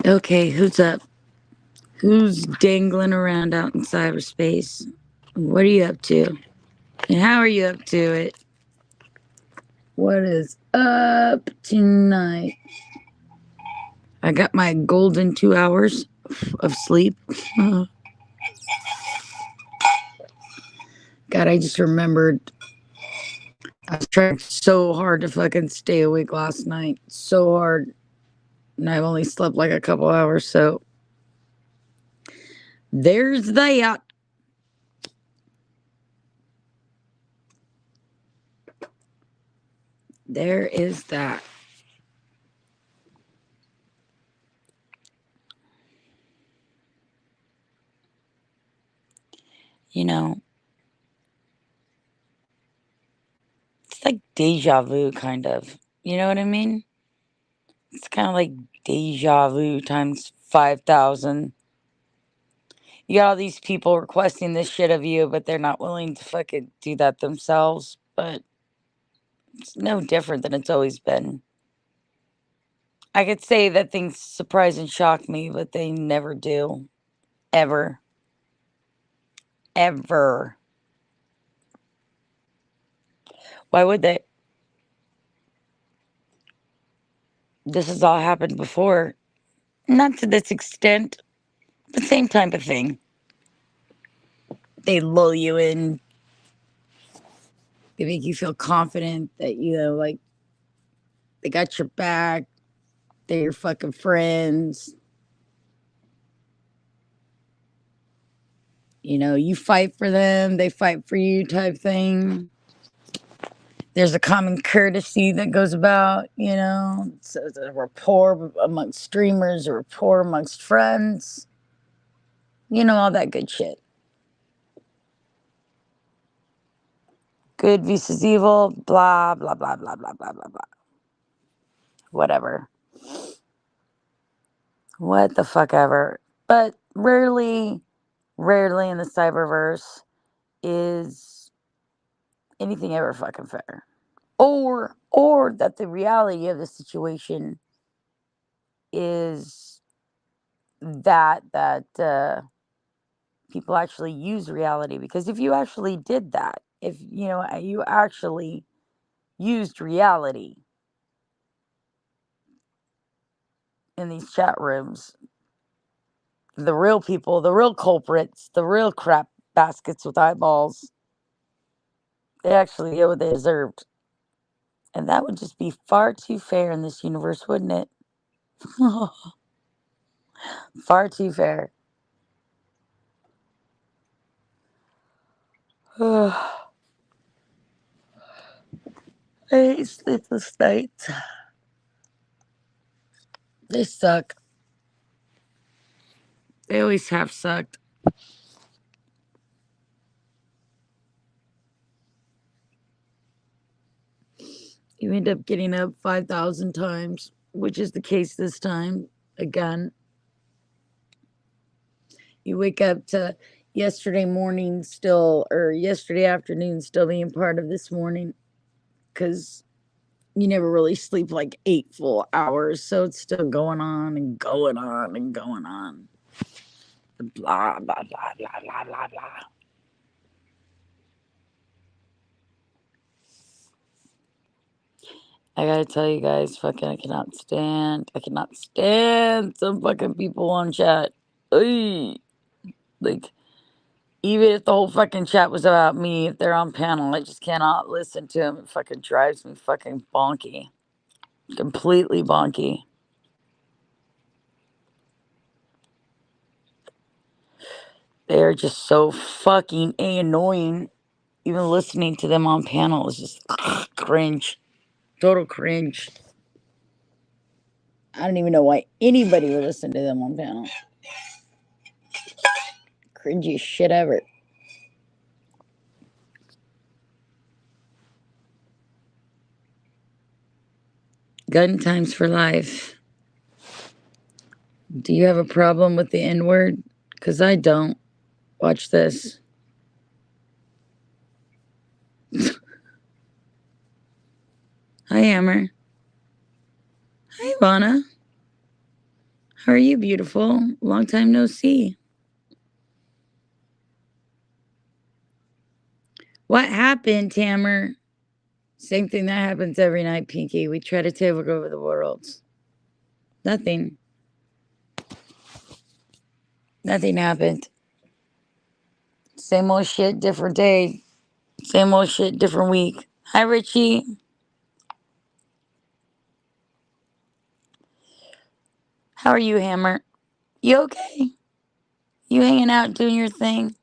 Okay, who's up? Who's dangling around out in cyberspace? What are you up to? And how are you up to it? What is up tonight? I got my golden 2 hours of sleep. God, I just remembered I was trying so hard to fucking stay awake last night. So hard. And I've only slept like a couple hours, so there's that. There is that. You know, it's like deja vu, kind of. You know what I mean? It's kind of like deja vu times 5,000. You got all these people requesting this shit of you, but they're not willing to fucking do that themselves. But it's no different than it's always been. I could say that things surprise and shock me, but they never do. Ever. Ever. Why would they? This has all happened before. Not to this extent, but same type of thing. They lull you in. They make you feel confident that, like, they got your back. They're your fucking friends. You fight for them, they fight for you type thing. There's a common courtesy that goes about, so there's a rapport amongst streamers, a rapport amongst friends, all that good shit. Good versus evil, blah, blah, blah, blah, blah, blah, blah, blah. Whatever. What the fuck ever. But rarely in the cyberverse is anything ever fucking fair. Or that the reality of the situation is that people actually use reality. Because if you actually did that, if you actually used reality in these chat rooms, the real people, the real culprits, the real crap baskets with eyeballs, they actually get what they deserved. And that would just be far too fair in this universe, wouldn't it? Far too fair. I hate sleepless nights. They suck. They always have sucked. You end up getting up 5,000 times, which is the case this time. Again, you wake up to yesterday morning still, or yesterday afternoon still being part of this morning, because you never really sleep like 8 full hours. So it's still going on and going on and going on. Blah, blah, blah, blah, blah, blah, blah. I gotta tell you guys, fucking, I cannot stand some fucking people on chat. Ay. Like, even if the whole fucking chat was about me, if they're on panel, I just cannot listen to them. It fucking drives me fucking bonky. Completely bonky. They are just so fucking annoying. Even listening to them on panel is just cringe. Total cringe. I don't even know why anybody would listen to them on panel. Cringy shit ever. Gun times for life. Do you have a problem with the N word? Because I don't. Watch this. Hi, Hammer. Hi, Ivana. How are you, beautiful? Long time no see. What happened, Tammer? Same thing that happens every night, Pinky. We try to take over the world. Nothing. Nothing happened. Same old shit, different day. Same old shit, different week. Hi, Richie. How are you, Hammer? You okay? You hanging out doing your thing?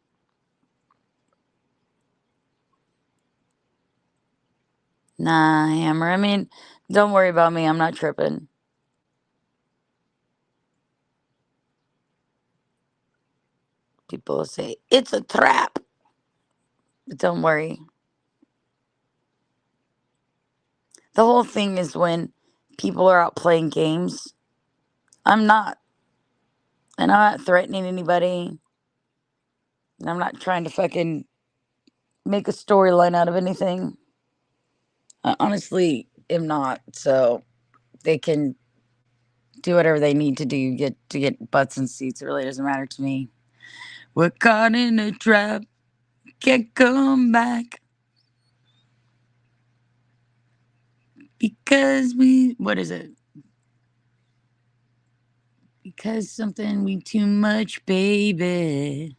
Nah, Hammer. I mean, don't worry about me. I'm not tripping. People will say, it's a trap. But don't worry. The whole thing is when people are out playing games. I'm not. And I'm not threatening anybody. And I'm not trying to fucking make a storyline out of anything. I honestly am not. So they can do whatever they need to do to get butts and seats. It really doesn't matter to me. We're caught in a trap. Can't come back. Because what is it? Because something we too much, baby.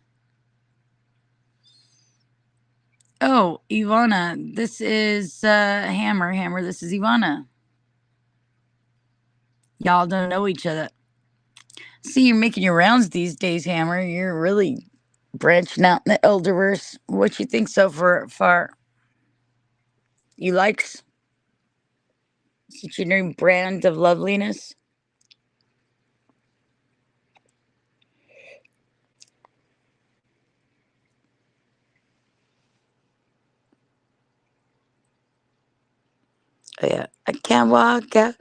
Oh, Ivana, this is Hammer. Hammer, this is Ivana. Y'all don't know each other. See, you're making your rounds these days, Hammer. You're really branching out in the Elderverse. What you think so far? You likes such a new brand of loveliness? Oh yeah, I can't walk out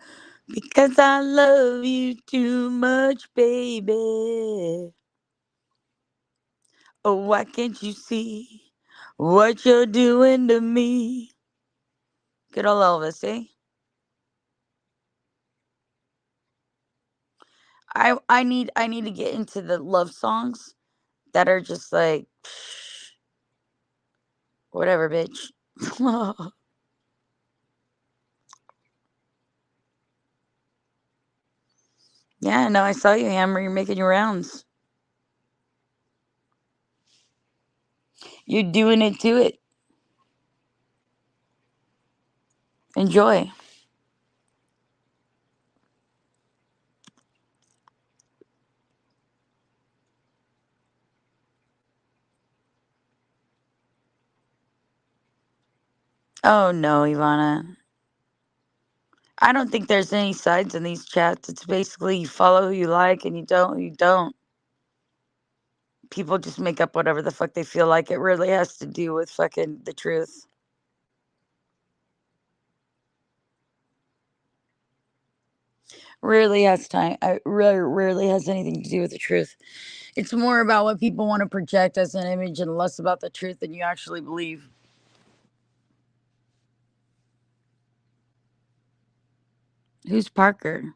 because I love you too much, baby. Oh, why can't you see what you're doing to me? Good old Elvis, eh? I need to get into the love songs that are just like whatever, bitch. Yeah, no, I saw you, Hammer. You're making your rounds. You're doing it to it. Enjoy. Oh no, Ivana. I don't think there's any sides in these chats. It's basically you follow who you like and you don't, you don't. People just make up whatever the fuck they feel like. It really has to do with fucking the truth. Rarely has time. I rarely has anything to do with the truth. It's more about what people want to project as an image and less about the truth than you actually believe. Who's Parker?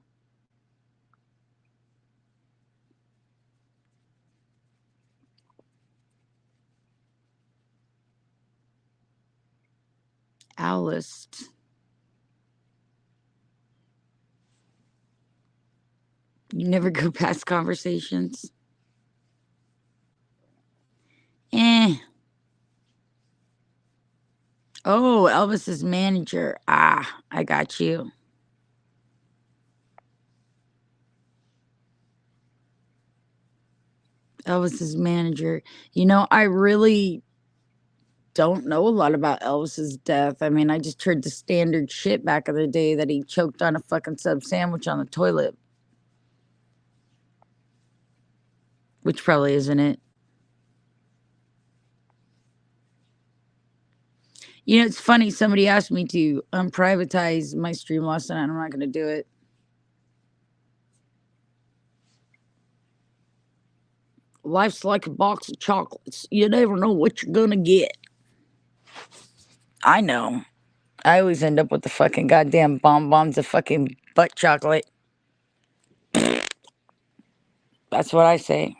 Alice. You never go past conversations. Eh. Oh, Elvis's manager. Ah, I got you. Elvis's manager. You know, I really don't know a lot about Elvis's death. I mean, I just heard the standard shit back in the day that he choked on a fucking sub sandwich on the toilet, which probably isn't it. You know, it's funny. Somebody asked me to unprivatize my stream last night. I'm not going to do it. Life's like a box of chocolates. You never know what you're going to get. I know. I always end up with the fucking goddamn bonbons of fucking butt chocolate. That's what I say.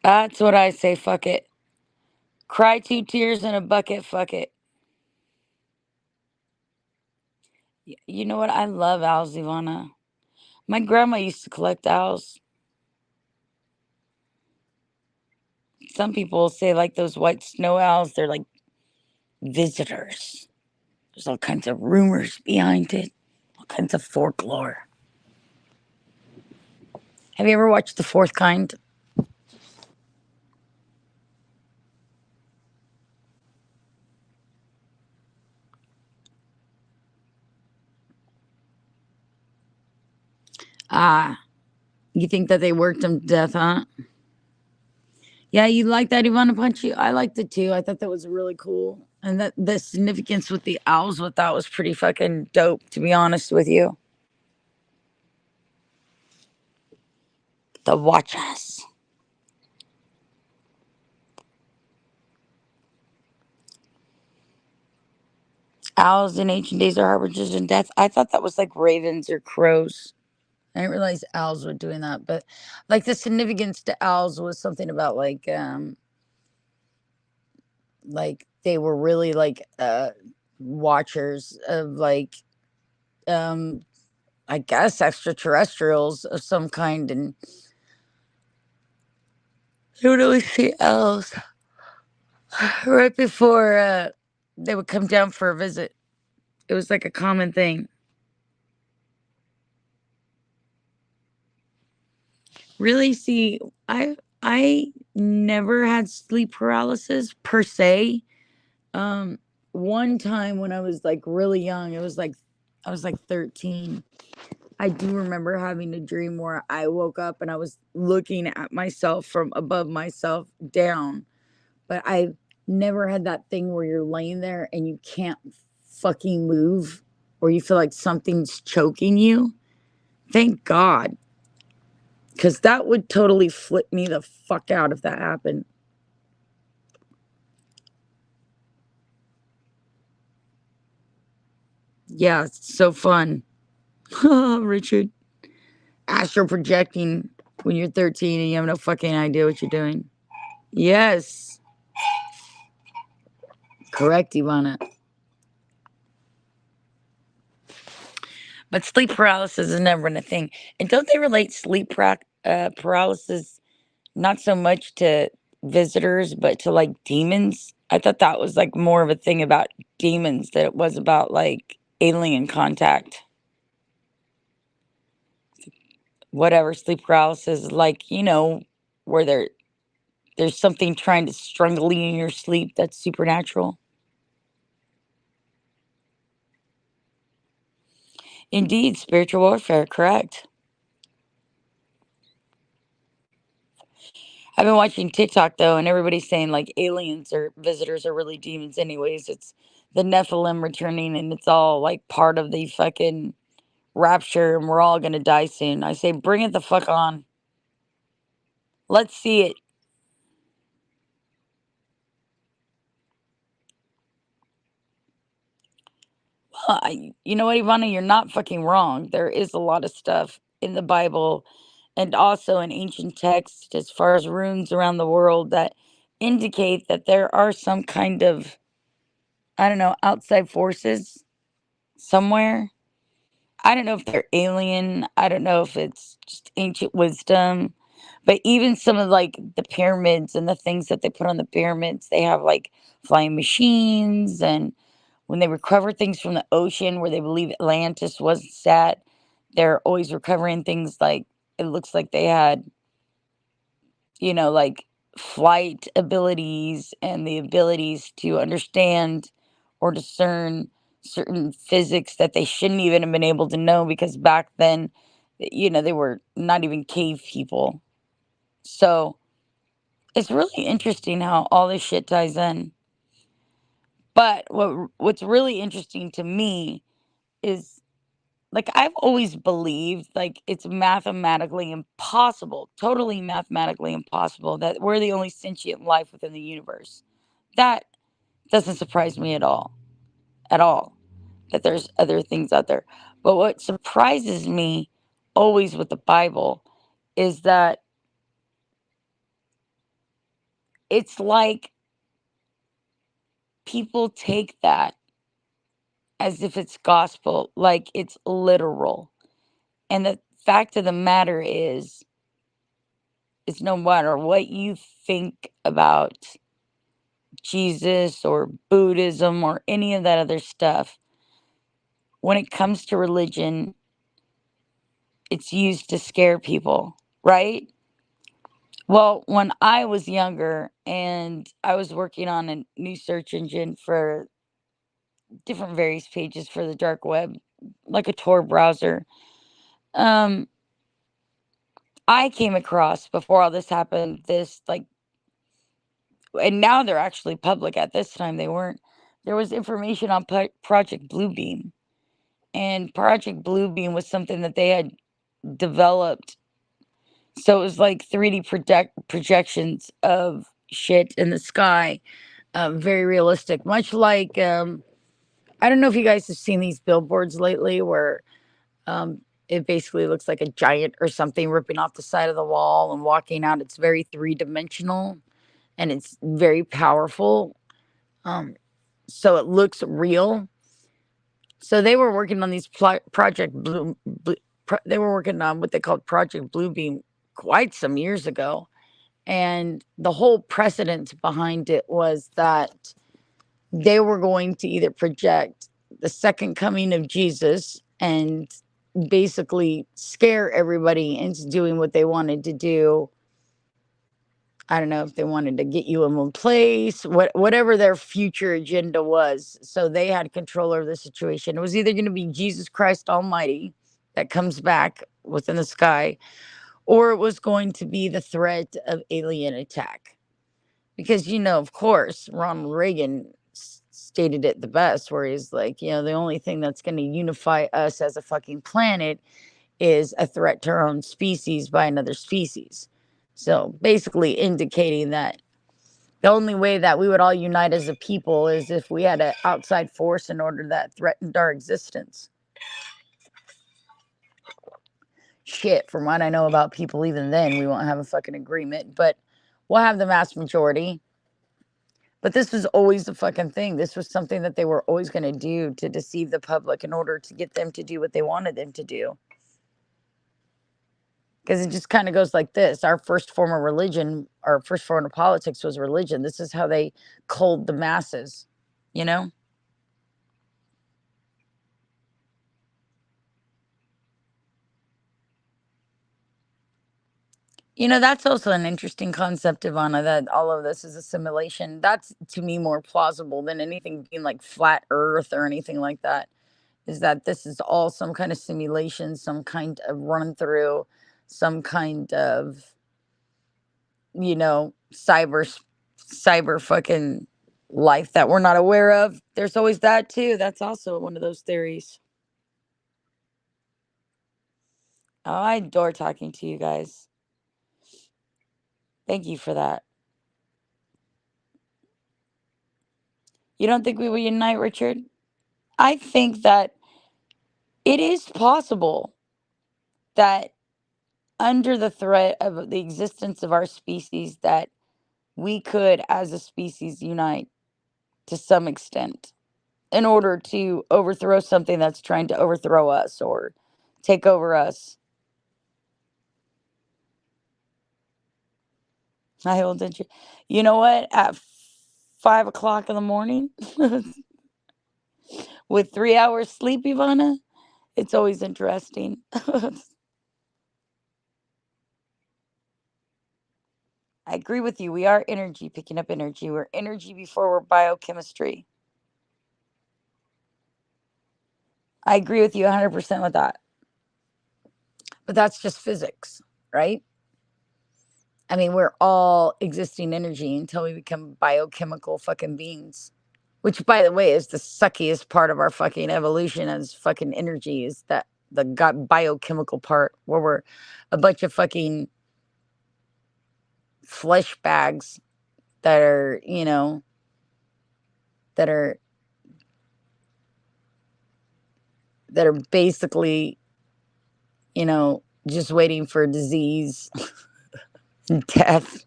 That's what I say. Fuck it. Cry 2 tears in a bucket. Fuck it. You know what? I love owls, Ivana. My grandma used to collect owls. Some people say like those white snow owls, they're like visitors. There's all kinds of rumors behind it, all kinds of folklore. Have you ever watched The Fourth Kind? Ah, you think that they worked him to death, huh? Yeah, you like that Ivana Punchy? I liked it too. I thought that was really cool. And that the significance with the owls with that was pretty fucking dope, to be honest with you. The Watchers. Owls in ancient days are harbingers of death. I thought that was like ravens or crows. I didn't realize owls were doing that, but like the significance to owls was something about like they were really like watchers of like um I guess extraterrestrials of some kind, and you would always see owls right before they would come down for a visit. It was like a common thing. Really, see, I never had sleep paralysis per se. Um, One time when I was like really young, it was like I was like 13. I do remember having a dream where I woke up and I was looking at myself from above myself down. But I never had that thing where you're laying there and you can't fucking move or you feel like something's choking you. Thank God. Because that would totally flip me the fuck out if that happened. Yeah, it's so fun. Richard. Astral projecting when you're 13 and you have no fucking idea what you're doing. Yes. Correct, Ivana. But sleep paralysis has never been a thing. And don't they relate paralysis not so much to visitors, but to like demons? I thought that was like more of a thing about demons than it was about like alien contact. Whatever sleep paralysis is like, where there's something trying to strangle you in your sleep that's supernatural. Indeed, spiritual warfare, correct. I've been watching TikTok though, and everybody's saying like aliens or visitors are really demons, anyways. It's the Nephilim returning, and it's all like part of the fucking rapture, and we're all gonna die soon. I say, bring it the fuck on. Let's see it. You know what, Ivana? You're not fucking wrong. There is a lot of stuff in the Bible and also in ancient texts, as far as runes around the world, that indicate that there are some kind of, I don't know, outside forces somewhere. I don't know if they're alien. I don't know if it's just ancient wisdom. But even some of like the pyramids and the things that they put on the pyramids, they have like flying machines. And when they recover things from the ocean where they believe Atlantis was sat, they're always recovering things like it looks like they had, like flight abilities and the abilities to understand or discern certain physics that they shouldn't even have been able to know because back then, they were not even cave people. So it's really interesting how all this shit ties in. But what's really interesting to me is like I've always believed like it's mathematically impossible, totally mathematically impossible that we're the only sentient life within the universe. That doesn't surprise me at all. At all. that there's other things out there. But what surprises me always with the Bible is that it's like people take that as if it's gospel, like it's literal. And the fact of the matter is no matter what you think about Jesus or Buddhism or any of that other stuff, when it comes to religion, it's used to scare people, right? Well, when I was younger and I was working on a new search engine for different various pages for the dark web, like a Tor browser, um, I came across before all this happened, this like, and now they're actually public. At this time, they weren't. There was information on Project Bluebeam, and Project Bluebeam was something that they had developed. So it was like 3D projections of shit in the sky, very realistic. Much like I don't know if you guys have seen these billboards lately, where it basically looks like a giant or something ripping off the side of the wall and walking out. It's very three-dimensional and it's very powerful. Um, so it looks real. So they were working on these they were working on what they called Project Bluebeam quite some years ago, and the whole precedent behind it was that they were going to either project the second coming of Jesus and basically scare everybody into doing what they wanted to do. I don't know if they wanted to get you in one place, whatever their future agenda was. So they had control over the situation. It was either going to be Jesus Christ Almighty that comes back within the sky, or it was going to be the threat of alien attack. Because, of course, Ronald Reagan stated it the best, where he's like, the only thing that's going to unify us as a fucking planet is a threat to our own species by another species. So basically indicating that the only way that we would all unite as a people is if we had an outside force in order that threatened our existence. Shit, from what I know about people, even then, we won't have a fucking agreement, but we'll have the mass majority. But this was always the fucking thing. This was something that they were always going to do to deceive the public in order to get them to do what they wanted them to do. Because it just kind of goes like this. Our first form of religion, our first form of politics was religion. This is how they culled the masses, you know? That's also an interesting concept, Ivana, that all of this is a simulation. That's to me more plausible than anything being like flat earth or anything like that. Is that this is all some kind of simulation, some kind of run through, some kind of, cyber fucking life that we're not aware of. There's always that too. That's also one of those theories. Oh, I adore talking to you guys. Thank you for that. You don't think we will unite, Richard? I think that it is possible that under the threat of the existence of our species that we could as a species unite to some extent in order to overthrow something that's trying to overthrow us or take over us. I hold interest. You know what? At 5 o'clock in the morning, with 3 hours sleep, Ivana, it's always interesting. I agree with you. We are energy, picking up energy. We're energy before we're biochemistry. I agree with you 100% with that. But that's just physics, right? I mean, we're all existing energy until we become biochemical fucking beings. Which, by the way, is the suckiest part of our fucking evolution as fucking energy, is that the biochemical part where we're a bunch of fucking flesh bags that are, that are that are basically, just waiting for disease and death.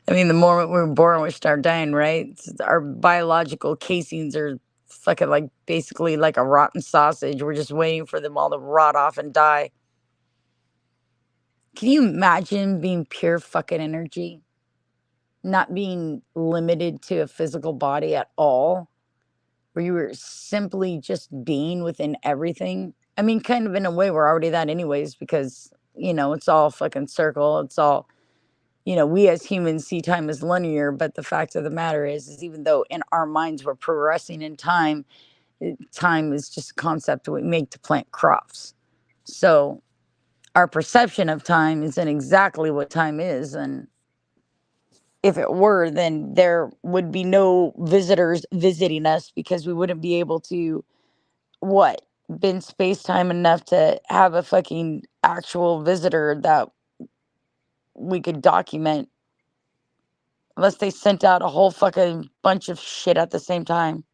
I mean, the moment we're born, we start dying, right? Our biological casings are fucking like basically like a rotten sausage. We're just waiting for them all to rot off and die. Can you imagine being pure fucking energy? Not being limited to a physical body at all, where you were simply just being within everything. I mean, kind of in a way, we're already that anyways, because, it's all fucking circle. It's all, we as humans see time as linear, but the fact of the matter is even though in our minds we're progressing in time, time is just a concept we make to plant crops. So our perception of time isn't exactly what time is. And if it were, then there would be no visitors visiting us because we wouldn't be able to, what, been space time enough to have a fucking actual visitor that we could document unless they sent out a whole fucking bunch of shit at the same time.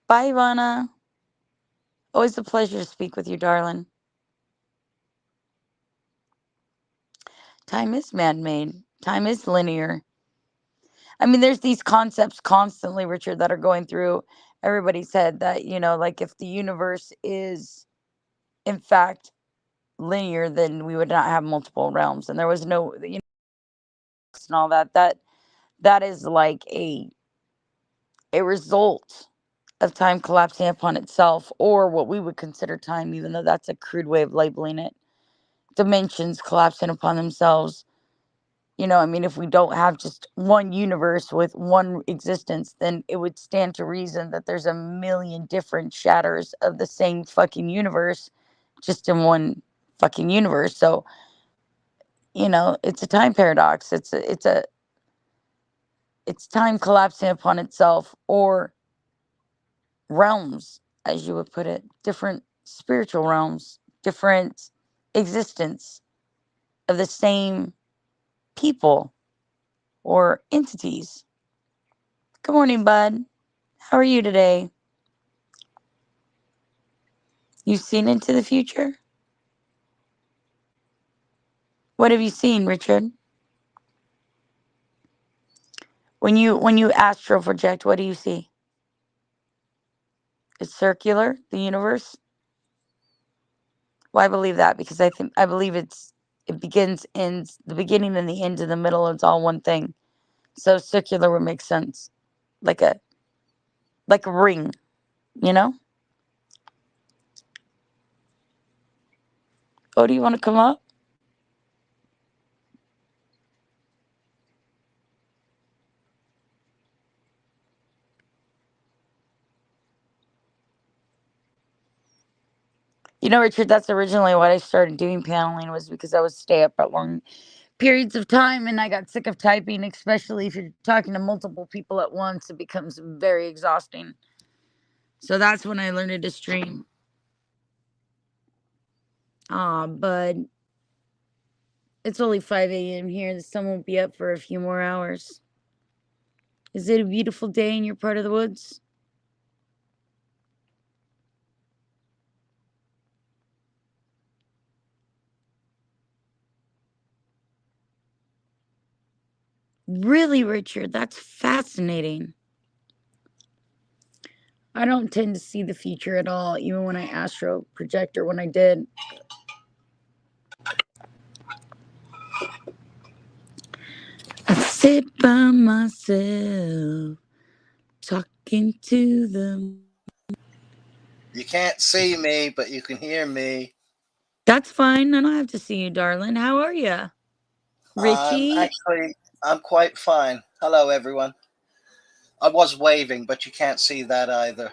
Bye, Ivana. Always a pleasure to speak with you, darling. Time is man-made. Time is linear. I mean, there's these concepts constantly, Richard, that are going through everybody's head that, like if the universe is, in fact, linear, then we would not have multiple realms. And there was no, and all that. That is like a result of time collapsing upon itself, or what we would consider time, even though that's a crude way of labeling it. Dimensions collapsing upon themselves. I mean, if we don't have just one universe with one existence, then it would stand to reason that there's a million different shatters of the same fucking universe just in one fucking universe. So, it's a time paradox. It's time collapsing upon itself, or realms, as you would put it, different spiritual realms, different existence of the same people or entities. Good morning, bud. How are you today? You've seen into the future? What have you seen, Richard? When you astral project, what do you see? It's circular, the universe. Well, I believe that because I believe it begins, ends, the beginning and the end and the middle, it's all one thing. So circular would make sense. Like a ring, you know? Oh, do you want to come up? Richard, that's originally what I started doing paneling, was because I would stay up at long periods of time and I got sick of typing, especially if you're talking to multiple people at once. It becomes very exhausting. So that's when I learned to stream. But it's only 5 a.m. here. The sun won't be up for a few more hours. Is it a beautiful day in your part of the woods? Really, Richard? That's fascinating. I don't tend to see the future at all, even when I astro project or when I did. I sit by myself, talking to them. You can't see me, but you can hear me. That's fine. I don't have to see you, darling. How are you? Richie? I'm quite fine. Hello, everyone. I was waving, but you can't see that either.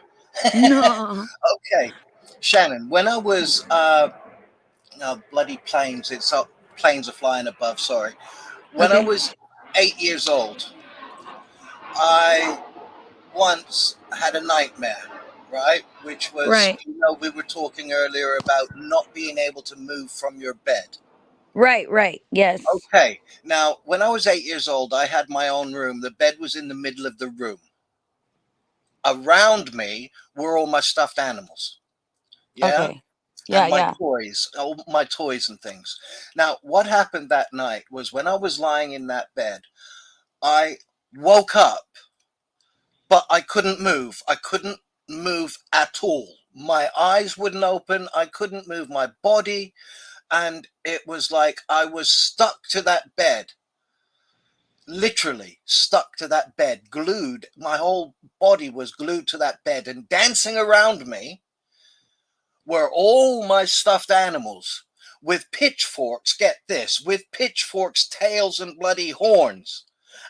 No. Okay, Shannon. When I was no bloody planes. It's up. Planes are flying above. Sorry. When I Okay. was 8 years old, I once had a nightmare. Right, which was, Right. we were talking earlier about not being able to move from your bed. Right, right. Yes. Okay. Now, when I was 8 years old, I had my own room. The bed was in the middle of the room. Around me were all my stuffed animals. Yeah. Okay. Yeah, And my yeah. toys, all my toys and things. Now, what happened that night was when I was lying in that bed, I woke up, but I couldn't move. I couldn't move at all. My eyes wouldn't open. I couldn't move my body. And it was like I was stuck to that bed, literally stuck to that bed, glued. My whole body was glued to that bed, and dancing around me were all my stuffed animals with pitchforks. Get this, with pitchforks, tails, and bloody horns.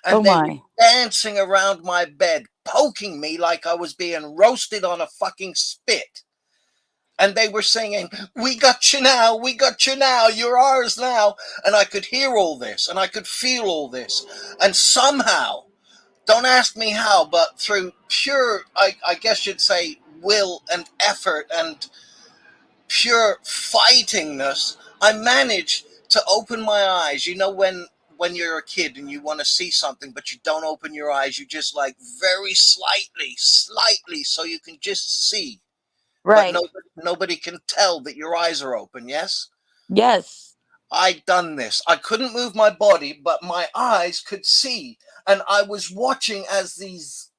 Oh And they were my. dancing around my bed, poking me like I was being roasted on a fucking spit. And they were singing, "We got you now, we got you now, you're ours now." And I could hear all this and I could feel all this. And somehow, don't ask me how, but through pure, I guess you'd say, will and effort and pure fightingness, I managed to open my eyes. You know, when you're a kid and you want to see something, but you don't open your eyes, you just like very slightly, so you can just see, but Right. nobody can tell that your eyes are open. Yes, Yes. I done this. I couldn't move my body, but my eyes could see, and I was watching as these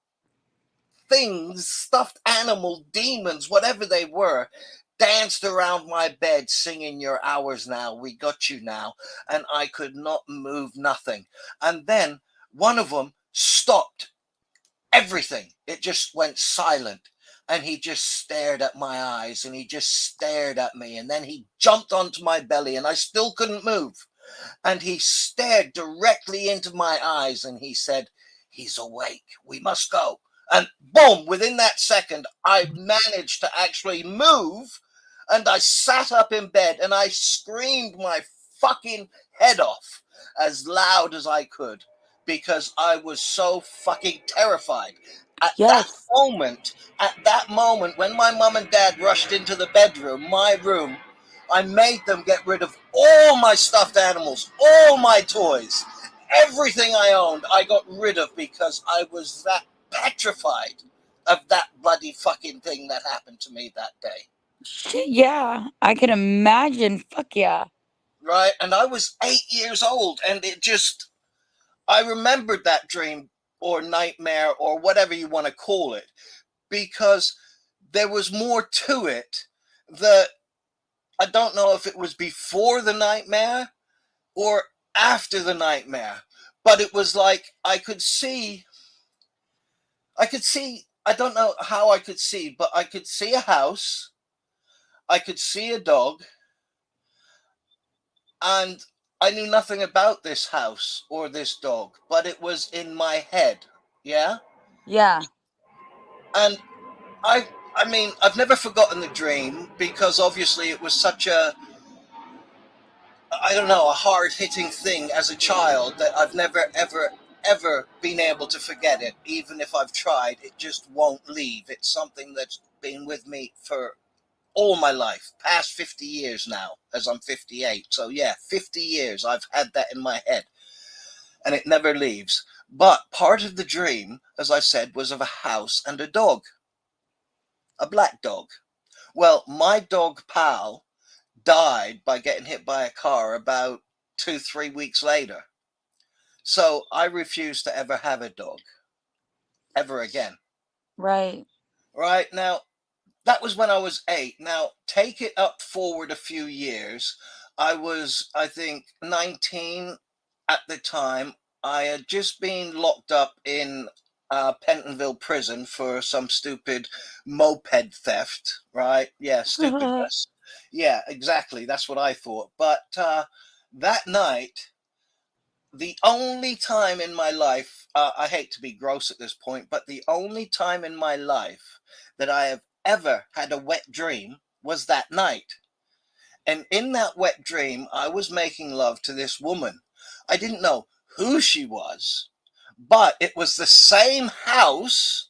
things, stuffed animal, demons, whatever they were, danced around my bed singing, "You're ours now, we got you now." And I could not move nothing. And then one of them stopped everything. It just went silent. And he just stared at my eyes and he just stared at me. And then he jumped onto my belly and I still couldn't move. And he stared directly into my eyes and he said, "He's awake. We must go." And boom, within that second, I managed to actually move and I sat up in bed and I screamed my fucking head off as loud as I could because I was so fucking terrified. At that Yes. moment, at that moment, when my mum and dad rushed into the bedroom, my room, I made them get rid of all my stuffed animals, all my toys, everything I owned. I got rid of because I was that petrified of that bloody fucking thing that happened to me that day. Shit, yeah. I can imagine. Fuck yeah. Right? And I was 8 years old, and it just, I remembered that dream or nightmare or whatever you want to call it because there was more to it that I don't know if it was before the nightmare or after the nightmare, but it was like I could see, I don't know how I could see, but I could see a house, I could see a dog, and I knew nothing about this house or this dog, but it was in my head. Yeah. Yeah. And I I mean, I've never forgotten the dream because obviously it was such a, I don't know, a hard hitting thing as a child that I've never, ever been able to forget it. Even if I've tried, it just won't leave. It's something that's been with me for all my life, past 50 years now, as I'm 58. So, yeah, 50 years I've had that in my head and it never leaves. But part of the dream, as I said, was of a house and a dog, a black dog. Well, my dog pal died by getting hit by a car about 2, 3 weeks later. So I refuse to ever have a dog ever again. Right. Right now, that was when I was 8. Now, take it up forward a few years. I was, I think, 19 at the time. I had just been locked up in Pentonville prison for some stupid moped theft, right? Yeah, stupidness. Yeah, exactly. That's what I thought. But that night, the only time in my life, I hate to be gross at this point, but the only time in my life that I have ever had a wet dream was that night. And in that wet dream, I was making love to this woman. I didn't know who she was, but it was the same house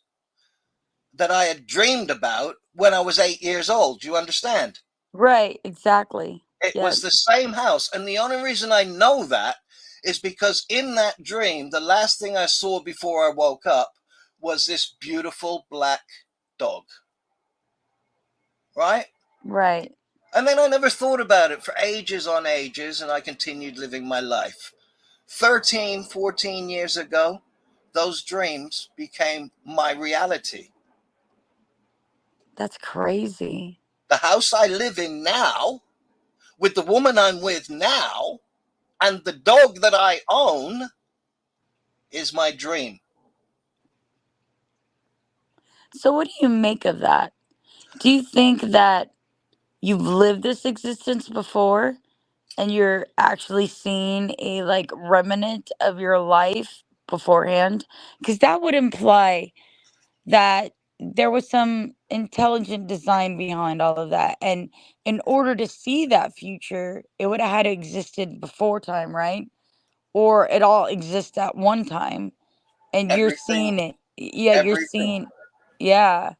that I had dreamed about when I was 8 years old. Do you understand? Right. Exactly. It was the Yes. same house. And the only reason I know that is because in that dream, the last thing I saw before I woke up was this beautiful black dog. Right? Right. And then I never thought about it for ages on ages, and I continued living my life. 13, 14 years ago, those dreams became my reality. That's crazy. The house I live in now, with the woman I'm with now, and the dog that I own is my dream. So what do you make of that? Do you think that you've lived this existence before and you're actually seeing a like remnant of your life beforehand? Because that would imply that there was some intelligent design behind all of that. And in order to see that future, it would have had to existed before time, right? Or it all exists at one time and you're Everything, seeing it. Yeah, you're everything. seeing, yeah,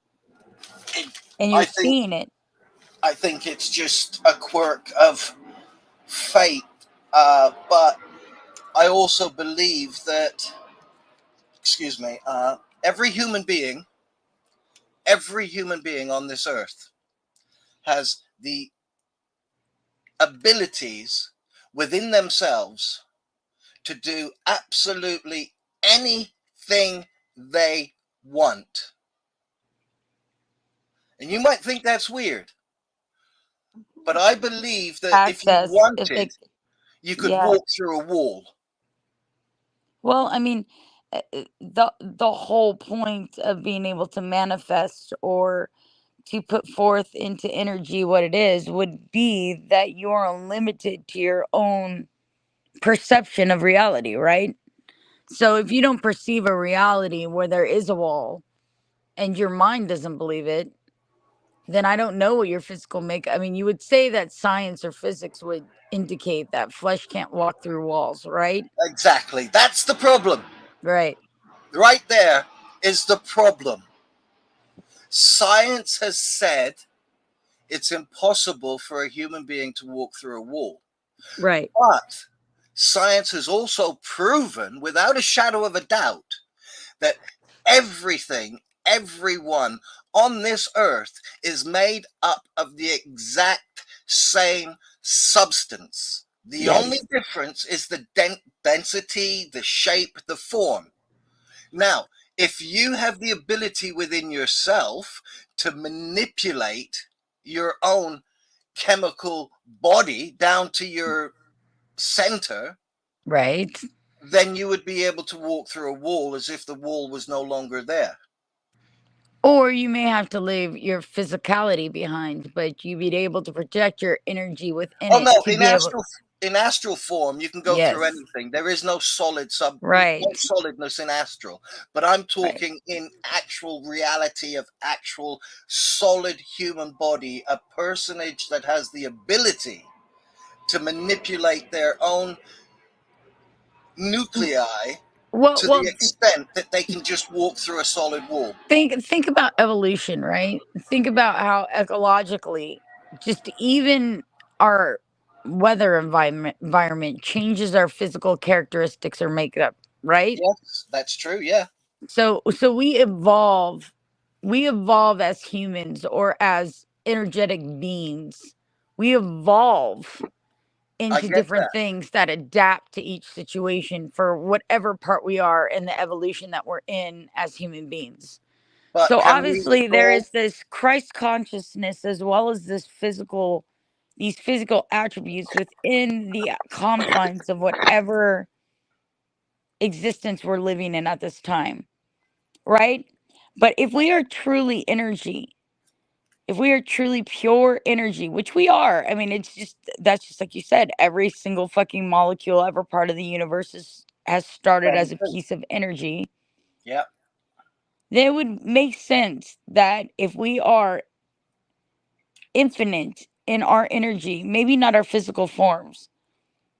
It, and you're I think, seeing it. I think it's just a quirk of fate. But I also believe that, excuse me, every human being on this earth has the abilities within themselves to do absolutely anything they want. And you might think that's weird, but I believe that if you Access, if they, wanted, you could yeah. walk through a wall. Well, I mean, the whole point of being able to manifest or to put forth into energy what it is would be that you're unlimited to your own perception of reality, right? So if you don't perceive a reality where there is a wall and your mind doesn't believe it, then I don't know what your physical make. I mean, you would say that science or physics would indicate that flesh can't walk through walls, right? Exactly. That's the problem. Right. Right there is the problem. Science has said it's impossible for a human being to walk through a wall. Right. But science has also proven, without a shadow of a doubt, that everything, everyone on this earth is made up of the exact same substance. The only Yes. difference is the density, the shape, the form. Now, if you have the ability within yourself to manipulate your own chemical body down to your center, Right. then you would be able to walk through a wall as if the wall was no longer there. Or you may have to leave your physicality behind, but you'd be able to project your energy within Oh it no, to be able. in astral form you can go through Yes. anything. There is no no Right. solidness in astral. But I'm Right. talking in actual reality of actual solid human body, a personage that has the ability to manipulate their own nuclei Well, to the well, extent that they can just walk through a solid wall. think about evolution, right? Think about how ecologically, just even our weather environment changes our physical characteristics or makeup, right? Yes, that's true. Yeah, So we evolve as humans or as energetic beings. We evolve I into get different that. things that adapt to each situation for whatever part we are in the evolution that we're in as human beings. But So can we obviously there evolve? is this Christ consciousness as well as these physical attributes within the confines of whatever existence we're living in at this time, right? But if we are truly energy, if we are truly pure energy, which we are, I mean, it's just that's just like you said, every single fucking molecule ever part of the universe has started Same as a thing. piece of energy. Yeah, Then it would make sense that if we are infinite in our energy, maybe not our physical forms,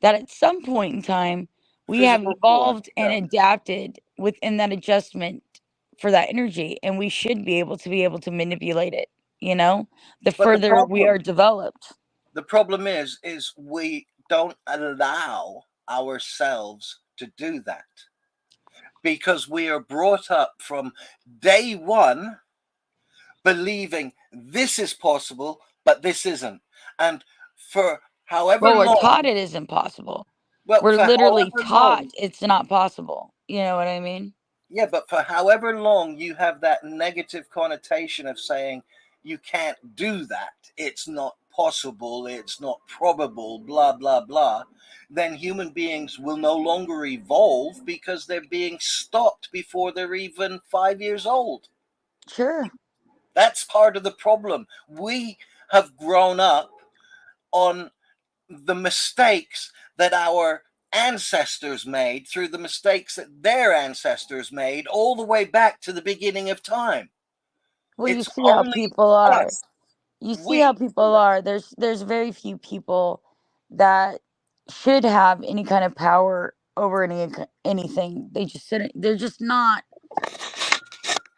that at some point in time we have physical form. evolved and Yeah, adapted within that adjustment for that energy, and we should be able to manipulate it, you know, the but the further we problem are developed. The problem is we don't allow ourselves to do that because we are brought up from day one believing this is possible, but this isn't. And for however Well, we're long, taught it isn't possible. well, We're for literally however taught long, it's not possible. You know what I mean? yeah, but for however long you have that negative connotation of saying you can't do that, it's not possible, it's not probable, blah, blah, blah, then human beings will no longer evolve because they're being stopped before they're even 5 years old. Sure. That's part of the problem. We have grown up on the mistakes that our ancestors made through the mistakes that their ancestors made all the way back to the beginning of time. Well, you It's see how only people are. us. You see We how people are. There's very few people that should have any kind of power over anything. They just sit. They're just not.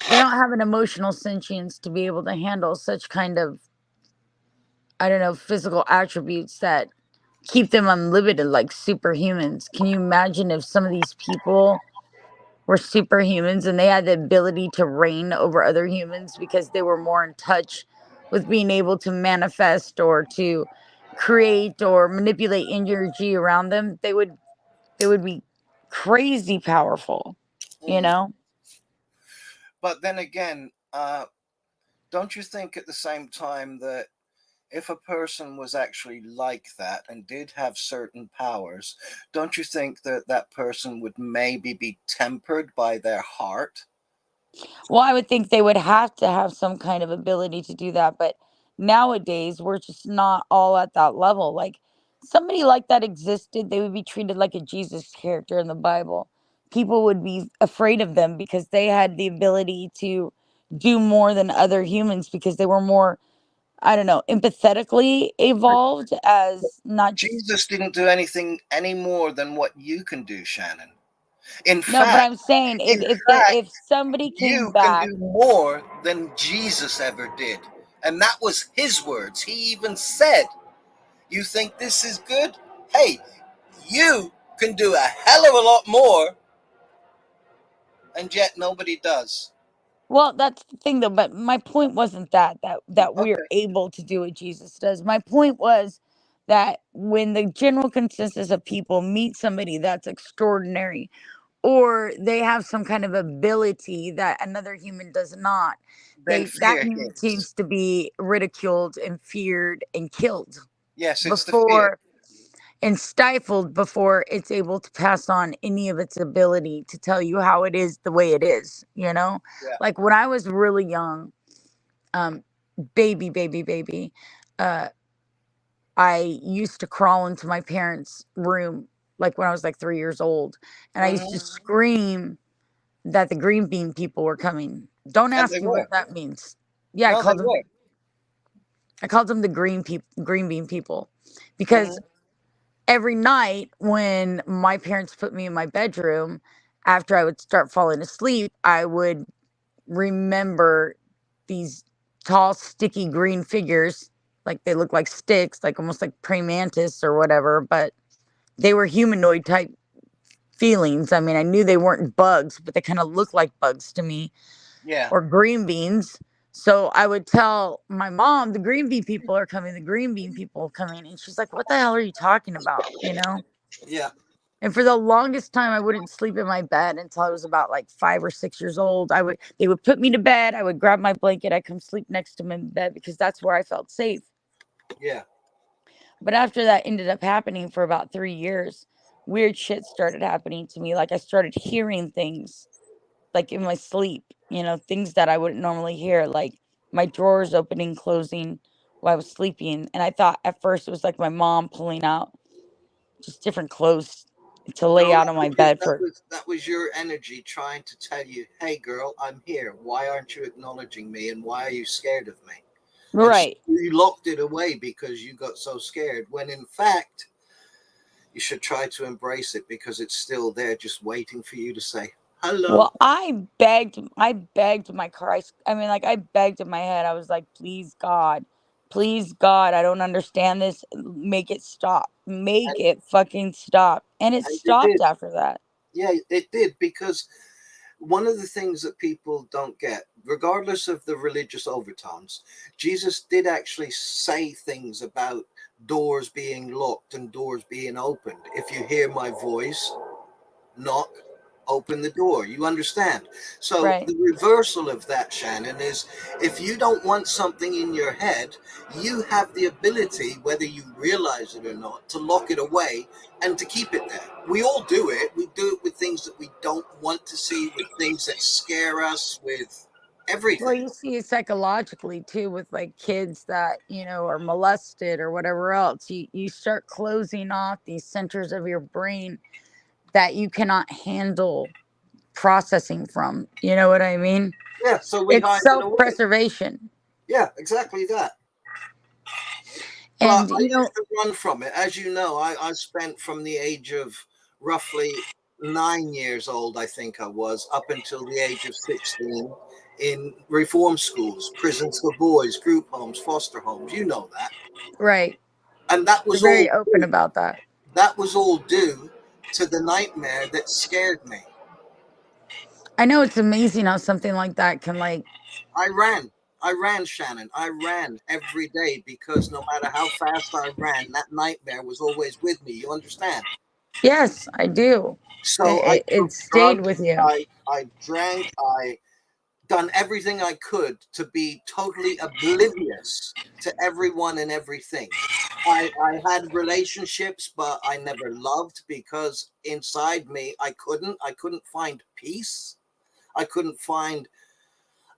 They don't have an emotional sentience to be able to handle such kind of, I don't know, physical attributes that keep them unlimited like superhumans. Can you imagine if some of these people were superhumans and they had the ability to reign over other humans because they were more in touch with being able to manifest or to create or manipulate energy around them? They would be crazy powerful, you mm. know? But then again, don't you think at the same time that if a person was actually like that and did have certain powers, don't you think that that person would maybe be tempered by their heart? Well, I would think they would have to have some kind of ability to do that, but nowadays we're just not all at that level. Like somebody like that existed, they would be treated like a Jesus character in the Bible. People would be afraid of them because they had the ability to do more than other humans because they were more, I don't know, empathetically evolved as not just. Jesus didn't do anything any more than what you can do, Shannon. In No, but fact, I'm saying in if fact, somebody came you can back. do more than Jesus ever did. And that was his words. He even said, "You think this is good? Hey, you can do a hell of a lot more," and yet nobody does. Well, that's the thing though, but my point wasn't that we're Okay. able to do what Jesus does. My point was that when the general consensus of people meet somebody that's extraordinary or they have some kind of ability that another human does not, Then that fear human hits. seems to be ridiculed and feared and killed Yes, it's the fear. before and stifled before it's able to pass on any of its ability to tell you how it is the way it is, you know? Yeah. Like when I was really young, um, baby, uh, I used to crawl into my parents' room like when I was like 3 years old, and I used to Hmm. scream that the green bean people were coming. Don't And ask they me what were. that means. Yeah, No, they were. I called them the green bean people, because Hmm. every night when my parents put me in my bedroom, after I would start falling asleep, I would remember these tall, sticky green figures. Like they look like sticks, like almost like praying mantis or whatever, but they were humanoid type feelings. I mean, I knew they weren't bugs, but they kind of looked like bugs to me, Yeah. or green beans. So I would tell my mom, the green bean people are coming, the green bean people are coming. And she's like, what the hell are you talking about? You know? Yeah. And for the longest time, I wouldn't sleep in my bed until I was about like 5 or 6 years old. They would put me to bed. I would grab my blanket. I'd come sleep next to my bed because that's where I felt safe. Yeah. But after that ended up happening for about 3 years, weird shit started happening to me. Like I started hearing things like in my sleep, things that I wouldn't normally hear, like my drawers opening, closing while I was sleeping. And I thought at first it was like my mom pulling out just different clothes to lay No, out on my bed for. that was your energy trying to tell you, "Hey, girl, I'm here. Why aren't you acknowledging me? And why are you scared of me?" And Right. you locked it away because you got so scared. When in fact, you should try to embrace it because it's still there, just waiting for you to say hello. Well, I begged my car. I mean, like, I begged in my head. I was like, please, God, Please, God, I don't understand this. Make it stop. Make And, it fucking stop. And it and it stopped did. after that. Yeah, it did, because one of the things that people don't get, regardless of the religious overtones, Jesus did actually say things about doors being locked and doors being opened. If you hear my voice, knock, open the door. You understand? So Right. the reversal of that, Shannon, is if you don't want something in your head, you have the ability, whether you realize it or not, to lock it away and to keep it there. We all do it. We do it with things that we don't want to see, with things that scare us, with Well, everything. you see it psychologically too with like kids that, are molested or whatever else. You start closing off these centers of your brain that you cannot handle processing from. You know what I mean? Yeah, so we It's hide it away. self-preservation. Yeah, exactly that. But And I used to run from it. As you know, I spent from the age of roughly 9 years old, I think I was, up until the age of 16 in reform schools, prisons for boys, group homes, foster homes. You know that. right. And that You're was very all open due, about that. that was all due to the nightmare that scared me. I know it's amazing how something like that can I ran. I ran, Shannon. I ran every day because no matter how fast I ran, that nightmare was always with me. You understand? yes, I do. So I It took stayed drugs, with you. I drank, I done everything I could to be totally oblivious to everyone and everything. I had relationships, but I never loved because inside me I couldn't find peace. I couldn't find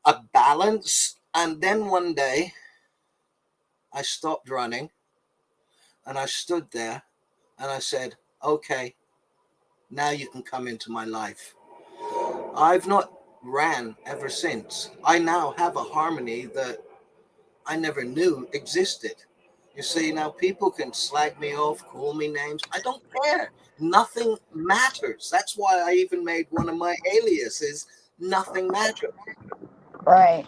a balance. And then one day I stopped running and I stood there and I said, okay, now you can come into my life. I've not ran ever since. I now have a harmony that I never knew existed. You see, now people can slag me off, call me names. I don't care. Nothing matters. That's why I even made one of my aliases, Nothing Matters, Right.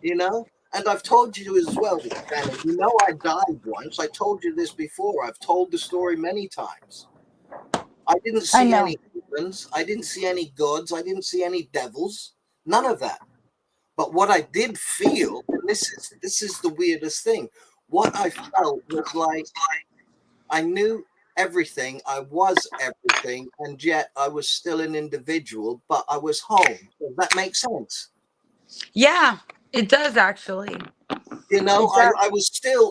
you know? And I've told you as well, Shannon, I died once. I told you this before. I've told the story many times. I didn't I see know. any demons. I didn't see any gods. I didn't see any devils. None of that. But what I did feel, and this is the weirdest thing, what I felt was like I knew everything, I was everything, and yet I was still an individual, but I was home. Does that make sense? Yeah, it does actually. It does.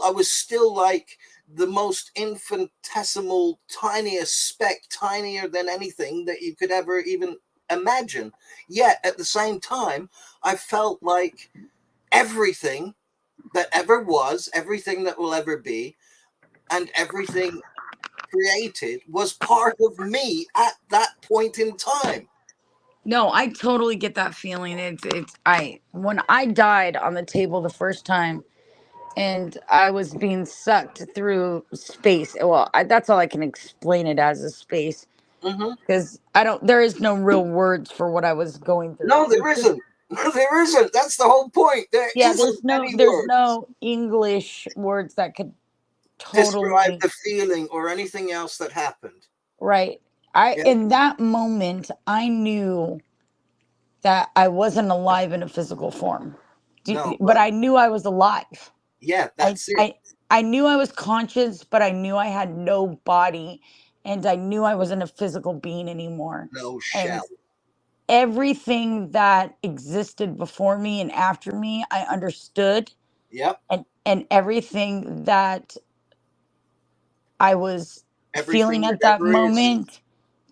I was still like the most infinitesimal, tiniest speck, tinier than anything that you could ever even imagine. Yet at the same time, I felt like everything that ever was, everything that will ever be, and everything created was part of me at that point in time. No, I totally get that feeling. It's I when I died on the table the first time and I was being sucked through space. Well, that's all I can explain it as, a space, Hmm. because I don't. There is no real words for what I was going through. No, there It's just, isn't. There isn't. That's the whole point. There yeah. isn't any There's words no English words that could describe totally. the feeling or anything else that happened. Right. I Yeah. In that moment I knew that I wasn't alive in a physical form. No, But but I knew I was alive. yeah, I that's it. I I knew I was conscious, but I knew I had no body, and I knew I wasn't a physical being anymore. No And shell. everything that existed before me and after me, I understood, Yep. and everything that I was feeling Everything at that that ever is. moment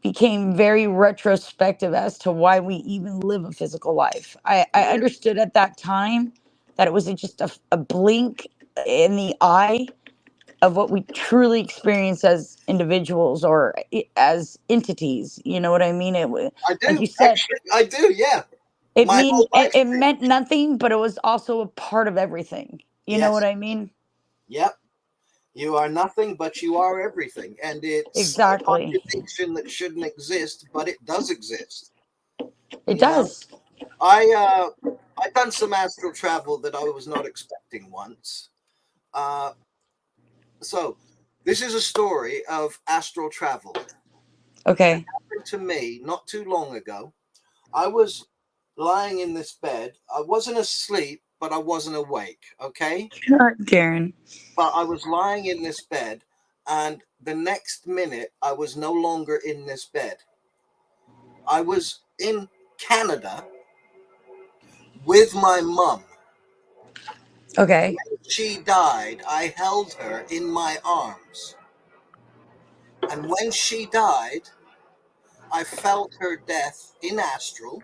became very retrospective as to why we even live a physical life. I Yeah. understood at that time that it was just a blink in the eye of what we truly experience as individuals or as entities. You know what I mean? I Like do. you said, Actually, I do. Yeah. My whole life it did. meant nothing, but it was also a part of everything. You know what Yes. I mean? Yep. You are nothing, but you are everything. And it's a Exactly. contradiction that shouldn't exist, but it does exist. It You know, does. I done some astral travel that I was not expecting once. Uh, so this is a story of astral travel. Okay. Happened to me not too long ago. I was lying in this bed. I wasn't asleep, but I wasn't awake. Okay, God, Darren. but I was lying in this bed, and the next minute I was no longer in this bed. I was in Canada with my mum. Okay. She died. I held her in my arms. And when she died, I felt her death in astral.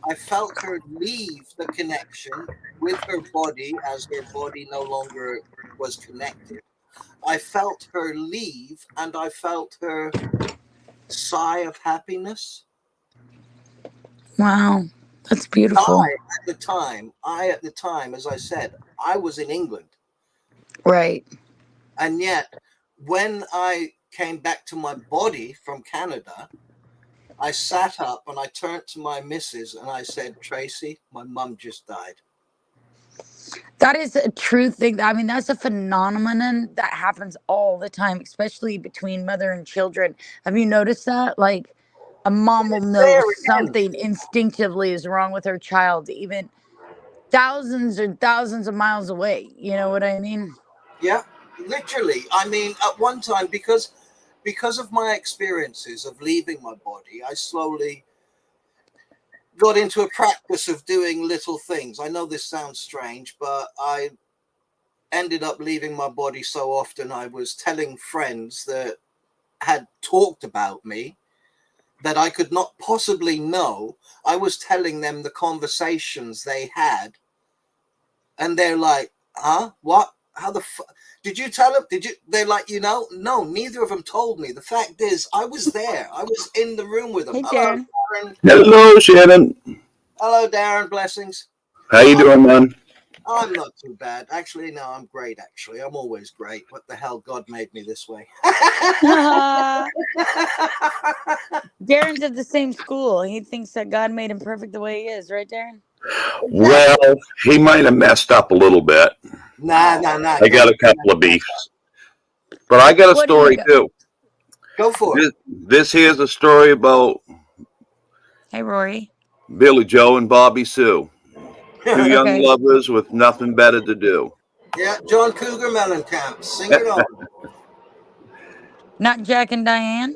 I felt her leave the connection with her body as her body no longer was connected. I felt her leave and I felt her sigh of happiness. Wow. That's beautiful. At the time, as I said, I was in England. Right. And yet, when I came back to my body from Canada, I sat up and I turned to my missus and I said, Tracy, my mum just died. That is a true thing. I mean, that's a phenomenon that happens all the time, especially between mother and children. Have you noticed that? Like, a mom will know There again. something instinctively is wrong with her child, even thousands and thousands of miles away. You know what I mean? Yeah, literally. I mean, at one time, because of my experiences of leaving my body, I slowly got into a practice of doing little things. I know this sounds strange, but I ended up leaving my body so often I was telling friends that had talked about me that I could not possibly know. I was telling them the conversations they had, and they're like, huh? What? How the fuck? Did you tell them? Did you? They're like, no, neither of them told me. The fact is, I was there. I was in the room with them. Hey, Hello, Darren. Darren. Hello, Shannon. Hello, Darren. Blessings. How you I'm, doing, man? I'm not too bad. Actually, no, I'm great. Actually, I'm always great. What the hell? God made me this way. Darren's at the same school. He thinks that God made him perfect the way he is, right, Darren? Well, Exactly. he might have messed up a little bit. Nah. I got Don't a say that. couple of beefs, but I got a What do you story got? too. Go for it. This here's a story about Hey, Rory. Billy Joe and Bobby Sue, two young Okay. lovers with nothing better to do. Yeah, John Cougar Mellencamp. Sing it on. Not Jack and Diane?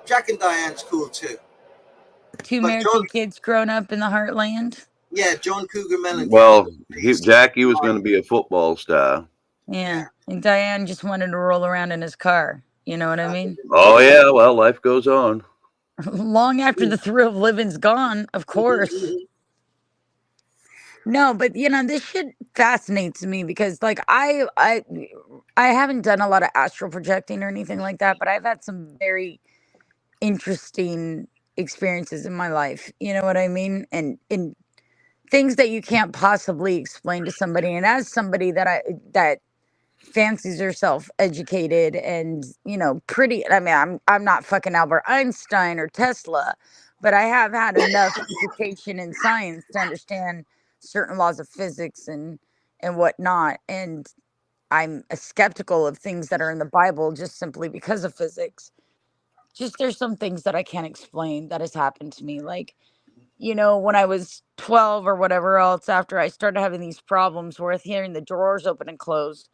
Jack and Diane's cool too. Two But John, American kids grown up in the heartland? yeah, John Cougar Mellencamp Well, was a beast. Jackie was going to be a football star. Yeah. Yeah. And Diane just wanted to roll around in his car. You know what I mean? Oh yeah, well, life goes on. Long after the thrill of living's gone, of course. No, but this shit fascinates me because like I haven't done a lot of astral projecting or anything like that, but I've had some very interesting experiences in my life. You know what I mean? And things that you can't possibly explain to somebody. And as somebody that fancies herself educated and pretty, I mean, I'm not fucking Albert Einstein or Tesla, but I have had enough education in science to understand certain laws of physics and whatnot. And I'm a skeptical of things that are in the Bible just simply because of physics. Just there's some things that I can't explain that has happened to me, like when I was 12 or whatever else, after I started having these problems with hearing the drawers open and close.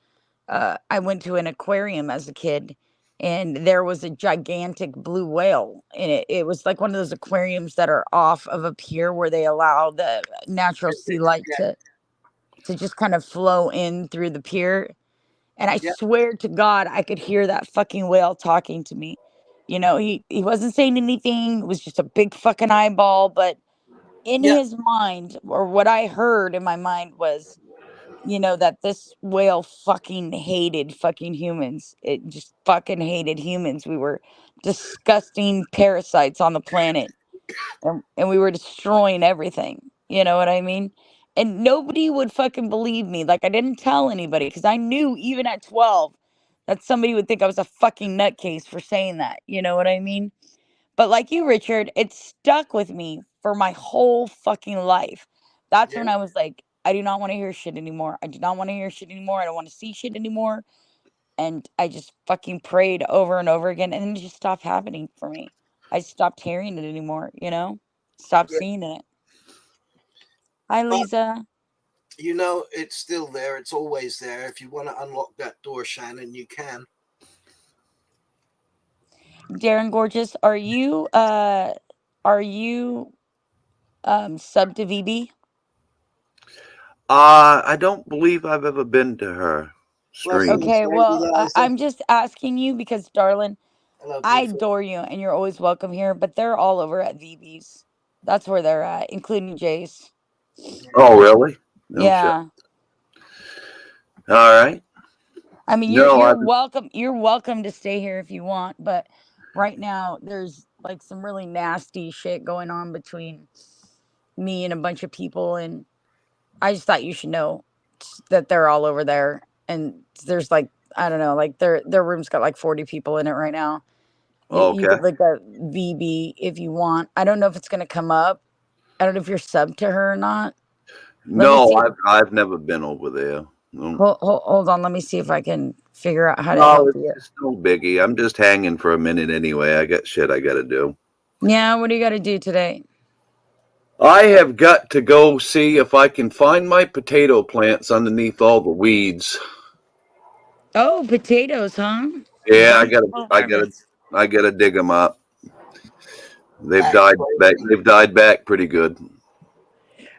I went to an aquarium as a kid, and there was a gigantic blue whale. And it was like one of those aquariums that are off of a pier where they allow the natural sea light Yeah, to just kind of flow in through the pier. And I yeah, swear to God, I could hear that fucking whale talking to me. He wasn't saying anything. It was just a big fucking eyeball. But in yeah, his mind, or what I heard in my mind was, that this whale fucking hated fucking humans. It just fucking hated humans. We were disgusting parasites on the planet, and we were destroying everything. You know what I mean? And nobody would fucking believe me. Like, I didn't tell anybody because I knew even at 12 that somebody would think I was a fucking nutcase for saying that. You know what I mean? But like you, Richard, it stuck with me for my whole fucking life. That's yeah, when I was like, I do not want to hear shit anymore. I do not want to hear shit anymore. I don't want to see shit anymore. And I just fucking prayed over and over again, and then it just stopped happening for me. I stopped hearing it anymore, you know? Stopped Yeah. seeing it. Hi, But Lisa. you know, it's still there. It's always there. If you want to unlock that door, Shannon, you can. Darren Gorgeous, are you sub to VB? I don't believe I've ever been to her Welcome, stream. Miss Okay, Lady well, Liza. I'm just asking you because, darling, Hello, I beautiful. adore you and you're always welcome here, but they're all over at VB's. That's where they're at, including Jace. Oh, really? No shit. Yeah. All right. I mean, No, you're I welcome. You're welcome to stay here if you want, but right now there's like some really nasty shit going on between me and a bunch of people, and I just thought you should know that they're all over there, and there's like I don't know, like their room's got like 40 people in it right now. You okay. could look at VB if you want. I don't know if it's gonna come up. I don't know if you're sub to her or not. Let me No, see. I've never been over there. No, Hold on. Let me see if I can figure out how to no, help it's you. just no biggie. I'm just hanging for a minute anyway. I got shit I got to do. Yeah, what do you got to do today? I have got to go see if I can find my potato plants underneath all the weeds. Oh, potatoes, huh? Yeah, Bountiful harvest. I gotta dig them up. They've That's died back. crazy. They've died back pretty good.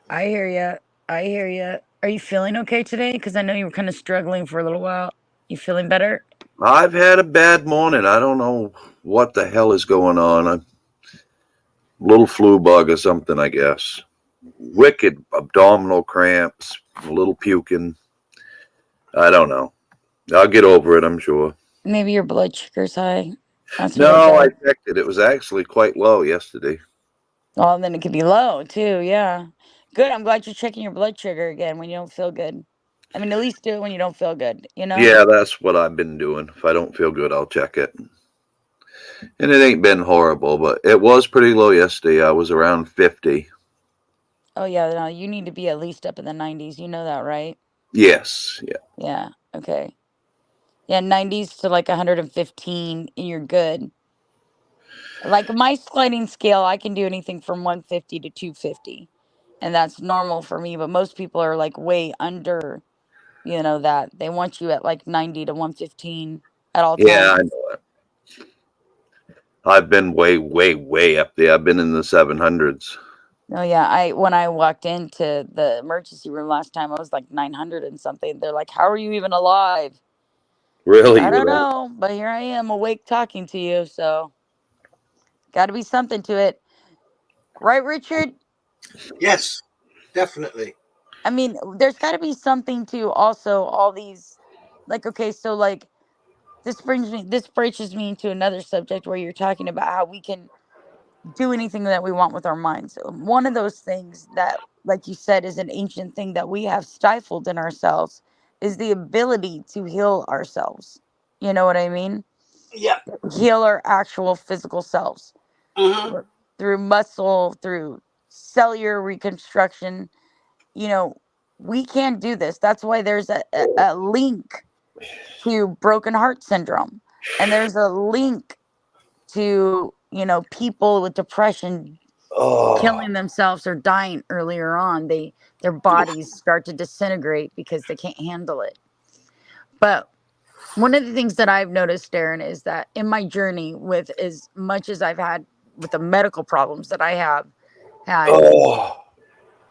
I hear ya. I hear ya. Are you feeling okay today? Because I know you were kind of struggling for a little while. You feeling better? I've had a bad morning. I don't know what the hell is going on. A little flu bug or something, I guess. Wicked abdominal cramps, a little puking. I don't know. I'll get over it, I'm sure. Maybe your blood sugar's high. That's what I No, I bet. checked it. It was actually quite low yesterday. Well, then it could be low too. Yeah. Good. I'm glad you're checking your blood sugar again when you don't feel good. I mean, at least do it when you don't feel good, you know? Yeah, that's what I've been doing. If I don't feel good, I'll check it. And it ain't been horrible, but it was pretty low yesterday. I was around 50. Oh, yeah. No, you need to be at least up in the 90s. You know that, right? Yes. Yeah. Yeah. Okay. Yeah, 90s to like 115, and you're good. Like my sliding scale, I can do anything from 150 to 250, and that's normal for me. But most people are like way under, that. They want you at like 90 to 115 at all Yeah, I times. know it. I've been way, way, way up there. I've been in the 700s. Oh yeah, I when I walked into the emergency room last time, I was like 900 and something. They're like, "How are you even alive?" Really? I You were don't that? know, but here I am awake talking to you, so got to be something to it. Right, Richard? Yes, definitely. I mean, there's got to be something to also all these, like, okay, so like this bridges me into another subject where you're talking about how we can do anything that we want with our minds. One of those things that, like you said, is an ancient thing that we have stifled in ourselves is the ability to heal ourselves. You know what I mean? Yeah. Heal our actual physical selves Mm-hmm. through muscle, through cellular reconstruction. You know, we can't do this. That's why there's a link to broken heart syndrome. And there's a link to, people with depression Oh, killing themselves or dying earlier on. Their bodies start to disintegrate because they can't handle it. But one of the things that I've noticed, Darren, is that in my journey with as much as I've had with the medical problems that I have had, oh.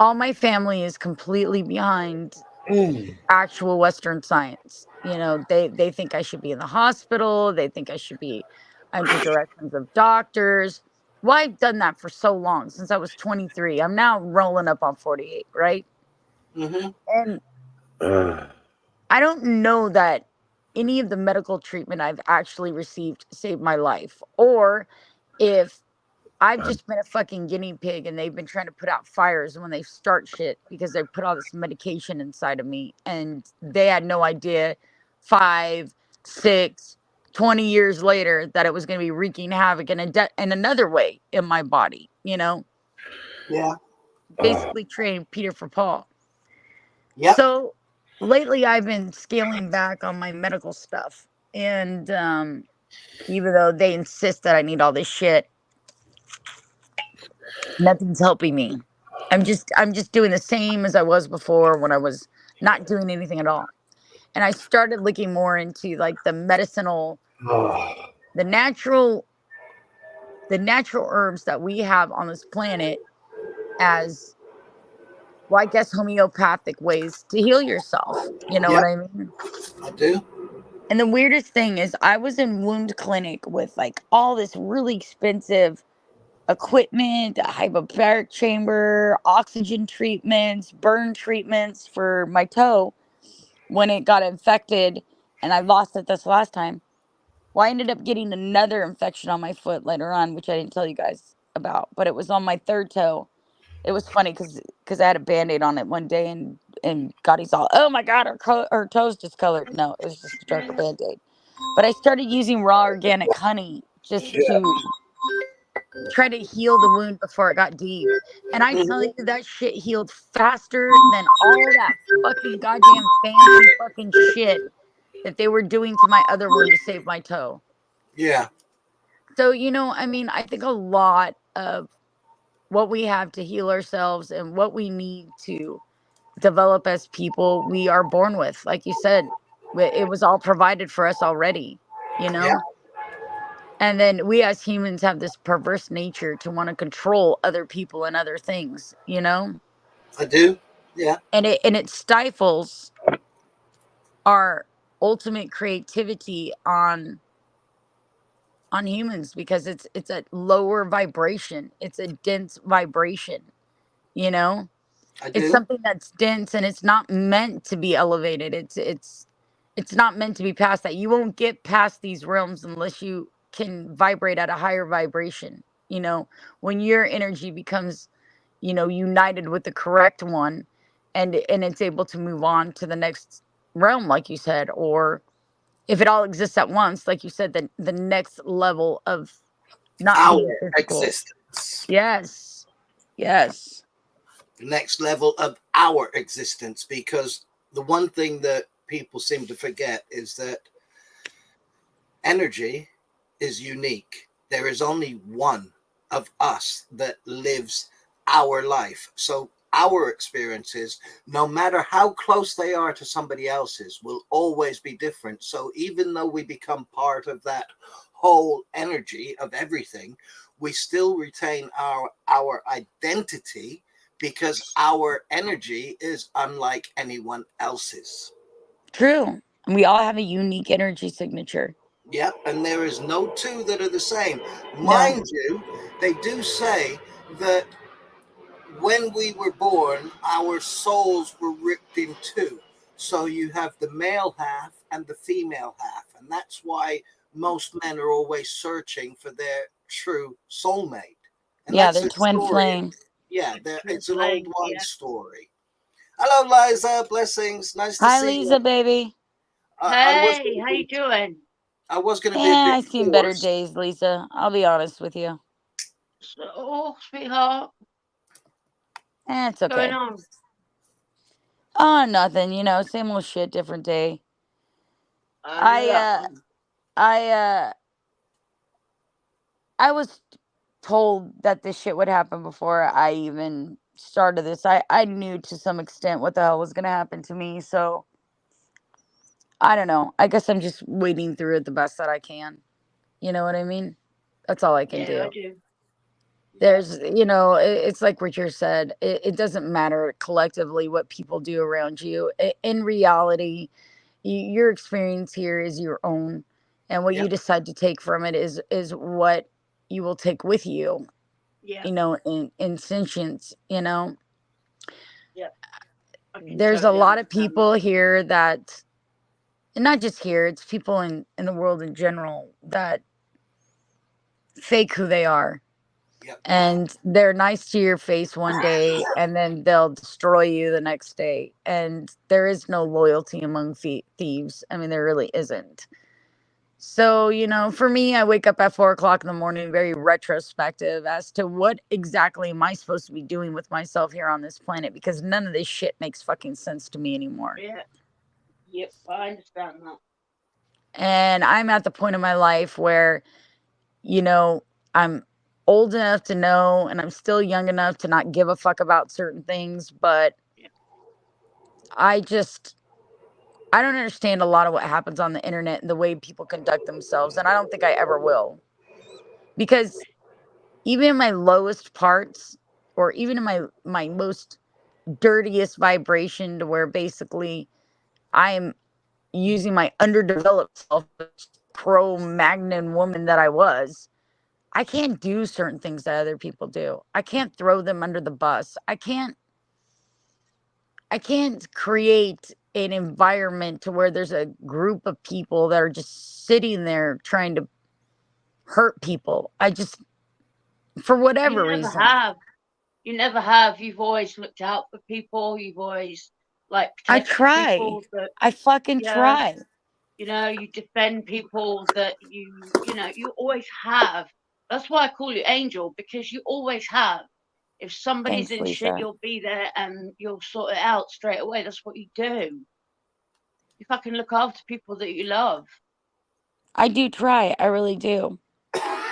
all my family is completely behind Mm. actual Western science. They think I should be in the hospital. They think I should be under directions of doctors. Well, I've done that for so long, since I was 23. I'm now rolling up on 48, right? Mm-hmm. And Uh, I don't know that any of the medical treatment I've actually received saved my life, or if I've I'm- just been a fucking guinea pig and they've been trying to put out fires when they start shit because they put all this medication inside of me and they had no idea 5, 6, 20 years later that it was going to be wreaking havoc in another way in my body, Yeah. basically trading Peter for Paul. Yep. So lately I've been scaling back on my medical stuff. And even though they insist that I need all this shit, nothing's helping me. I'm just doing the same as I was before when I was not doing anything at all. And I started looking more into like the medicinal, the natural the natural herbs that we have on this planet as, well, I guess homeopathic ways to heal yourself. You know what Yep. I mean? I do. And the weirdest thing is I was in wound clinic with like all this really expensive equipment, a hyperbaric chamber, oxygen treatments, burn treatments for my toe when it got infected and I lost it this last time. Well, I ended up getting another infection on my foot later on, which I didn't tell you guys about, but it was on my third toe. It was funny because I had a band-aid on it one day and Gottie's all, oh my god, her toes discolored. No, it was just a darker band-aid. But I started using raw organic honey just Yeah. to try to heal the wound before it got deep. And I tell you, that shit healed faster than all that fucking goddamn fancy fucking shit that they were doing to my other wound to save my toe. Yeah. So, I mean, I think a lot of what we have to heal ourselves and what we need to develop as people we are born with, like you said, it was all provided for us already, you Yeah. know? And then we as humans have this perverse nature to want to control other people and other things, you know? I do. Yeah. And it stifles our ultimate creativity on humans because it's a lower vibration. It's a dense vibration, you know? I It's do. something that's dense and it's not meant to be elevated. It's not meant to be past that. You won't get past these realms unless you can vibrate at a higher vibration. When your energy becomes, united with the correct one and it's able to move on to the next realm, like you said, or if it all exists at once, like you said, the next level of not Our being physical. existence. Yes. Yes. The next level of our existence, because the one thing that people seem to forget is that energy is unique. There is only one of us that lives our life. So our experiences, no matter how close they are to somebody else's, will always be different. So even though we become part of that whole energy of everything, we still retain our identity because our energy is unlike anyone else's. True. And we all have a unique energy signature. Yep, and there is no two that are the same. No. Mind you, they do say that when we were born, our souls were ripped in two. So you have the male half and the female half. And that's why most men are always searching for their true soulmate. And Yeah, that's they're a twin story. flame. Yeah, Twin it's an old flame, wide yeah. story. Hello, Liza. Blessings. Nice to Hi, see you. Lisa, baby. I was Hey, how you doing? going to be a Yeah, bit I've seen better hoarse. days, Lisa. I'll be honest with you. So, sweetheart, It's what's going okay. on? Oh, nothing. Same old shit, different day. I Yeah. uh I I was told that this shit would happen before I even started this. I knew to some extent what the hell was gonna happen to me, so I don't know. I guess I'm just wading through it the best that I can. You know what I mean? That's all I can Yeah, I do. do. Yeah. It's like Richard said, it doesn't matter collectively what people do around you. In reality, your experience here is your own, and what you Yep. decide to take from it is what you will take with you. Yeah. In sentience. Yeah. I can There's a totally lot of understand that. people here that, and not just here, it's people in the world in general that fake who they are. Yep. And they're nice to your face one day and then they'll destroy you the next day. And there is no loyalty among thieves. I mean, there really isn't. So, you know, for me, I wake up at 4 o'clock in the morning, very retrospective as to what exactly am I supposed to be doing with myself here on this planet, because none of this shit makes fucking sense to me anymore. Yeah. Yep, I understand that. And I'm at the point in my life where, you know, I'm old enough to know and I'm still young enough to not give a fuck about certain things, but Yeah. I don't understand a lot of what happens on the internet and the way people conduct themselves, and I don't think I ever will. Because even in my lowest parts, or even in my most dirtiest vibration, to where basically I'm using my underdeveloped self, Cro-Magnon woman that I was, I can't do certain things that other people do. I can't throw them under the bus. I can't create an environment to where there's a group of people that are just sitting there trying to hurt people. For whatever You never reason, have. You never have. You've always looked out for people. You've always like I protected try. people that I fucking yeah, try. you know, you defend people that you know, you always have. That's why I call you Angel, because you always have. If somebody's Thanks, in shit, Lisa. you'll be there and you'll sort it out straight away. That's what you do. You fucking look after people that you love. I do try. I really do.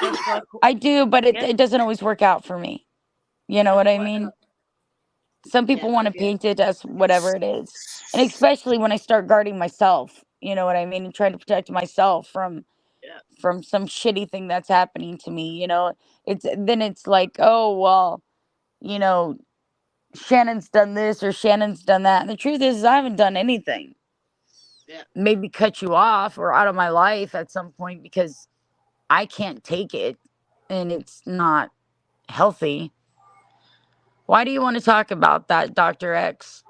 That's why I do, but yeah, it doesn't always work out for me. You know what I well, mean? Some yeah, people want I to get paint it as whatever it is. And especially when I start guarding myself, you know what I mean? And trying to protect myself yeah. from some shitty thing that's happening to me, you know? It's like, oh, well, you know, Shannon's done this or Shannon's done that. And the truth is I haven't done anything. Yeah. Maybe cut you off or out of my life at some point because I can't take it and it's not healthy. Why do you want to talk about that, Dr. X?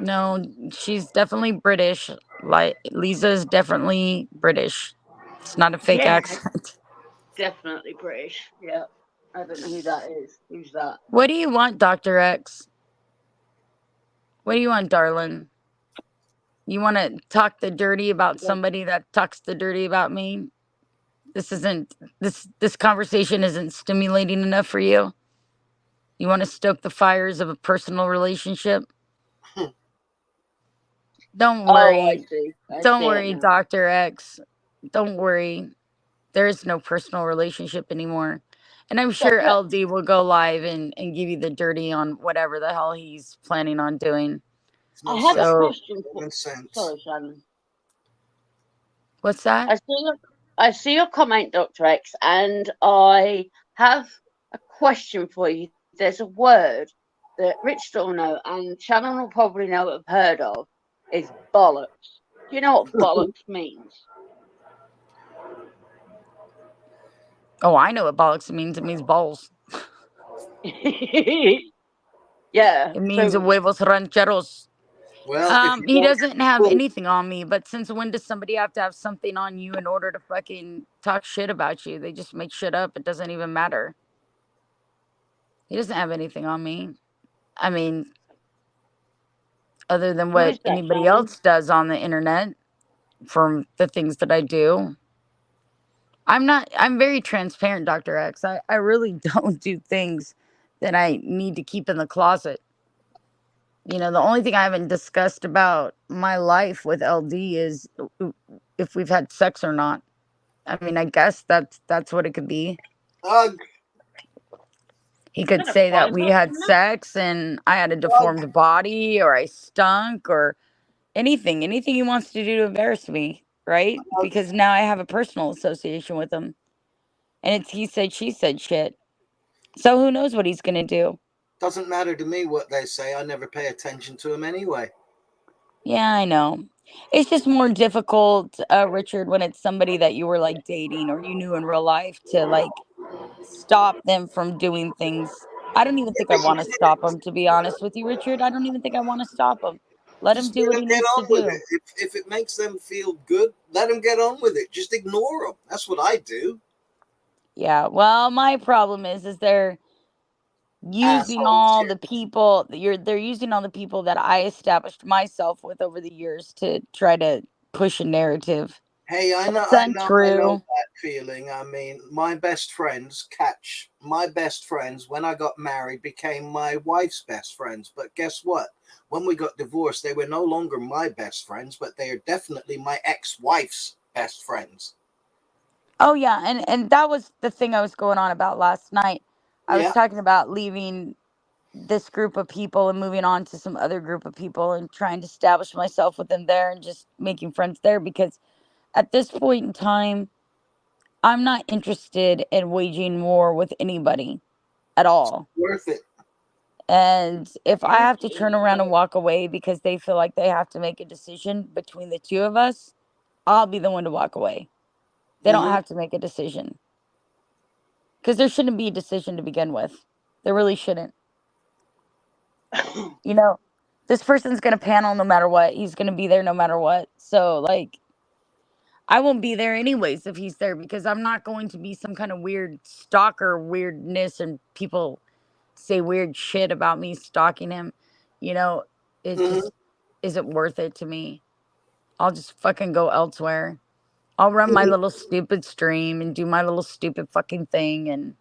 No, she's definitely British. Like Lisa's definitely British. It's not a fake Yeah, accent. definitely British. Yeah. I don't know who that is. Who's that? What do you want, Dr. X? What do you want, darling? You want to talk the dirty about somebody that talks the dirty about me? This conversation isn't stimulating enough for you? You want to stoke the fires of a personal relationship? Don't Oh, I worry. see. I Don't see it worry, now. Dr. X. Don't worry. There is no personal relationship anymore. And I'm sure Doctor, LD will go live and give you the dirty on whatever the hell he's planning on doing. I have a So, question for. Nonsense. Sorry, Shannon. what's that? I see your comment, Dr. X, and I have a question for you. There's a word that Rich will know, and Shannon will probably know, have heard of, is bollocks. Do you know what bollocks means? Oh, I know what bollocks means. It means balls. Yeah. It means So huevos rancheros. Well, if you He want doesn't have full, anything on me, but since when does somebody have to have something on you in order to fucking talk shit about you? They just make shit up. It doesn't even matter. He doesn't have anything on me. I mean, other than who what is that, anybody Shannon? else does on the internet from the things that I do. I'm very transparent, Dr. X. I really don't do things that I need to keep in the closet. You know, the only thing I haven't discussed about my life with LD is if we've had sex or not. I mean, I guess that's what it could be. Doug, He could Is that a say that we private had one? sex and I had a deformed body or I stunk or anything he wants to do to embarrass me, right? Because now I have a personal association with him. And it's he said, she said shit. So who knows what he's going to do? doesn't matter to me what they say. I never pay attention to them anyway. Yeah, I know. It's just more difficult, Richard, when it's somebody that you were like dating or you knew in real life to like stop them from doing things. I don't even think I want to stop him, to be honest with you, Richard. I don't even think I want to stop him. Let him Just do let what them he get needs to on with do. it. If it makes them feel good, let them get on with it. Just ignore them. That's what I do. Yeah, well, my problem is they're using Assholes. all the people they're using all the people that I established myself with over the years to try to push a narrative. Hey, I It's know untrue. that feeling. I mean, my best friends when I got married became my wife's best friends. But guess what? When we got divorced, they were no longer my best friends, but they are definitely my ex-wife's best friends. Oh yeah, and that was the thing I was going on about last night. I was Yeah. talking about leaving this group of people and moving on to some other group of people and trying to establish myself within there and just making friends there, because at this point in time, I'm not interested in waging war with anybody at all. Worth it. And if I have to turn around and walk away because they feel like they have to make a decision between the two of us, I'll be the one to walk away. They don't Mhm. have to make a decision. Because there shouldn't be a decision to begin with. There really shouldn't. You know, this person's going to panel no matter what. He's going to be there no matter what. So, like, I won't be there anyways if he's there, because I'm not going to be some kind of weird stalker weirdness and people say weird shit about me stalking him. You know, it Mhm. just isn't worth it to me. I'll just fucking go elsewhere. I'll run my little stupid stream and do my little stupid fucking thing, and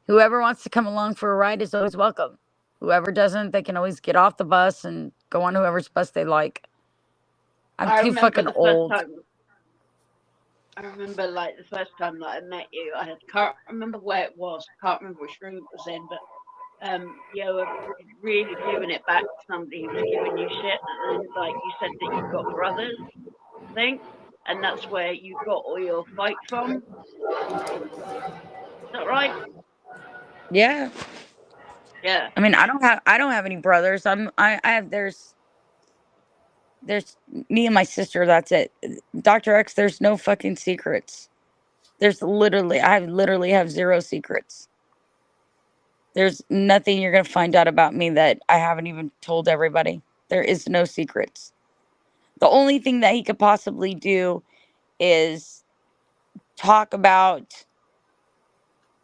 whoever wants to come along for a ride is always welcome. Whoever doesn't, they can always get off the bus and go on whoever's bus they like. I'm I too remember fucking the first old. time. I remember like the first time that I met you. I can't remember where it was. Can't remember which room it was in, but you were really giving it back to somebody who was giving you shit, and then like you said that you've got brothers, I think, and that's where you got all your fight from. Is that right? Yeah. Yeah. I mean, I don't have any brothers. I have there's me and my sister, that's it. Dr. X, there's no fucking secrets. I literally have zero secrets. There's nothing you're going to find out about me that I haven't even told everybody. There is no secrets. The only thing that he could possibly do is talk about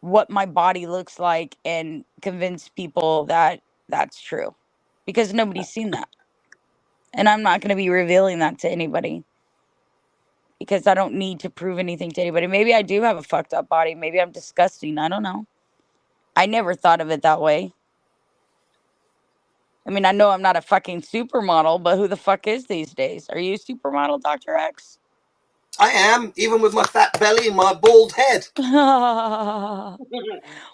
what my body looks like and convince people that that's true, because nobody's seen that. And I'm not going to be revealing that to anybody, because I don't need to prove anything to anybody. Maybe I do have a fucked up body. Maybe I'm disgusting. I don't know. I never thought of it that way. I mean, I know I'm not a fucking supermodel, but who the fuck is these days? Are you a supermodel, Dr. X? I am, even with my fat belly and my bald head.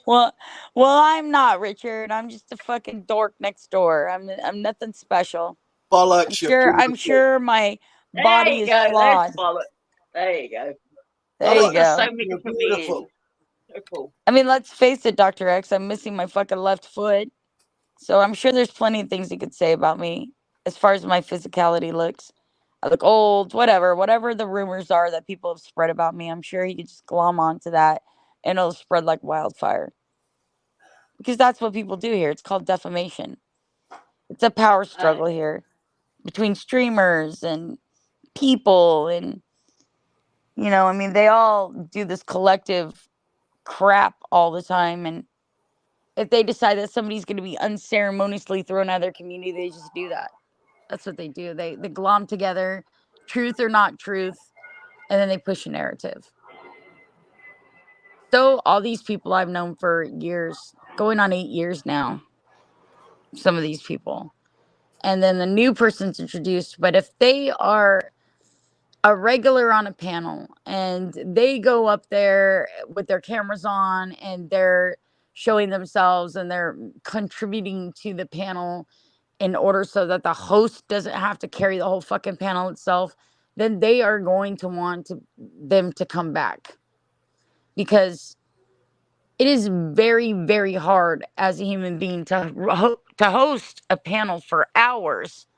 well, I'm not, Richard. I'm just a fucking dork next door. I'm nothing special. Bollocks, you're I'm beautiful. sure my There body you is go. flawed. There's bollocks. There you go. There you Bollocks are go. so many You're different beautiful. meanings. So cool. I mean, let's face it, Dr. X. I'm missing my fucking left foot. So I'm sure there's plenty of things he could say about me as far as my physicality looks. I look old, whatever the rumors are that people have spread about me. I'm sure he could just glom onto that and it'll spread like wildfire. Because that's what people do here. It's called defamation. It's a power struggle here between streamers and people. And, I mean, they all do this collective crap all the time. And if they decide that somebody's going to be unceremoniously thrown out of their community, they just do that. That's what they do. They glom together, truth or not truth, and then they push a narrative. So all these people I've known for years, going on 8 years now, some of these people. And then the new person's introduced, but if they are a regular on a panel and they go up there with their cameras on and they're showing themselves and they're contributing to the panel in order so that the host doesn't have to carry the whole fucking panel itself, then they are going to want them to come back, because it is very, very hard as a human being to host a panel for hours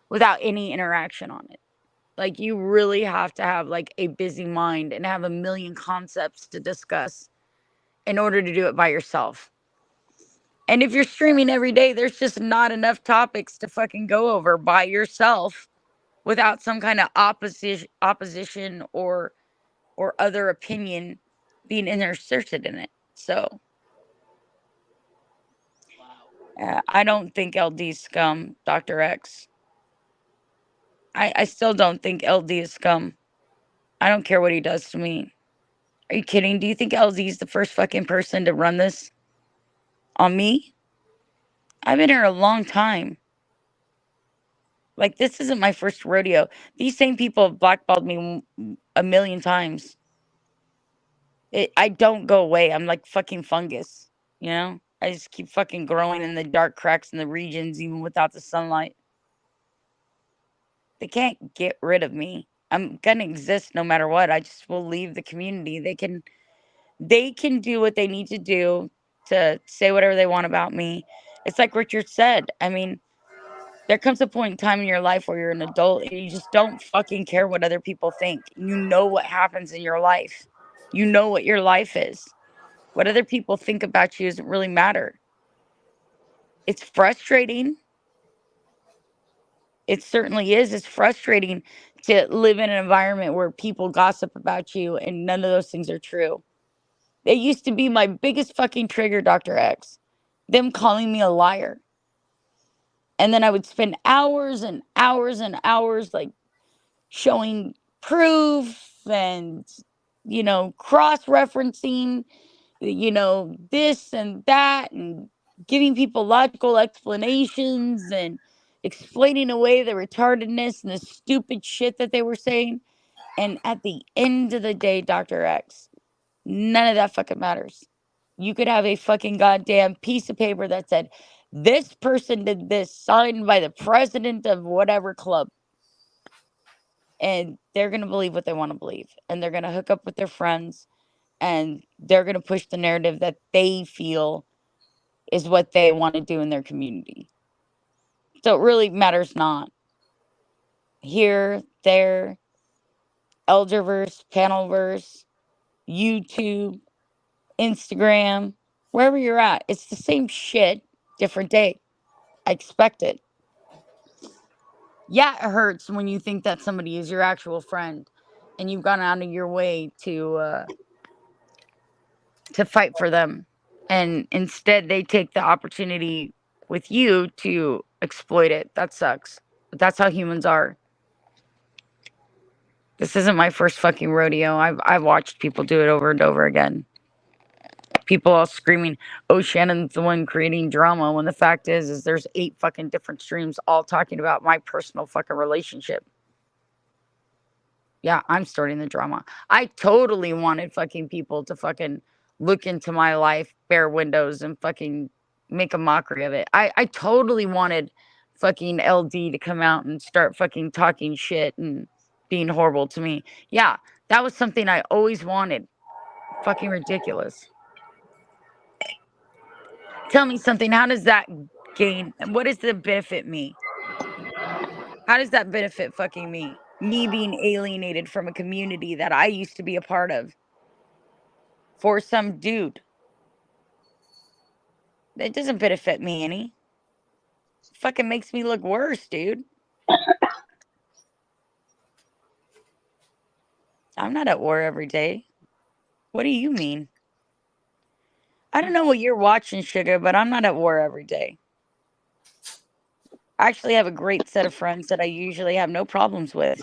without any interaction on it. Like, you really have to have like a busy mind and have a million concepts to discuss in order to do it by yourself. And if you're streaming every day, there's just not enough topics to fucking go over by yourself without some kind of opposition or other opinion being inserted in it. So I don't think LD scum, Dr. X. I still don't think LD is scum. I don't care what he does to me. Are you kidding? Do you think LD is the first fucking person to run this on me? I've been here a long time. Like, this isn't my first rodeo. These same people have blackballed me a million times. I don't go away. I'm like fucking fungus, you know? I just keep fucking growing in the dark cracks in the regions, even without the sunlight. They can't get rid of me. I'm gonna exist no matter what. I just will leave the community. They can do what they need to do to say whatever they want about me. It's like Richard said. I mean, there comes a point in time in your life where you're an adult and you just don't fucking care what other people think. You know what happens in your life. You know what your life is. What other people think about you doesn't really matter. It's frustrating. It certainly is. It's frustrating to live in an environment where people gossip about you and none of those things are true. It used to be my biggest fucking trigger, Dr. X. Them calling me a liar. And then I would spend hours and hours and hours like showing proof and, cross-referencing, this and that and giving people logical explanations and explaining away the retardedness and the stupid shit that they were saying. And at the end of the day, Dr. X, none of that fucking matters. You could have a fucking goddamn piece of paper that said, this person did this, signed by the president of whatever club. And they're going to believe what they want to believe. And they're going to hook up with their friends. And they're going to push the narrative that they feel is what they want to do in their community. So it really matters not. Here, there, Elderverse, Panelverse, YouTube, Instagram, wherever you're at, it's the same shit, different day. I expect it. Yeah, it hurts when you think that somebody is your actual friend and you've gone out of your way to fight for them. And instead they take the opportunity with you to exploit it. That sucks. But that's how humans are. This isn't my first fucking rodeo. I've watched people do it over and over again. People all screaming, "Oh, Shannon's the one creating drama," when the fact is there's 8 fucking different streams all talking about my personal fucking relationship. Yeah, I'm starting the drama. I totally wanted fucking people to fucking look into my life, bare windows, and fucking make a mockery of it. I totally wanted fucking LD to come out and start fucking talking shit and being horrible to me. Yeah, that was something I always wanted. Fucking ridiculous. Tell me something. How does that what does the benefit me? How does that benefit fucking me? Me being alienated from a community that I used to be a part of for some dude. It doesn't benefit me any. Fucking makes me look worse, dude. I'm not at war every day. What do you mean? I don't know what you're watching, Sugar, but I'm not at war every day. I actually have a great set of friends that I usually have no problems with.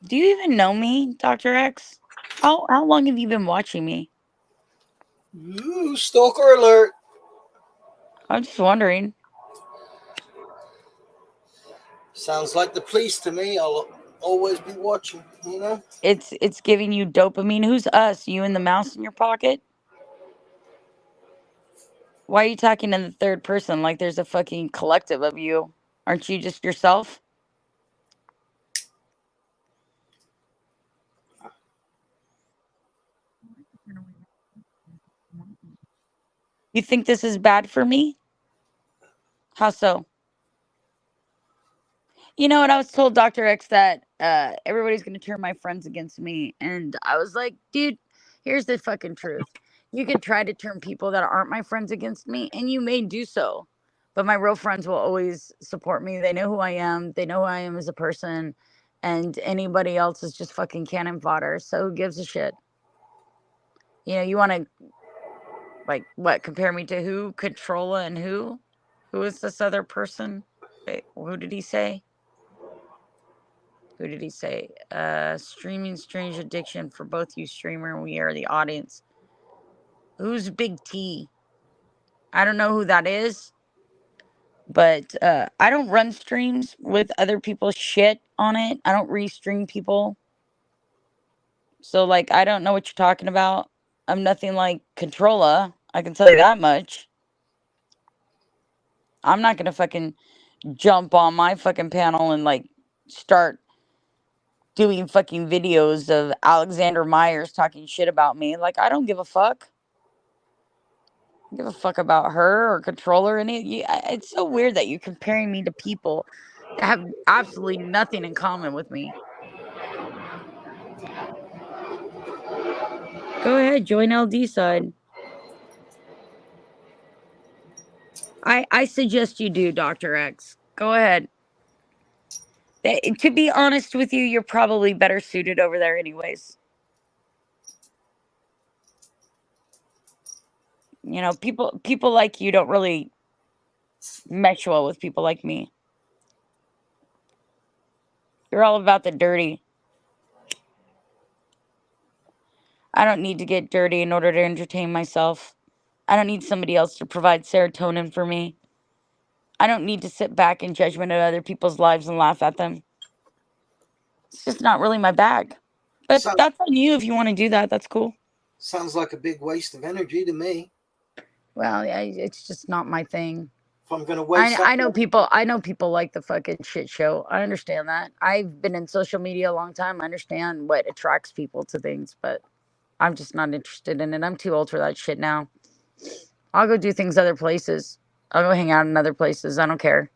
Do you even know me, Dr. X? How long have you been watching me? Ooh, stalker alert. I'm just wondering. Sounds like the police to me. I'll always be watching, you know? It's giving you dopamine. Who's us? You and the mouse in your pocket? Why are you talking in the third person like there's a fucking collective of you? Aren't you just yourself? You think this is bad for me? How so? You know what? I was told, Dr. X, that everybody's going to turn my friends against me. And I was like, dude, here's the fucking truth. You can try to turn people that aren't my friends against me, and you may do so. But my real friends will always support me. They know who I am. They know who I am as a person. And anybody else is just fucking cannon fodder. So who gives a shit? You know, you want to, like, what, compare me to who? Controlla and who? Who is this other person? Wait, who did he say? Who did he say? Streaming strange addiction for both you streamer and we are the audience. Who's Big T? I don't know who that is. But I don't run streams with other people's shit on it. I don't restream people. So like I don't know what you're talking about. I'm nothing like Controlla. I can tell you that much. I'm not gonna fucking jump on my fucking panel and like start doing fucking videos of Alexander Myers talking shit about me. Like I don't give a fuck. I don't give a fuck about her or Controller. It's so weird that you're comparing me to people that have absolutely nothing in common with me. Go ahead, join LD side. I suggest you do, Dr. X. Go ahead. To be honest with you, you're probably better suited over there anyways. You know, people like you don't really mesh well with people like me. You're all about the dirty. I don't need to get dirty in order to entertain myself. I don't need somebody else to provide serotonin for me. I don't need to sit back in judgment of other people's lives and laugh at them. It's just not really my bag. But that's on you if you want to do that. That's cool. Sounds like a big waste of energy to me. Well, yeah, it's just not my thing. If I'm gonna waste, I know people. I know people like the fucking shit show. I understand that. I've been in social media a long time. I understand what attracts people to things, but I'm just not interested in it. I'm too old for that shit now. I'll go do things other places. I'll go hang out in other places. I don't care.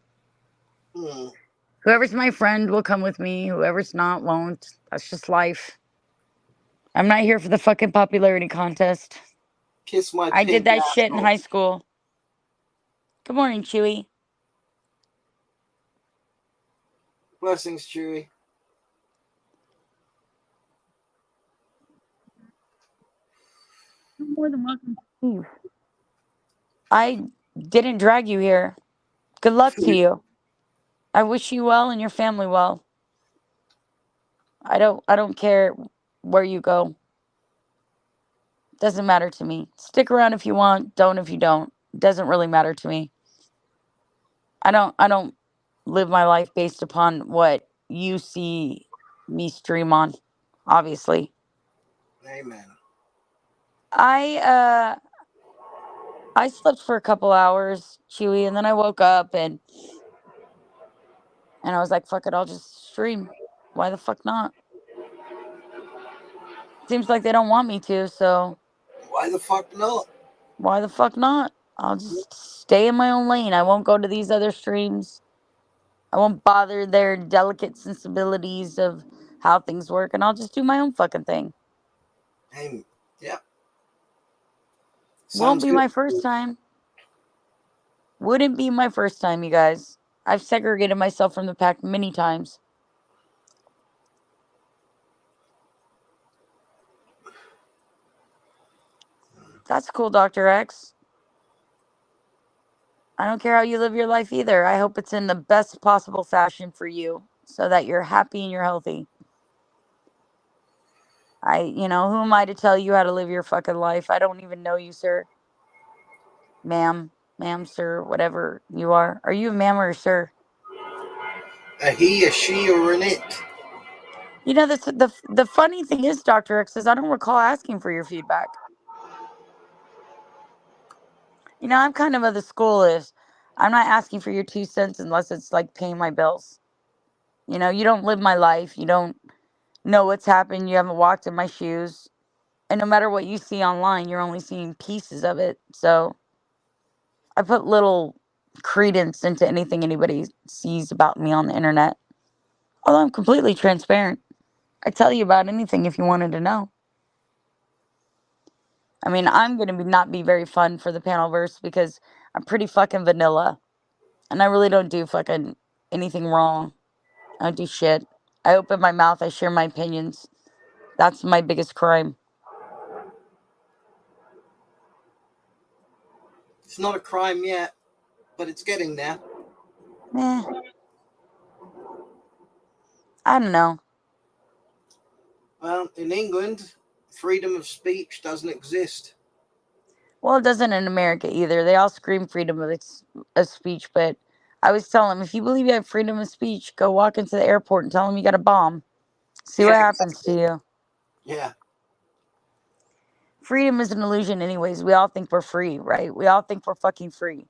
Whoever's my friend will come with me. Whoever's not won't. That's just life. I'm not here for the fucking popularity contest. Kiss my I did that shit in asshole. high school. Good morning, Chewy. Blessings, Chewy. You're more than welcome to leave. I didn't drag you here. Good luck to you. I wish you well and your family well. I don't care where you go. Doesn't matter to me. Stick around if you want, don't if you don't. Doesn't really matter to me. I don't live my life based upon what you see me stream on, obviously. Amen. I slept for a couple hours, Chewy, and then I woke up and I was like, fuck it, I'll just stream. Why the fuck not? Seems like they don't want me to, so Why the fuck not? why the fuck not? I'll just stay in my own lane. I won't go to these other streams. I won't bother their delicate sensibilities of how things work, and I'll just do my own fucking thing. Yeah. Won't be my first time. Wouldn't be my first time, you guys. I've segregated myself from the pack many times. That's cool, Dr. X. I don't care how you live your life either. I hope it's in the best possible fashion for you so that you're happy and you're healthy. Who am I to tell you how to live your fucking life? I don't even know you, sir. Ma'am, sir, whatever you are. Are you a ma'am or a sir? A he, a she, or an it. You know, the funny thing is, Dr. X, is I don't recall asking for your feedback. You know, I'm kind of the school is I'm not asking for your 2 cents unless it's like paying my bills. You know, you don't live my life. You don't know what's happened. You haven't walked in my shoes. And no matter what you see online, you're only seeing pieces of it. So I put little credence into anything anybody sees about me on the internet. Although I'm completely transparent. I tell you about anything if you wanted to know. I mean, I'm going to not be very fun for the Panelverse because I'm pretty fucking vanilla. And I really don't do fucking anything wrong. I don't do shit. I open my mouth. I share my opinions. That's my biggest crime. It's not a crime yet, but it's getting there. Eh, I don't know. Well, in England, freedom of speech doesn't exist. Well, it doesn't in America either. They all scream freedom of speech, but I always tell them, if you believe you have freedom of speech, go walk into the airport and tell them you got a bomb. See Yeah, what happens to you. Yeah. Freedom is an illusion anyways. We all think we're free, right? We all think we're fucking free.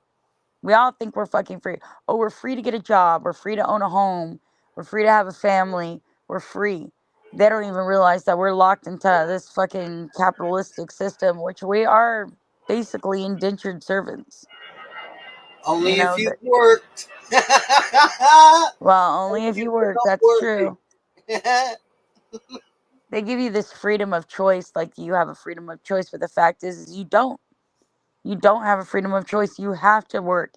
We all think we're fucking free. Oh, we're free to get a job. We're free to own a home. We're free to have a family. We're free. They don't even realize that we're locked into this fucking capitalistic system, which we are basically indentured servants. You Only if know, you that, worked. well, only Only if if you you're work. not That's working. true. They give you this freedom of choice, like you have a freedom of choice, but the fact is you don't. You don't have a freedom of choice. You have to work.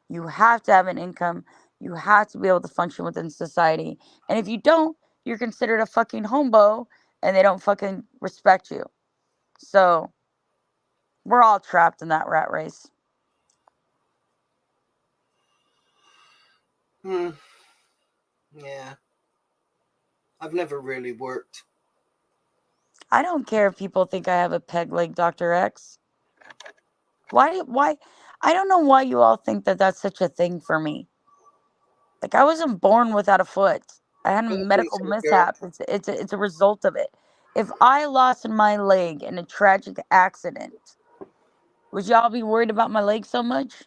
You have to have an income. You have to be able to function within society. And if you don't, you're considered a fucking homo and they don't fucking respect you. So we're all trapped in that rat race. Hmm. Yeah. I've never really worked. I don't care if people think I have a peg leg, Dr. X. Why? I don't know why you all think that that's such a thing for me. Like, I wasn't born without a foot. I had a I don't think medical so, girl. mishap. It's a result of it. If I lost my leg in a tragic accident, would y'all be worried about my leg so much?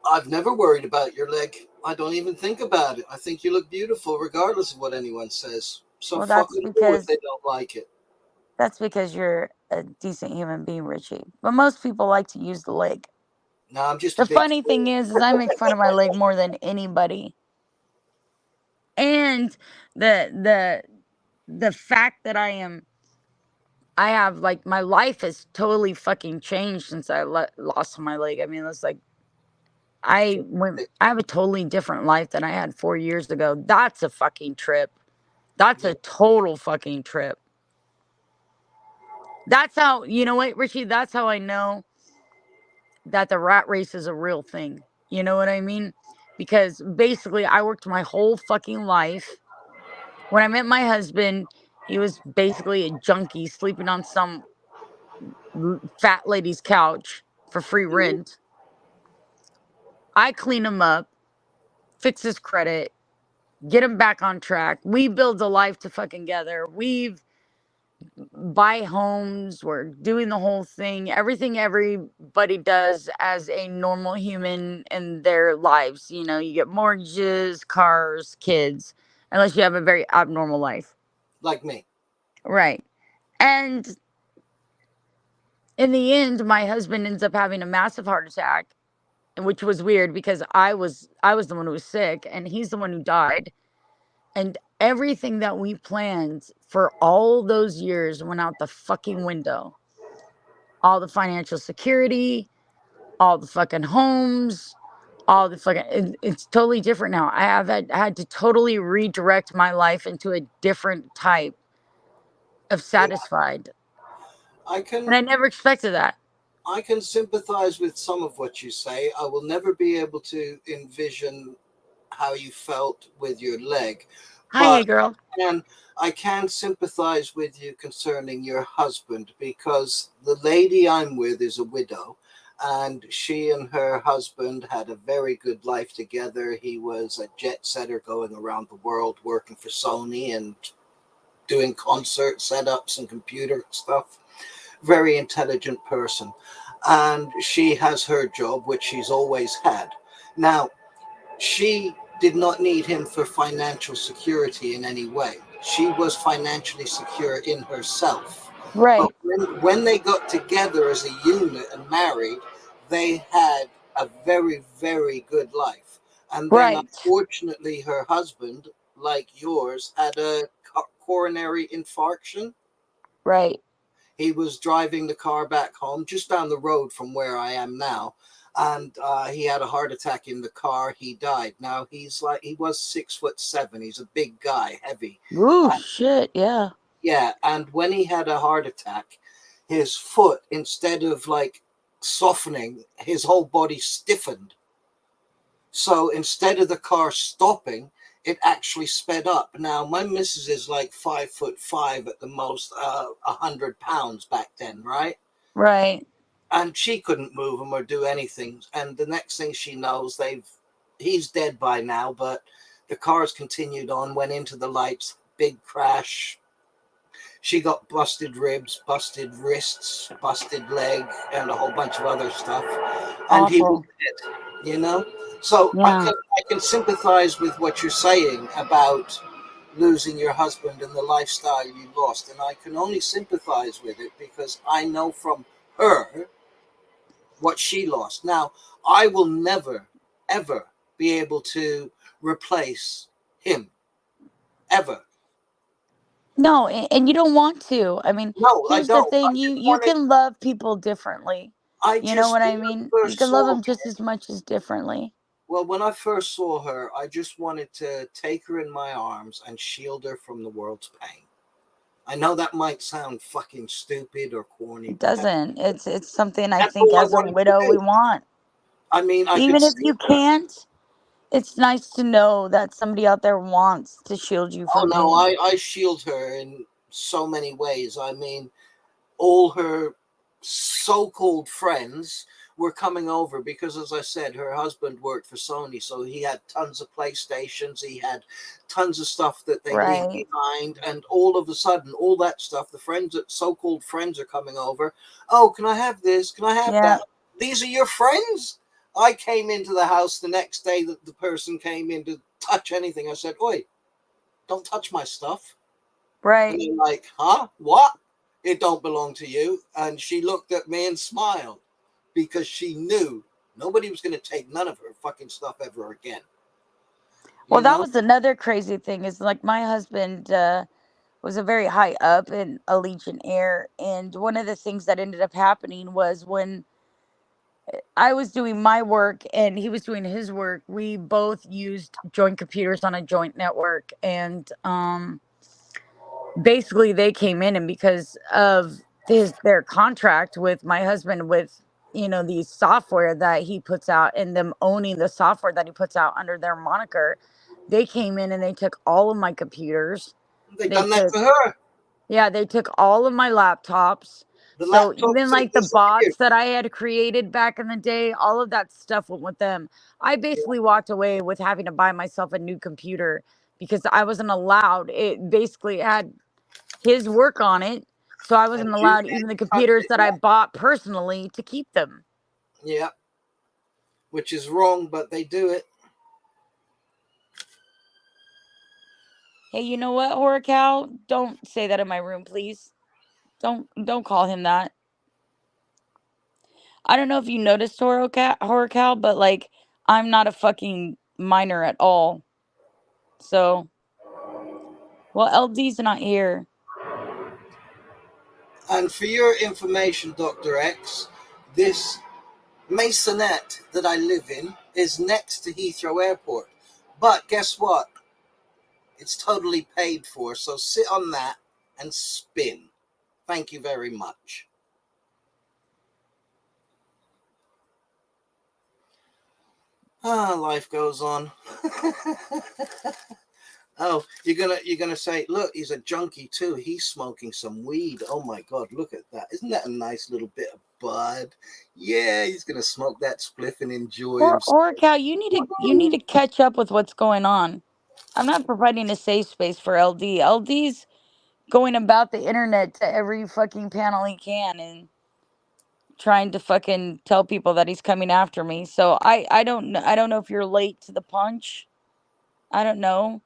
I've never worried about your leg. I don't even think about it. I think you look beautiful regardless of what anyone says. So Well, fucking do if they don't like it. that's because you're a decent human being, Richie. But most people like to use the leg. No, I'm just a The big funny thing fool. is I make fun of my leg more than anybody. And the fact that I have, like, my life has totally fucking changed since I lost my leg. I mean, it's like I have a totally different life than I had 4 years ago. That's a fucking trip. That's Yeah. a total fucking trip. That's how, you know what, Richie, that's how I know that the rat race is a real thing. You know what I mean? Because basically I worked my whole fucking life. When I met my husband, he was basically a junkie sleeping on some fat lady's couch for free rent. I clean him up, fix his credit, get him back on track. We build a life to fucking together. We've buy homes. We're doing the whole thing. Everything everybody does as a normal human in their lives. You know, you get mortgages, cars, kids, unless you have a very abnormal life. Like me. Right. And in the end, my husband ends up having a massive heart attack, which was weird because I was the one who was sick and he's the one who died. And everything that we planned for all those years went out the fucking window. All the financial security, all the fucking homes, all the fucking it's totally different now. I have had to totally redirect my life into a different type of Yeah. satisfied. I And can I never expected that. I can sympathize with some of what you say. I will never be able to envision how you felt with your leg. Hiya, But girl. I can sympathize with you concerning your husband because the lady I'm with is a widow and she and her husband had a very good life together. He was a jet setter going around the world working for Sony and doing concert setups and computer stuff. Very intelligent person. And she has her job, which she's always had. Now, she did not need him for financial security in any way. She was financially secure in herself. But Right, when they got together as a unit and married, they had a very, very good life. And then, right, unfortunately, her husband, like yours, had a coronary infarction. right. He was driving the car back home just down the road from where I am now. And he had a heart attack in the car. He died. Now he was 6'7". He's a big guy, heavy. Ooh, shit, yeah. Yeah. And when he had a heart attack, his foot, instead of like softening, his whole body stiffened. So instead of the car stopping, it actually sped up. Now my missus is like 5'5" at the most, 100 pounds back then, right? Right. And she couldn't move him or do anything. And the next thing she knows, he's dead by now. But the cars continued on, went into the lights, big crash. She got busted ribs, busted wrists, busted leg, and a whole bunch of other stuff. And he was Awful. dead, you know. So Yeah. I can sympathize with what you're saying about losing your husband and the lifestyle you lost, and I can only sympathize with it because I know from her what she lost. Now, I will never, ever be able to replace him, ever. No, and you don't want to. I mean, No, I here's the don't. thing, you can love people differently. I You know just, what when I I mean? You first can love saw them just her, as much as differently. well, when I first saw her, I just wanted to take her in my arms and shield her from the world's pain. I know that might sound fucking stupid or corny, It but doesn't. It's something I that's think all I as a wanted to widow we do. want. I mean, I could Even if see you her. can't, it's nice to know that somebody out there wants to shield you Oh from no, pain. I shield her in so many ways. I mean, all her so-called friends were coming over because, as I said, her husband worked for Sony, so he had tons of PlayStations, he had tons of stuff that they leave Right. behind, and all of a sudden, all that stuff, the friends, so-called friends, are coming over. Oh, can I have this? Can I have Yeah. that? These are your friends? I came into the house the next day that the person came in to touch anything. I said, "Oi, don't touch my stuff." And Right. they're like, huh? What? It don't belong to you. And she looked at me and smiled because she knew nobody was going to take none of her fucking stuff ever again. Well, You that know? was another crazy thing is like my husband was a very high up in Allegiant Air, and one of the things that ended up happening was when I was doing my work and he was doing his work, we both used joint computers on a joint network, and basically they came in, and because of their contract with my husband with the software that he puts out and them owning the software that he puts out under their moniker, they came in and they took all of my computers. They They done that took to her. Yeah, they took all of my laptops. The So laptops even have like the disappeared. bots that I had created back in the day, all of that stuff went with them. I Yeah. basically walked away with having to buy myself a new computer because I wasn't allowed. It basically had his work on it. So I wasn't And you allowed even the can't touch computers it. that I bought personally to keep them. Yeah. Yeah. Which is wrong, but they do it. Hey, you know what, Horikow? Don't say that in my room, please. Don't call him that. I don't know if you noticed Horikow, but like I'm not a fucking minor at all. So, well, LD's not here. And for your information, Dr. X, this Masonette that I live in is next to Heathrow Airport. But guess what? It's totally paid for, so sit on that and spin. Thank you very much. Ah, life goes on. Oh, you're gonna say, look, he's a junkie too. He's smoking some weed. Oh my God, look at that! Isn't that a nice little bit of bud? Yeah, he's gonna smoke that spliff and enjoy himself. Horikow, you need to catch up with what's going on. I'm not providing a safe space for LD. LD's going about the internet to every fucking panel he can and trying to fucking tell people that he's coming after me. So I don't know if you're late to the punch. I don't know.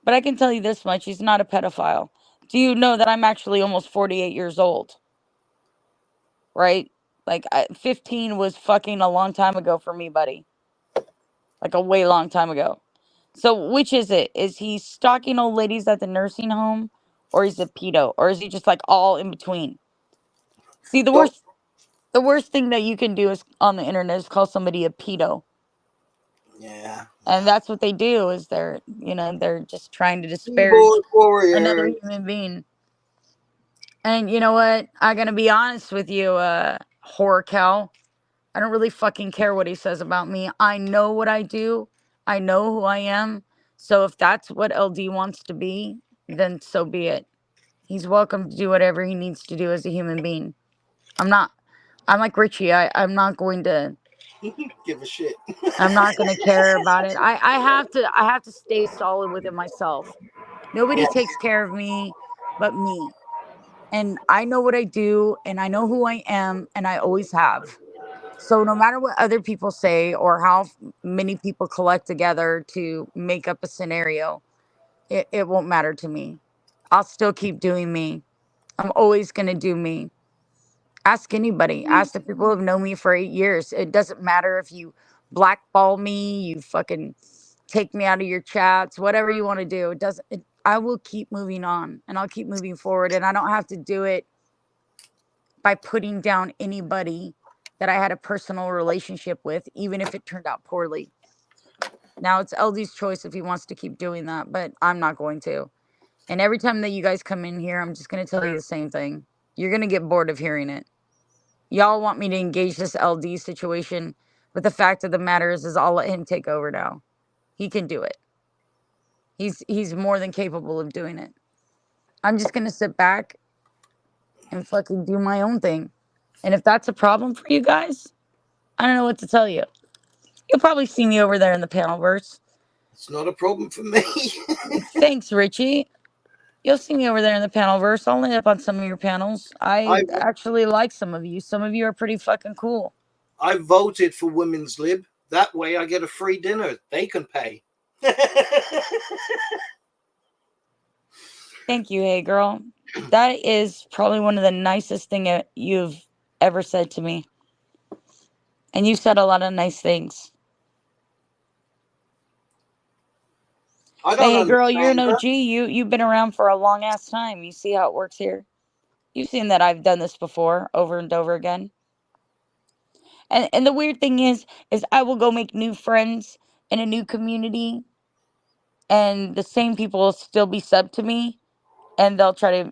But I can tell you this much, he's not a pedophile. Do you know that I'm actually almost 48 years old? Right? Like 15 was fucking a long time ago for me, buddy. Like a way long time ago. So which is it? Is he stalking old ladies at the nursing home, or is it pedo, or is he just like all in between? See, the Doc, worst thing that you can do is on the internet is call somebody a pedo. yeah, And yeah. that's what they do is they're just trying to disparage Keyboard warrior. another human being. And you know what? I'm gonna be honest with you, Horikow. I don't really fucking care what he says about me. I know what I do. I know who I am. So if that's what LD wants to be, then so be it. He's welcome to do whatever he needs to do as a human being. I'm like Richie. I'm not going to Give a shit. I'm not going to care about it. I have to stay solid within myself. Nobody Yeah. takes care of me but me. And I know what I do and I know who I am and I always have. So no matter what other people say or how many people collect together to make up a scenario, it won't matter to me. I'll still keep doing me. I'm always going to do me. Ask anybody. Ask the people who have known me for 8 years. It doesn't matter if you blackball me, you fucking take me out of your chats, whatever you want to do. I will keep moving on and I'll keep moving forward. And I don't have to do it by putting down anybody that I had a personal relationship with, even if it turned out poorly. Now it's LD's choice if he wants to keep doing that, but I'm not going to. And every time that you guys come in here, I'm just going to tell you the same thing. You're going to get bored of hearing it. Y'all want me to engage this LD situation, but the fact of the matter is I'll let him take over now. He can do it. He's more than capable of doing it. I'm just going to sit back and fucking do my own thing. And if that's a problem for you guys, I don't know what to tell you. You'll probably see me over there in the panelverse. It's not a problem for me. Thanks, Richie. You'll see me over there in the panelverse. I'll end up on some of your panels. I actually like some of you. Some of you are pretty fucking cool. I voted for Women's Lib. That way I get a free dinner. They can pay. Thank you, hey girl. That is probably one of the nicest things that you've ever said to me. And you said a lot of nice things. Hey girl, you're an OG. You've been around for a long ass time. You see how it works here? You've seen that I've done this before over and over again. And the weird thing is I will go make new friends in a new community and the same people will still be sub to me and they'll try to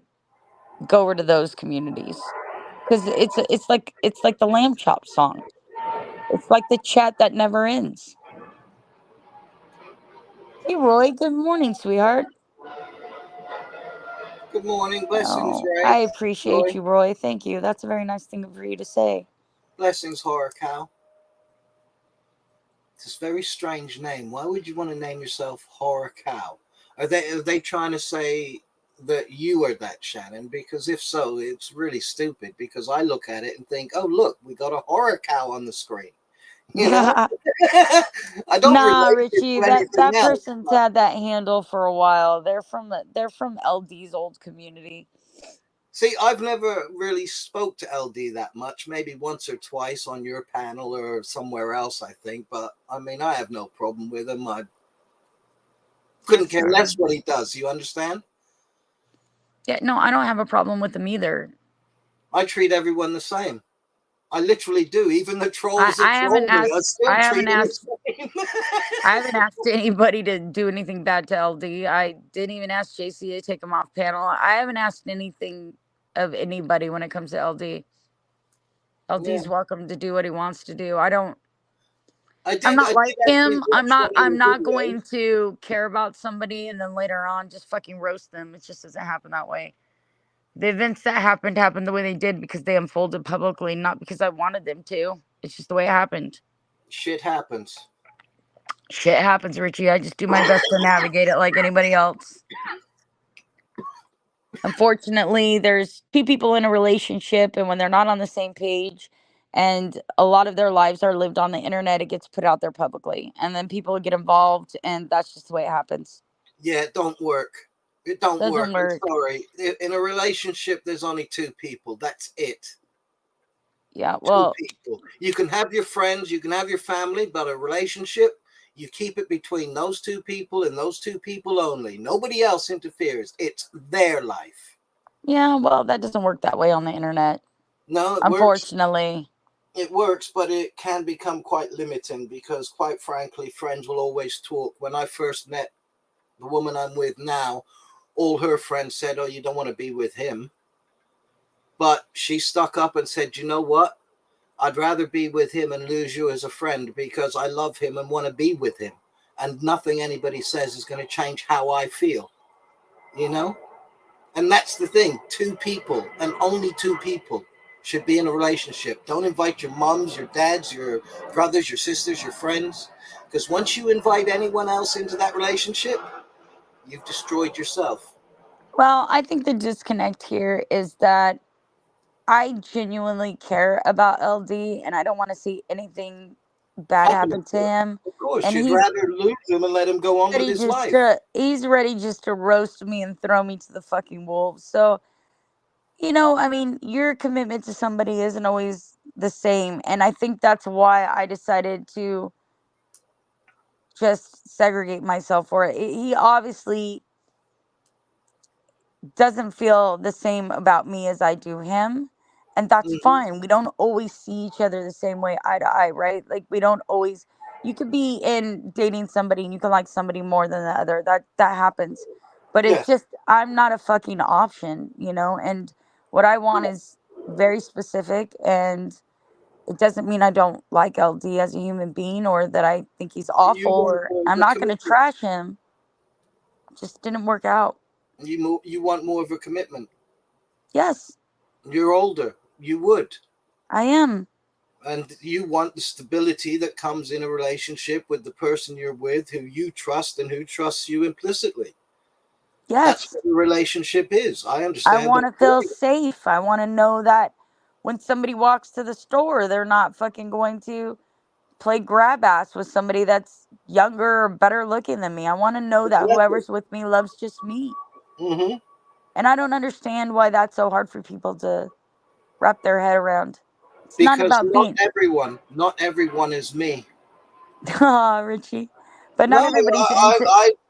go over to those communities. Because it's like the lamb chop song. It's like the chat that never ends. Hey Roy, good morning, sweetheart. Good morning, blessings, Oh, Ray. I appreciate Roy. you, Roy. Thank you. That's a very nice thing for you to say. Blessings, Horror Cow. It's a very strange name. Why would you want to name yourself Horror Cow? Are they trying to say that you are that, Shannon? Because if so, it's really stupid. Because I look at it and think, oh look, we got a horror cow on the screen. You know, I don't Nah, relate it Richie, to that anything else, person's had that handle for a while. They're from LD's old community. See, I've never really spoke to LD that much, maybe once or twice on your panel or somewhere else, I think. But I mean, I have no problem with him. I couldn't care less what he does. You understand? Yeah, no, I don't have a problem with him either. I treat everyone the same. I literally do. Even the trolls I haven't asked anybody to do anything bad to LD. I didn't even ask JC to take him off panel. I haven't asked anything of anybody when it comes to LD. LD's welcome to do what he wants to do. I'm not like him. I'm not going to care about somebody and then later on just fucking roast them. It just doesn't happen that way. The events that happened the way they did because they unfolded publicly, not because I wanted them to. It's just the way it happened. Shit happens. Shit happens, Richie. I just do my best to navigate it like anybody else. Unfortunately, there's two people in a relationship, and when they're not on the same page, and a lot of their lives are lived on the internet, it gets put out there publicly. And then people get involved, and that's just the way it happens. Yeah, it don't work. It doesn't work. I'm sorry. In a relationship, there's only two people. That's it. Yeah, well, two people. You can have your friends, you can have your family, but a relationship, you keep it between those two people and those two people only. Nobody else interferes. It's their life. Yeah, well, that doesn't work that way on the internet. No, unfortunately. It works, but it can become quite limiting because, quite frankly, friends will always talk. When I first met the woman I'm with now, all her friends said, oh, you don't want to be with him. But she stuck up and said, you know what? I'd rather be with him and lose you as a friend because I love him and want to be with him. And nothing anybody says is going to change how I feel, you know? And that's the thing. Two people, and only two people, should be in a relationship. Don't invite your moms, your dads, your brothers, your sisters, your friends. Because once you invite anyone else into that relationship, you've destroyed yourself. Well, I think the disconnect here is that I genuinely care about LD and I don't want to see anything bad happen to him. Of course, And you'd he's rather lose him and let him go on with ready his just life. to he's ready just to roast me and throw me to the fucking wolves. So, I mean, your commitment to somebody isn't always the same. And I think that's why I decided to just segregate myself for it. He obviously doesn't feel the same about me as I do him. And that's Mhm. fine. We don't always see each other the same way eye to eye, right? Like we don't always you could be in dating somebody and you can like somebody more than the other. That happens. But Yeah. it's just I'm not a fucking option. And what I want is very specific, and it doesn't mean I don't like LD as a human being or that I think he's You awful want or more of I'm a not going to commitment. trash him. It just didn't work out. You want more of a commitment. Yes, You're older. You would. I am. And you want the stability that comes in a relationship with the person you're with who you trust and who trusts you implicitly. That's Yes. what a relationship is. I I understand want that. to feel safe. I want to know that when somebody walks to the store, they're not fucking going to play grab ass with somebody that's younger or better looking than me. I want to know that Exactly. whoever's with me loves just me. Hmm. And I don't understand why that's so hard for people to wrap their head around. It's not Because about being, not everyone is me. ah, Richie, but not No, everybody's into,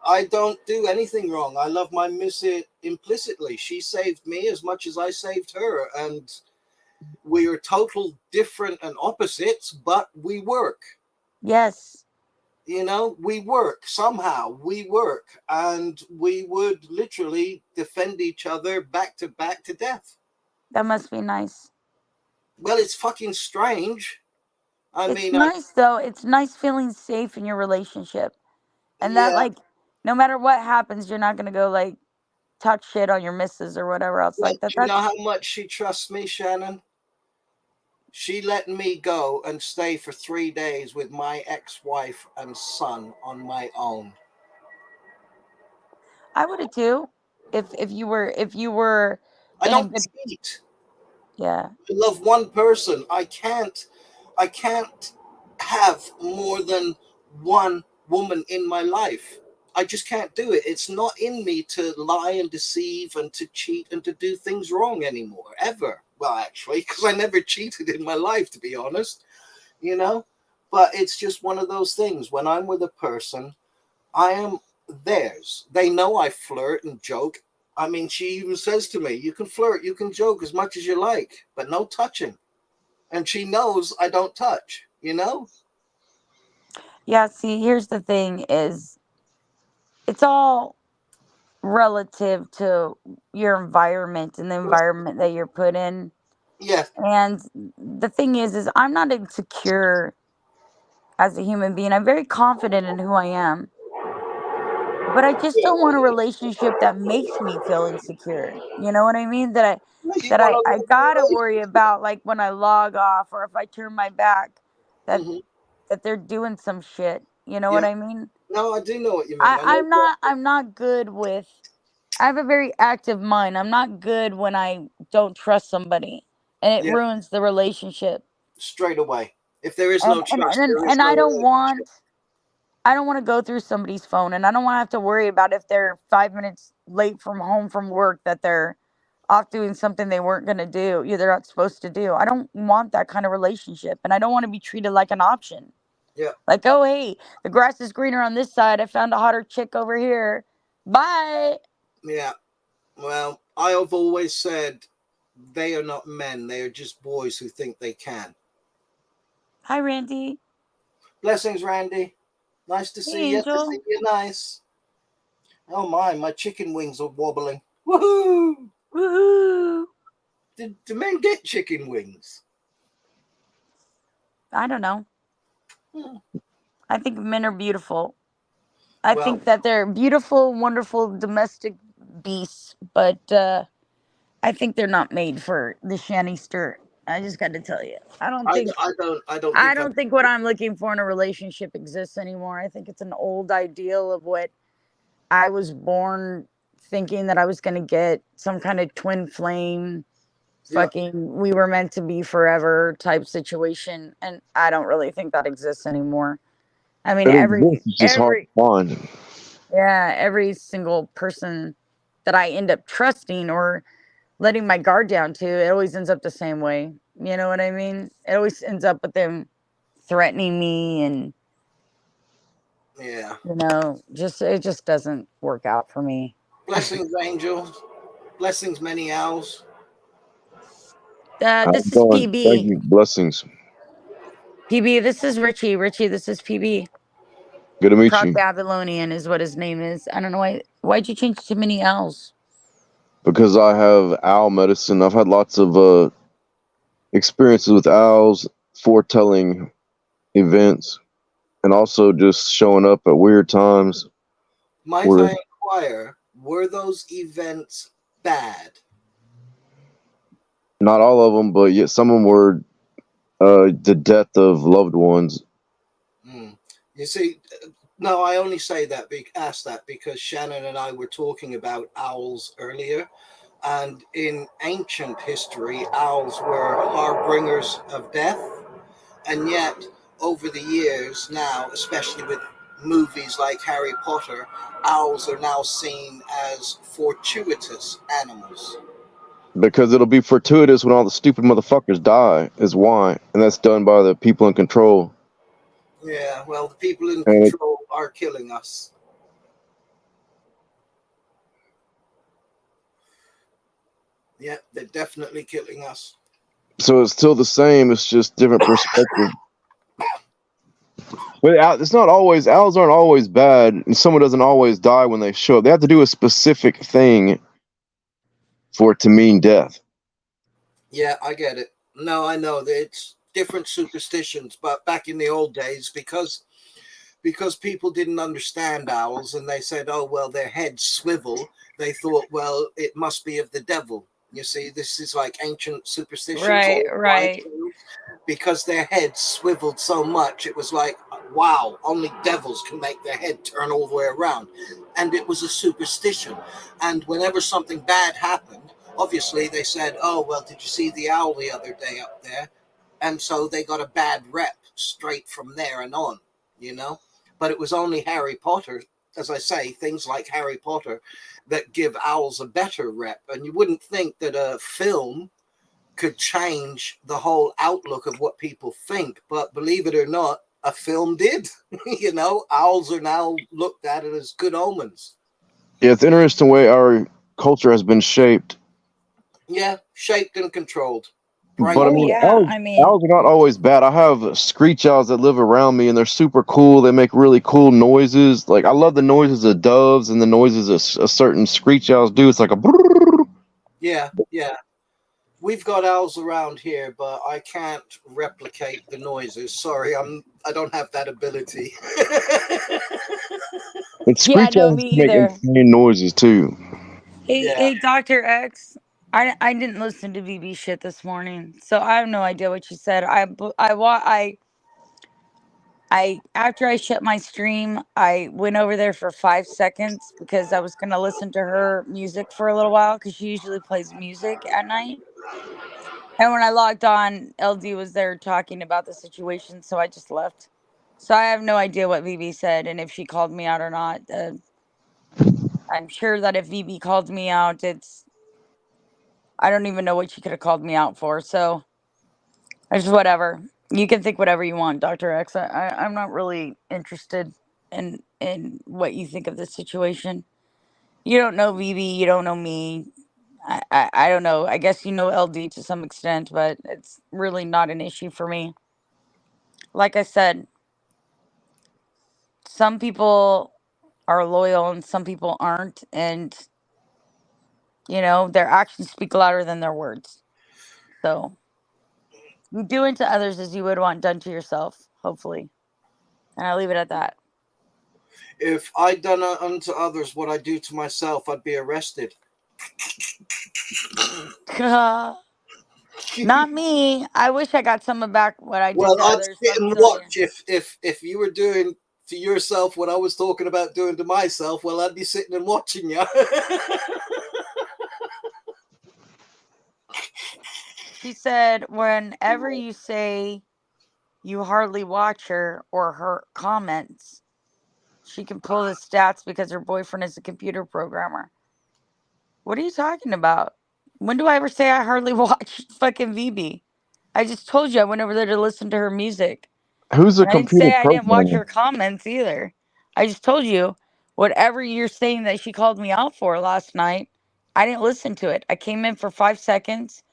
I don't do anything wrong. I love my missus implicitly. She saved me as much as I saved her. And we are total different and opposites, but we work. yes, We work somehow. We work, and we would literally defend each other back to death. that must be nice. Well, it's fucking strange. I It's mean, nice though. It's nice feeling safe in your relationship. And that, yeah. like, no matter what happens, you're not going to go, like, talk shit on your missus or whatever else Well, like that. do you know That's how much she trusts me, Shannon? She let me go and stay for 3 days with my ex-wife and son on my own. I would have too. If you were I in a don't good cheat. yeah. I love one person. I can't have more than one woman in my life. I just can't do it. It's not in me to lie and deceive and to cheat and to do things wrong anymore, ever. Well, actually, because I never cheated in my life, to be honest, you know? But it's just one of those things. When I'm with a person, I am theirs. They know I flirt and joke. I mean, she even says to me, you can flirt, you can joke as much as you like, but no touching. And she knows I don't touch. Yeah, see, here's the thing is it's all relative to your environment and the environment that you're put in. Yeah, And the thing is I'm not insecure as a human being. I'm very confident in who I am. But I just yeah. don't want a relationship that makes me feel insecure. You know what I mean? That I No, you that want I, a I loving gotta worry relationship. about like when I log off or if I turn my back that Hmm. that they're doing some shit. You know what Yeah. I mean? No, I do know what you mean. I, I know I'm not I'm not good with I have a very active mind. I'm not good when I don't trust somebody and it yeah, ruins the relationship. straight away. If there is And no and trust, and, there is and no I don't relationship. want I don't want to go through somebody's phone and I don't want to have to worry about if they're 5 minutes late from home from work that they're off doing something they weren't going to do, they're not supposed to do. I don't want that kind of relationship and I don't want to be treated like an option. Yeah, Like, oh, hey, the grass is greener on this side. I found a hotter chick over here. Bye. yeah. Well, I have always said they are not men. They are just boys who think they can. Hi, Randy. Blessings, Randy. Nice to Hey, see you. To see Angel. you, nice. Oh my chicken wings are wobbling. Woohoo! Woohoo. Do men get chicken wings? I don't know. Hmm. I think men are beautiful. I Well, think that they're beautiful, wonderful domestic beasts, but I think they're not made for the shanty stir. I just got to tell you, I don't I think don't think what I'm looking for in a relationship exists anymore. I think it's an old ideal of what I was born thinking that I was going to get some kind of twin flame, yeah. fucking, we were meant to be forever type situation. And I don't really think that exists anymore. I mean, It exists. It's just hard to find. yeah, every single person that I end up trusting or letting my guard down to, it always ends up the same way. You know what I mean? It always ends up with them threatening me and, Yeah. just it just doesn't work out for me. Blessings, angels. Blessings, many owls. How's This it is going? Thank PB. you. Blessings. PB, this is Richie. Richie, this is PB. Good to meet Proud you. Babylonian is what his name is. I don't know why'd you change to many L's? Because I have owl medicine. I've had lots of experiences with owls, foretelling events, and also just showing up at weird times. Might Where I inquire, were those events bad? not all of them, but yet some of them were the death of loved ones. Hmm. You see, no, I only say that, ask that because Shannon and I were talking about owls earlier. And in ancient history, owls were harbingers of death. And yet, over the years now, especially with movies like Harry Potter, owls are now seen as fortuitous animals. Because it'll be fortuitous when all the stupid motherfuckers die, is why. And that's done by the people in control. Yeah, well, the people in And control are killing us. Yeah, they're definitely killing us. so it's still the same, it's just different perspective. But it's not always, owls aren't always bad, and someone doesn't always die when they show up. They have to do a specific thing for it to mean death. Yeah, I get it. No, I know that it's different superstitions, but back in the old days, because people didn't understand owls and they said, oh, well, their heads swivel, they thought, well, it must be of the devil. You see, this is like ancient superstitions, Right, old wives' right. tales. Because their heads swiveled so much, it was like, wow, only devils can make their head turn all the way around. And it was a superstition. And whenever something bad happened, obviously they said, oh, well, did you see the owl the other day up there? And so they got a bad rep straight from there and on, you know? But it was only Harry Potter, as I say, things like Harry Potter that give owls a better rep. And you wouldn't think that a film could change the whole outlook of what people think. But believe it or not, a film did. You know, owls are now looked at as good omens. Yeah, it's an interesting way our culture has been shaped. Yeah, shaped and controlled. But I Oh mean, yeah, I mean, owls are not always bad. I have screech owls that live around me, and they're super cool. They make really cool noises. Like I love the noises of doves and the noises a certain screech owls do. It's like a. Yeah, yeah. We've got owls around here, but I can't replicate the noises. Sorry, I don't have that ability. And yeah, screech no, owls me make either. insane noises too. Hey, Yeah. hey, Dr. X. I didn't listen to VB shit this morning, so I have no idea what you said. I after I shut my stream, I went over there for 5 seconds because I was gonna listen to her music for a little while because she usually plays music at night. And when I logged on, LD was there talking about the situation, so I just left. So I have no idea what VB said and if she called me out or not. I'm sure that if VB called me out, I don't even know what she could have called me out for. So it's just whatever. You can think whatever you want, Dr. X. I'm not really interested in what you think of this situation. You don't know VB, you don't know me. I don't know. I guess you know LD to some extent, but it's really not an issue for me. Like I said, some people are loyal and some people aren't, and their actions speak louder than their words. So You do unto others as you would want done to yourself, hopefully. And I'll leave it at that. If I done unto others what I do to myself, I'd be arrested. Not me. I wish I got some of back what I did Well, to I'd others. sit Let me and tell you. watch if you were doing to yourself what I was talking about doing to myself. Well, I'd be sitting and watching you. She said, whenever you say you hardly watch her or her comments, she can pull the stats because her boyfriend is a computer programmer. What are you talking about? When do I ever say I hardly watch fucking VB? I just told you I went over there to listen to her music. Who's a And I didn't computer say I didn't watch programmer? her comments either. I just told you whatever you're saying that she called me out for last night, I didn't listen to it. I came in for 5 seconds.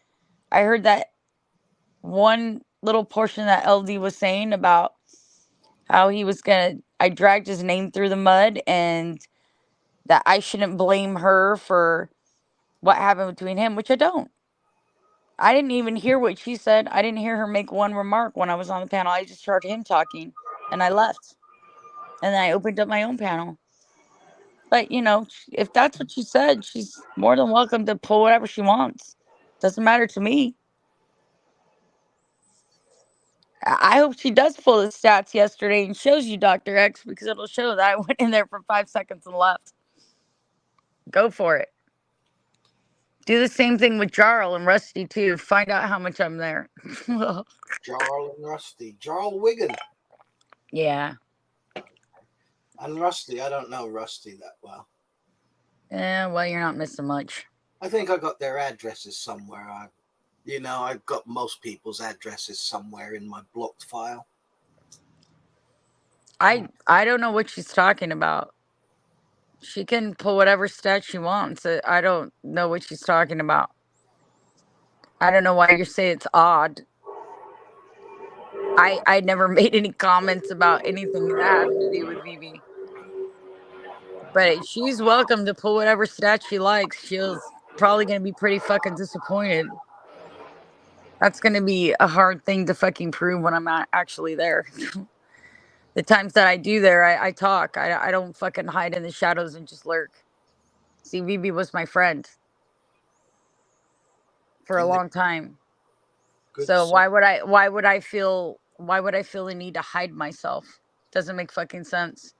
I heard that one little portion that LD was saying about how I dragged his name through the mud and that I shouldn't blame her for what happened between him, which I don't. I didn't even hear what she said. I didn't hear her make one remark when I was on the panel. I just heard him talking and I left. And then I opened up my own panel. But, if that's what she said, she's more than welcome to pull whatever she wants. Doesn't matter to me. I hope she does pull the stats yesterday and shows you Dr. X because it'll show that I went in there for 5 seconds and left. Go for it. Do the same thing with Jarl and Rusty too. Find out how much I'm there. Jarl and Rusty. Jarl Wigan. Yeah. And Rusty. I don't know Rusty that well. Well, you're not missing much. I think I got their addresses somewhere. I've got most people's addresses somewhere in my blocked file. I don't know what she's talking about. She can pull whatever stat she wants. I don't know what she's talking about. I don't know why you say it's odd. I never made any comments about anything that has to do with VB. But she's welcome to pull whatever stat she likes. She's probably going to be pretty fucking disappointed. That's going to be a hard thing to fucking prove when I'm actually there. The times that I do there, I talk. I don't fucking hide in the shadows and just lurk. See, VB was my friend for a long time. So why would I feel the need to hide myself? Doesn't make fucking sense.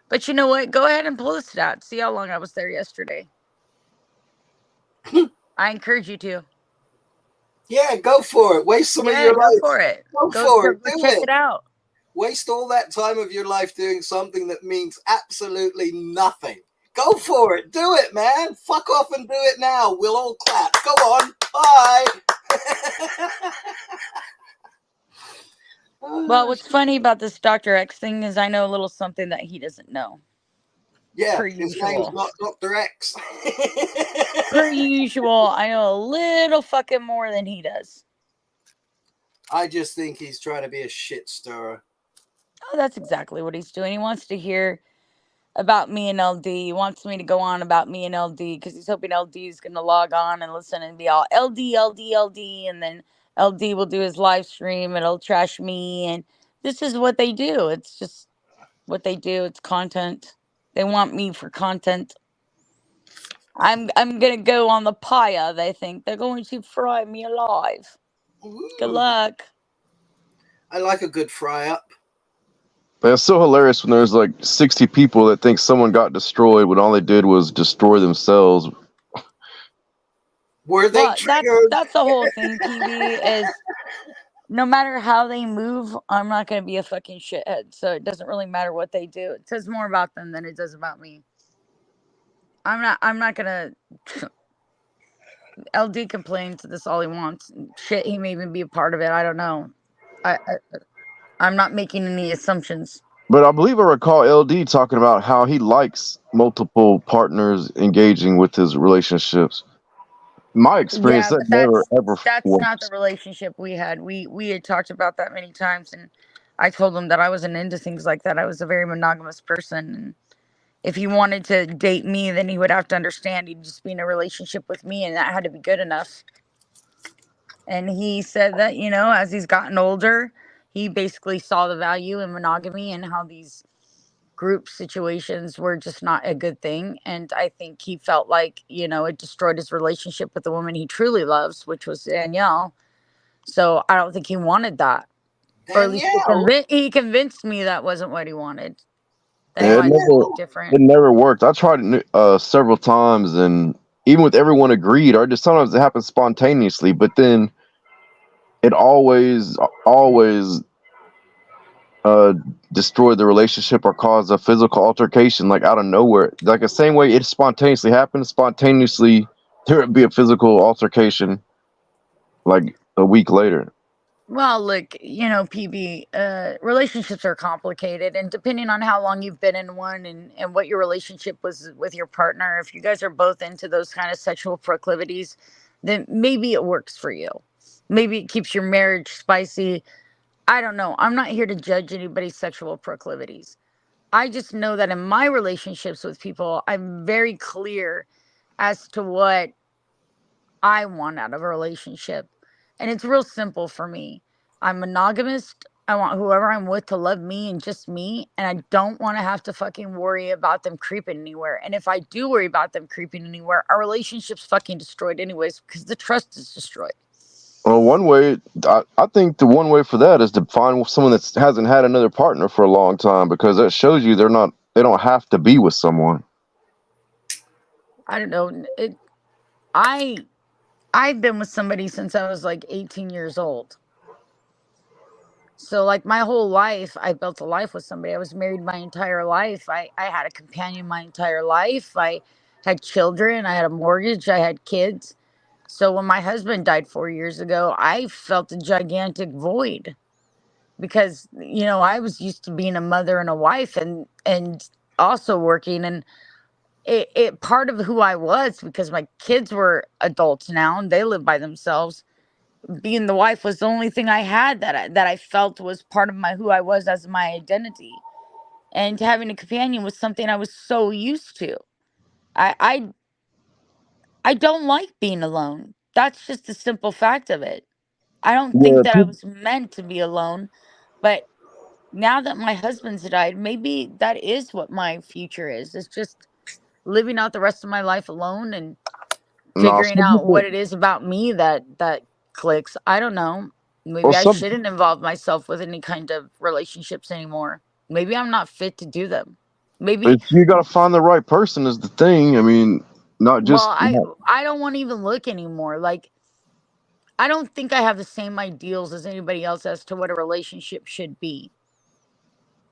But you know what? Go ahead and pull the stats. See how long I was there yesterday. I encourage you to. Yeah, go for it. Waste some of your go life. For it. Go for it. Go check it out. Waste all that time of your life doing something that means absolutely nothing. Go for it. Do it, man. Fuck off and do it now. We'll all clap. Go on. Bye. Well, what's funny about this Dr. X thing is I know a little something that he doesn't know. Yeah, his name's not Dr. X. Per usual, I know a little fucking more than he does. I just think he's trying to be a shit stirrer. Oh, that's exactly what he's doing. He wants to hear about me and LD. He wants me to go on about me and LD because he's hoping LD is going to log on and listen and be all LD, and then LD will do his live stream and it'll trash me. And this is what they do. It's just what they do. It's content. They want me for content. I'm gonna go on the pyre. They think they're going to fry me alive. Ooh. Good luck. I like a good fry up. But it's so hilarious when there's like 60 people that think someone got destroyed when all they did was destroy themselves. Were they triggered? That's the whole thing, TV, is no matter how they move, I'm not going to be a fucking shithead. So it doesn't really matter what they do. It says more about them than it does about me. I'm not going to... LD complains this all he wants. Shit, he may even be a part of it. I don't know. I'm not making any assumptions. But I believe I recall LD talking about how he likes multiple partners engaging with his relationships. My experience, that never ever. That's not the relationship we had. We had talked about that many times, and I told him that I wasn't into things like that. I was a very monogamous person, and if he wanted to date me, then he would have to understand he'd just be in a relationship with me, and that had to be good enough. And he said that, as he's gotten older, he basically saw the value in monogamy and how these group situations were just not a good thing. And I think he felt like, it destroyed his relationship with the woman he truly loves, which was Danielle. So I don't think he wanted that. Or at least Danielle, he convinced me that wasn't what he wanted. That he Yeah, wanted something it different. never worked. I tried it several times, and even with everyone agreed, or just sometimes it happens spontaneously, but then it always uh destroyed the relationship or caused a physical altercation, like out of nowhere. Like the same way it spontaneously happens, spontaneously there would be a physical altercation like a week later. Well, look, PB, relationships are complicated, and depending on how long you've been in one and what your relationship was with your partner, if you guys are both into those kind of sexual proclivities, then maybe it works for you. Maybe it keeps your marriage spicy. I don't know. I'm not here to judge anybody's sexual proclivities. I just know that in my relationships with people, I'm very clear as to what I want out of a relationship. And it's real simple for me. I'm monogamous. I want whoever I'm with to love me and just me. And I don't want to have to fucking worry about them creeping anywhere. And if I do worry about them creeping anywhere, our relationship's fucking destroyed anyways because the trust is destroyed. Well, one way, I think the one way for that is to find someone that hasn't had another partner for a long time, because that shows you they don't have to be with someone. I don't know. I've been with somebody since I was like 18 years old. So like my whole life, I built a life with somebody. I was married my entire life. I had a companion my entire life. I had children. I had a mortgage. I had kids. So when my husband died 4 years ago, I felt a gigantic void because I was used to being a mother and a wife and also working, and it part of who I was because my kids were adults now and they live by themselves. Being the wife was the only thing I had that I felt was part of my who I was as my identity. And having a companion was something I was so used to. I I don't like being alone. That's just the simple fact of it. I don't think Yeah, that I was meant to be alone, but now that my husband's died, maybe that is what my future is. It's just living out the rest of my life alone and no, figuring some out what people. it is about me that clicks. I don't know. Well, Maybe I some shouldn't involve myself with any kind of relationships anymore. Maybe I'm not fit to do them. Maybe you got to find the right person is the thing. I mean, not well, just I don't want to even look anymore. Like I don't think I have the same ideals as anybody else as to what a relationship should be.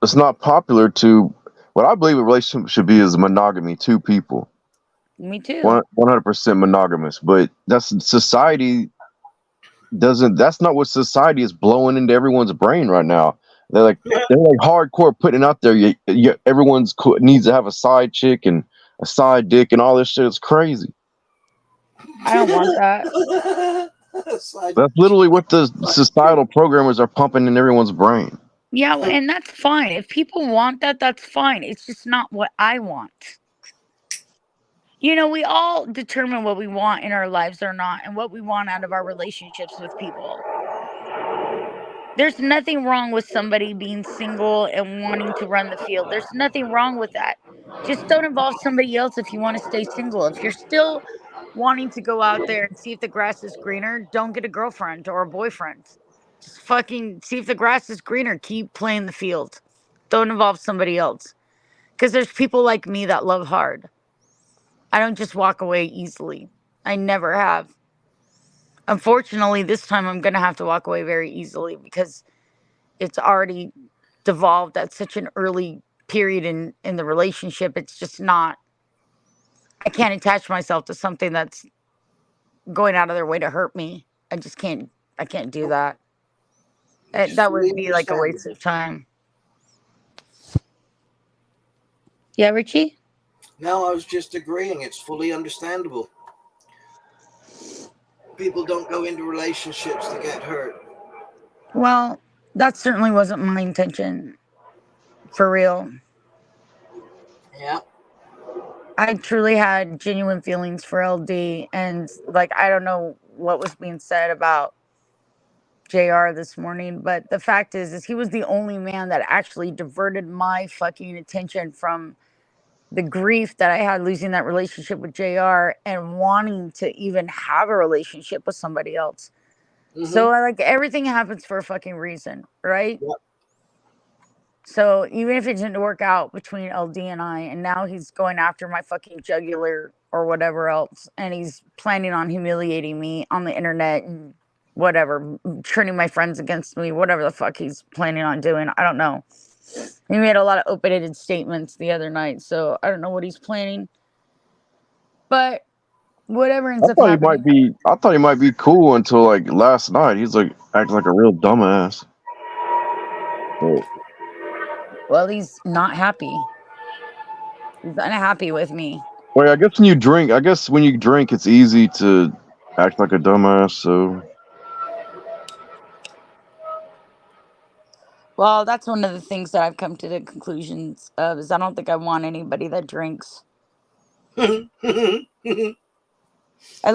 it's not popular to. What I believe a relationship should be is monogamy, two people, Me too. 100% monogamous. But that's society doesn't. That's not what society is blowing into everyone's brain right now. They're like hardcore putting out there. Everyone's needs to have a side chick and a side dick and all this shit. It's crazy. I don't want that. That's literally what the societal programmers are pumping in everyone's brain. Yeah, and that's fine. If people want that, that's fine. It's just not what I want. We all determine what we want in our lives or not, and what we want out of our relationships with people. There's nothing wrong with somebody being single and wanting to run the field. There's nothing wrong with that. Just don't involve somebody else if you want to stay single. If you're still wanting to go out there and see if the grass is greener, don't get a girlfriend or a boyfriend. Just fucking see if the grass is greener. Keep playing the field. Don't involve somebody else. Because there's people like me that love hard. I don't just walk away easily. I never have. Unfortunately, this time I'm going to have to walk away very easily because it's already devolved at such an early period in the relationship. It's just not, I can't attach myself to something that's going out of their way to hurt me. I can't do that. That would be like a waste of time. Yeah, Richie? No, I was just agreeing. It's fully understandable. People don't go into relationships to get hurt. Well, that certainly wasn't my intention. For real. Yeah. I truly had genuine feelings for LD, and like I don't know what was being said about JR this morning, but the fact is he was the only man that actually diverted my fucking attention from the grief that I had losing that relationship with JR and wanting to even have a relationship with somebody else. So like everything happens for a fucking reason, right? Yep. So even if it didn't work out between LD and I, and now he's going after my fucking jugular or whatever else, and he's planning on humiliating me on the internet and whatever, turning my friends against me, whatever the fuck he's planning on doing. I don't know. He made a lot of open-ended statements the other night, so I don't know what he's planning. But whatever ends I up thought he happening. might be. I thought he might be cool until like last night. He's like acting like a real dumbass. Well, he's not happy. He's unhappy with me. Well, I guess when you drink, it's easy to act like a dumbass. So Well, that's one of the things that I've come to the conclusions of is I don't think I want anybody that drinks. At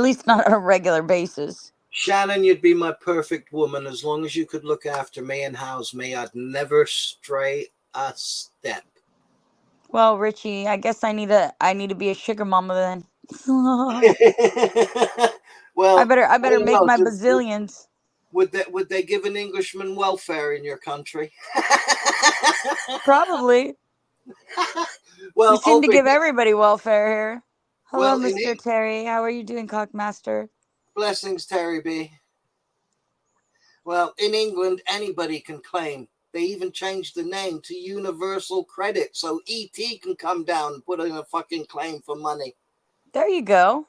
least not on a regular basis. Shannon, you'd be my perfect woman as long as you could look after me and house me. I'd never stray a step. Well, Richie, I guess I need to be a sugar mama then. Well, I better don't make know. my bazillions. Would they give an Englishman welfare in your country? Probably. Well, We seem to over give here- everybody welfare here. Hello, Well, in Mr. Terry. How are you doing, Cockmaster? blessings, Terry B. Well, in England, anybody can claim. They even changed the name to Universal Credit, so ET can come down and put in a fucking claim for money. There you go.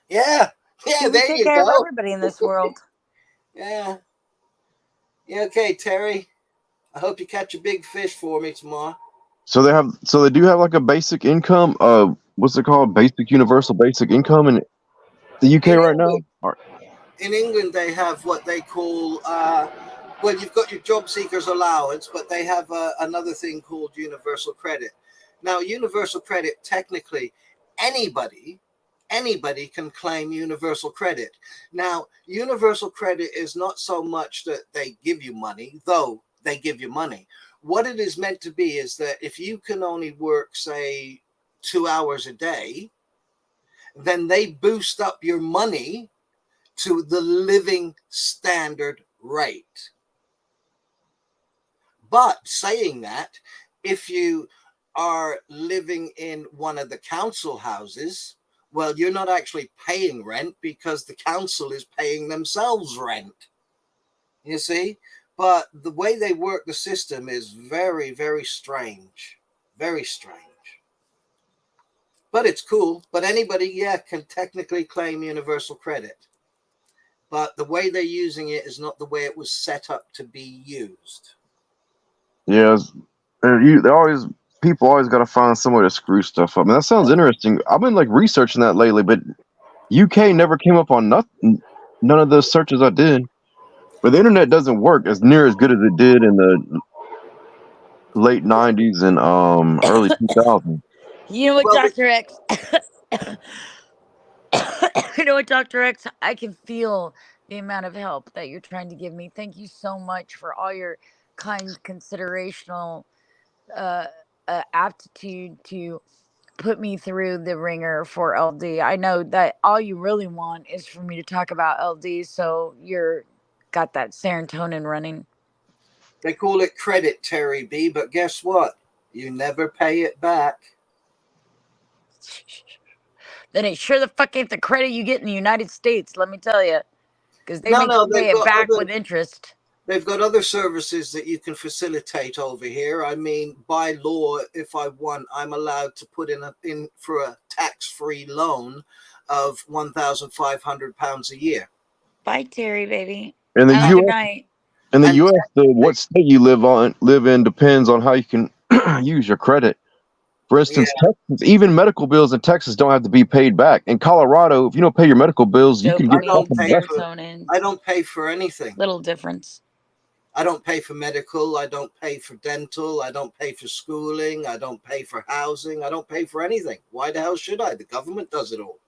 Yeah, See, we there take you care of go. everybody in this world. Yeah. Yeah, okay, Terry. I hope you catch a big fish for me tomorrow. So they do have like a basic income. What's it called? Basic universal basic income in the UK In right now. England. In England, they have what they call, well, you've got your job seekers allowance, but they have another thing called universal credit. Now, universal credit, technically, anybody can claim universal credit. Now, universal credit is not so much that they give you money, though they give you money. What it is meant to be is that if you can only work, say, 2 hours a day, then they boost up your money to the living standard rate. But saying that, if you are living in one of the council houses, well, you're not actually paying rent because the council is paying themselves rent. You see? But the way they work the system is very, very strange. Very strange. But it's cool. But anybody, yeah, can technically claim universal credit. But the way they're using it is not the way it was set up to be used. Yeah, people always got to find some way to screw stuff up. I mean, that sounds interesting. I've been like researching that lately, but UK never came up on nothing. None of the searches I did. But the internet doesn't work as near as good as it did in the late '90s and early 2000s. You know what, Well, Dr. X? You know what, Dr. X? I can feel the amount of help that you're trying to give me. Thank you so much for all your kind, considerational aptitude to put me through the ringer for LD. I know that all you really want is for me to talk about LD, so you're got that serotonin running. They call it credit, Terry B, but guess what? You never pay it back. Then it sure the fuck ain't the credit you get in the United States, let me tell you. Because they No, make no, you pay they've it got back other- with interest. They've got other services that you can facilitate over here. I mean, by law, if I want, I'm allowed to put in for a tax-free loan of £1,500 a year. Bye, Terry, baby. In the Have a good U.S., night. what state you live in depends on how you can use your credit. For instance, Texas, even medical bills in Texas don't have to be paid back. In Colorado, if you don't pay your medical bills, you can get Dopamine, pay for- serotonin. I don't pay for anything. Little difference. I don't pay for medical. I don't pay for dental. I don't pay for schooling. I don't pay for housing. I don't pay for anything. Why the hell should I? The government does it all.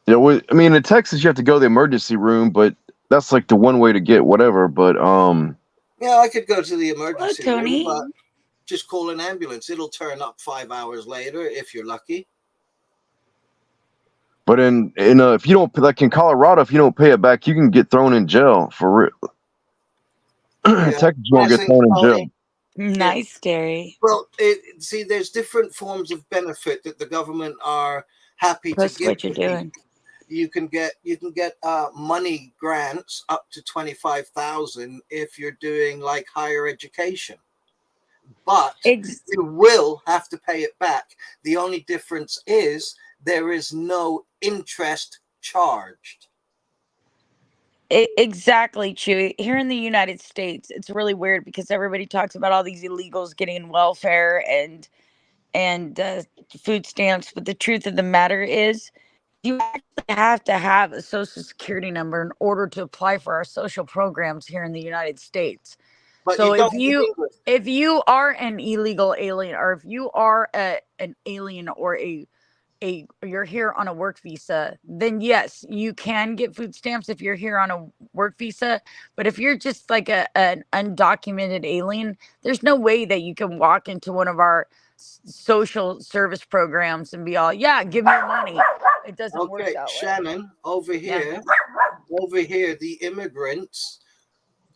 Yeah, I mean, in Texas, you have to go to the emergency room, but that's like the one way to get whatever. But Yeah, I could go to the Hello, emergency room, Tony. but just call an ambulance. It'll turn up 5 hours later if you're lucky. but in if you don't, like in Colorado, if you don't pay it back, you can get thrown in jail for real. Yeah. Texas, you won't get Blessings, thrown in jail. Tony. Nice, Derry. Well, see, there's different forms of benefit that the government are happy Post to give what you're to people. doing. You can get money grants up to 25,000 if you're doing like higher education, but you will have to pay it back. The only difference is there is no interest charged. Exactly, Chewy. Here in the United States, it's really weird because everybody talks about all these illegals getting welfare and food stamps, but the truth of the matter is, you actually have to have a social security number in order to apply for our social programs here in the United States. But So you don't if you are an illegal alien, or if you are an alien, or you're here on a work visa, then yes, you can get food stamps if you're here on a work visa. But if you're just like an undocumented alien, there's no way that you can walk into one of our social service programs and be all, yeah, give me money. It doesn't work that way. Shannon, over here, the immigrants,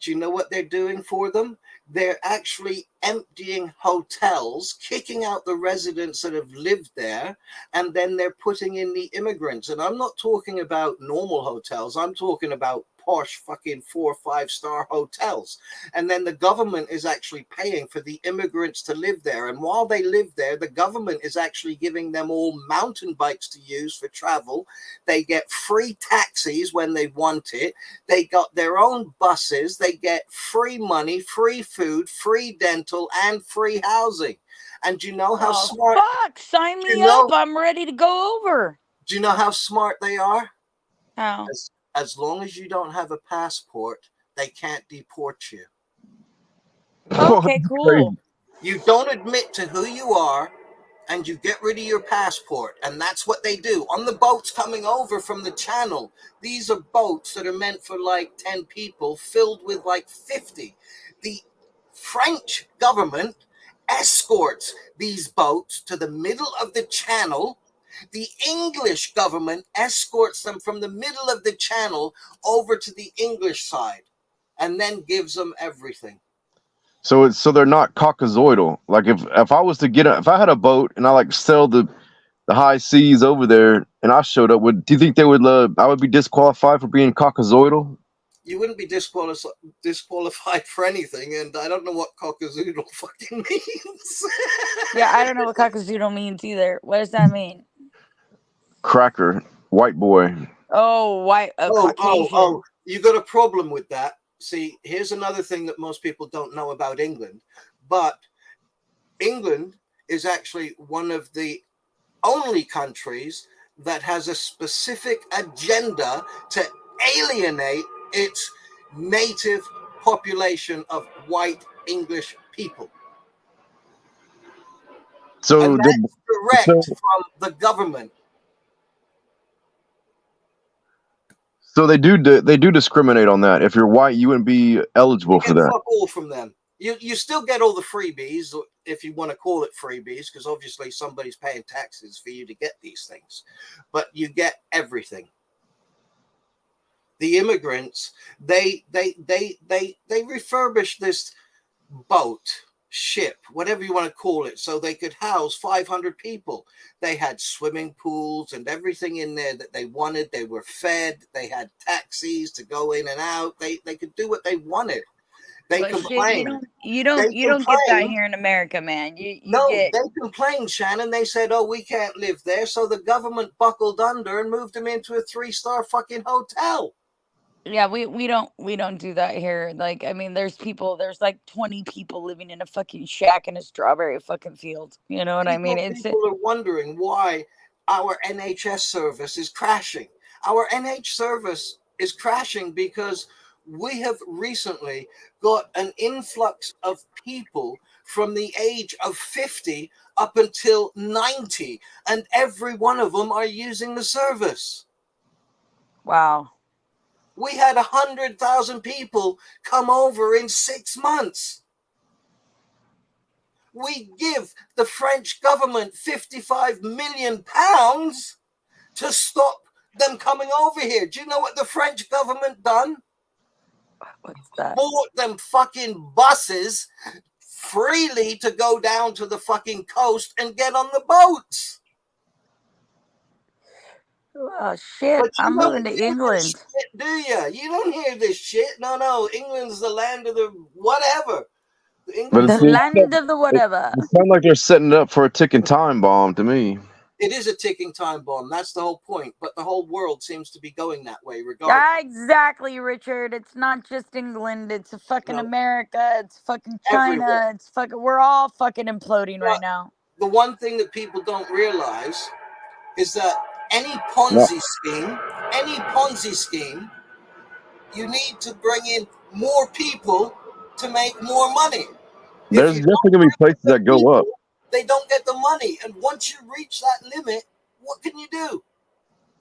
do you know what they're doing for them? They're actually emptying hotels, kicking out the residents that have lived there, and then they're putting in the immigrants. And I'm not talking about normal hotels. I'm talking about posh fucking 4 or 5 star hotels. And then the government is actually paying for the immigrants to live there. And while they live there, the government is actually giving them all mountain bikes to use for travel. They get free taxis when they want it. They got their own buses. They get free money, free food, free dental, and free housing. And do you know how smart? Fuck, sign me up. I'm ready to go over. Do you know how smart they are? How? As long as you don't have a passport, they can't deport you. Okay, cool. You don't admit to who you are, and you get rid of your passport. And that's what they do. On the boats coming over from the channel, these are boats that are meant for like 10 people, filled with like 50. The French government escorts these boats to the middle of the channel. The English government escorts them from the middle of the channel over to the English side, and then gives them everything. So they're not caucasoidal. Like if I was to if I had a boat and I like sailed the high seas over there and I showed up, do you think they would I would be disqualified for being caucasoidal? You wouldn't be disqualified for anything, and I don't know what caucasoidal fucking means. Yeah, I don't know what caucasoidal means either. What does that mean? Cracker, white boy. Oh, white. Caucasian. You got a problem with that. See, here's another thing that most people don't know about England. But England is actually one of the only countries that has a specific agenda to alienate its native population of white English people. So and that's direct from the government. So they do discriminate on that. If you're white, you wouldn't be eligible for that. Fuck all from them. You still get all the freebies, if you want to call it freebies, because obviously somebody's paying taxes for you to get these things. But you get everything. The immigrants, they refurbished this boat, ship, whatever you want to call it, so they could house 500 people. They had swimming pools and everything in there that they wanted. They were fed. They had taxis to go in and out. They could do what they wanted. They complained. You don't get that here in America, man. They complained, Shannon. They said, "Oh, we can't live there," so the government buckled under and moved them into a 3-star fucking hotel. Yeah, we don't do that here. Like, I mean, there's like 20 people living in a fucking shack in a strawberry fucking field. You know what I mean? People are wondering why our NHS service is crashing. Our NH service is crashing because we have recently got an influx of people from the age of 50 up until 90, and every one of them are using the service. Wow. We had 100,000 people come over in 6 months. We give the French government £55 million to stop them coming over here. Do you know what the French government done? What's that? Bought them fucking buses freely to go down to the fucking coast and get on the boats. Oh shit! But you I'm don't moving to hear this England. shit, do you? You don't hear this shit. No. England's the land of the whatever. But England's The land of the whatever. it sounds like they're setting it up for a ticking time bomb to me. It is a ticking time bomb. That's the whole point. But the whole world seems to be going that way, regardless. Yeah, exactly, Richard. It's not just England. It's fucking No. America. It's fucking China. Everywhere. It's fucking. We're all fucking imploding right now. The one thing that people don't realize is that any Ponzi scheme, you need to bring in more people to make more money. There's definitely gonna be places that go up. They don't get the money, and once you reach that limit, what can you do?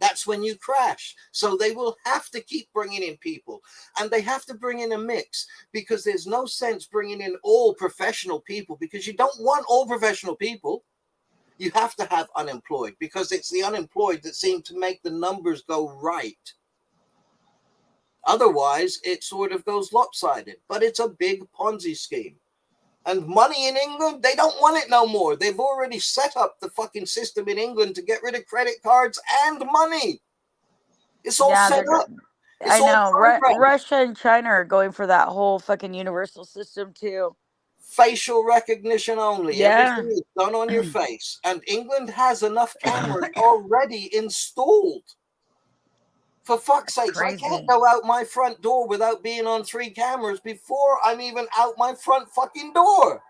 That's when you crash. So they will have to keep bringing in people, and they have to bring in a mix, because there's no sense bringing in all professional people, because you don't want all professional people. You have to have unemployed, because it's the unemployed that seem to make the numbers go right. Otherwise, it sort of goes lopsided, but it's a big Ponzi scheme. And money in England, they don't want it no more. They've already set up the fucking system in England to get rid of credit cards and money. It's all set up. I know. Russia and China are going for that whole fucking universal system too. Facial recognition only. Yeah. Everything is done on your face. And England has enough cameras already installed. For fuck's sake, I can't go out my front door without being on 3 cameras before I'm even out my front fucking door.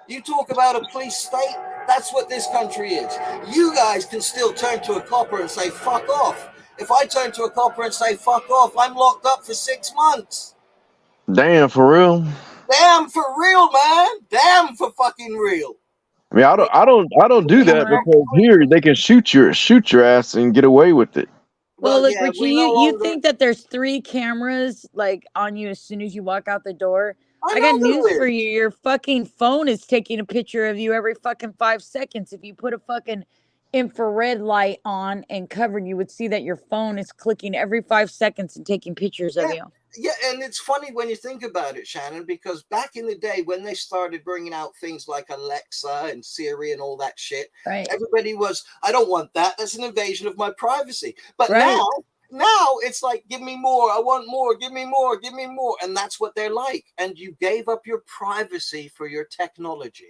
You talk about a police state, that's what this country is. You guys can still turn to a copper and say, fuck off. If I turn to a copper and say, fuck off, I'm locked up for 6 months. Damn, for real? Damn for real, man. Damn for fucking real. I mean, I don't do that, because here they can shoot your ass and get away with it. Well, look, Richie, you think that there's 3 cameras like on you as soon as you walk out the door? I got news for you. Your fucking phone is taking a picture of you every fucking 5 seconds. If you put a fucking infrared light on and covered, you would see that your phone is clicking every 5 seconds and taking pictures of you. Yeah, and it's funny when you think about it, Shannon, because back in the day when they started bringing out things like Alexa and Siri and all that shit, everybody was, I don't want that. That's an invasion of my privacy. But now it's like, give me more. I want more. Give me more. Give me more. And that's what they're like. And you gave up your privacy for your technology.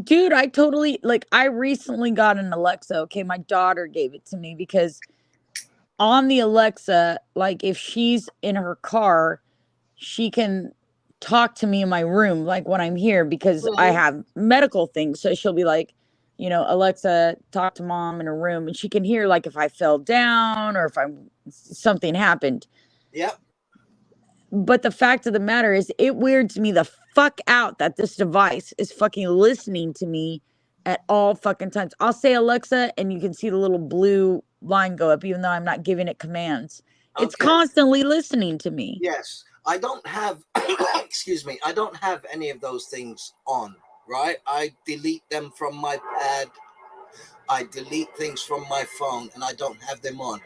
Dude, I totally, like, I recently got an Alexa. Okay, my daughter gave it to me because on the Alexa, like, if she's in her car, she can talk to me in my room, like when I'm here, because I have medical things. So she'll be like, you know, Alexa, talk to mom in her room, and she can hear like if I fell down or if something happened. Yep. But the fact of the matter is, it weirds me the fuck out that this device is fucking listening to me at all fucking times. I'll say Alexa, and you can see the little blue line go up, even though I'm not giving it commands. It's constantly listening to me. Yes. I don't have, excuse me, I don't have any of those things on, right? I delete them from my pad. I delete things from my phone, and I don't have them on.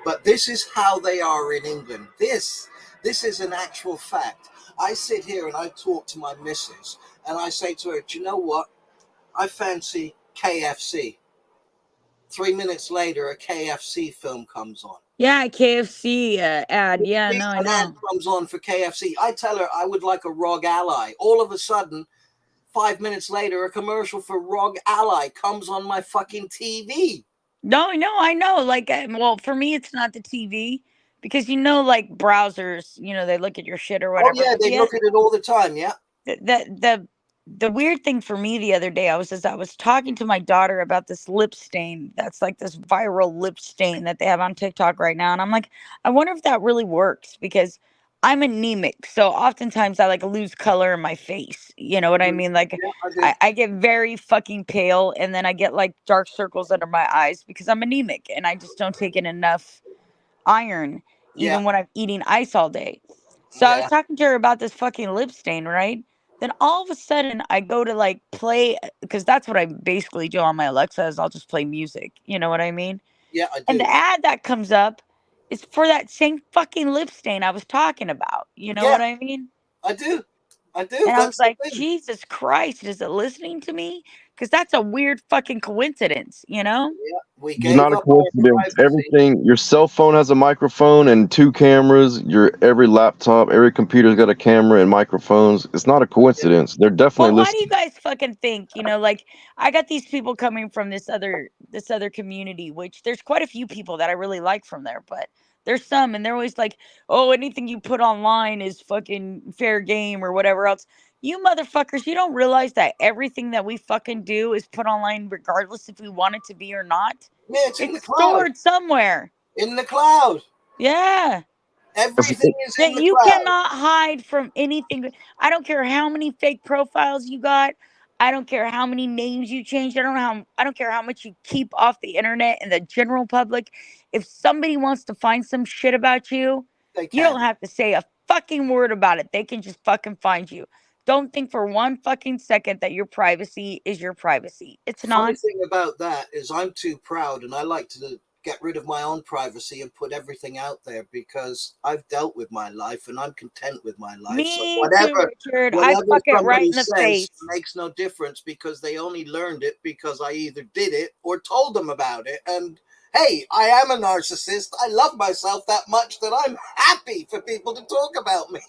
But this is how they are in England. This is an actual fact. I sit here and I talk to my missus, and I say to her, do you know what? I fancy KFC. 3 minutes later, a KFC film comes on. Yeah, KFC ad. Yeah, no, I know. An ad comes on for KFC. I tell her I would like a ROG Ally. All of a sudden, 5 minutes later, a commercial for ROG Ally comes on my fucking TV. No, I know. Like, well, for me, it's not the TV, because, you know, like browsers, you know, they look at your shit or whatever. Oh, yeah, they look at it all the time, yeah. The weird thing for me the other day, I was talking to my daughter about this lip stain that's like this viral lip stain that they have on TikTok right now. And I'm like, I wonder if that really works, because I'm anemic. So oftentimes I like lose color in my face. You know what I mean? Like, I get very fucking pale, and then I get like dark circles under my eyes because I'm anemic and I just don't take in enough iron, Yeah. even when I'm eating ice all day. So I was Yeah. talking to her about this fucking lip stain, right? Then all of a sudden I go to like play, because that's what I basically do on my Alexa is I'll just play music. You know what I mean? Yeah, I And do. the ad that comes up is for that same fucking lip stain I was talking about. You know Yeah, what I mean? I do. I do. And I was That's the like, thing. Jesus Christ, is it listening to me? Because that's a weird fucking coincidence, you know? Yeah, we It's not gave a up our coincidence. privacy. Everything, your cell phone has a microphone and 2 cameras. Your every laptop, every computer's got a camera and microphones. It's not a coincidence. They're definitely Well, why do you listening. guys fucking think, like I got these people coming from this other community, which there's quite a few people that I really like from there, but there's some and they're always like, "Oh, anything you put online is fucking fair game or whatever else." You motherfuckers, you don't realize that everything that we fucking do is put online regardless if we want it to be or not. Yeah, it's in the It's cloud. stored somewhere. In the cloud. Yeah. Everything is in That the you cloud. cannot hide from anything. I don't care how many fake profiles you got. I don't care how many names you changed. I don't care how much you keep off the internet and the general public. If somebody wants to find some shit about you, They you can. don't have to say a fucking word about it. They can just fucking find you. Don't think for one fucking second that your privacy is your privacy. It's Funny not. thing about that is I'm too proud and I like to get rid of my own privacy and put everything out there because I've dealt with my life and I'm content with my life. So Me too, Richard. I whatever fuck it right somebody in the says face. makes no difference because they only learned it because I either did it or told them about it. And hey, I am a narcissist. I love myself that much that I'm happy for people to talk about me.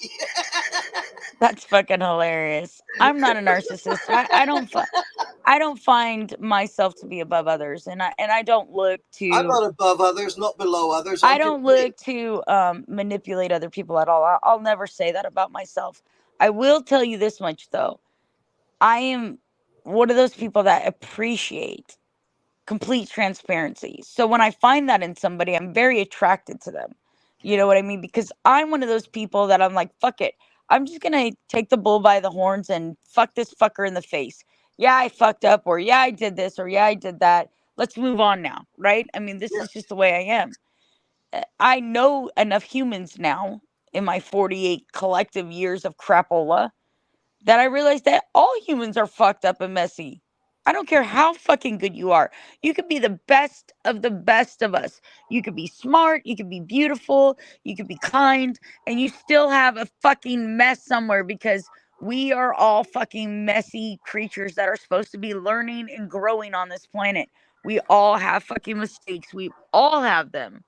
That's fucking hilarious. I'm not a narcissist. I don't find myself to be above others, and I don't look I'm to not above others, not below others. I I'm just don't me. look to manipulate other people at all. I'll never say that about myself. I will tell you this much though. I am one of those people that appreciate complete transparency. So when I find that in somebody, I'm very attracted to them. You know what I mean? Because I'm one of those people that I'm like, fuck it. I'm just gonna take the bull by the horns and fuck this fucker in the face. Yeah, I fucked up, or yeah, I did this, or yeah, I did that. Let's move on now, right? I mean, this Yeah. is just the way I am. I know enough humans now in my 48 collective years of crapola that I realized that all humans are fucked up and messy. I don't care how fucking good you are. You could be the best of us. You could be smart, you could be beautiful, you could be kind, and you still have a fucking mess somewhere because we are all fucking messy creatures that are supposed to be learning and growing on this planet. We all have fucking mistakes. We all have them.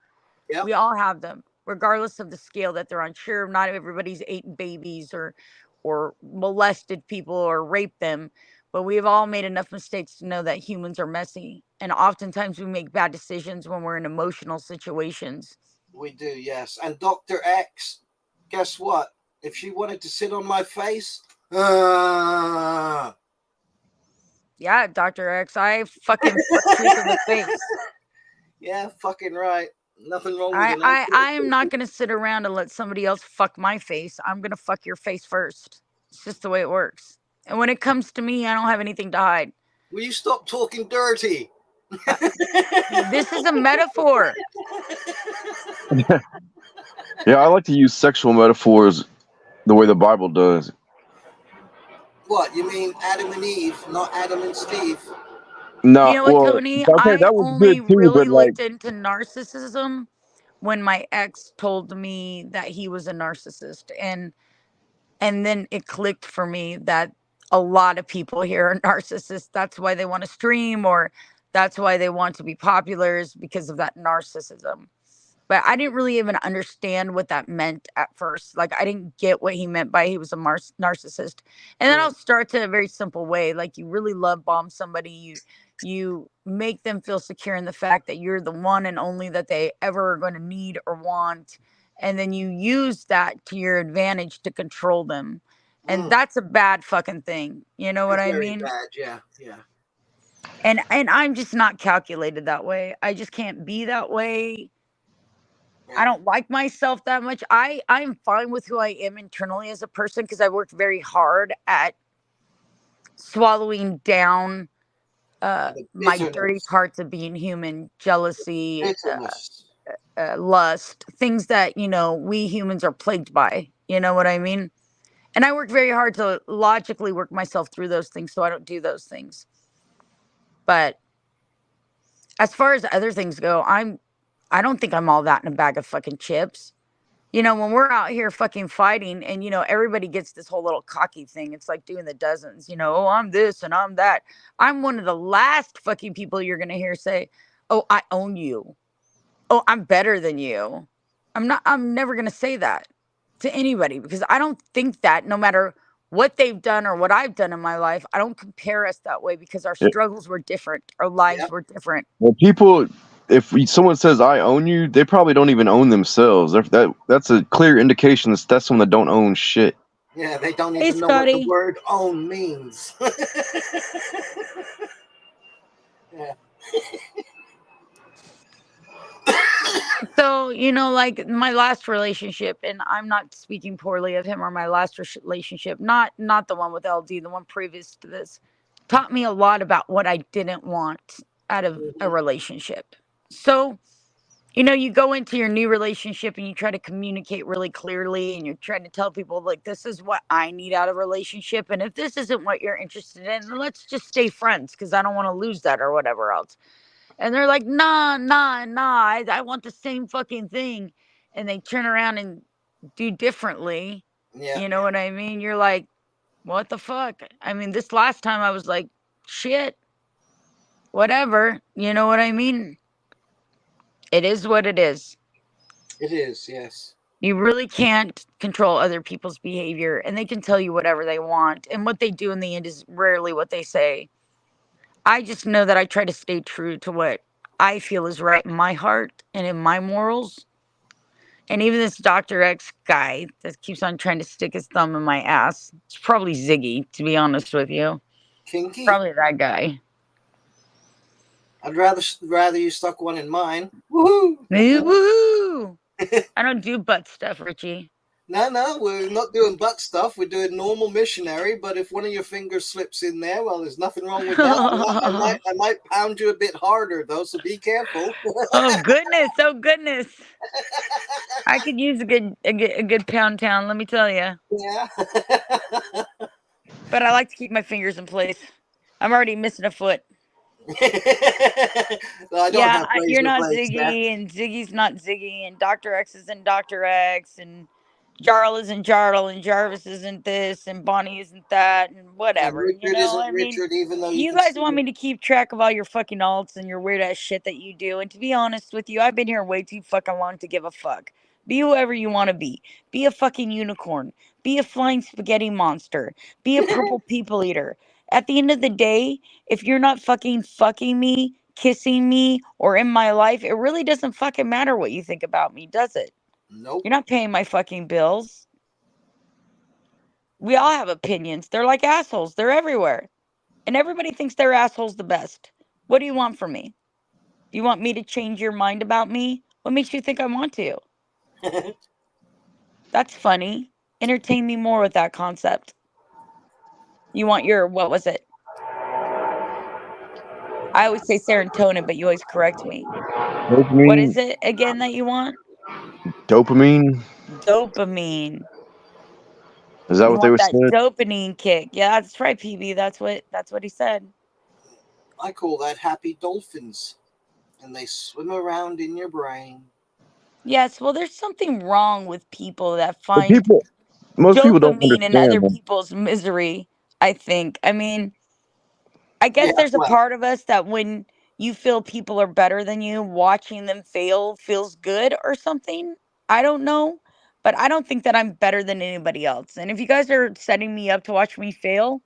Yep. We all have them, regardless of the scale that they're on. Sure, not everybody's eaten babies or molested people or raped them, but we've all made enough mistakes to know that humans are messy. And oftentimes we make bad decisions when we're in emotional situations. We do, yes. And Dr. X, guess what? If she wanted to sit on my face, Yeah, Dr. X, I fucking fuck truth in the face. yeah, fucking right. Nothing wrong with I am not gonna sit around and let somebody else fuck my face. I'm gonna fuck your face first. It's just the way it works. And when it comes to me, I don't have anything to hide. Will you stop talking dirty? This is a metaphor. Yeah, I like to use sexual metaphors the way the Bible does. What, you mean Adam and Eve, not Adam and Steve? No, You know what, well, Tony? okay, I that was only good too, really but like, looked into narcissism when my ex told me that he was a narcissist, and then it clicked for me that a lot of people here are narcissists. That's why they want to stream, or that's why they want to be popular, is because of that narcissism. But I didn't really even understand what that meant at first. Like, I didn't get what he meant by he was a narcissist. And then I'll start to a very simple way. Like, you really love bomb somebody. You make them feel secure in the fact that you're the one and only that they ever are going to need or want. And then you use that to your advantage to control them. And that's a bad fucking thing. You know what I Very mean? bad, yeah, yeah. And I'm just not calculated that way. I just can't be that way. I don't like myself that much. I'm fine with who I am internally as a person because I worked very hard at swallowing down my dirty Bitterness. parts of being human, jealousy, Bitterness. lust, things that, you know, we humans are plagued by. You know what I mean? And I work very hard to logically work myself through those things so I don't do those things. But as far as other things go, I don't think I'm all that in a bag of fucking chips. You know, when we're out here fucking fighting and, you know, everybody gets this whole little cocky thing. It's like doing the dozens, you know, oh, I'm this and I'm that. I'm one of the last fucking people you're going to hear say, oh, I own you. Oh, I'm better than you. I'm never going to say that to anybody because I don't think that no matter what they've done or what I've done in my life, I don't compare us that way because our Yeah. struggles were different. Our lives Yep. were different. Well, people, if someone says I own you, they probably don't even own themselves. That's a clear indication that's someone that don't own shit. Yeah, they don't Hey, even know what the Scotty. word own means. Yeah. So, you know, like my last relationship, and I'm not speaking poorly of him or my last relationship, not the one with LD, the one previous to this, taught me a lot about what I didn't want out of a relationship. So, you know, you go into your new relationship and you try to communicate really clearly and you're trying to tell people like this is what I need out of a relationship, and if this isn't what you're interested in, then let's just stay friends because I don't want to lose that or whatever else. And they're like, nah, I want the same fucking thing. And they turn around and do differently. Yeah. You know what I mean? You're like, what the fuck? I mean, this last time I was like, shit, whatever. You know what I mean? It is what it is. It is, yes. You really can't control other people's behavior, and they can tell you whatever they want. And what they do in the end is rarely what they say. I just know that I try to stay true to what I feel is right in my heart and in my morals. And even this Dr. X guy that keeps on trying to stick his thumb in my ass, it's probably Ziggy, to be honest with you. Kinky? Probably that guy. I'd rather you stuck one in mine. Woohoo! Woohoo! I don't do butt stuff, Richie. No, we're not doing butt stuff. We're doing normal missionary. But if one of your fingers slips in there, well, there's nothing wrong with that. I might pound you a bit harder though, so be careful. Oh goodness! Oh goodness! I could use a good pound town. Let me tell you. Yeah. But I like to keep my fingers in place. I'm already missing a foot. Well, I don't have You're not blades yet. Ziggy, and Ziggy's not Ziggy, and Dr. X isn't Dr. X, and Jarl isn't Jarl, and Jarvis isn't this, and Bonnie isn't that, and whatever. Richard You know, isn't I mean, Richard, even though you can guys see want it. me to keep track of all your fucking alts and your weird ass shit that you do, and to be honest with you, I've been here way too fucking long to give a fuck. Be whoever you want to be. Be a fucking unicorn. Be a flying spaghetti monster. Be a purple people eater. At the end of the day, if you're not fucking me, kissing me, or in my life, it really doesn't fucking matter what you think about me, does it? Nope. You're not paying my fucking bills. We all have opinions. They're like assholes. They're everywhere. And everybody thinks their asshole's the best. What do you want from me? Do you want me to change your mind about me? What makes you think I want to? That's funny. Entertain me more with that concept. You want your, what was it? I always say serotonin, but you always correct me. Dopamine. What is it again that you want? Dopamine. Dopamine. Is that You what they want were that saying? dopamine kick. Yeah, that's right, PB. That's what he said. I call that happy dolphins, and they swim around in your brain. Yes, well, there's something wrong with people that But find most people don't dopamine in other understand them. people's misery, I think. I mean, I guess Yeah, there's a well, part of us that when you feel people are better than you, watching them fail feels good or something. I don't know. But I don't think that I'm better than anybody else. And if you guys are setting me up to watch me fail,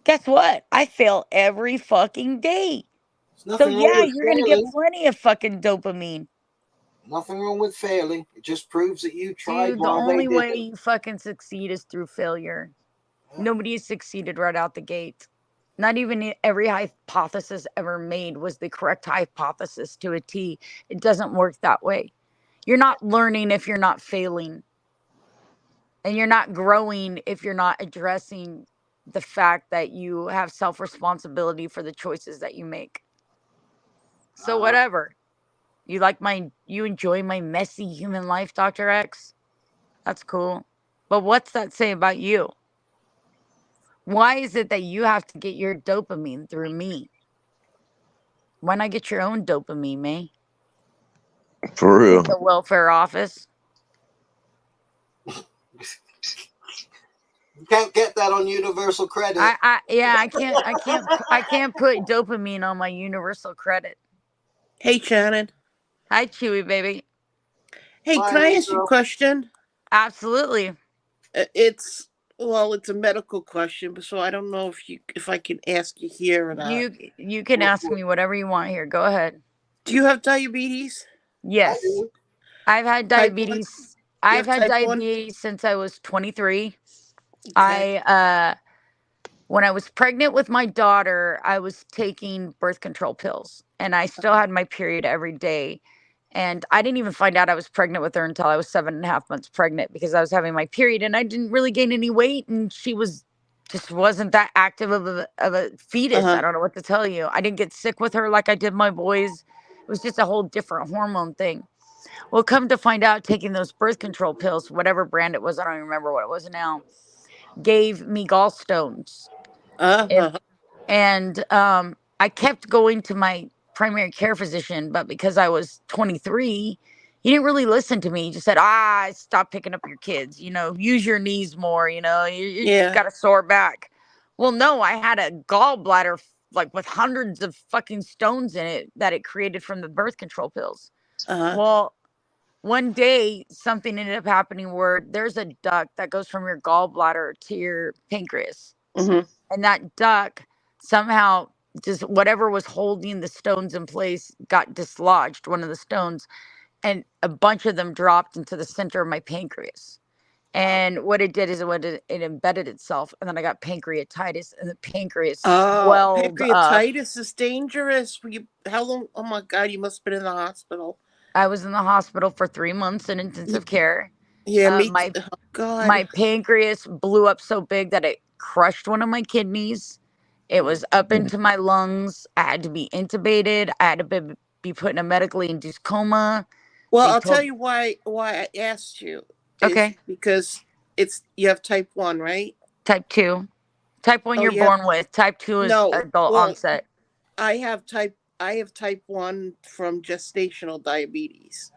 guess what? I fail every fucking day. there's So nothing wrong yeah, with you're gonna get failing. plenty of fucking dopamine. Nothing wrong with failing. It just proves that you tried Dude, the while they only way didn't. you fucking succeed is through failure. Yeah. Nobody has succeeded right out the gate. Not even every hypothesis ever made was the correct hypothesis to a T. It doesn't work that way. You're not learning if you're not failing. And you're not growing if you're not addressing the fact that you have self-responsibility for the choices that you make. So whatever. You enjoy my messy human life, Dr. X? That's cool. But what's that say about you? Why is it that you have to get your dopamine through me? Why not get your own dopamine, May? For real. With the welfare office? You can't get that on Universal Credit. I can't put dopamine on my universal credit. Hey, Shannon. Hi, Chewy baby. Hey, Hi, can I ask you a Angel. question? Absolutely. It's a medical question, but so I don't know if I can ask you here or not. You can ask me whatever you want here. Go ahead. Do you have diabetes? Yes. I do. I've had Type 1? diabetes. You I've have had type 1? diabetes since I was 23. Okay. When I was pregnant with my daughter, I was taking birth control pills and I still had my period every day. And I didn't even find out I was pregnant with her until I was 7.5 months pregnant because I was having my period and I didn't really gain any weight. And she just wasn't that active of a fetus. Uh-huh. I don't know what to tell you. I didn't get sick with her like I did my boys. It was just a whole different hormone thing. Well, come to find out, taking those birth control pills, whatever brand it was, I don't even remember what it was now, gave me gallstones. Uh-huh. And I kept going to my primary care physician, but because I was 23, he didn't really listen to me. He just said, stop picking up your kids, use your knees more, you Yeah. got a sore back. Well, no, I had a gallbladder like with hundreds of fucking stones in it that it created from the birth control pills. Uh-huh. Well, one day something ended up happening where there's a duct that goes from your gallbladder to your pancreas. Mm-hmm. And that duct somehow, just whatever was holding the stones in place got dislodged, one of the stones, and a bunch of them dropped into the center of my pancreas. And what it did is it embedded itself, and then I got pancreatitis, and the pancreas swelled up. Pancreatitis is dangerous. How long? Oh my God, you must have been in the hospital. I was in the hospital for 3 months in intensive care. Yeah, me My too. Oh, God. my pancreas blew up so big that it crushed one of my kidneys. It was up into my lungs. I had to be intubated. I had to be put in a medically induced coma. Well, They I'll told- tell you why I asked you. Is Okay. Because you have type 1, right? Type 2. Type 1 Oh, you're yeah. born with. Type 2 is No, adult well, onset. I have type 1 from gestational diabetes.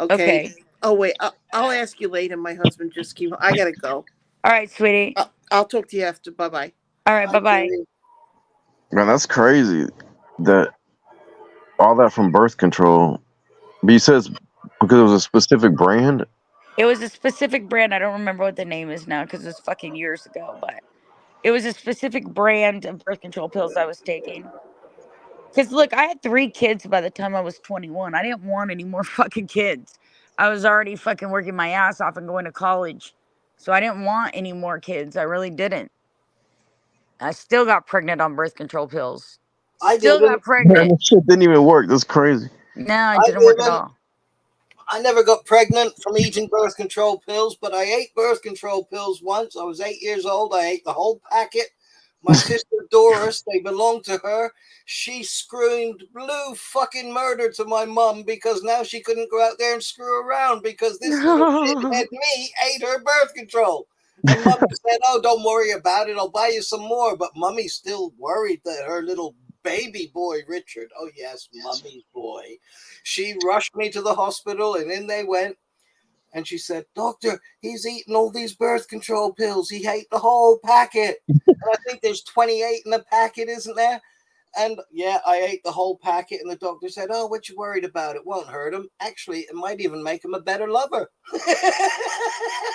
Okay. Oh wait, I'll ask you later. My husband just came. I gotta go. All right, sweetie. I'll talk to you after. Bye bye. All right, bye-bye. Man, that's crazy. That all that from birth control. But you said it's because it was a specific brand. It was a specific brand. I don't remember what the name is now because it was fucking years ago, but it was a specific brand of birth control pills I was taking. Because look, I had 3 kids by the time I was 21. I didn't want any more fucking kids. I was already fucking working my ass off and going to college. So I didn't want any more kids. I really didn't. I still got pregnant on birth control pills. I Still didn't. got Man, pregnant. that shit didn't even work. That's crazy. No, it didn't work at all. I never got pregnant from eating birth control pills, but I ate birth control pills once. I was 8 years old. I ate the whole packet. My sister Doris, they belonged to her. She screamed blue fucking murder to my mum because now she couldn't go out there and screw around because this little shithead me ate her birth control. And mummy said, "Oh, don't worry about it. I'll buy you some more." But mummy's still worried that her little baby boy, Richard, oh yes, mummy's boy, she rushed me to the hospital and in they went. And she said, "Doctor, he's eating all these birth control pills. He ate the whole packet." And I think there's 28 in the packet, isn't there? And yeah, I ate the whole packet. And the doctor said, "Oh, what you worried about? It won't hurt him. Actually, it might even make him a better lover."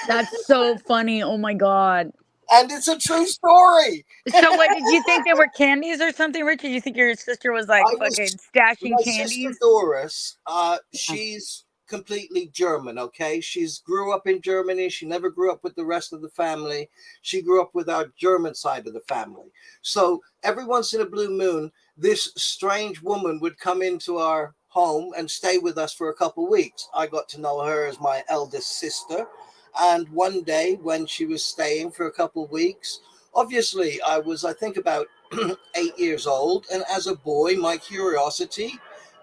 That's so funny. Oh my God. And it's a true story. So what, did you think they were candies or something, Richard? You think your sister was like fucking stashing My candies? sister Doris, she's completely German, okay? She's grew up in Germany. She never grew up with the rest of the family. She grew up with our German side of the family. So every once in a blue moon, this strange woman would come into our home and stay with us for a couple of weeks. I got to know her as my eldest sister. And one day when she was staying for a couple of weeks, obviously I think about 8 years old. And as a boy, my curiosity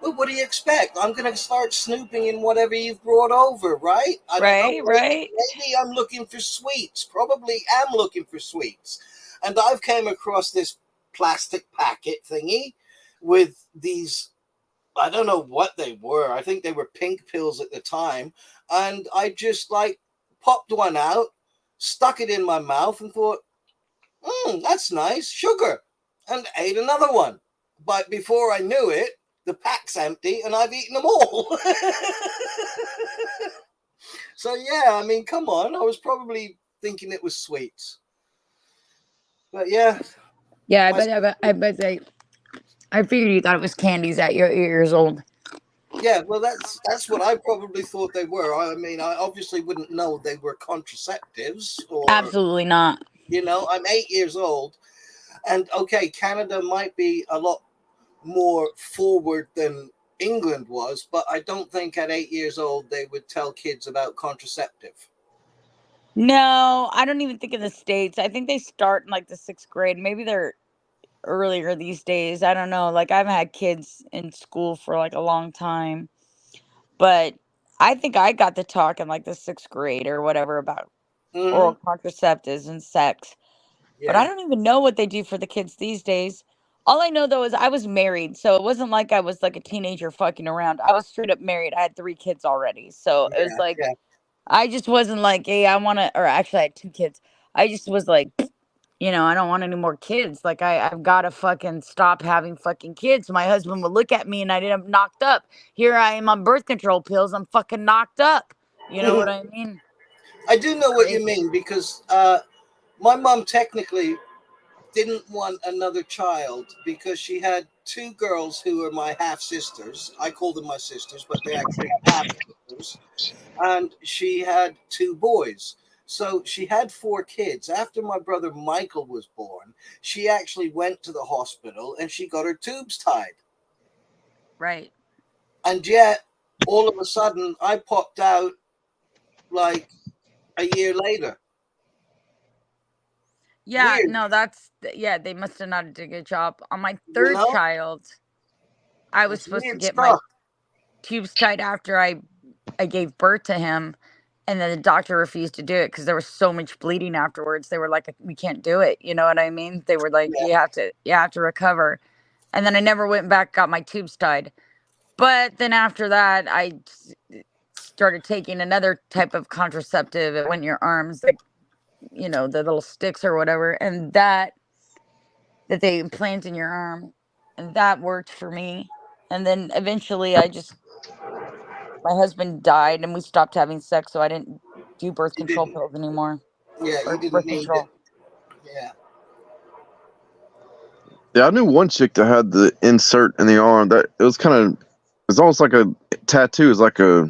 But what do you expect? I'm going to start snooping in whatever you've brought over, right? I don't know. Right. Maybe I'm looking for sweets. Probably am looking for sweets. And I've came across this plastic packet thingy with these, I don't know what they were. I think they were pink pills at the time. And I just like popped one out, stuck it in my mouth and thought, that's nice, sugar, and ate another one. But before I knew it, the pack's empty and I've eaten them all. So yeah, I mean, come on. I was probably thinking it was sweets. But yeah. Yeah, I figured you thought it was candies at your 8 years old. Yeah, well, that's what I probably thought they were. I mean, I obviously wouldn't know they were contraceptives or. Absolutely not. I'm 8 years old, and okay, Canada might be a lot more forward than England was, but I don't think at 8 years old they would tell kids about contraceptive. No, I don't even think in the States. I think they start in like the 6th grade. Maybe they're earlier these days. I don't know. Like I haven't had kids in school for like a long time. But I think I got to talk in like the 6th grade or whatever about oral contraceptives and sex. But I don't even know what they do for the kids these days. All I know though is I was married, so it wasn't like I was like a teenager fucking around. I was straight up married. I had 3 kids already. So it was like I just wasn't like, hey, I want to, or actually I had 2 kids. I just was like, I don't want any more kids. Like I've got to fucking stop having fucking kids. My husband would look at me and I'd end up knocked up. Here I am on birth control pills. I'm fucking knocked up. You know what I mean? I do know what you mean because my mom technically didn't want another child because she had 2 girls who were my half sisters. I call them my sisters, but they're actually half sisters. And she had 2 boys. So she had 4 kids. After my brother Michael was born, she actually went to the hospital and she got her tubes tied. Right. And yet, all of a sudden, I popped out like a year later. Yeah, Weird. no, they must have not did a good job. On my 3rd child, I was supposed to get my tubes tied after I gave birth to him, and then the doctor refused to do it because there was so much bleeding afterwards. They were like, we can't do it. You know what I mean? They were like, you have to recover. And then I never went back, got my tubes tied. But then after that, I started taking another type of contraceptive. It went in your arms, like, the little sticks or whatever. And that they implant in your arm. And that worked for me. And then eventually my husband died and we stopped having sex. So I didn't do birth control pills anymore. Yeah, you didn't need it. Yeah. Yeah, I knew one chick that had the insert in the arm. That it's almost like a tattoo. It's like a.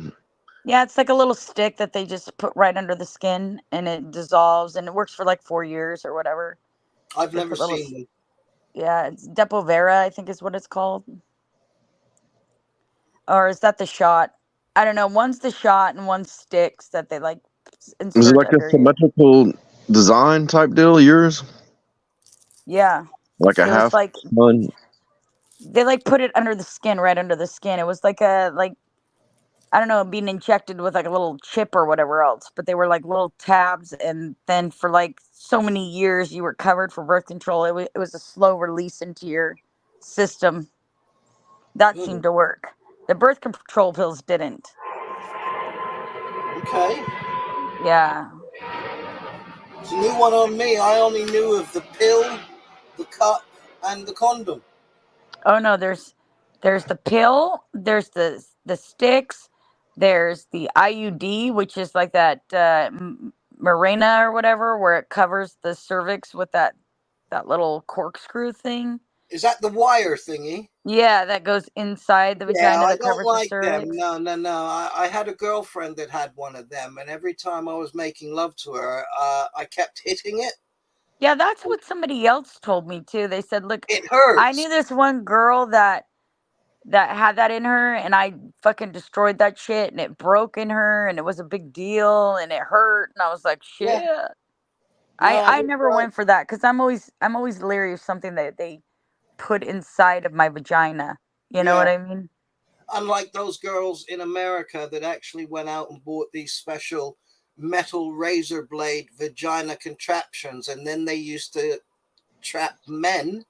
Yeah, it's like a little stick that they just put right under the skin and it dissolves and it works for like 4 years or whatever. I've never seen them. Yeah, it's Depo-Vera, I think is what it's called. Or is that the shot? I don't know. One's the shot and one sticks that they like insert. Is it like a symmetrical design type deal? Yours? Yeah. Like a half one. They like put it under the skin, right under the skin. It was like I don't know, being injected with like a little chip or whatever else, but they were like little tabs, and then for like so many years you were covered for birth control. It was a slow release into your system. That seemed to work. The birth control pills didn't. Okay. Yeah. It's a new one on me. I only knew of the pill, the cup, and the condom. Oh no, there's the pill, there's the sticks, there's the IUD, which is like that Mirena or whatever, where it covers the cervix with that little corkscrew thing. Is that the wire thingy? Yeah, that goes inside the vagina. Yeah, I that don't covers like the cervix. them. No. I had a girlfriend that had one of them, and every time I was making love to her, I kept hitting it. Yeah, that's what somebody else told me too. They said, "Look, it hurts." I knew this one girl that had that in her, and I fucking destroyed that shit, and it broke in her, and it was a big deal, and it hurt, and I was like, shit. Yeah. I never went for that because I'm always leery of something that they put inside of my vagina. You know what I mean? Unlike those girls in America that actually went out and bought these special metal razor blade vagina contraptions, and then they used to trap men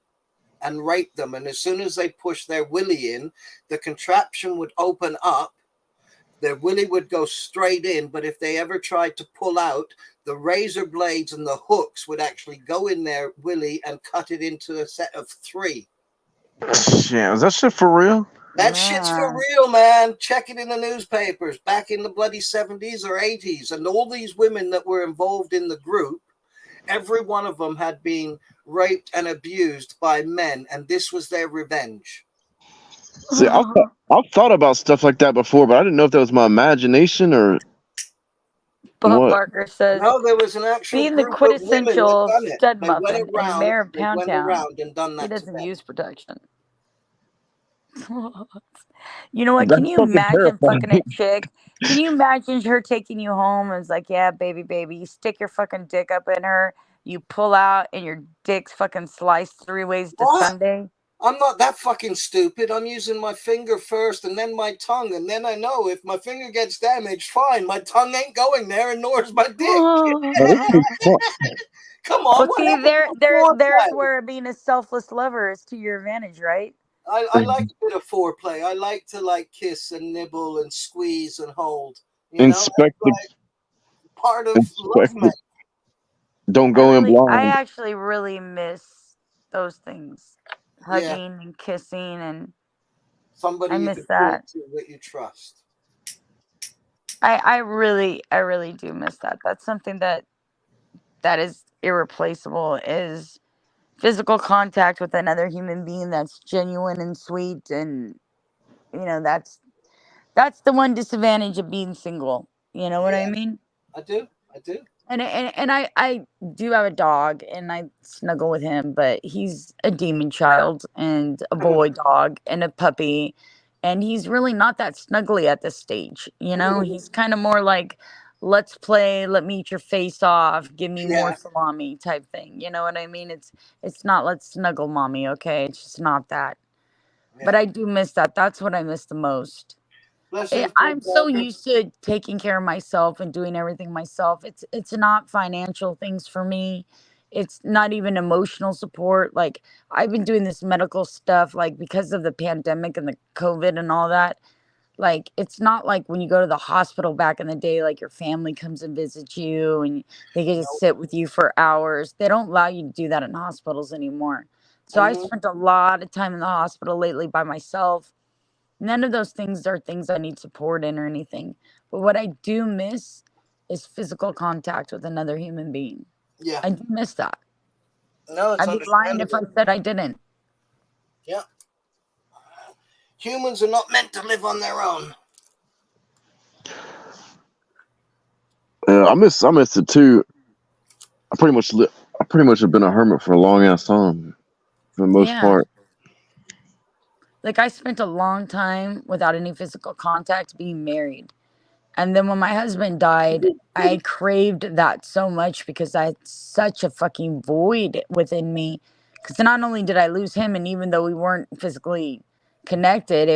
and rape them. And as soon as they pushed their willy in, the contraption would open up, their willy would go straight in, but if they ever tried to pull out, the razor blades and the hooks would actually go in their willy and cut it into a set of 3. Yeah, is that shit for real? That shit's for real, man. Check it in the newspapers back in the bloody 70s or 80s. And all these women that were involved in the group, every one of them had been raped and abused by men, and this was their revenge. See, I've thought about stuff like that before, but I didn't know if that was my imagination or Bob what. Barker says, No, there was an actual being the group of women that quintessential done it. stud They went muffin and around, mayor of they went Pound Town, around and done he that to doesn't them. use protection. You know what? That's Can you fucking imagine terrifying. fucking a chick? Can you imagine her taking you home and it's like, yeah, baby, you stick your fucking dick up in her, you pull out, and your dick's fucking sliced 3 ways to What? Sunday? I'm not that fucking stupid. I'm using my finger first and then my tongue. And then I know if my finger gets damaged, fine. My tongue ain't going there, and nor is my dick. Come on. Well, what see, happened to there's foreplay? where being a selfless lover is to your advantage, right? I like a bit of foreplay. I like to kiss and nibble and squeeze and hold. You know, Inspect the, like part of love inspect the, making. don't go in I blind. actually really miss those things, Yeah, hugging and kissing, and somebody I you miss can that. talk to that you trust. I really do miss that. That's something that is irreplaceable, is physical contact with another human being that's genuine and sweet. And that's the one disadvantage of being single, you know what I Yeah, mean? I do. And I do have a dog, and I snuggle with him, but he's a demon child and a boy dog and a puppy, and he's really not that snuggly at this stage. He's kind of more like, let's play, let me eat your face off, give me more Yeah, salami type thing. You know what I mean? It's not let's snuggle, mommy. Okay, it's just not that. But yeah. I do miss that. That's what I miss the most. Bless you, I'm so Walker. used to taking care of myself and doing everything myself. It's not financial things for me. It's not even emotional support. Like, I've been doing this medical stuff, like, because of the pandemic and the COVID and all that. Like, it's not like when you go to the hospital back in the day, like your family comes and visits you and they get to Nope. sit with you for hours. They don't allow you to do that in hospitals anymore. So I Mhm. spent a lot of time in the hospital lately by myself. None of those things are things I need support in or anything. But what I do miss is physical contact with another human being. Yeah. I do miss that. No, it's I'd be lying if I understandable. said I didn't. Yeah. Humans are not meant to live on their own. I miss it too. I pretty much have been a hermit for a long ass time, for the most part. Like, I spent a long time without any physical contact being married. And then when my husband died, I craved that so much because I had such a fucking void within me. Because not only did I lose him, and even though we weren't physically connected,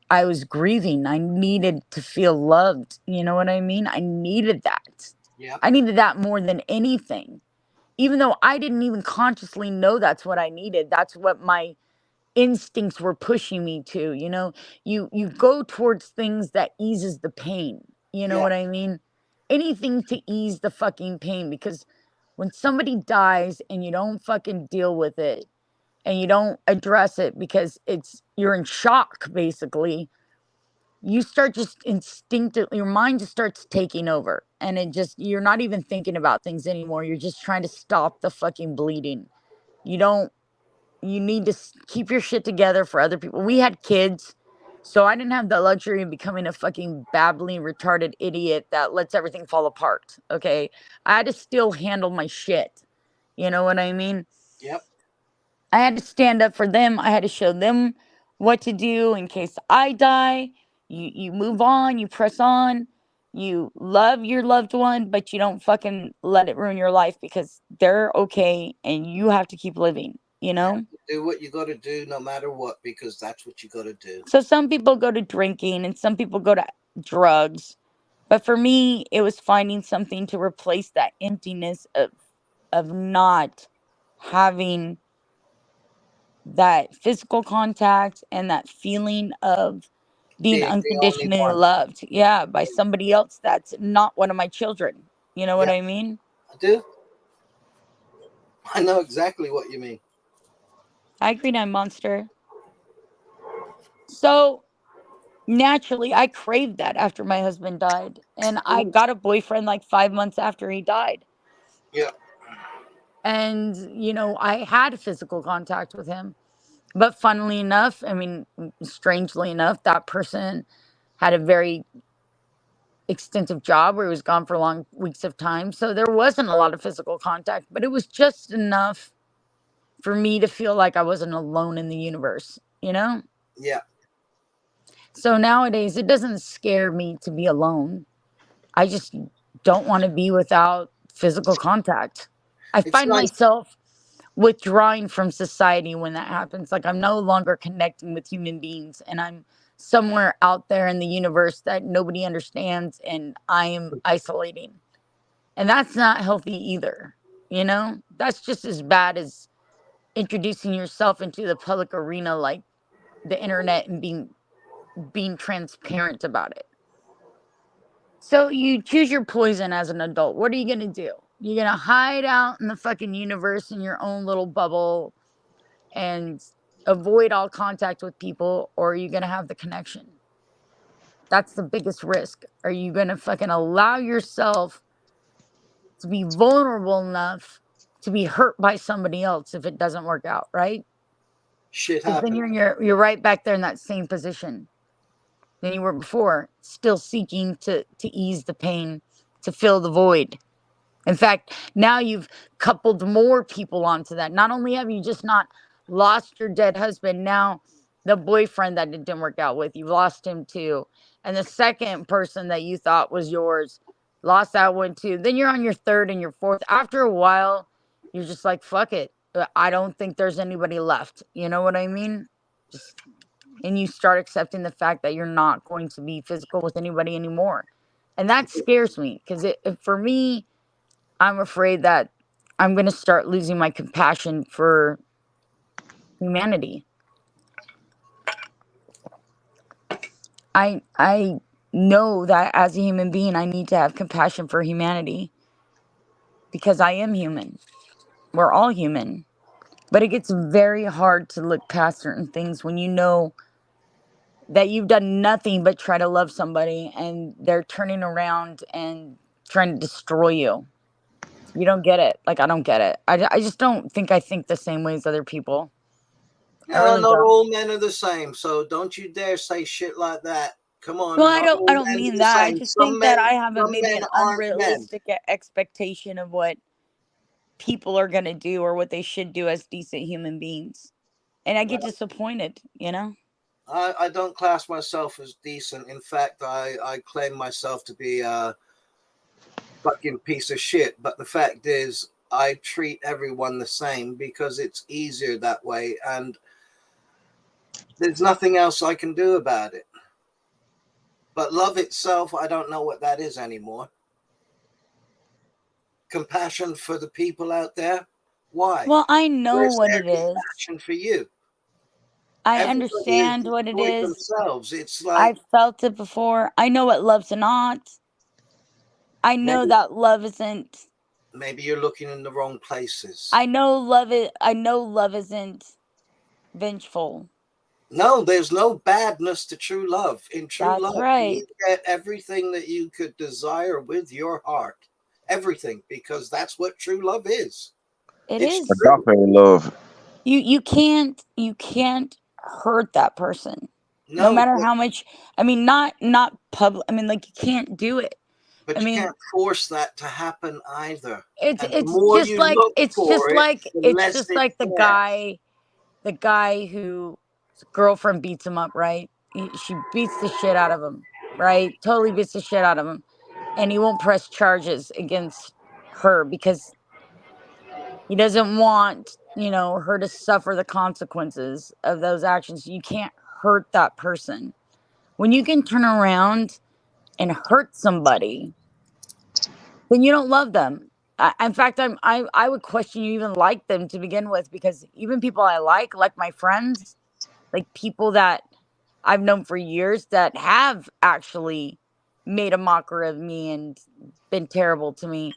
I was grieving. I needed to feel loved. You know what I mean? I needed that. Yeah. I needed that more than anything. Even though I didn't even consciously know that's what I needed. That's what my instincts were pushing me to. You go towards things that eases the pain. You know Yeah. what I mean? Anything to ease the fucking pain, because when somebody dies and you don't fucking deal with it and you don't address it because you're in shock, basically, you start just instinctively, your mind just starts taking over, and you're not even thinking about things anymore. You're just trying to stop the fucking bleeding. You need to keep your shit together for other people. We had kids, so I didn't have the luxury of becoming a fucking babbling, retarded idiot that lets everything fall apart. Okay. I had to still handle my shit. You know what I mean? Yep. I had to stand up for them. I had to show them what to do in case I die. You move on, you press on, you love your loved one, but you don't fucking let it ruin your life because they're okay and you have to keep living. you know? Do what you got to do no matter what, because that's what you got to do. So some people go to drinking and some people go to drugs. But for me, it was finding something to replace that emptiness of not having that physical contact and that feeling of being Being the only unconditionally one. loved, yeah, by somebody else that's not one of my children. You know what Yeah. I mean? I do. I know exactly what you mean. I agree, Night Monster. So naturally, I craved that after my husband died, and I got a boyfriend like 5 months after he died. Yeah. And you know, I had physical contact with him, but funnily enough, I mean, strangely enough, that person had a very extensive job where he was gone for long weeks of time, so there wasn't a lot of physical contact, but it was just enough for me to feel like I wasn't alone in the universe, you know? Yeah. So nowadays it doesn't scare me to be alone. I just don't want to be without physical contact. I It's find nice. myself withdrawing from society when that happens. Like I'm no longer connecting with human beings and I'm somewhere out there in the universe that nobody understands and I am isolating. And that's not healthy either. You know, that's just as bad as introducing yourself into the public arena like the internet and being transparent about it. So you choose your poison as an adult. What are you going to do? You're going to hide out in the fucking universe in your own little bubble and avoid all contact with people, or are you going to have the connection? That's the biggest risk. Are you going to fucking allow yourself to be vulnerable enough to be hurt by somebody else if it doesn't work out, right? Shit Because then happens. you're right back there in that same position than you were before, still seeking to ease the pain, to fill the void. In fact, now you've coupled more people onto that. Not only have you just not lost your dead husband, now the boyfriend that it didn't work out with, you've lost him too. And the second person that you thought was yours, lost that one too. Then you're on your third and your fourth. After a while, you're just like, fuck it. I don't think there's anybody left. You know what I mean? Just, and you start accepting the fact that you're not going to be physical with anybody anymore. And that scares me because for me, I'm afraid that I'm going to start losing my compassion for humanity. I know that as a human being, I need to have compassion for humanity because I am human. We're all human. But it gets very hard to look past certain things when you know that you've done nothing but try to love somebody and they're turning around and trying to destroy you. You don't get it. Like, I don't get it. I just don't think I think the same way as other people. I No, really not don't. all men are the same, so don't you dare say shit like that. Come on, Well, not all I don't men mean are the that. I same. just think that I have Some maybe men an aren't men. unrealistic expectation of what people are going to do or what they should do as decent human beings. And I get disappointed, you know? I don't class myself as decent. In fact, I claim myself to be a fucking piece of shit. But the fact is, I treat everyone the same because it's easier that way. And there's nothing else I can do about it. But love itself, I don't know what that is anymore. Compassion for the people out there? Why? Well, I know Where's what their it is. compassion for you? I Everybody has understand what it destroyed is. themselves. It's like I've felt it before. I know what love's not. I know maybe, that love isn't. maybe you're looking in the wrong places. I know love isn't vengeful. No, there's no badness to true love. In true That's love, right. you get everything that you could desire with your heart. Everything, because that's what true love is. It It's is. true. Agape love. You can't hurt that person. No No, matter how much, I mean, not public, I mean, like, you can't do it. but I you mean, can't force that to happen either. it's And the it's more just you like look it's for just it, like the it's less just it's like there. the guy who girlfriend beats him up, right? She beats the shit out of him, right? Totally beats the shit out of him, and he won't press charges against her because he doesn't want her to suffer the consequences of those actions. You can't hurt that person. When you can turn around and hurt somebody, then you don't love them. In fact, I would question you even like them to begin with, because even people I like my friends, like people that I've known for years that have actually made a mockery of me and been terrible to me,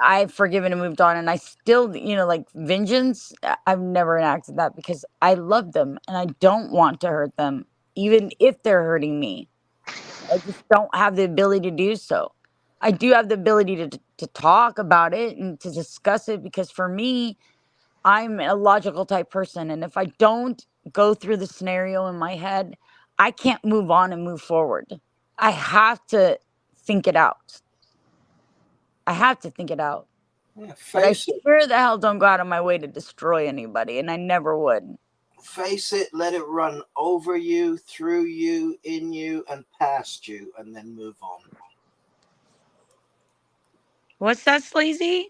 I've forgiven and moved on. And I still, like vengeance, I've never enacted that because I love them and I don't want to hurt them, even if they're hurting me. I just don't have the ability to do so. I do have the ability to talk about it and to discuss it, because for me, I'm a logical type person. And if I don't go through the scenario in my head, I can't move on and move forward. I have to think it out. I have to think it out. Yeah, But I face it. sure the hell don't go out of my way to destroy anybody, and I never would. Face it, let it run over you, through you, in you, and past you, and then move on. What's that, Slazy?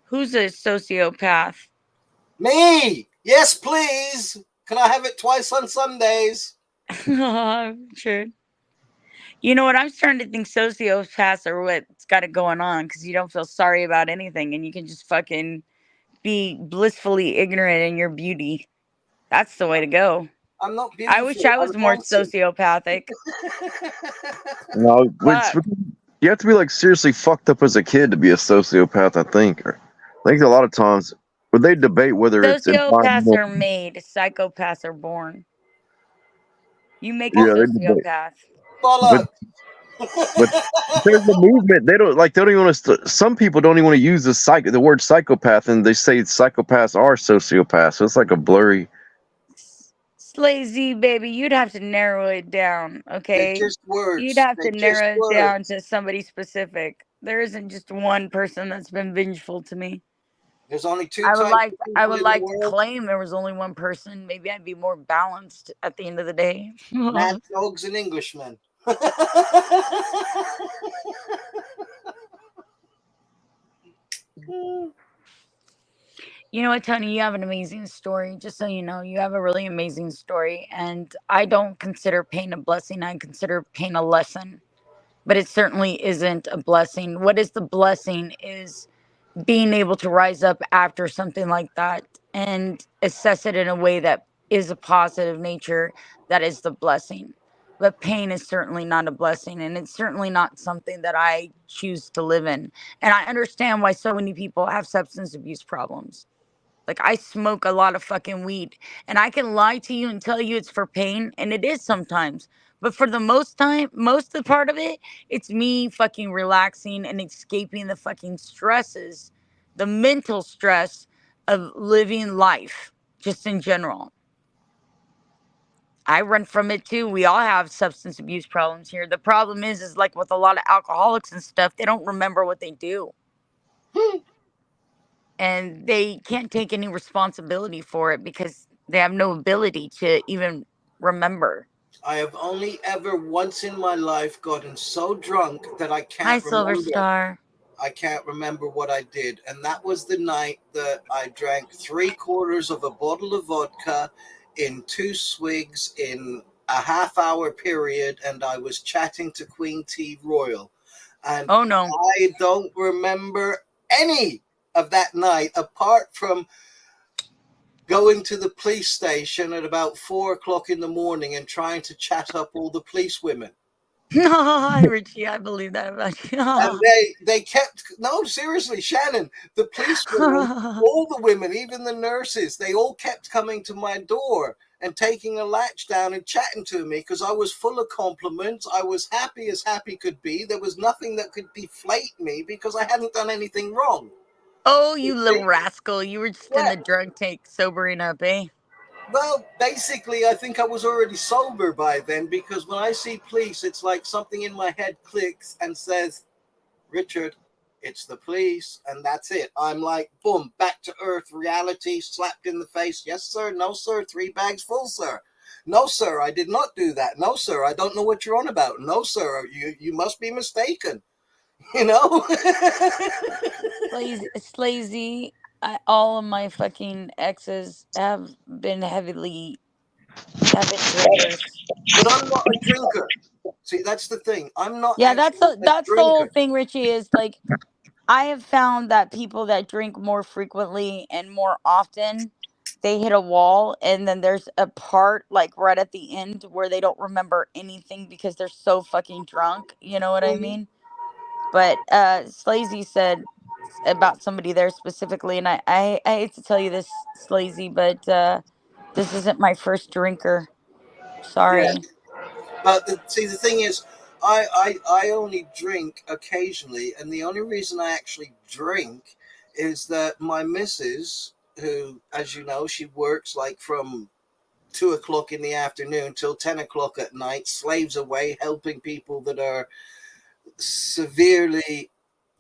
Who's a sociopath? Me! Yes, please! Can I have it twice on Sundays? Sure. You know what? I'm starting to think sociopaths are what's got it going on, because you don't feel sorry about anything and you can just fucking be blissfully ignorant in your beauty. That's the way to go. I'm not beautiful. I wish I was more sociopathic. No, Fuck. you have to be like seriously fucked up as a kid to be a sociopath, I think. I think a lot of times when they debate whether it's Sociopaths are made, psychopaths are born. You make a sociopath. Bollocks. But there's a movement. They don't even want to. Some people don't even want to use the word psychopath, and they say psychopaths are sociopaths. So it's like a blurry. Slazy, baby, you'd have to narrow it down, okay? They're just words. You'd have to narrow it down to somebody specific. There isn't just one person that's been vengeful to me. There's only two. I would like to claim there was only one person. Maybe I'd be more balanced at the end of the day. Mad dogs and Englishmen. You know what, Tony? You have an amazing story. Just so you know, you have a really amazing story. And I don't consider pain a blessing. I consider pain a lesson. But it certainly isn't a blessing. What is the blessing is being able to rise up after something like that and assess it in a way that is a positive nature. That is the blessing. But pain is certainly not a blessing, and it's certainly not something that I choose to live in. And I understand why so many people have substance abuse problems. Like, I smoke a lot of fucking weed, and I can lie to you and tell you it's for pain, and it is sometimes. But for the most of the part of it, it's me fucking relaxing and escaping the fucking stresses, the mental stress of living life, just in general. I run from it too. We all have substance abuse problems here. The problem is like with a lot of alcoholics and stuff, they don't remember what they do. And they can't take any responsibility for it because they have no ability to even remember. I have only ever once in my life gotten so drunk that I can't Hi, Silver Star. I can't remember what I did. And that was the night that I drank 3/4 of a bottle of vodka in 2 swigs in a half-hour period, and I was chatting to Queen T Royal. And oh no, I don't remember any of that night apart from going to the police station at about 4:00 in the morning and trying to chat up all the police women. No, Richie, I believe that about you. And they kept, no, seriously, Shannon, the police women, all the women, even the nurses, they all kept coming to my door and taking a latch down and chatting to me because I was full of compliments. I was happy as happy could be. There was nothing that could deflate me because I hadn't done anything wrong. Oh, you little rascal. You were just in the drug tank sobering up, eh? Well, basically, I think I was already sober by then because when I see police, it's like something in my head clicks and says, Richard, it's the police, and that's it. I'm like, boom, back to earth, reality, slapped in the face. Yes, sir. No, sir. 3 bags full, sir. No, sir, I did not do that. No, sir, I don't know what you're on about. No, sir, you must be mistaken. You know? Slazy, all of my fucking exes have been avid drinkers. But I'm not a drinker. See, that's the thing. I'm not Yeah, actually a that's the whole drinker. thing, Richie, is like I have found that people that drink more frequently and more often, they hit a wall, and then there's a part like right at the end where they don't remember anything because they're so fucking drunk. You know what I Mhm. mean? But Slazy said about somebody there specifically, and I hate to tell you this, Slazy, but this isn't my first drinker. Yeah. Sorry. But the thing is, I only drink occasionally, and the only reason I actually drink is that my missus, who, as you know, she works like from 2 o'clock in the afternoon till 10 o'clock at night, slaves away helping people that are severely,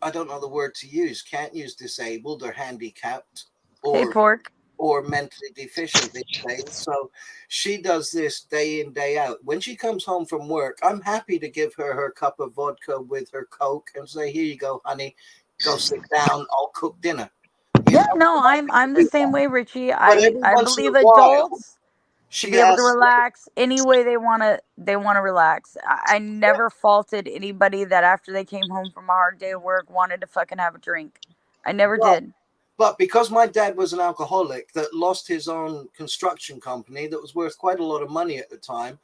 I don't know the word to use, can't use disabled or handicapped Hey, pork. or mentally deficient these days. So she does this day in, day out. When she comes home from work, I'm happy to give her her cup of vodka with her Coke and say, here you go, honey, go sit down, I'll cook dinner. You Yeah, know, no, I'm happy I'm to the do same that. way, Richie. But I every once in believe a while, adults should she be able to asks, relax any way they want to relax. I never faulted anybody that after they came home from a hard day of work wanted to fucking have a drink. I never well, did. but because my dad was an alcoholic that lost his own construction company that was worth quite a lot of money at the time,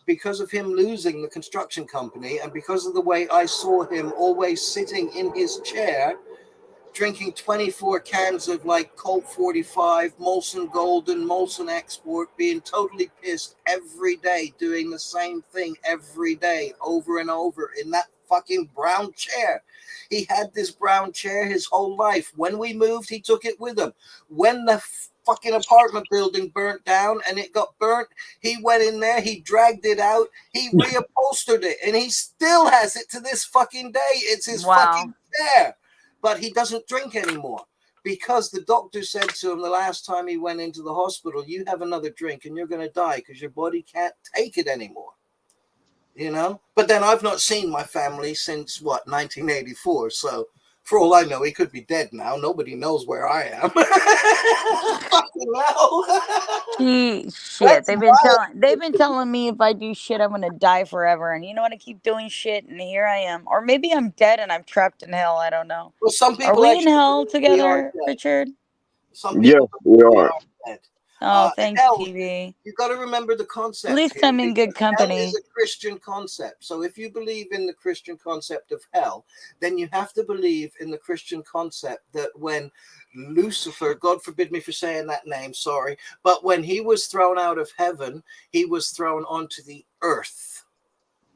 because of him losing the construction company and because of the way I saw him always sitting in his chair drinking 24 cans of like Colt 45, Molson Golden, Molson Export, being totally pissed every day, doing the same thing every day, over and over in that fucking brown chair. He had this brown chair his whole life. When we moved, he took it with him. When the fucking apartment building burnt down and it got burnt, he went in there, he dragged it out, he reupholstered it, and he still has it to this fucking day. It's his fucking Wow. chair. But he doesn't drink anymore because the doctor said to him the last time he went into the hospital, you have another drink and you're going to die because your body can't take it anymore. You know? But then I've not seen my family since, 1984. So for all I know, he could be dead now. Nobody knows where I am. Fucking hell. Shit. That's wild. They've been telling me if I do shit I'm gonna die forever. And you know what? I keep doing shit and here I am. Or maybe I'm dead and I'm trapped in hell. I don't know. Well, some Are people we in actually hell believe we are together, dead. Richard? Some Yes, people we believe we are. are dead. Oh, thanks, Hell, TV. you got to remember the At concept least here I'm in good because hell is company. a Christian concept. So if you believe in the Christian concept of hell, then you have to believe in the Christian concept that when Lucifer, God forbid me for saying that name, sorry, but when he was thrown out of heaven, he was thrown onto the earth.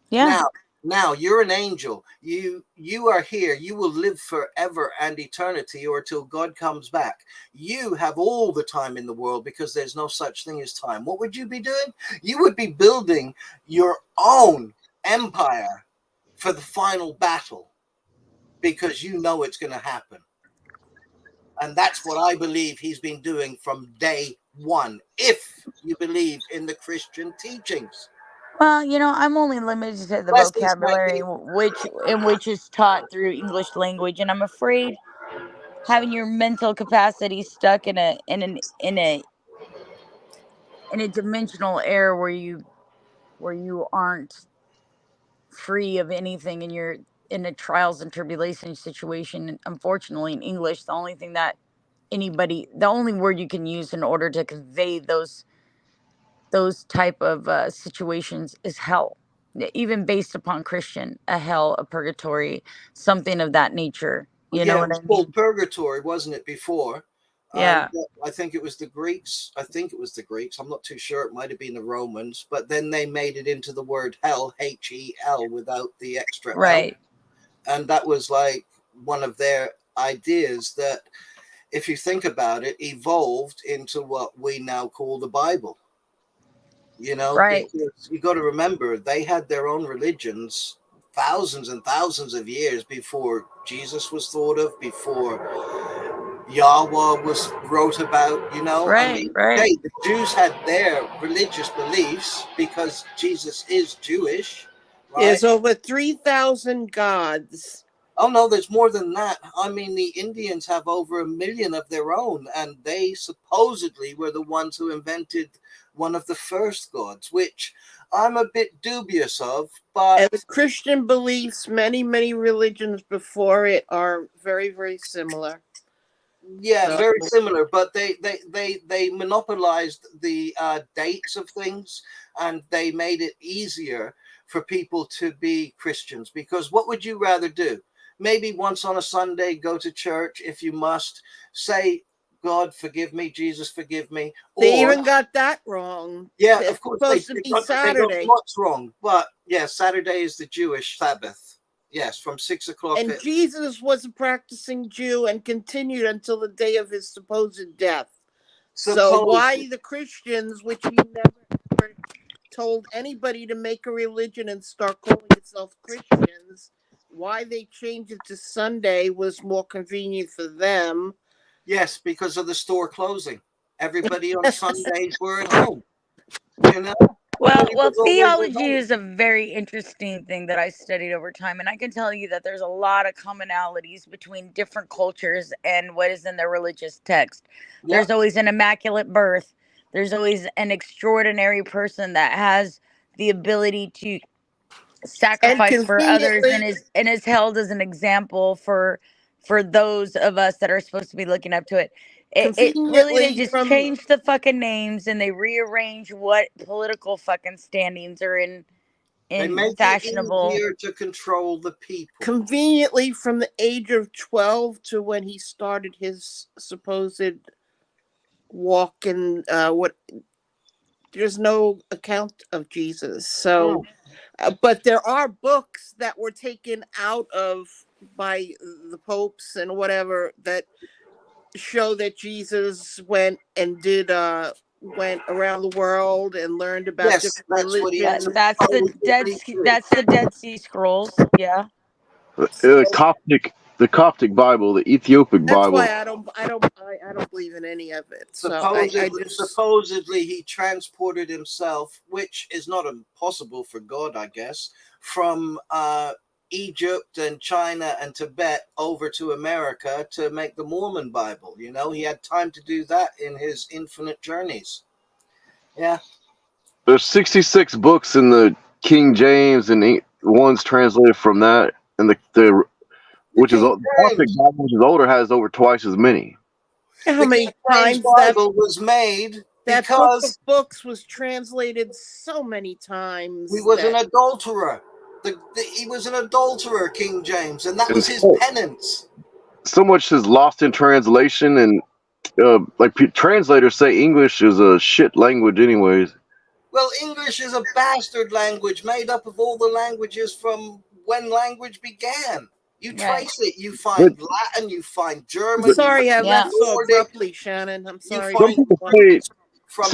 Yeah. Now you're an angel. You are here. You will live forever and eternity or till God comes back. You have all the time in the world because there's no such thing as time. What would you be doing? You would be building your own empire for the final battle because you know it's going to happen. And that's what I believe he's been doing from day one, if you believe in the Christian teachings. Well, I'm only limited to the Blessings, vocabulary Mikey. which is taught through English language, and I'm afraid having your mental capacity stuck in a dimensional air where you aren't free of anything and you're in a trials and tribulation situation. And unfortunately, in English, the only word you can use in order to convey those type of situations is hell. Even based upon Christian, a hell, a purgatory, something of that nature. You know Yeah, it what was I called mean? purgatory, wasn't it, before? And Yeah. I think it was the Greeks. I think it was the Greeks. I'm not too sure. It might have been the Romans, but then they made it into the word hell, Hel, without the extra L. Right. And that was like one of their ideas that, if you think about it, evolved into what we now call the Bible. Right. Because you got to remember they had their own religions thousands and thousands of years before Jesus was thought of, before Yahweh was wrote about. I Right. mean, Right. okay, the Jews had their religious beliefs because Jesus is Jewish, right? There's over 3,000 gods. Oh no, there's more than that. I mean, the Indians have over 1 million of their own, and they supposedly were the ones who invented one of the first gods, which I'm a bit dubious of. But And the Christian beliefs, many, many religions before it are very, very similar. yeah, So- very similar. But they monopolized the dates of things, and they made it easier for people to be Christians. Because what would you rather do? Maybe once on a Sunday, go to church if you must, say, God, forgive me, Jesus, forgive me. They Or, even got that wrong. yeah, It's of course, they supposed to be got Saturday. lots wrong. But yeah, Saturday is the Jewish Sabbath. Yes, from 6 o'clock. And Jesus was a practicing Jew and continued until the day of his supposed death. So why the Christians, which he never told anybody to make a religion and start calling itself Christians, why they changed it to Sunday was more convenient for them. Yes, because of the store closing. Everybody on Sundays were at home. You know? Well, Everybody was always at theology home. is a very interesting thing that I studied over time, and I can tell you that there's a lot of commonalities between different cultures and what is in their religious text. Yeah. There's always an immaculate birth. There's always an extraordinary person that has the ability to sacrifice for others and is held as an example for those of us that are supposed to be looking up to it. It really, they just change the fucking names and they rearrange what political fucking standings are in They make fashionable. it easier to control the people. Conveniently, from the age of 12 to when he started his supposed walk in there's no account of Jesus. So, but there are books that were taken out of by the popes and whatever that show that Jesus went and went around the world and learned about different religions. That's the Dead Sea Scrolls. Yeah. The Coptic Bible, the Ethiopic Bible. That's why I don't believe in any of it. Supposedly he transported himself, which is not impossible for God, I guess, from Egypt and China and Tibet over to America to make the Mormon Bible. You know, he had time to do that in his infinite journeys. Yeah. There's 66 books in the King James, and one's translated from that, and the which is the Coptic Bible, which is older, has over twice as many. How many times that Bible was made? That book of books was translated so many times. He was an adulterer. He was an adulterer, King James, and that was his penance. So much is lost in translation, and like translators say, English is a shit language, anyways. Well, English is a bastard language made up of all the languages from when language began. You trace it, you find Latin, you find German. I'm sorry I left so abruptly, Shannon. I'm sorry. Some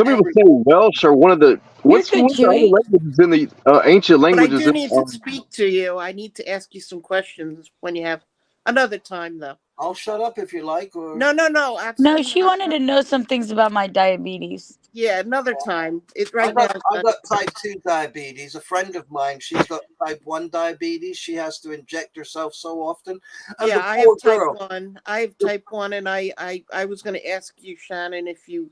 people say Welsh are one of the what's the other languages in the ancient languages. But I do need to speak to you. I need to ask you some questions when you have another time, though. I'll shut up if you like. Or no. No, she wanted to know some things about my diabetes. Yeah, another time. I've got type 2 diabetes. A friend of mine, she's got type 1 diabetes. She has to inject herself so often. And yeah, I have type 1. I have type 1, and I was going to ask you, Shannon, if you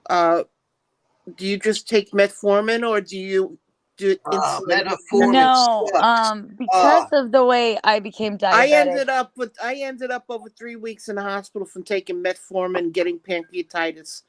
do you just take metformin or do you do insulin? No, because of the way I became diabetic. I ended up over 3 weeks in the hospital from taking metformin, getting pancreatitis.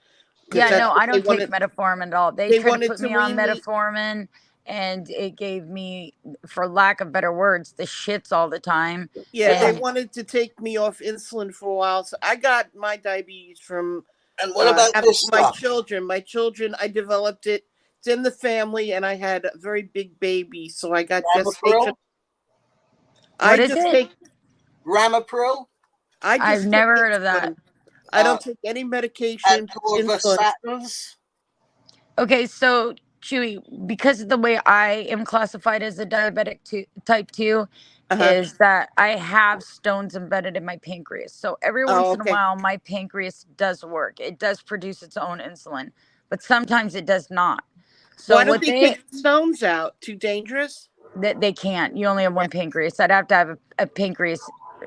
Yeah, no, I don't take metformin at all. They tried to put me on metformin, and it gave me, for lack of better words, the shits all the time. Yeah, they wanted to take me off insulin for a while. So I got my diabetes from and what about my children? My children, I developed it. It's in the family, and I had a very big baby, so I got gestation. What is it? Ramipril? I've never heard of that. I don't take any medication. Okay, so Chewy, because of the way I am classified as a diabetic type 2, is that I have stones embedded in my pancreas. So every once in a while, my pancreas does work. It does produce its own insulin, but sometimes it does not. So why don't they take stones out? Too dangerous? that they can't. You only have one pancreas. I'd have to have a pancreas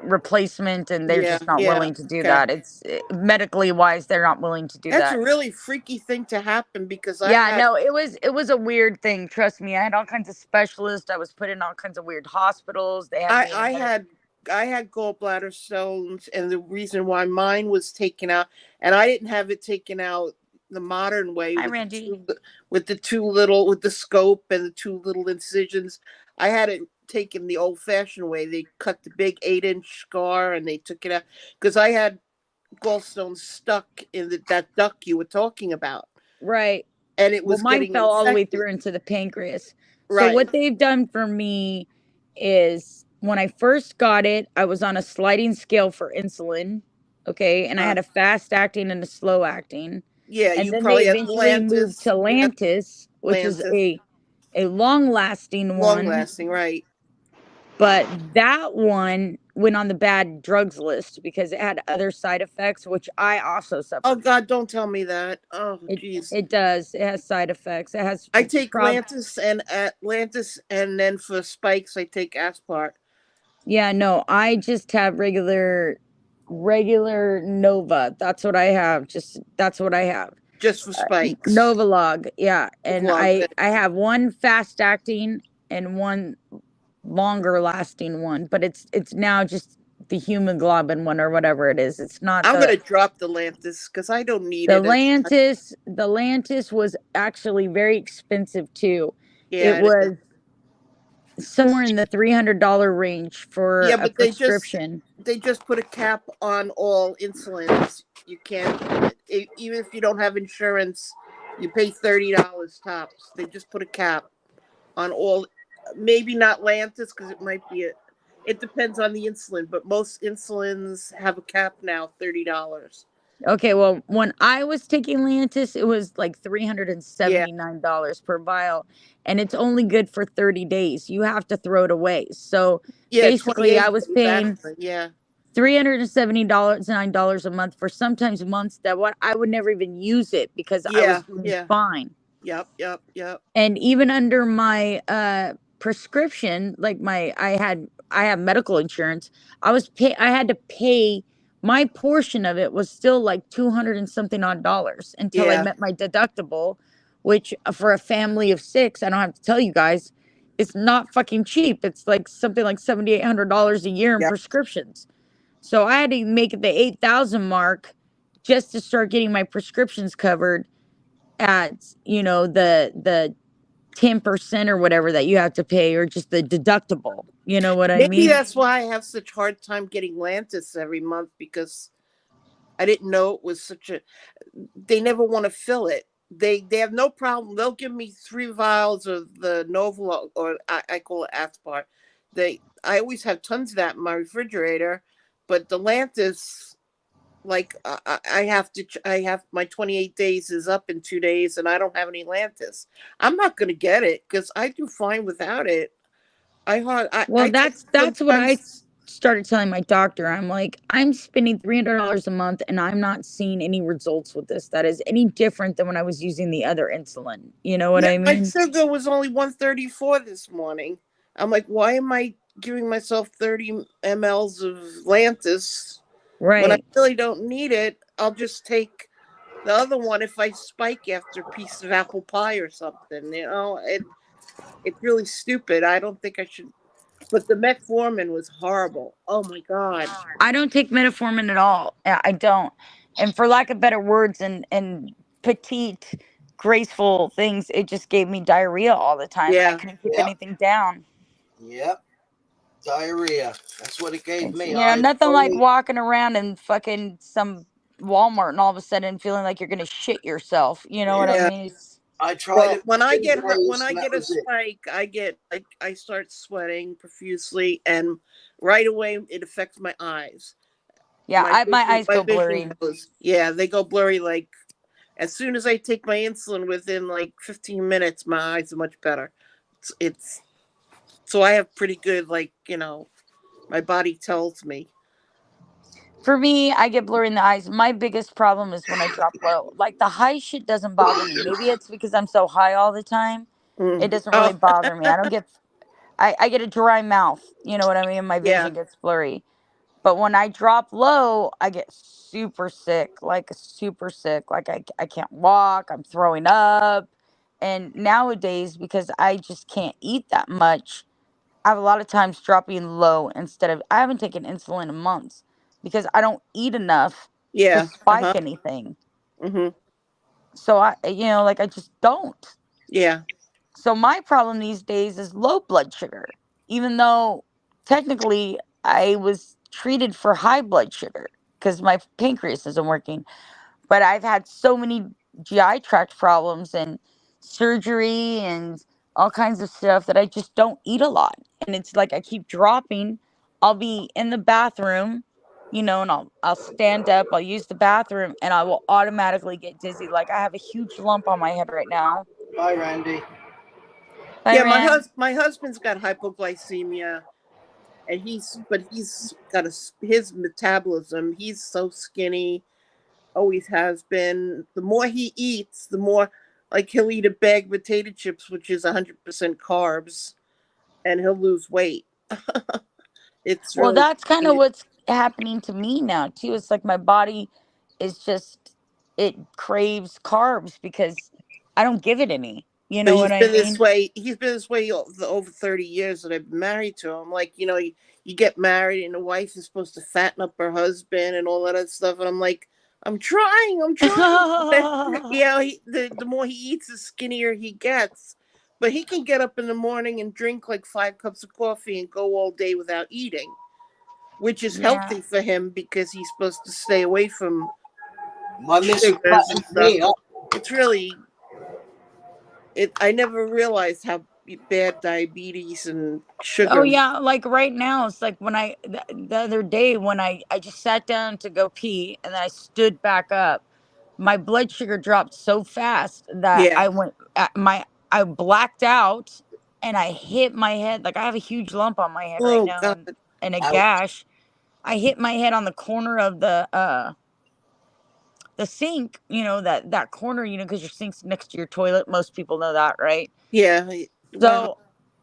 replacement, and they're Yeah, just not yeah. willing to do Okay. that. It's medically wise, they're not willing to do That's that. a really freaky thing to happen because I Yeah, had no, it was a weird thing. Trust me, I had all kinds of specialists. I was put in all kinds of weird hospitals. They had me in I had gallbladder stones, and the reason why mine was taken out, and I didn't have it taken out the modern way Hi, with Randy. with the scope and the two little incisions. I had it taken the old-fashioned way. They cut the big 8-inch scar and they took it out because I had gallstones stuck in that duct you were talking about, Right. and it Well, was mine getting fell all the way infected. through into the pancreas. So Right. what they've done for me is when I first got it, I was on a sliding scale for insulin. Okay. And I had a fast acting and a slow acting. Yeah, And you then they probably had eventually moved to Lantus, which is Lantus. a long lasting Long one. lasting, right. But that one went on the bad drugs list because it had other side effects, which I also suffer. Oh God, don't tell me that. Oh jeez. It does. It has side effects. It has. I take Lantus and then for spikes I take Aspart. Yeah, no, I just have regular Nova. That's what I have. That's what I have. Just for spikes. Novolog, yeah. And Novolog. I have one fast acting and one longer lasting one, but it's now just the hemoglobin one or whatever it is. It's not. I'm gonna drop the Lantus because I don't need the it. The Lantus was actually very expensive too. Yeah, it was somewhere in the $300 range for a prescription. They just put a cap on all insulins. You can't, even if you don't have insurance, you pay $30 tops. They just put a cap on all. Maybe not Lantus because it might be it depends on the insulin, but most insulins have a cap now, $30. Okay, well, when I was taking Lantus, it was like $379 per vial, and it's only good for 30 days. You have to throw it away. So basically, I was paying $379 a month for sometimes months that I would never even use it because I was doing fine. Yep. And even under my prescription, like I have medical insurance. I had to pay. My portion of it was still like $200 and something odd until I met my deductible, which for a family of 6, I don't have to tell you guys, it's not fucking cheap. It's like something like $7,800 a year in prescriptions. So I had to make it the 8,000 mark just to start getting my prescriptions covered at, the 10% or whatever that you have to pay, or just the deductible. You know what I mean? Maybe that's why I have such hard time getting Lantus every month, because I didn't know it was they never want to fill it. They have no problem. They'll give me 3 vials of the Novolog, or I call it Aspart. I always have tons of that in my refrigerator, but the Lantus, like I have my 28 days is up in 2 days, and I don't have any Lantus. I'm not going to get it because I do fine without it. That's what I started telling my doctor. I'm like, I'm spending $300 a month and I'm not seeing any results with this that is any different than when I was using the other insulin. You know what I mean? My sugar was only 134 this morning. I'm like, why am I giving myself 30 mLs of Lantus? Right. When I really don't need it, I'll just take the other one if I spike after a piece of apple pie or something. It's really stupid. I don't think I should. But the metformin was horrible. Oh my God. I don't take metformin at all. I don't. And for lack of better words and petite, graceful things, it just gave me diarrhea all the time. Yeah. I couldn't keep anything down. Yep. Diarrhea. That's what it gave me. Nothing like walking around in fucking some Walmart and all of a sudden feeling like you're gonna shit yourself. You know what I mean? I tried it. When I get a spike, I start sweating profusely, and right away it affects my eyes. Yeah, my eyes go blurry. They go blurry. Like as soon as I take my insulin, within like 15 minutes, my eyes are much better. So I have pretty good, my body tells me. For me, I get blurry in the eyes. My biggest problem is when I drop low. Like the high shit doesn't bother me. Maybe it's because I'm so high all the time. It doesn't really bother me. I get a dry mouth. You know what I mean? My Yeah. vision gets blurry. But when I drop low, I get super sick, like super sick. Like I can't walk, I'm throwing up. And nowadays, because I just can't eat that much, I have a lot of times dropping low instead of, I haven't taken insulin in months because I don't eat enough to Yeah. spike anything. Mm-hmm. So like I just don't. Yeah. So my problem these days is low blood sugar, even though technically I was treated for high blood sugar because my pancreas isn't working. But I've had so many GI tract problems and surgery and all kinds of stuff that I just don't eat a lot. And it's like I keep dropping. I'll be in the bathroom, and I'll stand up, I'll use the bathroom, and I will automatically get dizzy. Like I have a huge lump on my head right now. Bye, Randy. Bye, Yeah, Rand. my husband's got hypoglycemia, and he's got his metabolism. He's so skinny, always has been. The more he eats, the more, like, he'll eat a bag of potato chips, which is 100% carbs, and he'll lose weight. It's Well, really, that's kind of what's happening to me now too. It's like my body is just, it craves carbs because I don't give it any. You but know what I mean? He's been this way over 30 years that I've been married to him. Like, you get married and the wife is supposed to fatten up her husband and all that other stuff. And I'm like, I'm trying. The more he eats, the skinnier he gets. But he can get up in the morning and drink like 5 cups of coffee and go all day without eating, which is Yeah. healthy for him because he's supposed to stay away from My missus sugars and fattens me stuff. up. It's really, I never realized how bad diabetes and sugar. Oh yeah, like right now, it's like when the other day when I just sat down to go pee and then I stood back up, my blood sugar dropped so fast that Yeah. I blacked out and I hit my head. Like I have a huge lump on my head right Oh now God. and a Ouch. gash. I hit my head on the corner of the sink, that corner, because your sink's next to your toilet. Most people know that, right? Yeah. Wow. So,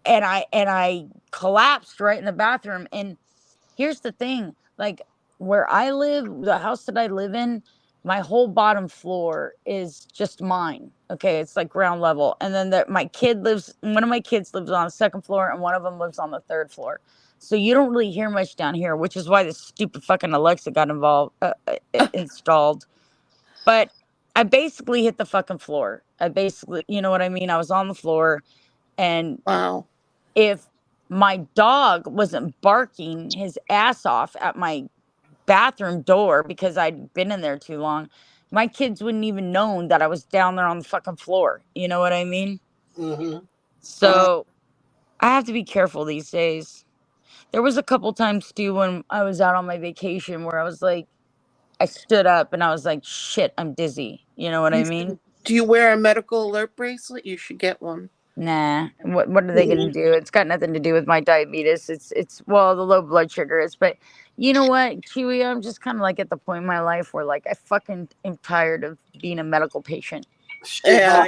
and I collapsed right in the bathroom. And here's the thing, like where I live, the house that I live in, my whole bottom floor is just mine. Okay, it's like ground level. And then one of my kids lives on the second floor and one of them lives on the third floor. So you don't really hear much down here, which is why this stupid fucking Alexa got installed. But I basically hit the fucking floor. You know what I mean? I was on the floor. And Wow. if my dog wasn't barking his ass off at my bathroom door because I'd been in there too long, my kids wouldn't even known that I was down there on the fucking floor. You know what I mean? Mm-hmm. So I have to be careful these days. There was a couple times too when I was out on my vacation where I was like, I stood up and I was like, shit, I'm dizzy. You know what I mean? Do you wear a medical alert bracelet? You should get one. Nah. What are they gonna do? It's got nothing to do with my diabetes. It's well, the low blood sugar is, but you know what, Kiwi, I'm just kind of like at the point in my life where like I fucking am tired of being a medical patient. Yeah,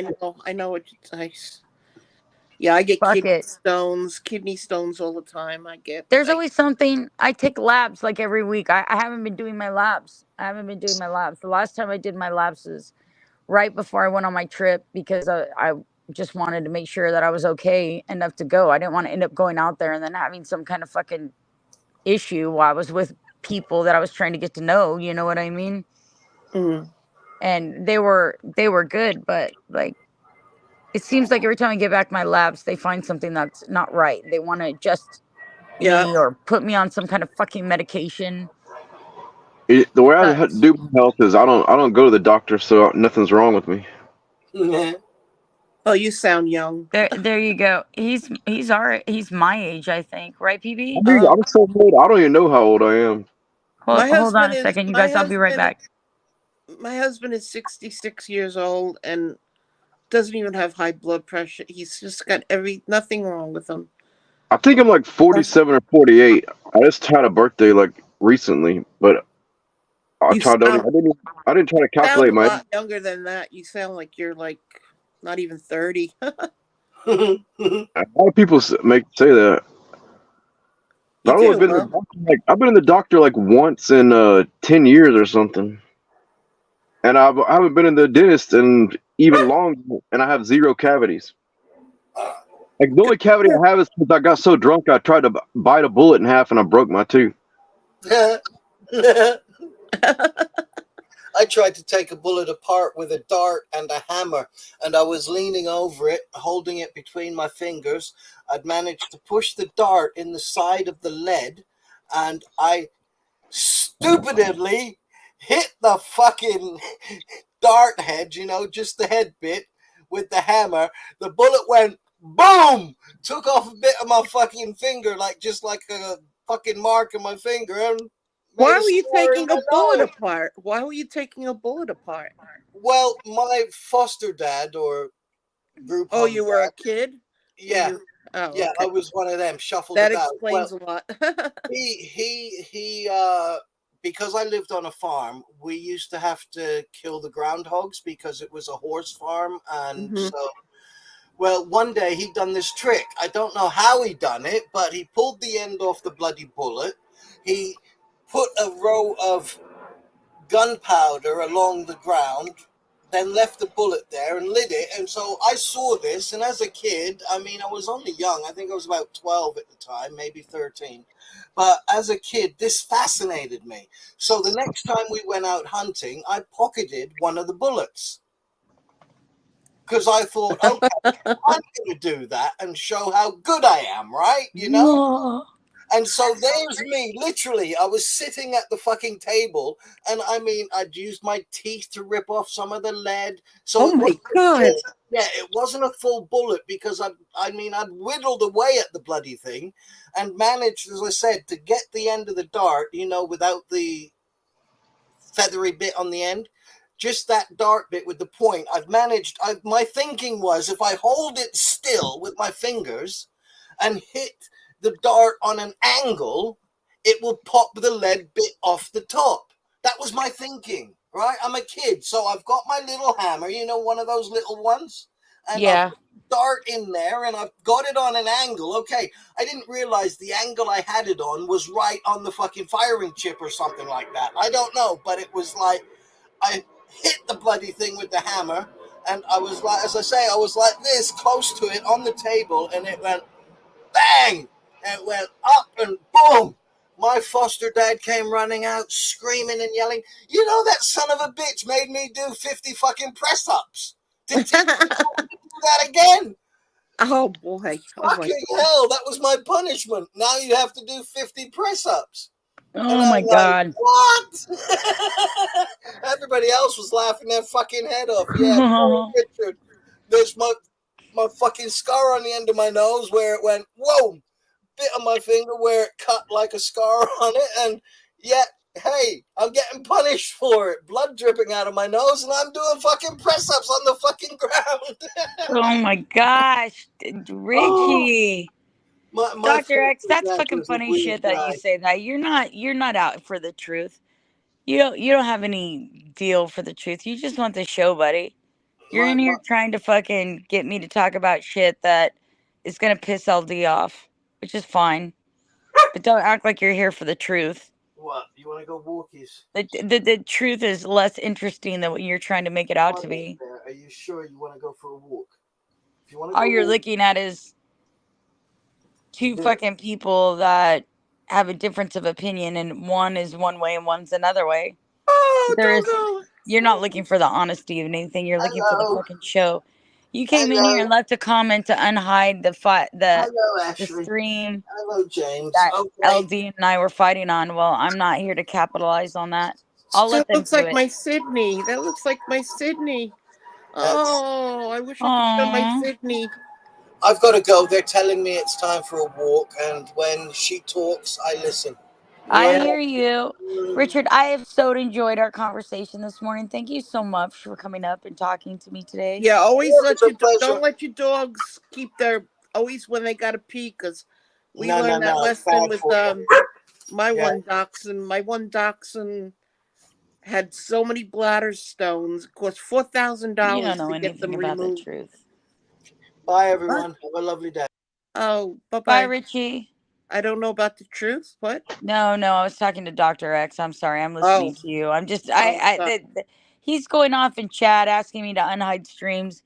I know what yeah, I get Fuck kidney it. stones all the time. There's always something. I take labs like every week. I haven't been doing my labs. The last time I did my labs is right before I went on my trip because I just wanted to make sure that I was okay enough to go. I didn't want to end up going out there and then having some kind of fucking issue while I was with people that I was trying to get to know. You know what I mean? Mm. And they were good, but like it seems like every time I get back my labs, they find something that's not right. They want to adjust me or put me on some kind of fucking medication. The way I do my health is I don't go to the doctor, so nothing's wrong with me. Yeah. Oh, you sound young. There you go. He's my age, I think, right, PB? I'm so old. I don't even know how old I am. Hold on a second, you guys. I'll be right back. My husband is 66 years old and doesn't even have high blood pressure. He's just got nothing wrong with him. I think I'm like 47 or 48. I just had a birthday like recently, but I didn't try to calculate sound a my. lot younger than that. You sound like you're like not even 30. A lot of people say that. You I've only do, been to huh? the doctor, I've been in the doctor like once in 10 years or something, and I haven't been in the dentist in even longer, and I have zero cavities. Like the only cavity I have is because I got so drunk I tried to bite a bullet in half and I broke my tooth. I tried to take a bullet apart with a dart and a hammer, and I was leaning over it, holding it between my fingers. I'd managed to push the dart in the side of the lead, and I stupidly hit the fucking dart head, just the head bit with the hammer. The bullet went boom, took off a bit of my fucking finger, just like a fucking mark in my finger, and made Why a were you scar in taking my a bullet nose. apart? Why were you taking a bullet apart? Well, my foster dad or group Oh, home you were a dad, kid? Were yeah, you? Oh, yeah, I okay. was one of them shuffled That about. Well, explains a lot. he because I lived on a farm, we used to have to kill the groundhogs because it was a horse farm, and Hmm. so well, one day he done this trick. I don't know how he done it, but he pulled the end off the bloody bullet. He put a row of gunpowder along the ground, then left the bullet there and lit it. And so I saw this, and as a kid, I mean, I was only young. I think I was about 12 at the time, maybe 13. But as a kid, this fascinated me. So the next time we went out hunting, I pocketed one of the bullets because I thought, okay, I'm going to do that and show how good I am, right? No. And so there's me, literally. I was sitting at the fucking table, and I mean, I'd used my teeth to rip off some of the lead. So Oh it my wasn't God. it wasn't a full bullet because I'd whittled away at the bloody thing, and managed, as I said, to get the end of the dart, without the feathery bit on the end. Just that dart bit with the point. My thinking was if I hold it still with my fingers and hit the dart on an angle, it will pop the lead bit off the top. That was my thinking, right? I'm a kid, so I've got my little hammer, one of those little ones, and I've Yeah. put the dart in there and I've got it on an angle. Okay, I didn't realize the angle I had it on was right on the fucking firing chip or something like that. I don't know, but it was like I hit the bloody thing with the hammer, and I was like, as I say, I was like this close to it on the table, and it went bang, and it went up and boom. My foster dad came running out, screaming and yelling, that son of a bitch made me do 50 fucking press ups to teach me to do that again. Oh boy. Oh my. Fucking hell, that was my punishment. Now you have to do 50 press ups. And Oh my I'm like, God. what? Everybody else was laughing their fucking head off. Yeah, poor Richard. There's my fucking scar on the end of my nose where it went, whoa, bit on my finger where it cut like a scar on it. And yet, hey, I'm getting punished for it. Blood dripping out of my nose, and I'm doing fucking press ups on the fucking ground. Oh my gosh. Oh, Richie. my Dr. X, foster that's dad fucking was a funny weird shit that you guy. say that. You're not out for the truth. You don't have any deal for the truth. You just want the show, buddy. You're My, in my, here trying to fucking get me to talk about shit that is gonna piss LD off, which is fine. But don't act like you're here for the truth. what? You want to go walkies? The truth is less interesting than what you're trying to make it out to be. Are you sure you want to go for a walk? If you want to All go you're walk, looking at is two fucking people that have a difference of opinion, and one is one way and one's another way. Oh, don't There's go. You're not looking for the honesty of anything. You're looking for the hello, fucking show. You came in here hello, and left a comment to unhide hello, the Ashley. stream Hello, James. that Okay, LD and I were fighting on. Well, I'm not here to capitalize on that. I'll let That them looks do like it. my Sydney. That looks like my Sydney. that's. Oh, I wish I could show my Aww. Sydney. I've got to go. They're telling me it's time for a walk, and when she talks, I listen. I Yeah. hear you. Richard, I have so enjoyed our conversation this morning. Thank you so much for coming up and talking to me today. Yeah, always It's let a your pleasure. don't let your dogs keep their always when they got to pee, because we No, no, learned that no. It's lesson bad with for you. my Yeah. one dachshund. My one dachshund had so many bladder stones. It cost You don't $4,000 know to get anything them about the removed. truth. Bye, everyone. Have a lovely day. Oh, Bye, bye-bye. Richie. I don't know about the truth. What? No, I was talking to Dr. X. I'm sorry. I'm listening to you. I'm just, sorry. he's going off in chat asking me to unhide streams.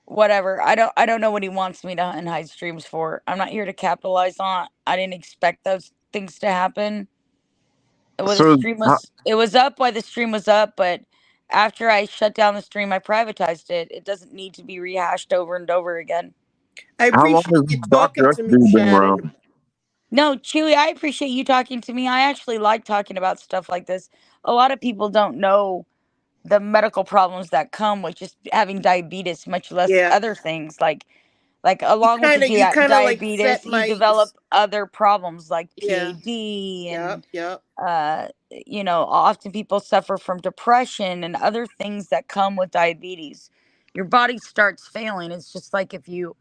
Whatever. I don't know what he wants me to unhide streams for. I'm not here to capitalize on it. I didn't expect those things to happen. Well, So, it was up while the stream was up, but after I shut down the stream, I privatized it. It doesn't need to be rehashed over and over again. I how long appreciate has you talking Dr. to X me, been Shannon. around? No, Chewy, I appreciate you talking to me. I actually like talking about stuff like this. A lot of people don't know the medical problems that come with just having diabetes, much less Yeah. other things like along with the You kind of like diabetes, set you my develop other problems like Yeah. PAD and Yep. you know, often people suffer from depression and other things that come with diabetes. Your body starts failing. It's just like if you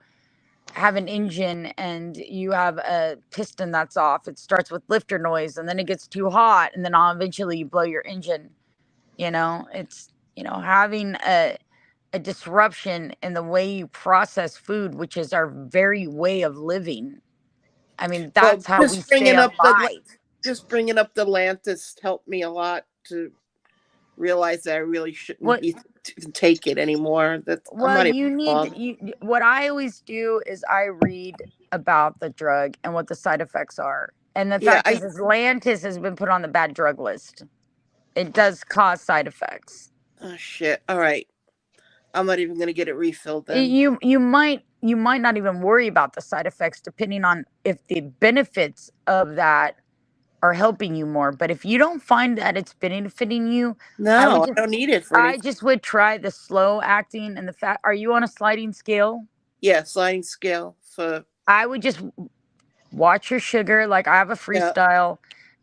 have an engine and you have a piston that's off, it starts with lifter noise and then it gets too hot and then eventually you blow your engine. You know, it's, you know, having a disruption in the way you process food, which is our very way of living. I mean, that's how we stay alive. Just bringing up the Atlantis helped me a lot to realize that I really shouldn't be take it anymore. What I always do is I read about the drug and what the side effects are. And the fact is Atlantis has been put on the bad drug list. It does cause side effects. Oh shit. All right. I'm not even going to get it refilled then. You might not even worry about the side effects depending on if the benefits of that are helping you more. But if you don't find that it's benefiting you, I don't need it for anything. I just would try the slow acting and the fat. Are you on a sliding scale? Yeah, sliding scale. I would just watch your sugar. Like I have a freestyle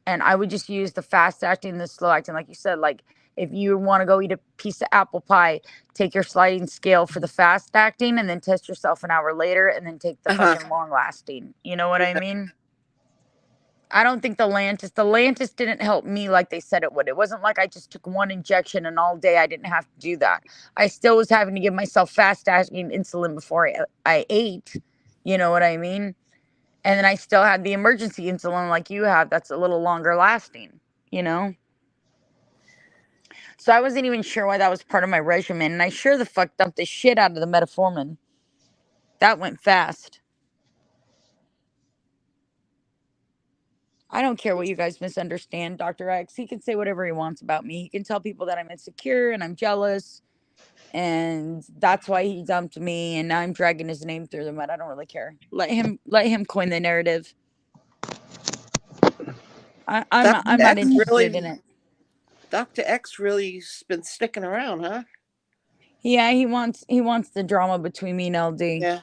and I would just use the fast acting, the slow acting. Like you said, like if you want to go eat a piece of apple pie, take your sliding scale for the fast acting and then test yourself an hour later and then take the fucking long lasting. You know what I mean? I don't think the Lantus didn't help me like they said it would. It wasn't like I just took one injection and all day I didn't have to do that. I still was having to give myself fast acting insulin before I ate. You know what I mean? And then I still had the emergency insulin like you have. That's a little longer lasting, you know? So I wasn't even sure why that was part of my regimen. And I sure the fuck dumped the shit out of the metformin. That went fast. I don't care what you guys misunderstand, Dr. X. He can say whatever he wants about me. He can tell people that I'm insecure and I'm jealous. And that's why he dumped me. And now I'm dragging his name through the mud. I don't really care. Let him coin the narrative. I'm not interested in it. Dr. X really's been sticking around, huh? Yeah, he wants the drama between me and LD. Yeah.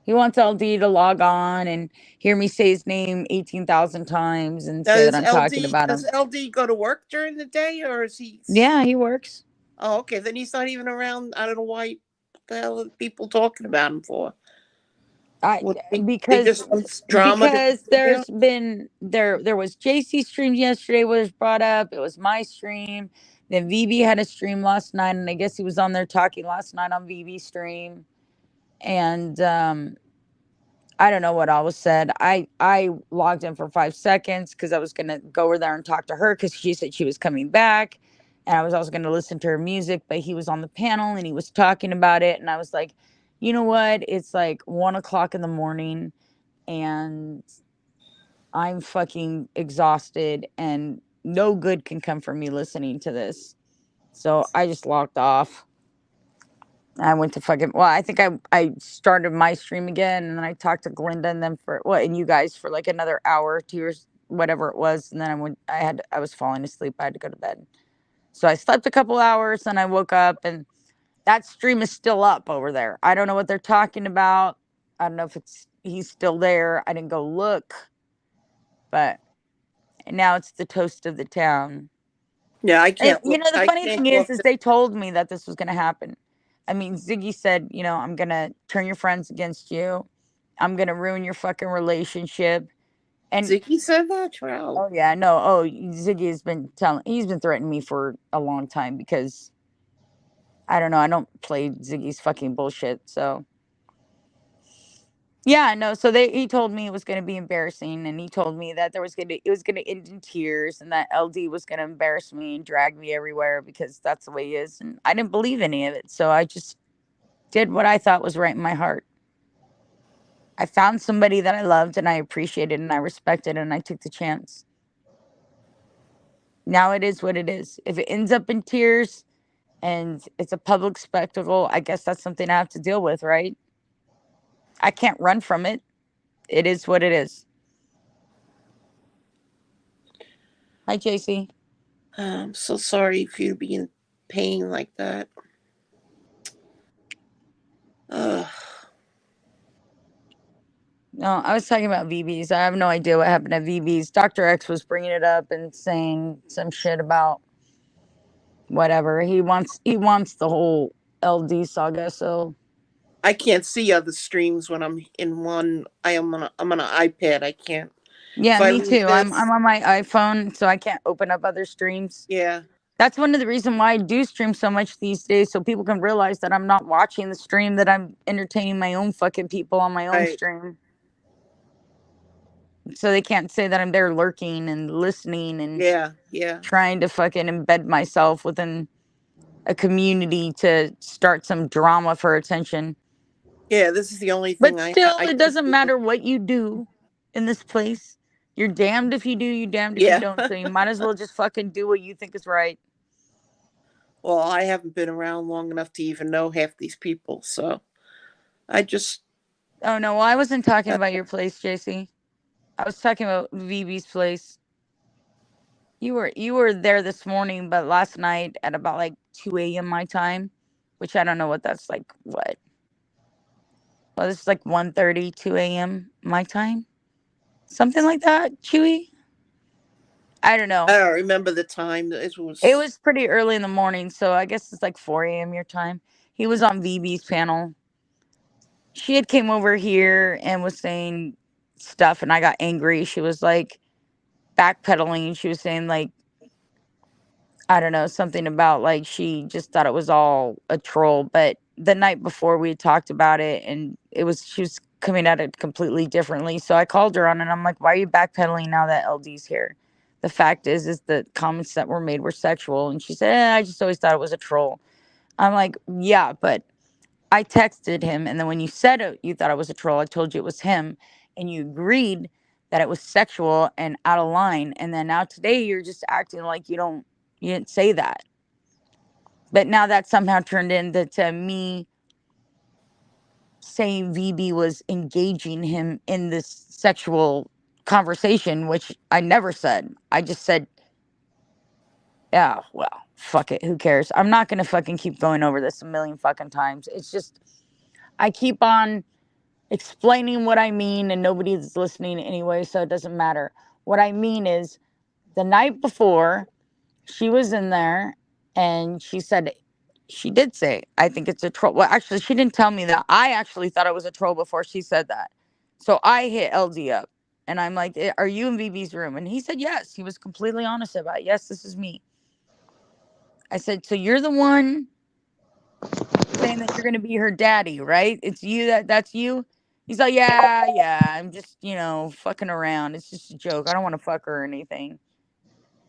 He wants LD to log on and hear me say his name 18,000 times and say that I'm talking about him. Does LD go to work during the day or is he? Yeah, he works. Oh, okay. Then he's not even around. I don't know why the hell are people talking about him for. Because there was JC stream yesterday was brought up. It was my stream. Then VB had a stream last night, and I guess he was on there talking last night on VB stream. And I don't know what all was said. I logged in for 5 seconds because I was gonna go over there and talk to her because she said she was coming back, and I was also gonna listen to her music. But he was on the panel and he was talking about it, and I was like, you know what? It's like 1 o'clock in the morning and I'm fucking exhausted and no good can come from me listening to this. So I just logged off. I went to I think I started my stream again and then I talked to Glinda and then and you guys for like another hour, 2 years, whatever it was. And then I was falling asleep. I had to go to bed. So I slept a couple hours and I woke up and that stream is still up over there. I don't know what they're talking about. I don't know if he's still there. I didn't go look. But now it's the toast of the town. Yeah, I can't. And, the funny thing is they told me that this was going to happen. I mean, Ziggy said, I'm going to turn your friends against you. I'm going to ruin your fucking relationship. And Ziggy said that? Wow. Oh, yeah. No. Oh, Ziggy has been he's been threatening me for a long time because I don't know. I don't play Ziggy's fucking bullshit. So yeah, no. So he told me it was going to be embarrassing, and he told me that it was going to end in tears, and that LD was going to embarrass me and drag me everywhere because that's the way he is. And I didn't believe any of it, so I just did what I thought was right in my heart. I found somebody that I loved and I appreciated and I respected, and I took the chance. Now it is what it is. If it ends up in tears and it's a public spectacle, I guess that's something I have to deal with, right? I can't run from it. It is what it is. Hi, JC. I'm so sorry for you to be in pain like that. Ugh. No, I was talking about VBs. I have no idea what happened to VBs. Dr. X was bringing it up and saying some shit about whatever. He wants the whole LD saga, so I can't see other streams when I'm in one. I'm on an iPad. I can't. yeah, If I me leave too. I'm this, on my iPhone, so I can't open up other streams. yeah, That's one of the reasons why I do stream so much these days, so people can realize that I'm not watching the stream, that I'm entertaining my own fucking people on my own right, stream. So they can't say that I'm there lurking and listening and yeah. trying to fucking embed myself within a community to start some drama for attention. Yeah, this is the only But thing still, I it could doesn't do. matter what you do in this place. You're damned if you do, you're damned if you Yeah. don't. So you might as well just fucking do what you think is right. Well, I haven't been around long enough to even know half these people, so I just Oh no, well, I wasn't talking about your place, JC. I was talking about VB's place. You were there this morning, but last night at about like 2 a.m. my time, which I don't know what that's like. What? Well, this is like 1:30, 2 a.m. my time, something like that. Chewy. I don't know. I don't remember the time. It was pretty early in the morning, so I guess it's like 4 a.m. your time. He was on VB's panel. She had came over here and was saying stuff, and I got angry. She was like backpedaling. She was saying like, I don't know, something about like she just thought it was all a troll. But the night before we had talked about it, and she was coming at it completely differently. So I called her on it, and I'm like, why are you backpedaling now that LD's here? The fact is the comments that were made were sexual. And she said, I just always thought it was a troll. I'm like, yeah, but I texted him, and then when you said it, you thought it was a troll. I told you it was him, and you agreed that it was sexual and out of line. And then now today you're just acting like you didn't say that. But now that somehow turned into me saying VB was engaging him in this sexual conversation, which I never said. I just said, yeah, well, fuck it. Who cares? I'm not going to fucking keep going over this a million fucking times. It's just, I keep on explaining what I mean and nobody's listening anyway, so it doesn't matter. What I mean is the night before, she was in there and she did say, I think it's a troll. Well, actually, she didn't tell me that. I actually thought it was a troll before she said that. So I hit LD up and I'm like, are you in VB's room? And he said, yes. He was completely honest about it. Yes, this is me. I said, so you're the one saying that you're going to be her daddy, right? It's you that's you. He's like, yeah, I'm just, fucking around. It's just a joke. I don't want to fuck her or anything.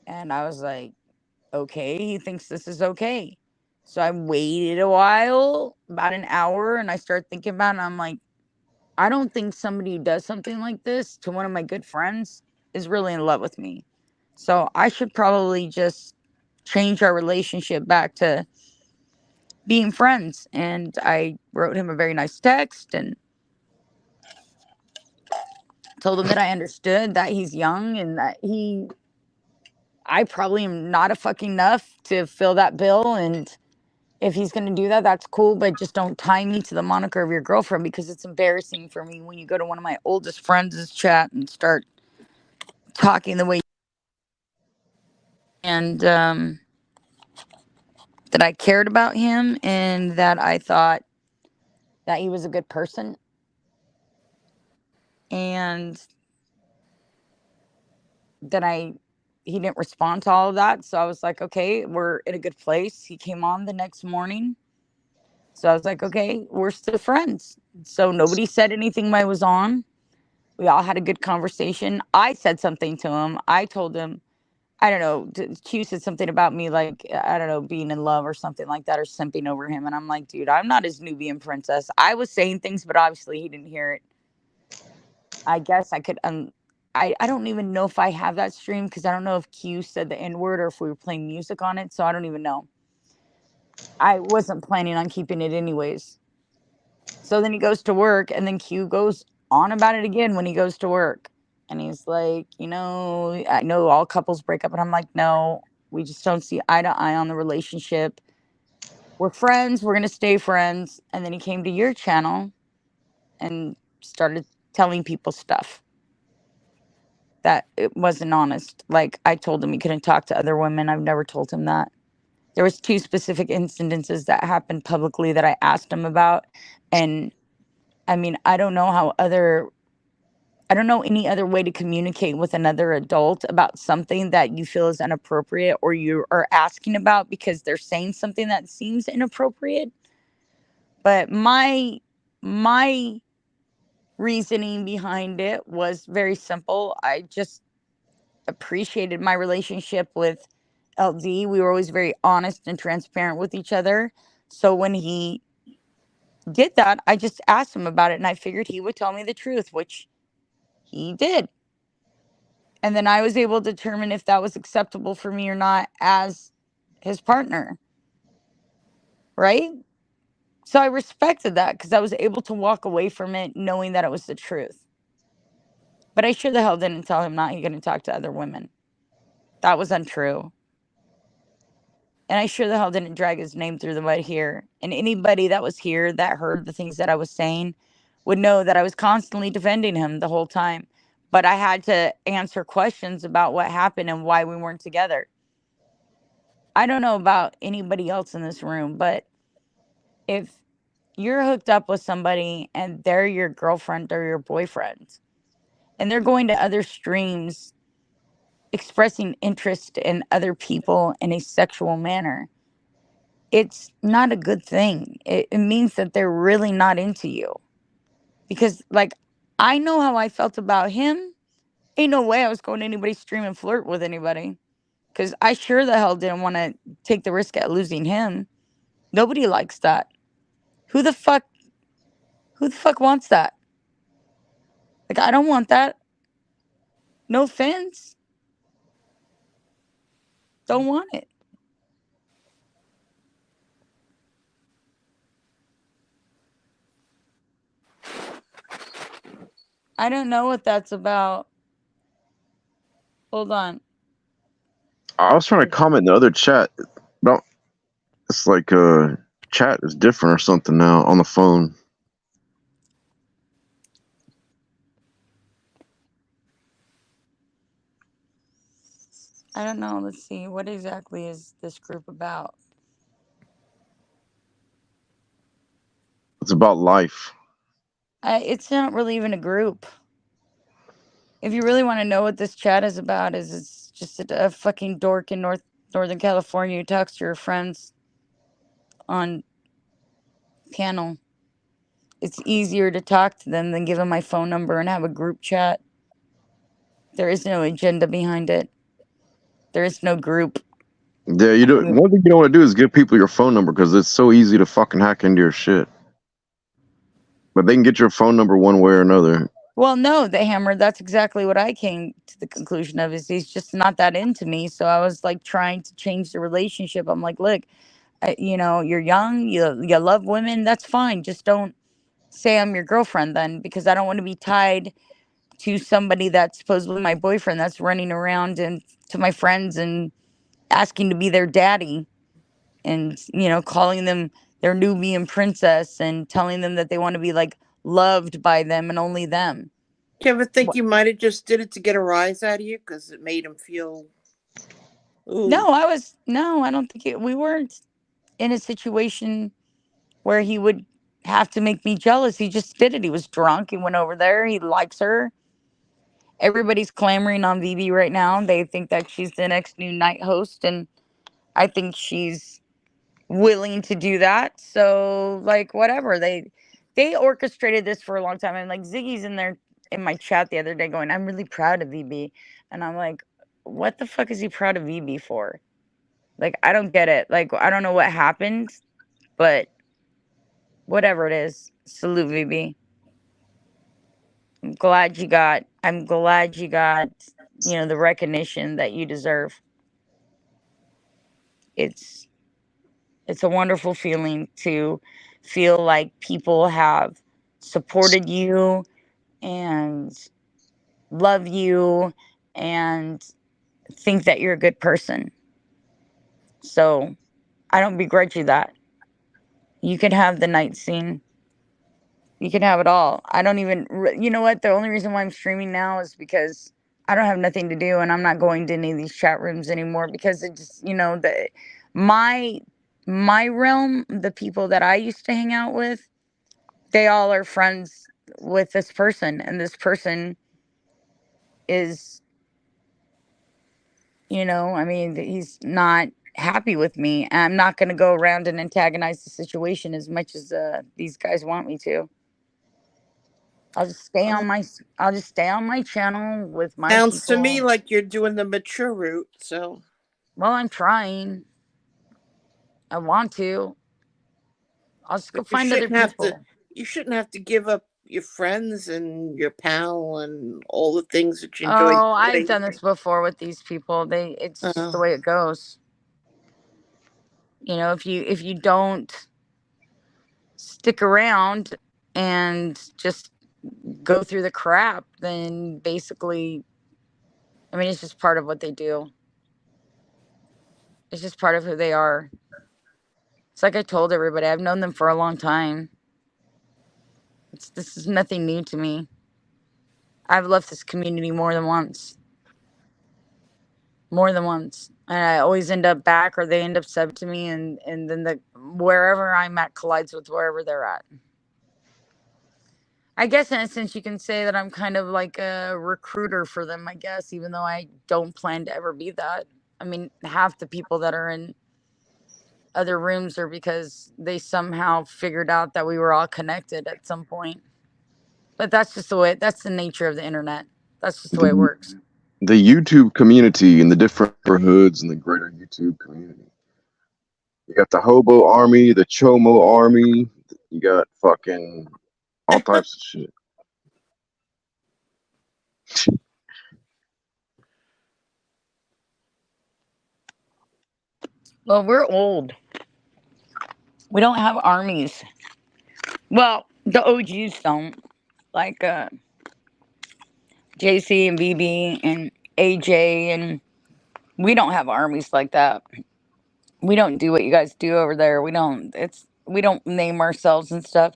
And I was like, okay, he thinks this is okay. So I waited a while, about an hour, and I started thinking about it. And I'm like, I don't think somebody who does something like this to one of my good friends is really in love with me. So I should probably just change our relationship back to being friends. And I wrote him a very nice text and told him that I understood that he's young and that I probably am not a fucking enough to fill that bill. And if he's going to do that, that's cool. But just don't tie me to the moniker of your girlfriend, because it's embarrassing for me when you go to one of my oldest friends' chat and start talking the way. And that I cared about him and that I thought that he was a good person. And that he didn't respond to all of that. So I was like, okay, we're in a good place. He came on the next morning So I was like, okay, we're still friends. So nobody said anything when I was on. We all had a good conversation. I said something to him. I told him, I don't know, Q said something about me, like, I don't know, being in love or something like that, or simping over him. And I'm like, dude, I'm not his Nubian princess. I was saying things, but obviously he didn't hear it. I guess I could, I don't even know if I have that stream, because I don't know if Q said the N word or if we were playing music on it. So I don't even know. I wasn't planning on keeping it anyways. So then he goes to work, and then Q goes on about it again when he goes to work. And he's like, I know all couples break up. And I'm like, no, we just don't see eye to eye on the relationship. We're friends. We're going to stay friends. And then he came to your channel and started telling people stuff that it wasn't honest. Like, I told him he couldn't talk to other women. I've never told him that. There was 2 specific incidences that happened publicly that I asked him about. And I mean, I don't know any other way to communicate with another adult about something that you feel is inappropriate or you are asking about because they're saying something that seems inappropriate. But my reasoning behind it was very simple. I just appreciated my relationship with LD. We were always very honest and transparent with each other. So when he did that, I just asked him about it, and I figured he would tell me the truth, which he did. And then I was able to determine if that was acceptable for me or not as his partner. Right? So I respected that because I was able to walk away from it knowing that it was the truth. But I sure the hell didn't tell him not going to talk to other women. That was untrue. And I sure the hell didn't drag his name through the mud here. And anybody that was here that heard the things that I was saying would know that I was constantly defending him the whole time. But I had to answer questions about what happened and why we weren't together. I don't know about anybody else in this room, but if you're hooked up with somebody and they're your girlfriend or your boyfriend, and they're going to other streams expressing interest in other people in a sexual manner, it's not a good thing. It means that they're really not into you. Because, like, I know how I felt about him. Ain't no way I was going to anybody's stream and flirt with anybody. Because I sure the hell didn't want to take the risk at losing him. Nobody likes that. Who the fuck wants that? Like, I don't want that. No offense. Don't want it. I don't know what that's about. Hold on. I was trying to comment in the other chat. Don't. It's like chat is different or something now on the phone. I don't know. Let's see. What exactly is this group about? It's about life. It's not really even a group. If you really want to know what this chat is about, it's just a fucking dork in Northern California who talks to your friends on panel. It's easier to talk to them than give them my phone number and have a group chat. There is no agenda behind it. There is no group. Yeah, you do. One thing you don't want to do is give people your phone number because it's so easy to fucking hack into your shit. But they can get your phone number one way or another. Well, no, the Hammer, that's exactly what I came to the conclusion of, is he's just not that into me. So I was like trying to change the relationship. I'm like, look, you're young, you love women, that's fine. Just don't say I'm your girlfriend then, because I don't want to be tied to somebody that's supposedly my boyfriend that's running around and to my friends and asking to be their daddy and, calling them their Nubian princess and telling them that they want to be like loved by them and only them. Do you ever think you might have just did it to get a rise out of you because it made him feel? Ooh. No, I don't think we weren't in a situation where he would have to make me jealous. He just did it. He was drunk. He went over there. He likes her. Everybody's clamoring on Vivi right now. They think that she's the next new night host, and I think she's willing to do that. So like whatever. They orchestrated this for a long time. And like Ziggy's in my chat the other day going, I'm really proud of VB. And I'm like, what the fuck is he proud of VB for? Like, I don't get it. Like, I don't know what happened, but whatever it is, salute VB. I'm glad you got, the recognition that you deserve. It's a wonderful feeling to feel like people have supported you and love you and think that you're a good person. So I don't begrudge you that. You can have the night scene. You can have it all. I don't even, you know what? The only reason why I'm streaming now is because I don't have nothing to do and I'm not going to any of these chat rooms anymore because it just, my realm, the people that I used to hang out with, they all are friends with this person. And this person is, he's not happy with me. And I'm not going to go around and antagonize the situation as much as these guys want me to. I'll just stay on my channel with my Sounds people. to me like you're doing the mature route. So, well, I'm trying. I want to. I'll just go find other people. You shouldn't have to give up your friends and your pal and all the things that you enjoy. Oh, I've done this before with these people. It's just the way it goes. If you don't stick around and just go through the crap, then basically, it's just part of what they do. It's just part of who they are. It's like I told everybody, I've known them for a long time. This is nothing new to me. I've left this community more than once. And I always end up back or they end up sub to me and then wherever I'm at collides with wherever they're at. I guess in a sense you can say that I'm kind of like a recruiter for them, I guess, even though I don't plan to ever be that. Half the people that are in other rooms are because they somehow figured out that we were all connected at some point. But that's the nature of the internet. That's just the way it works. The YouTube community and the different neighborhoods and the greater YouTube community. You got the Hobo Army, the Chomo Army. You got fucking all types of shit. Well, we're old. We don't have armies. Well, the OGs don't. Like JC and BB and AJ, and we don't have armies like that. We don't do what you guys do over there. We don't name ourselves and stuff.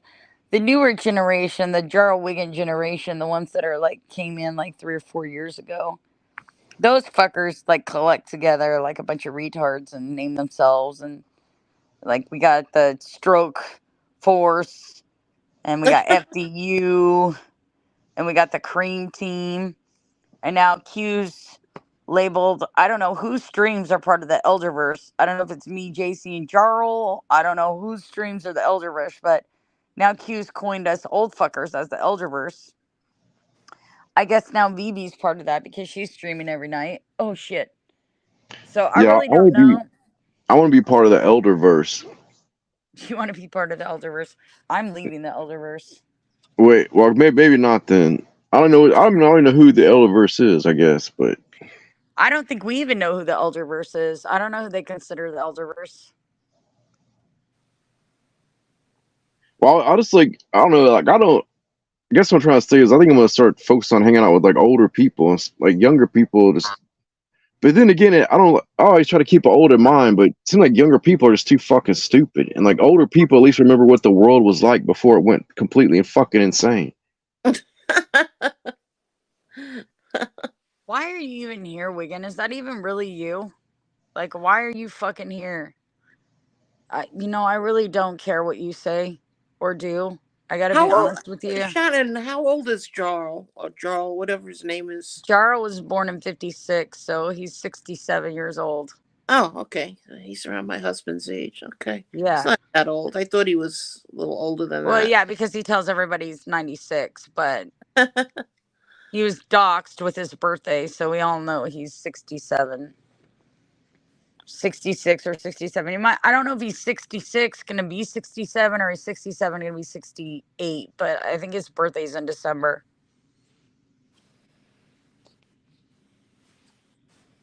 The newer generation, the Gerald Wiggin generation, the ones that are like came in like 3 or 4 years ago, those fuckers like collect together like a bunch of retards and name themselves. And like we got the Stroke Force and we got FDU and we got the Cream Team, and now Q's labeled. I don't know whose streams are part of the Elderverse. I don't know if it's me, JC, and Jarl. I don't know whose streams are the Elderverse, but now Q's coined us old fuckers as the Elderverse. I guess now VB's part of that because she's streaming every night. Oh shit. So I really don't know. I want to be part of the Elderverse. You want to be part of the Elderverse? I'm leaving the Elderverse. Wait, well, maybe not then. I don't know. I don't even know who the Elderverse is, I guess, but I don't think we even know who the Elderverse is. I don't know who they consider the Elderverse. Well, I just I don't know. I guess what I'm trying to say is I think I'm gonna start focusing on hanging out with like older people, like younger people. But then again, I always try to keep an older mind, but it seems like younger people are just too fucking stupid, and like older people at least remember what the world was like before it went completely fucking insane. Why are you even here, Wiggin? Is that even really you? Like, why are you fucking here? I really don't care what you say or do. I gotta be honest with you. Shannon, how old is Jarl? Or Jarl, whatever his name is. Jarl was born in 56, so he's 67 years old. Oh, okay. He's around my husband's age. Okay. He's Yeah. not that old. I thought he was a little older than Well, that. yeah, because he tells everybody he's 96, but he was doxxed with his birthday, so we all know he's 67. 66 or 67. He might, I don't know if he's 66 gonna be 67 or he's 67 gonna be 68, but I think his birthday's in December.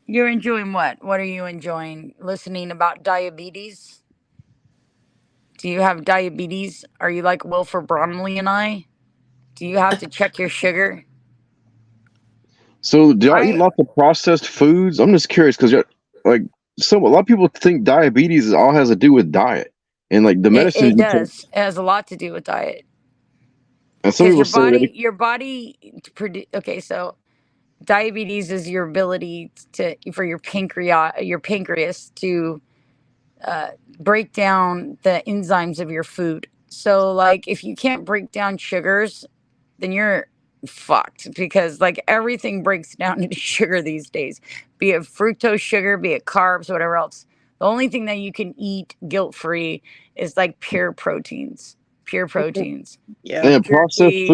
You're enjoying what? What are you enjoying? Listening about diabetes? Do you have diabetes? Are you like Wilford Bromley and I? Do you have to check your sugar? So, do y'all eat I lots of processed foods? I'm just curious because like a lot of people think diabetes all has to do with diet, and like the medicines it you take. does. It has a lot to do with diet. And some Because people say that. your body produce. Okay, so diabetes is your ability to for your pancreas to break down the enzymes of your food. So like if you can't break down sugars, then you're fucked because like everything breaks down into sugar these days, be it fructose sugar, be it carbs, whatever else. The only thing that you can eat guilt free is like pure proteins, Yeah. And jerky.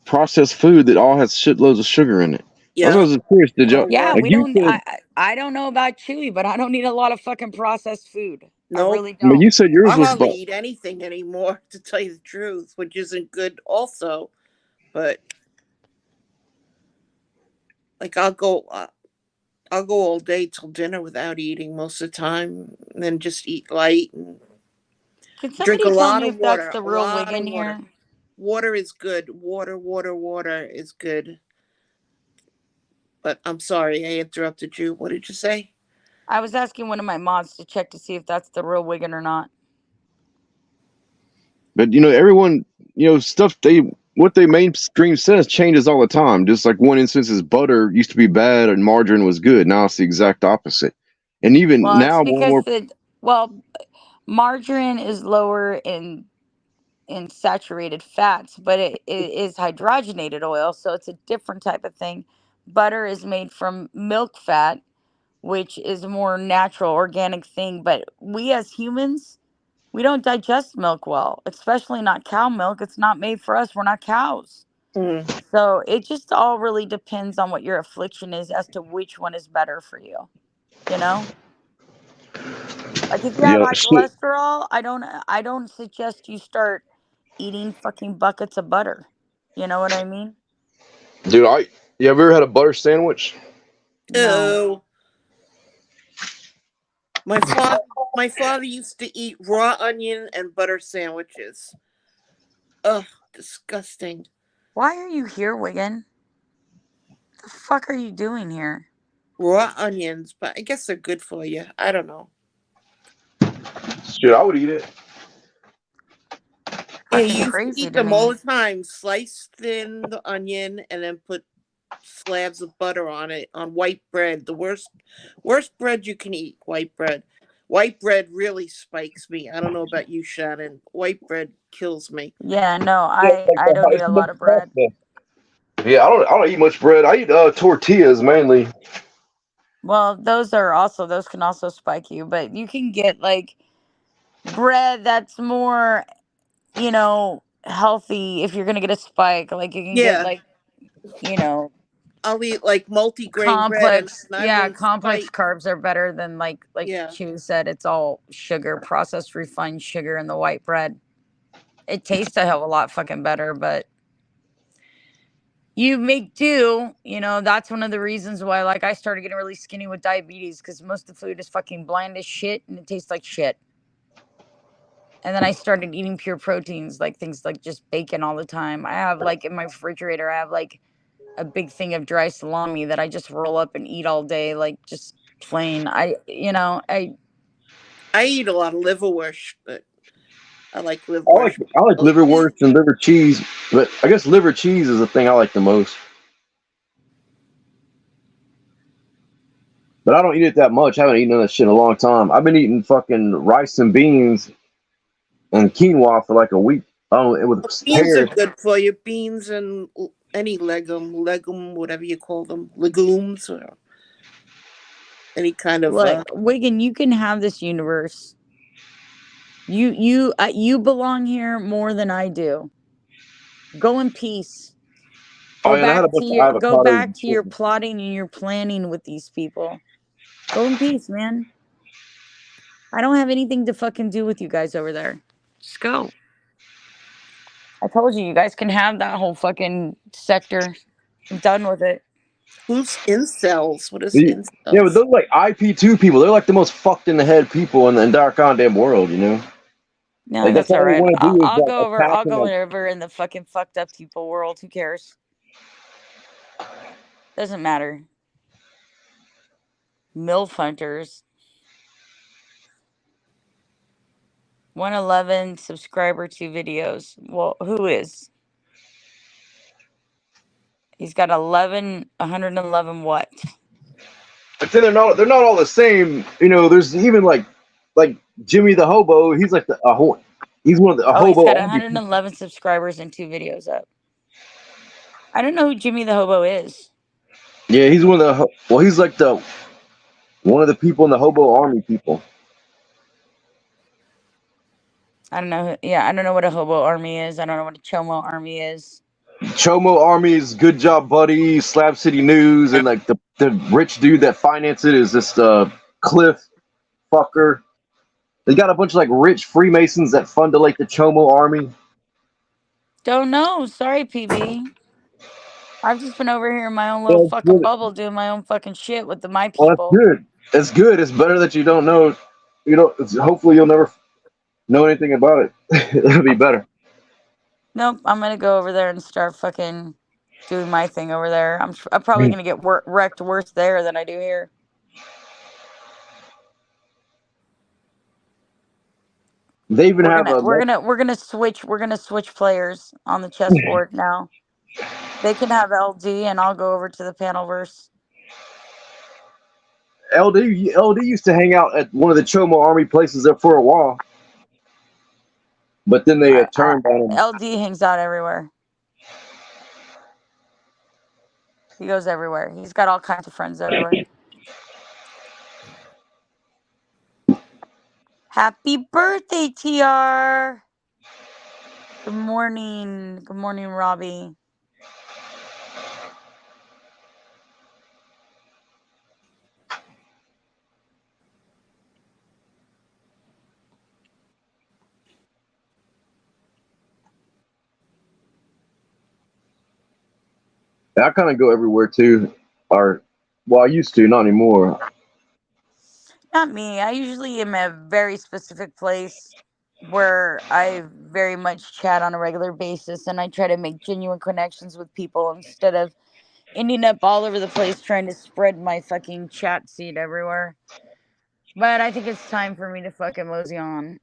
processed food that all has shitloads of sugar in it. That's what I Yeah. was just curious. Did y'all Yeah, like we you don't. said? I don't know about Chewy, but I don't need a lot of fucking processed food. I Nope. really I mean, don't. you said yours I was hardly but eat anything anymore, to tell you the truth, which isn't good also. But like I'll go all day till dinner without eating most of the time, and then just eat light and Can drink a somebody tell lot me of if that's water. the A real lot wig of in water. here? Water is good. Water is good. But I'm sorry, I interrupted you. What did you say? I was asking one of my mods to check to see if that's the real Wigan or not. but everyone stuff what they mainstream says changes all the time. Just like one instance is butter used to be bad and margarine was good. Now it's the exact opposite. And even Well, it's now more and because more. margarine is lower in saturated fats, but it is hydrogenated oil, so it's a different type of thing. Butter is made from milk fat, which is a more natural organic thing, but we as humans, we don't digest milk well, especially not cow milk. It's not made for us. We're not cows. Mm. So it just all really depends on what your affliction is as to which one is better for you. You know? Like if you have Yeah, high shit, cholesterol, I don't suggest you start eating fucking buckets of butter. You know what I mean? dude. You ever had a butter sandwich? No. Oh, my father used to eat raw onion and butter sandwiches. Ugh, disgusting. Why are you here, Wigan? The fuck are you doing here? Raw onions, but I guess they're good for you. I don't know. Shit, I would eat it. Yeah, he Fucking used to crazy eat to them all me. the time. Slice thin the onion and then put slabs of butter on it on white bread. The worst bread you can eat, white bread. White bread really spikes me. I don't know about you, Shannon. White bread kills me. Yeah, no, Yeah, I don't eat it's a like lot of bread. pasta. Yeah, I don't eat much bread. I eat tortillas mainly. Well, those can also spike you, but you can get like bread that's more, healthy if you're gonna get a spike. Like you can get Yeah, like, you know, I'll eat like multi-grain bread and I won't complex spike. carbs are better than like Yeah. she said, it's all sugar, processed refined sugar in the white bread. It tastes a hell of a lot fucking better, but you make do, that's one of the reasons why like I started getting really skinny with diabetes because most of the food is fucking bland as shit and it tastes like shit. And then I started eating pure proteins, like things like just bacon all the time. I have like in my refrigerator, I have like a big thing of dry salami that I just roll up and eat all day, like just plain. I eat a lot of liverwurst, but I like I like liverwurst. I like liverwurst and liver cheese, but I guess liver cheese is the thing I like the most. But I don't eat it that much. I haven't eaten that shit in a long time. I've been eating fucking rice and beans and quinoa for like a week. Oh, and with Beans are pears. good for you. Beans and any legume, whatever you call them, legumes. any kind of Look, Wigan, you can have this universe. You belong here more than I do. Go in peace. Oh, Go yeah, and I had a back bunch to of your avocados. plotting and your planning with these people. Go in peace, man. I don't have anything to fucking do with you guys over there. Just go. I told you, you guys can have that whole fucking sector. I'm done with it. who's incels? What is Yeah, but incels? those like IP2 people, they're like the most fucked in the head people in the entire goddamn world, you know? No, Like, that's that's all all they right. want to do is I'll like go over. attack I'll and go like, over in the fucking fucked up people world. Who cares? Doesn't matter. MILF hunters. 111 subscriber, 2 videos. Well, who is? He's got 111 what? but then they're not all the same. You know, there's even like Jimmy the Hobo. He's like he's one of the Oh, he's hobo got army. 111 subscribers and 2 videos up. I don't know who Jimmy the Hobo is. Yeah, he's one of the he's like one of the people in the hobo army people. I don't know. Yeah, I don't know what a hobo army is. I don't know what a chomo army is. Chomo Army's Good Job Buddy, Slab City News, and like the rich dude that financed it is this Cliff fucker. They got a bunch of like rich Freemasons that fund like the Chomo Army. Don't know. Sorry, PB. I've just been over here in my own little fucking bubble doing my own fucking shit with my Well, that's people. good. It's good. It's better that you don't know. You don't. Hopefully, you'll never know anything about it. It'll be better. Nope, I'm gonna go over there and start fucking doing my thing over there. I'm probably gonna get wrecked worse there than I do here. They even We're have gonna a. we're gonna switch players on the chessboard now. They can have LD and I'll go over to the Panelverse. LD used to hang out at one of the Chomo Army places there for a while, but then they turned on him. LD hangs out everywhere. He goes everywhere. He's got all kinds of friends everywhere. Happy birthday, TR. Good morning. Good morning, Robbie. I kind of go everywhere too, or well, I used to, not anymore. Not me. I usually am at a very specific place where I very much chat on a regular basis and I try to make genuine connections with people instead of ending up all over the place trying to spread my fucking chat seed everywhere. But I think it's time for me to fucking mosey on.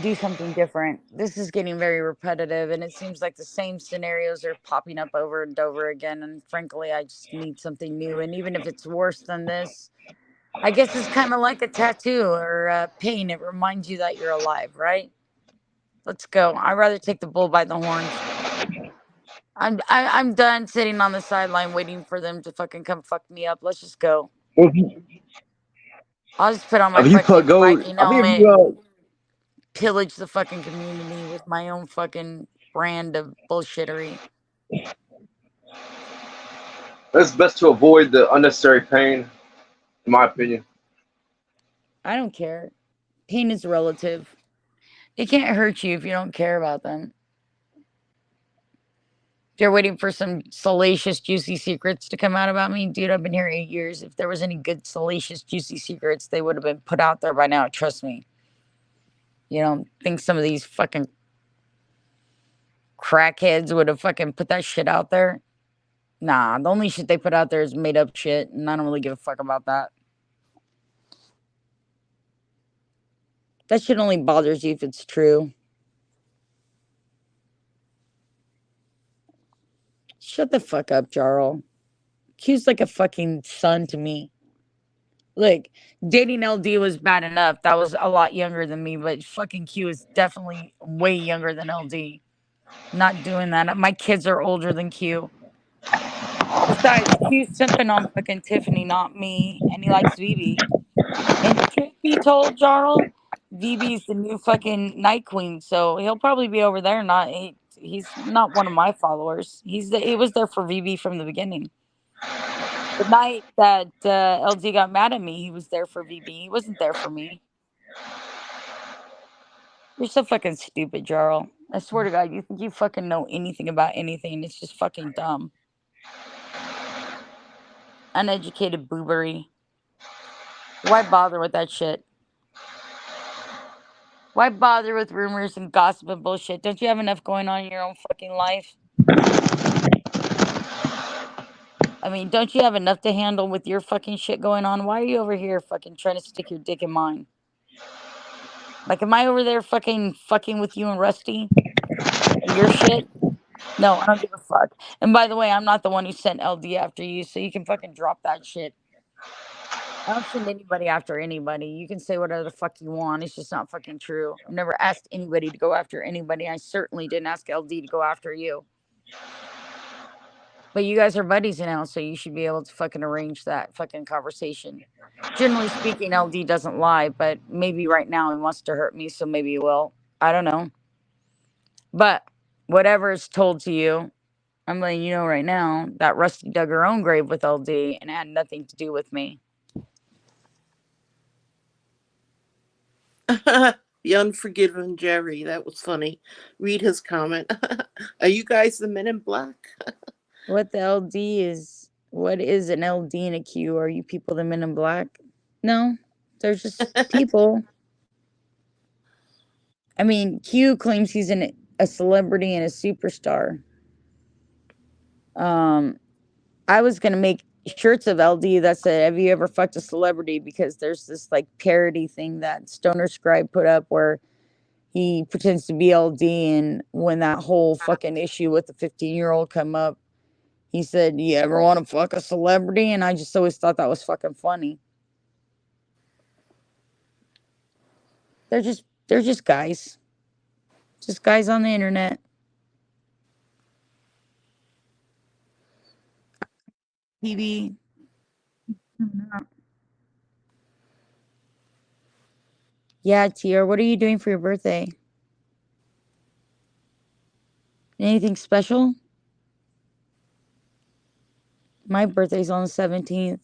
Do something different. This is getting very repetitive and it seems like the same scenarios are popping up over and over again. And frankly, I just need something new. And even if it's worse than this, I guess it's kind of like a tattoo or pain. It reminds you that you're alive, right? Let's go. I'd rather take the bull by the horns. I'm done sitting on the sideline waiting for them to fucking come fuck me up. Let's just go. I'll just put on my fucking Viking helmet and pillage the fucking community with my own fucking brand of bullshittery. It's best to avoid the unnecessary pain, in my opinion. I don't care. Pain is relative. It can't hurt you if you don't care about them. They're waiting for some salacious, juicy secrets to come out about me. Dude, I've been here 8 years. If there was any good, salacious, juicy secrets, they would have been put out there by now. Trust me. You don't think some of these fucking crackheads would have fucking put that shit out there? Nah, the only shit they put out there is made up shit, and I don't really give a fuck about that. That shit only bothers you if it's true. Shut the fuck up, Jarl. Q's like a fucking son to me. Look, dating LD was bad enough. That was a lot younger than me, but fucking Q is definitely way younger than LD. Not doing that. My kids are older than Q. Besides, Q's simping on fucking Tiffany, not me, and he likes VB. And truth be told, Jarl, VB's the new fucking Night Queen, so he'll probably be over there. He's not one of my followers. He was there for VB from the beginning. The night that LD got mad at me, he was there for VB. He wasn't there for me. You're so fucking stupid, Jarl. I swear to God, you think you fucking know anything about anything? It's just fucking dumb. Uneducated boobery. Why bother with that shit? Why bother with rumors and gossip and bullshit? Don't you have enough going on in your own fucking life? I mean, don't you have enough to handle with your fucking shit going on? Why are you over here fucking trying to stick your dick in mine? Like, am I over there fucking with you and Rusty and your shit? No, I don't give a fuck. And by the way, I'm not the one who sent LD after you, so you can fucking drop that shit. I don't send anybody after anybody. You can say whatever the fuck you want. It's just not fucking true. I've never asked anybody to go after anybody. I certainly didn't ask LD to go after you. But you guys are buddies now, so you should be able to fucking arrange that fucking conversation. Generally speaking, LD doesn't lie, but maybe right now he wants to hurt me, so maybe he will. I don't know. But whatever is told to you, I'm letting you know right now that Rusty dug her own grave with LD and it had nothing to do with me. The Unforgiven Jerry. That was funny. Read his comment. Are you guys the Men in Black? What the LD is? What is an LD and a Q? Are you people the Men in Black? No, they're just people. I mean, Q claims he's a celebrity and a superstar. I was gonna make shirts of LD that said, "Have you ever fucked a celebrity?" Because there's this like parody thing that Stoner Scribe put up where he pretends to be LD, and when that whole fucking issue with the 15-year-old come up, he said, "You ever want to fuck a celebrity?" And I just always thought that was fucking funny. They're just guys. Just guys on the internet. TV. Yeah, Tier, what are you doing for your birthday? Anything special? My birthday's on the 17th.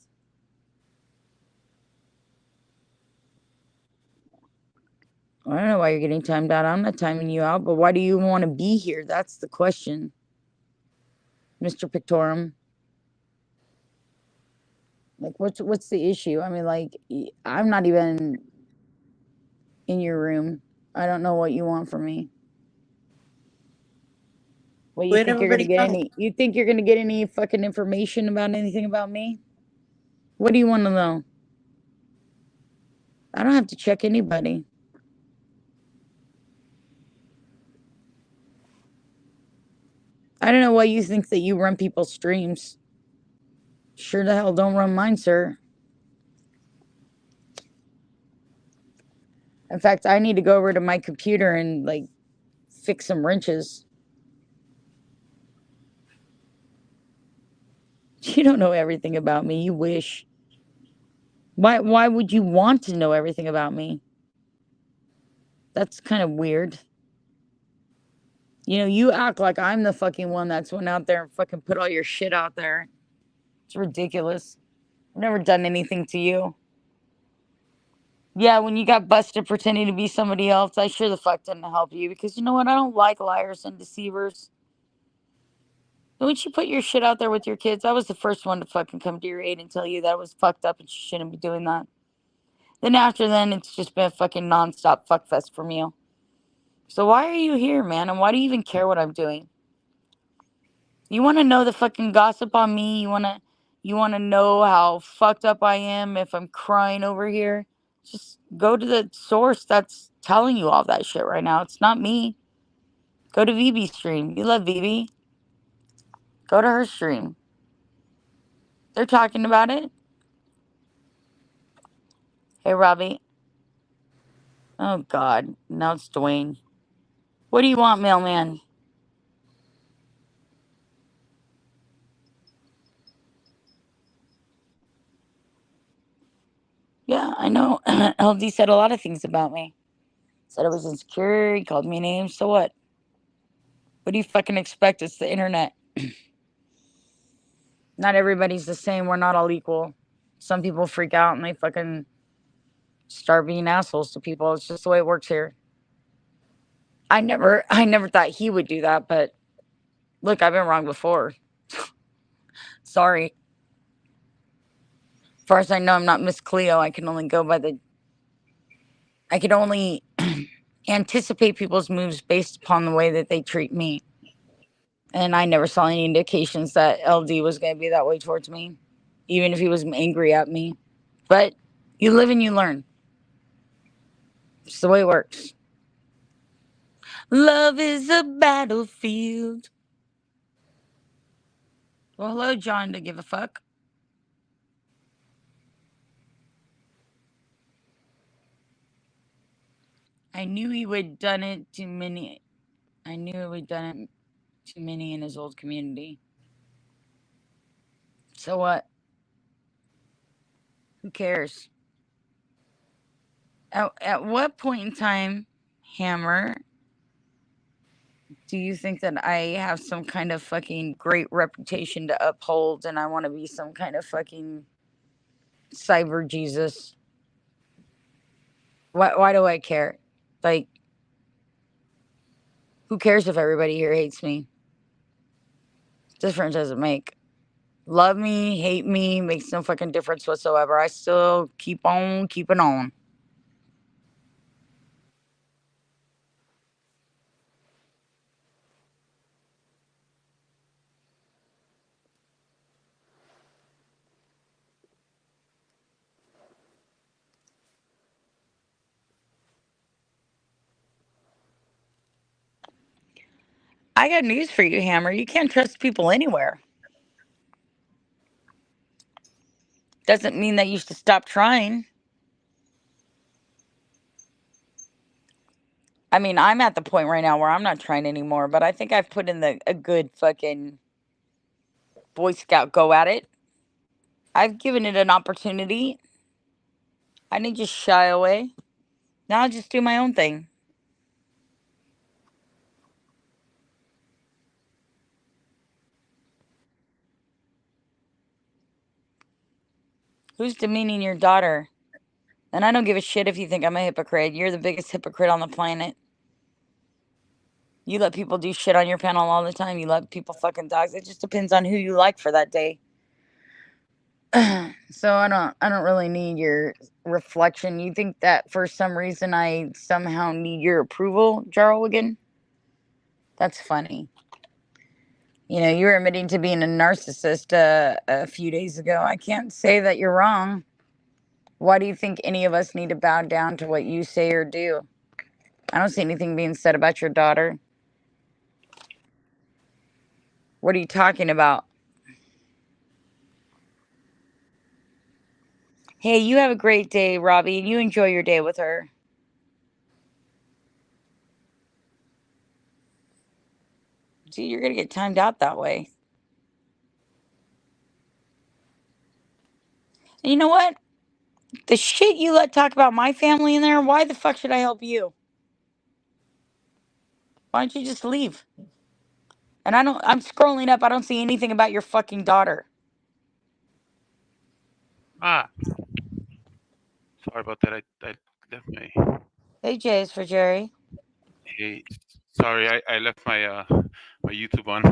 I don't know why you're getting timed out. I'm not timing you out, but why do you want to be here? That's the question, Mr. Pictorum. Like, what's the issue? I mean, like, I'm not even in your room. I don't know what you want from me. What, you Where'd think you're gonna everybody get go? any? You think you're gonna get any fucking information about anything about me? What do you want to know? I don't have to check anybody. I don't know why you think that you run people's streams. Sure the hell don't run mine, sir. In fact, I need to go over to my computer and like fix some wrenches. You don't know everything about me. You wish. Why would you want to know everything about me? That's kind of weird. You know, you act like I'm the fucking one that's went out there and fucking put all your shit out there. It's ridiculous. I've never done anything to you. Yeah, when you got busted pretending to be somebody else, I sure the fuck didn't help you because you know what? I don't like liars and deceivers. Don't you put your shit out there with your kids? I was the first one to fucking come to your aid and tell you that was fucked up and you shouldn't be doing that. Then after then, it's just been a fucking nonstop fuckfest from you. So why are you here, man? And why do you even care what I'm doing? You want to know the fucking gossip on me? You want to know how fucked up I am if I'm crying over here? Just go to the source that's telling you all that shit right now. It's not me. Go to VB's stream. You love VB. Go to her stream. They're talking about it. Hey, Robbie. Oh, God. Now it's Dwayne. What do you want, mailman? Yeah, I know. LD said a lot of things about me. Said I was insecure. He called me names. So what? What do you fucking expect? It's the internet. Not everybody's the same. We're not all equal. Some people freak out and they fucking start being assholes to people. It's just the way it works here. I never thought he would do that, but look, I've been wrong before. Sorry. As far as I know, I'm not Miss Cleo. I can only anticipate people's moves based upon the way that they treat me. And I never saw any indications that LD was going to be that way towards me, even if he was angry at me. But you live and you learn. It's the way it works. Love is a battlefield. Well, hello, John, to give a fuck. I knew he would done it to many. I knew he would done it to many in his old community. So what? Who cares? At what point in time, Hammer, do you think that I have some kind of fucking great reputation to uphold and I want to be some kind of fucking cyber Jesus? Why do I care? Like, who cares if everybody here hates me? Difference doesn't make. Love me, hate me, makes no fucking difference whatsoever. I still keep on keeping on. I got news for you, Hammer. You can't trust people anywhere. Doesn't mean that you should stop trying. I mean, I'm at the point right now where I'm not trying anymore, but I think I've put in a good fucking Boy Scout go at it. I've given it an opportunity. I didn't just shy away. Now I'll just do my own thing. Who's demeaning your daughter? And I don't give a shit if you think I'm a hypocrite. You're the biggest hypocrite on the planet. You let people do shit on your panel all the time. You let people fucking dogs. It just depends on who you like for that day. So I don't really need your reflection. You think that for some reason I somehow need your approval, Jarl? That's funny. You know, you were admitting to being a narcissist a few days ago. I can't say that you're wrong. Why do you think any of us need to bow down to what you say or do? I don't see anything being said about your daughter. What are you talking about? Hey, you have a great day, Robbie, and you enjoy your day with her. See, you're going to get timed out that way. And you know what? The shit you let talk about my family in there, why the fuck should I help you? Why don't you just leave? And I'm scrolling up, I don't see anything about your fucking daughter. Ah, sorry about that. I left my. Hey, Jay, it's for Jerry. Hey, sorry, I left my my YouTube on.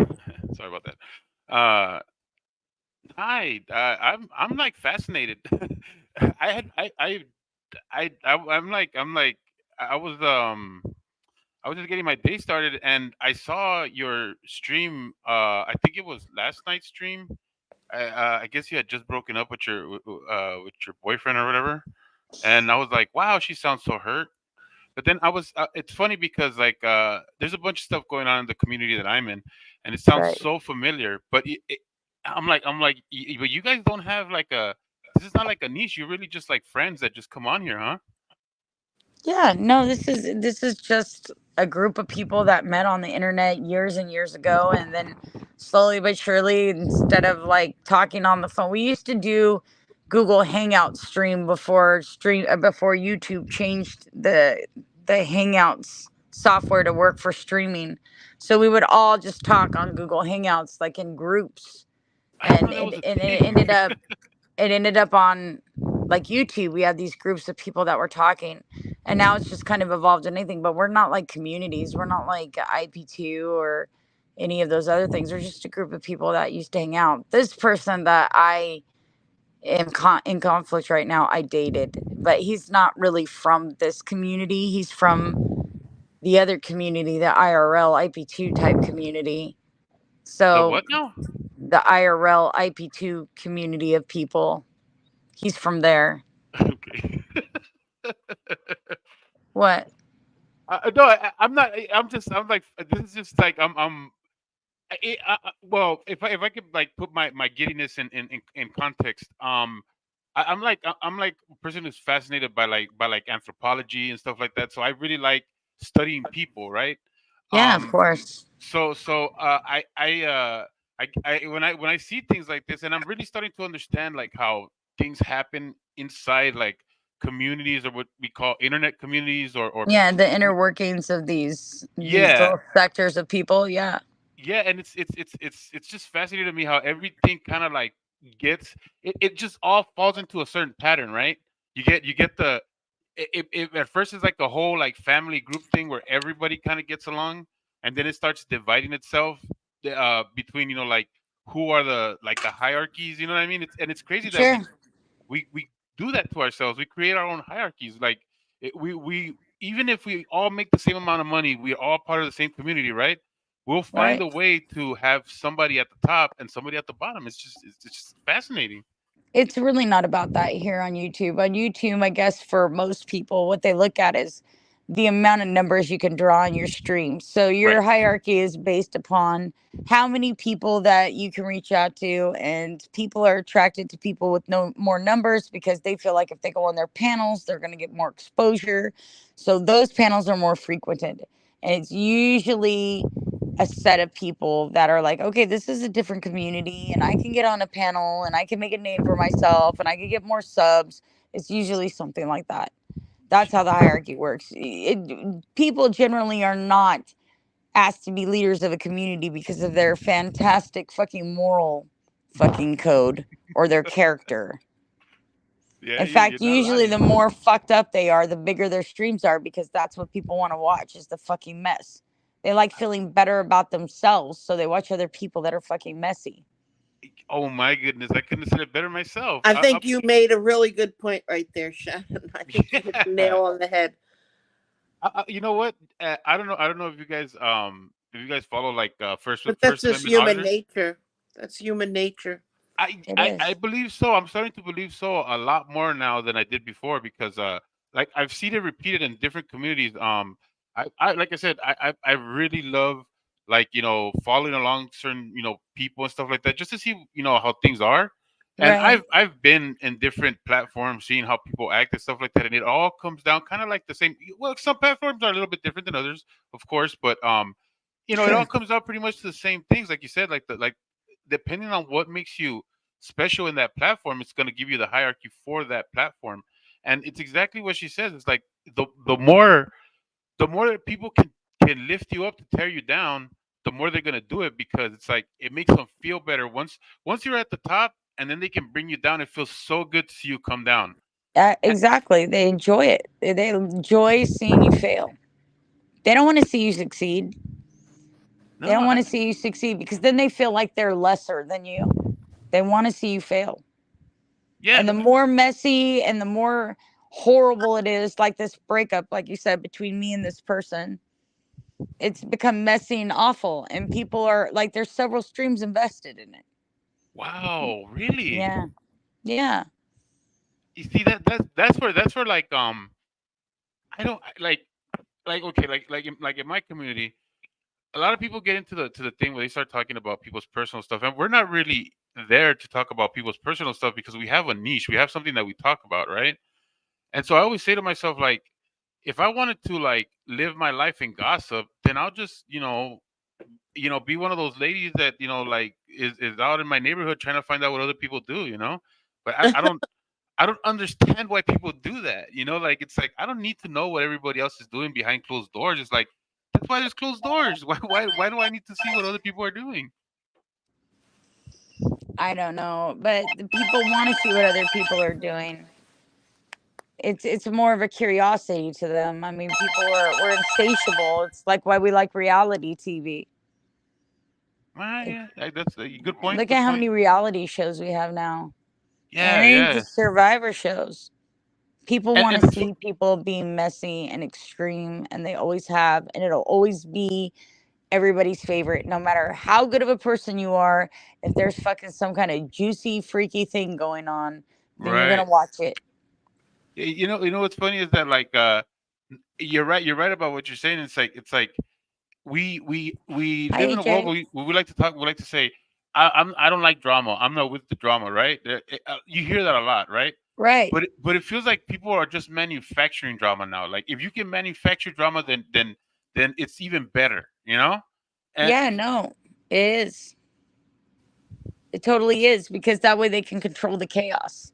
Sorry about that. Hi, I'm like fascinated. I had I'm like I was just getting my day started and I saw your stream. I think it was last night's stream. I guess you had just broken up with your boyfriend or whatever, and I was like, wow, she sounds so hurt. But then it's funny because like there's a bunch of stuff going on in the community that I'm in, and it sounds Right. so familiar. But but you guys don't have like this is not like a niche. You're really just like friends that just come on here, huh? Yeah, no, this is just a group of people that met on the internet years and years ago, and then slowly but surely, instead of like talking on the phone, we used to do Google Hangout stream before YouTube changed the Hangouts software to work for streaming. So we would all just talk on Google Hangouts like in groups, I didn't and know that was a it thing. ended up on like YouTube. We had these groups of people that were talking, and now it's just kind of evolved into anything. But we're not like communities. We're not like IP2 or any of those other things. We're just a group of people that used to hang out. This person that I am in conflict right now, I dated, but he's not really from this community. He's from the other community, the IRL IP2 type community. The So what now? the IRL IP2 community of people. He's from there. Okay. What? No, I'm not. I'm like. This is just like well, if I could like put my giddiness in context, I'm like a person who's fascinated by like anthropology and stuff like that. So I really like studying people, right? Yeah, of Um, course. when I see things like this, and I'm really starting to understand like how things happen inside like communities, or what we call internet communities, or Yeah, the inner workings of these yeah, little sectors of people. Yeah. yeah, and it's just fascinating to me how everything kind of like it just all falls into a certain pattern, right? You get the it at first it's like a whole like family group thing where everybody kind of gets along, and then it starts dividing itself between, you know, like who are the like the hierarchies, you know what I mean? It's crazy that Sure. we do that to ourselves. We create our own hierarchies. Like we even if we all make the same amount of money, we're all part of the same community, right? We'll find Right. a way to have somebody at the top and somebody at the bottom. It's just fascinating. It's really not about that here on YouTube. On YouTube, I guess for most people, what they look at is the amount of numbers you can draw on your stream. So your Right. hierarchy is based upon how many people that you can reach out to, and people are attracted to people with no more numbers because they feel like if they go on their panels, they're going to get more exposure. So those panels are more frequented, and it's usually a set of people that are like, okay, this is a different community, and I can get on a panel and I can make a name for myself and I can get more subs. It's usually something like that. That's how the hierarchy works. People generally are not asked to be leaders of a community because of their fantastic fucking moral fucking code or their character. Yeah, In you're fact, not usually the lying. more fucked up they are, the bigger their streams are, because that's what people want to watch is the fucking mess. They like feeling better about themselves, so they watch other people that are fucking messy. Oh my goodness, I couldn't have said it better myself. I think you made a really good point right there, Shannon. I think you hit the Yeah. nail on the head. You know what? I don't know. I don't know if you guys follow like But that's First just Amendment human auditors. nature. That's human nature. It I is. believe so. I'm starting to believe so a lot more now than I did before, because like I've seen it repeated in different communities. I like I said, I really love, like, you know, following along certain, you know, people and stuff like that, just to see, you know, how things are. And Right. I've been in different platforms seeing how people act and stuff like that, and it all comes down kind of like the same. Well, some platforms are a little bit different than others, of course, but you know, it all Sure. comes out pretty much to the same things, like you said, like depending on what makes you special in that platform, it's going to give you the hierarchy for that platform. And it's exactly what she says. It's like the more that people can lift you up to tear you down, the more they're going to do it, because it's like it makes them feel better once you're at the top, and then they can bring you down. It feels so good to see you come down. Exactly. They enjoy it. They enjoy seeing you fail. They don't want to see you succeed. No, They don't want to see you succeed because then they feel like they're lesser than you. They want to see you fail. yeah, And the more messy and the more horrible it is, like this breakup, like you said, between me and this person, it's become messy and awful. And people are like, there's several streams invested in it. wow, really? Yeah. Yeah. You see that's where like I don't like okay, like in my community, a lot of people get into the thing where they start talking about people's personal stuff, and we're not really there to talk about people's personal stuff, because we have a niche, we have something that we talk about, right? And so I always say to myself, like, if I wanted to like live my life in gossip, then I'll just, be one of those ladies that, like is out in my neighborhood trying to find out what other people do, but I don't I don't understand why people do that. You know, like it's like I don't need to know what everybody else is doing behind closed doors. It's like that's why there's closed doors. Why do I need to see what other people are doing? I don't know, but the people want to see what other people are doing. It's more of a curiosity to them. I mean, people are we're insatiable. It's like why we like reality TV. Ah, It, yeah, that's a good point. look Good at how point. many reality shows we have now, and Yeah, it ain't yeah, just Survivor shows. People and want and to it's see people being messy and extreme, and they always have, and it'll always be everybody's favorite, no matter how good of a person you are. If there's fucking some kind of juicy, freaky thing going on, then you're gonna right. watch it. You know what's funny is that like you're right. You're right about what you're saying. It's like we Hi, live in a world AJ. where we like to talk. We like to say, I don't like drama. I'm not with the drama, right? You hear that a lot, right? Right. But it feels like people are just manufacturing drama now. Like if you can manufacture drama, then it's even better, you know? And Yeah, no, it is. It totally is because that way they can control the chaos,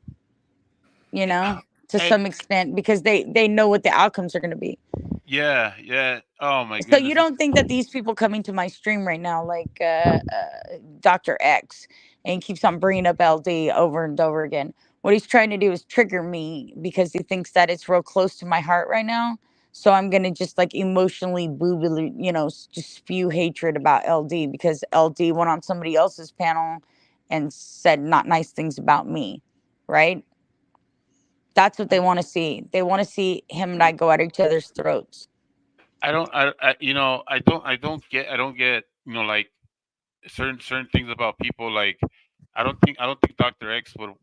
you know, to and some extent because they know what the outcomes are going to be. yeah, yeah. Oh my So you goodness. don't think that these people coming to my stream right now, like Dr. X, and keeps on bringing up LD over and over again, what he's trying to do is trigger me because he thinks that it's real close to my heart right now. So I'm gonna just like emotionally boobily, just spew hatred about LD because LD went on somebody else's panel and said not nice things about me, right? That's what they want to see. They want to see him and I go at each other's throats. I don't get, like certain things about people. Like I don't think Dr. X would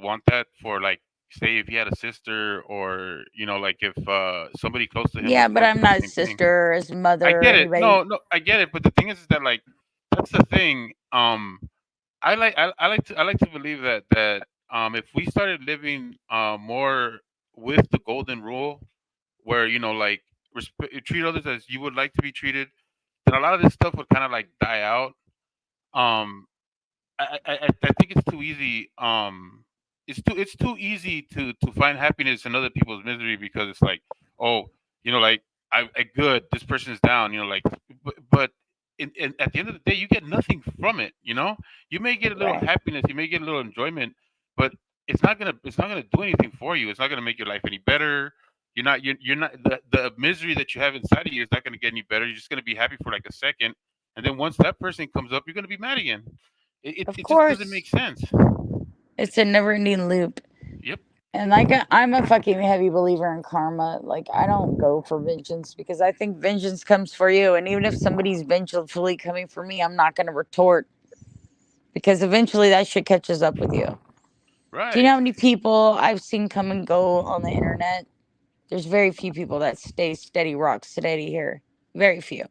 want that for, like, say if he had a sister, or like if somebody close to him Yeah, was but going I'm through the not his same thing. sister or his I mother or get it. anybody. No, no, I get it. But the thing is that, like, that's the thing. I like to believe that if we started living more with the golden rule, where, like, treat others as you would like to be treated, then a lot of this stuff would kind of like die out. Um, I think it's too easy. It's too easy to find happiness in other people's misery, because it's like, oh, like, I good, this person is down, like, but at the end of the day, you get nothing from it. You may get a little Right. happiness, you may get a little enjoyment, but it's not gonna do anything for you. It's not gonna make your life any better. You're not the misery that you have inside of you is not gonna get any better. You're just gonna be happy for like a second, and then once that person comes up, you're gonna be mad again. Of It just doesn't make course. sense. It's a never ending loop. Yep. And like I'm a fucking heavy believer in karma. Like I don't go for vengeance because I think vengeance comes for you. And even if somebody's vengefully coming for me, I'm not gonna retort because eventually that shit catches up with you. Do you know Right. how many people I've seen come and go on the internet? There's very few people that stay steady, rock steady here. Very few.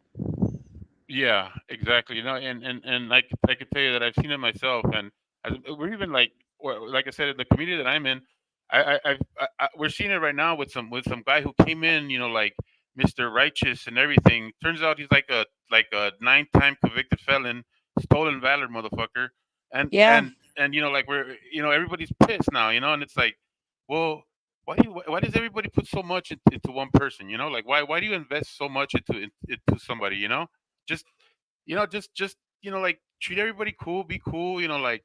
Yeah. Exactly. And I could tell you that I've seen it myself, and we're even like, or like I said, in the community that I'm in, we're seeing it right now with some guy who came in, like Mr. Righteous and everything. Turns out he's like a 9-time convicted felon, stolen valor motherfucker, and Yeah. like we're everybody's pissed now, and it's like, well, why does everybody put so much into one person? Like, why do you invest so much into somebody? Just just like, treat everybody cool, be cool, like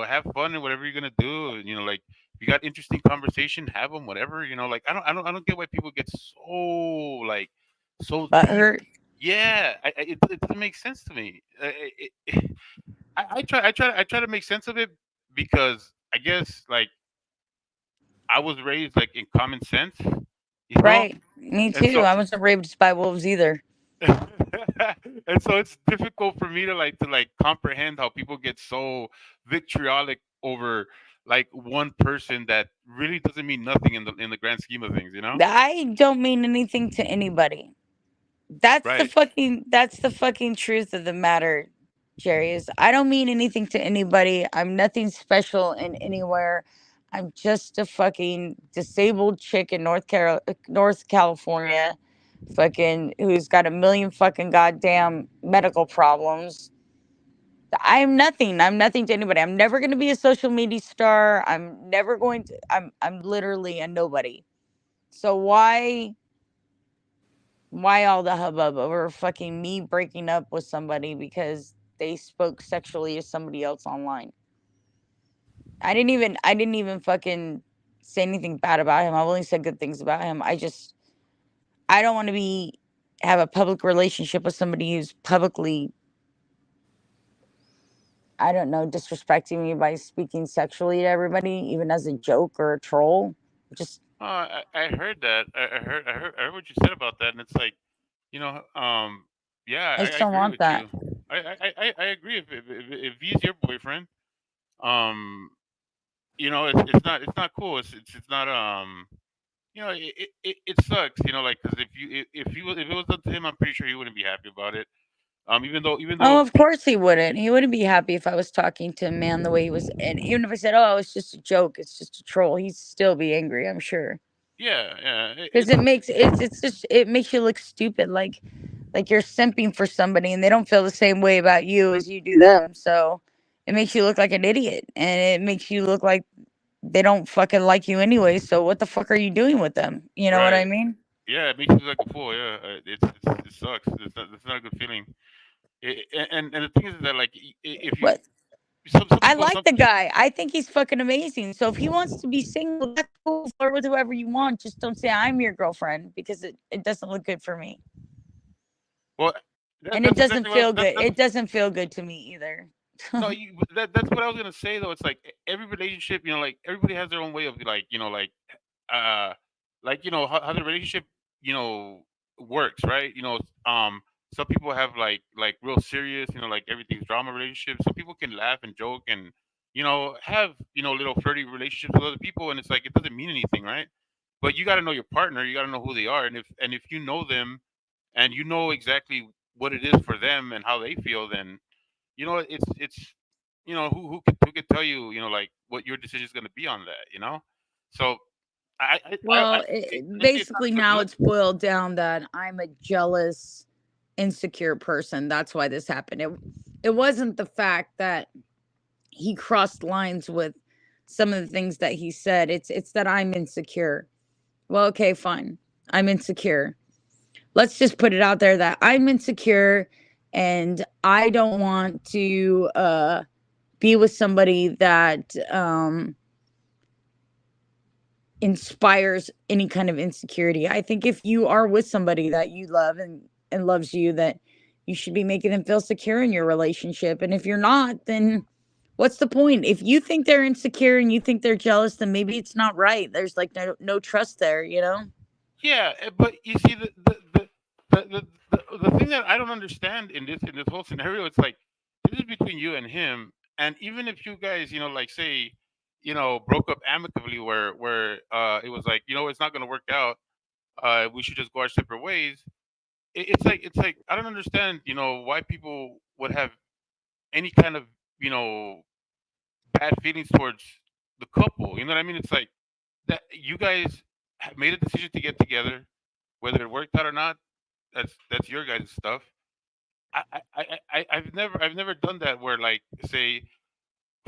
have fun and whatever you're gonna do, like, if you got interesting conversation, have them, whatever, like, I don't get why people get so, like, so But deep. hurt. Yeah, it doesn't make sense to me. I try to make sense of it, because I guess, like, I was raised like in common sense, you know, Right. Me and too. so I wasn't raped by wolves either. and so it's difficult for me to comprehend how people get so vitriolic over, like, one person that really doesn't mean nothing in the grand scheme of things. I don't mean anything to anybody. Right. That's the fucking truth of the matter, Jerry, is I don't mean anything to anybody. I'm nothing special in anywhere. I'm just a fucking disabled chick in North California, fucking who's got a million fucking goddamn medical problems I'm nothing. I'm nothing to anybody. I'm never going to be a social media star. I'm never going to. I'm literally a nobody. So why all the hubbub over fucking me breaking up with somebody because they spoke sexually to somebody else online? I didn't even fucking say anything bad about him. I've only said good things about him. I don't want to have a public relationship with somebody who's publicly, I don't know, disrespecting me by speaking sexually to everybody, even as a joke or a troll. Just I heard that. I heard what you said about that, and it's like, you know, yeah, I I just don't agree want with that. you. I agree. If he's your boyfriend, um, it's not cool. It's not it sucks. Like because if it was up to him, I'm pretty sure he wouldn't be happy about it. Even though Oh, of course he wouldn't. He wouldn't be happy if I was talking to a man the way he was. And even if I said, "Oh, it's just a joke, it's just a troll," he'd still be angry, I'm sure. yeah, Because it's it's just it makes you look stupid, like you're simping for somebody and they don't feel the same way about you as you do them. So it makes you look like an idiot, and it makes you look like they don't fucking like you anyway. So what the fuck are you doing with them? You know what I right. mean? Yeah, it makes you look like a fool. Yeah, it sucks. It's not a good feeling. And the thing is that like if you But some I people like the guy. I think he's fucking amazing. So if he wants to be single, that's cool. Flirt with whoever you want. Just don't say I'm your girlfriend, because it doesn't look good for me. well And it that's doesn't exactly what feel good. It doesn't feel good to me either. no that's what I was gonna say though. It's like every relationship, like everybody has their own way of uh how the relationship you know works, right? Some people have like real serious, like everything's drama relationships. Some people can laugh and joke and have little flirty relationships with other people, and it's like it doesn't mean anything, right? But you got to know your partner, you got to know who they are, and if you know them and you know exactly what it is for them and how they feel, then it's who could tell you, like what your decision is going to be on that, so I Well, honestly it's not basically so now good. it's boiled down that I'm a jealous, insecure person. That's why this happened. It wasn't the fact that he crossed lines with some of the things that he said. It's that I'm insecure. Well, okay, fine. I'm insecure. Let's just put it out there that I'm insecure, and I don't want to be with somebody that inspires any kind of insecurity. I think if you are with somebody that you love and loves you, that you should be making them feel secure in your relationship. And if you're not, then what's the point? If you think they're insecure and you think they're jealous, then maybe it's not right. There's like no trust there, you know? Yeah, but you see the thing that I don't understand in this whole scenario, it's like this is between you and him, and even if you guys, like say, broke up amicably, where it was like, it's not going to work out, we should just go our separate ways. It's like I don't understand, why people would have any kind of you know bad feelings towards the couple. You know what I mean? It's like that you guys have made a decision to get together, whether it worked out or not. That's your guys' stuff. I've never done that where like say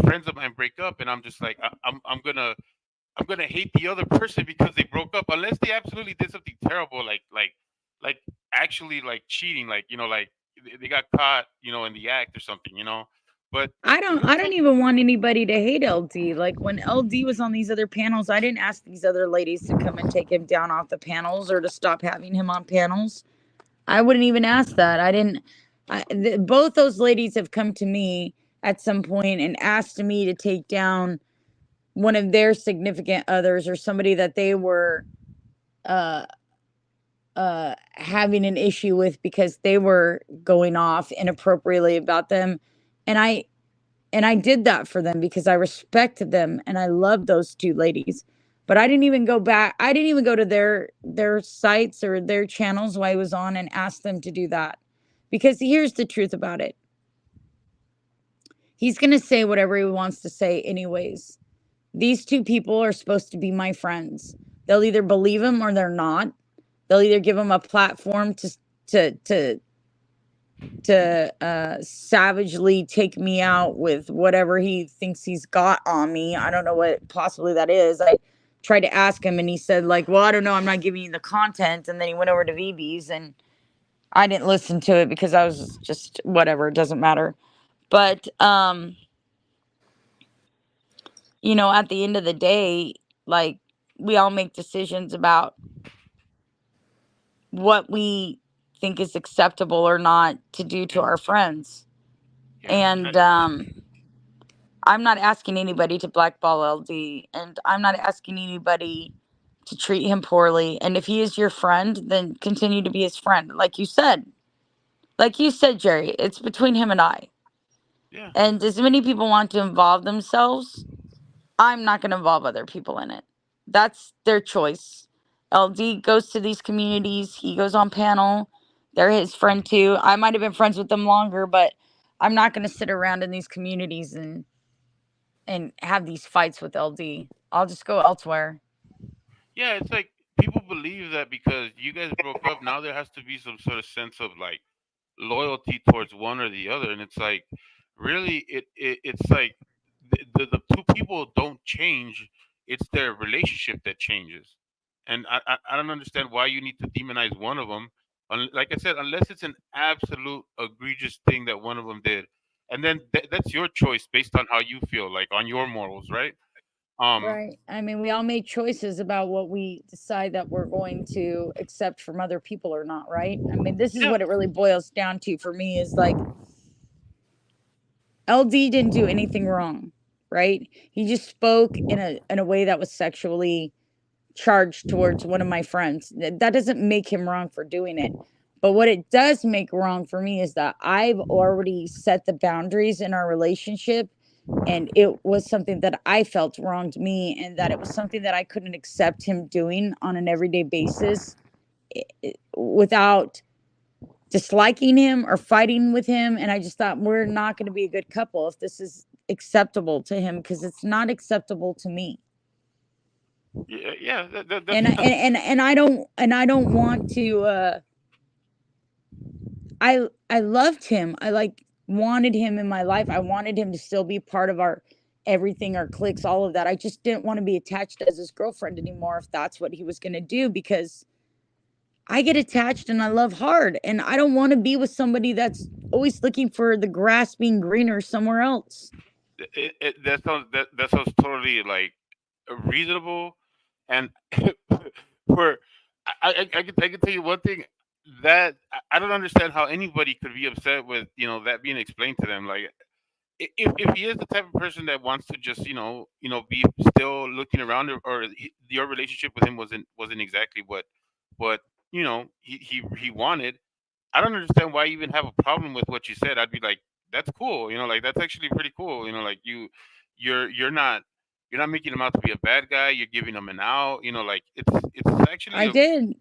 friends of mine break up and I'm just like I'm gonna hate the other person because they broke up unless they absolutely did something terrible like actually like cheating, like like they got caught in the act or something, but I don't even want anybody to hate LD. Like when LD was on these other panels, I didn't ask these other ladies to come and take him down off the panels or to stop having him on panels. I wouldn't even ask that. I didn't. Both those ladies have come to me at some point and asked me to take down one of their significant others or somebody that they were uh having an issue with because they were going off inappropriately about them. And I did that for them because I respected them and I love those two ladies. But I didn't even go back. I didn't even go to their sites or their channels while I was on and ask them to do that. Because here's the truth about it. He's going to say whatever he wants to say anyways. These two people are supposed to be my friends. They'll either believe him or they're not. They'll either give him a platform to savagely take me out with whatever he thinks he's got on me. I don't know what possibly that is. I tried to ask him and he said, like, well, I don't know, I'm not giving you the content. And then he went over to VB's and I didn't listen to it because I was just whatever, it doesn't matter. But you know, at the end of the day, like, we all make decisions about what we think is acceptable or not to do to Yeah. our friends. Yeah. And I'm not asking anybody to blackball LD, and I'm not asking anybody to treat him poorly. And if he is your friend, then continue to be his friend. Like you said, Jerry, it's between him and I. Yeah. And as many people want to involve themselves, I'm not going to involve other people in it. That's their choice. LD goes to these communities. He goes on panel. They're his friend too. I might have been friends with them longer, but I'm not going to sit around in these communities and have these fights with LD. I'll just go elsewhere. Yeah, it's like people believe that because you guys broke up, now there has to be some sort of sense of like loyalty towards one or the other, and it's like really it's like the two people don't change, it's their relationship that changes. And I don't understand why you need to demonize one of them. Like I said, unless it's an absolute egregious thing that one of them did, and then that's your choice based on how you feel, like on your morals, right? Right. I mean, we all make choices about what we decide that we're going to accept from other people or not, right? I mean, this is Yeah. what it really boils down to for me is like LD didn't do anything wrong, right? He just spoke in a way that was sexually charged towards one of my friends. That doesn't make him wrong for doing it. But what it does make wrong for me is that I've already set the boundaries in our relationship, and it was something that I felt wronged me, and that it was something that I couldn't accept him doing on an everyday basis without disliking him or fighting with him. And I just thought, we're not going to be a good couple if this is acceptable to him, because it's not acceptable to me. Yeah, that's And I don't want to I loved him. I like wanted him in my life. I wanted him to still be part of our everything, our cliques, all of that. I just didn't want to be attached as his girlfriend anymore if that's what he was going to do, because I get attached and I love hard, and I don't want to be with somebody that's always looking for the grass being greener somewhere else. that sounds totally like reasonable, and for I can tell you one thing that I don't understand how anybody could be upset with that being explained to them. Like if he is the type of person that wants to just be still looking around, or your relationship with him wasn't exactly what he wanted. I don't understand why you even have a problem with what you said. I'd be like, that's cool, like that's actually pretty cool. Like you're not making him out to be a bad guy. You're giving him an out. Like it's actually I did.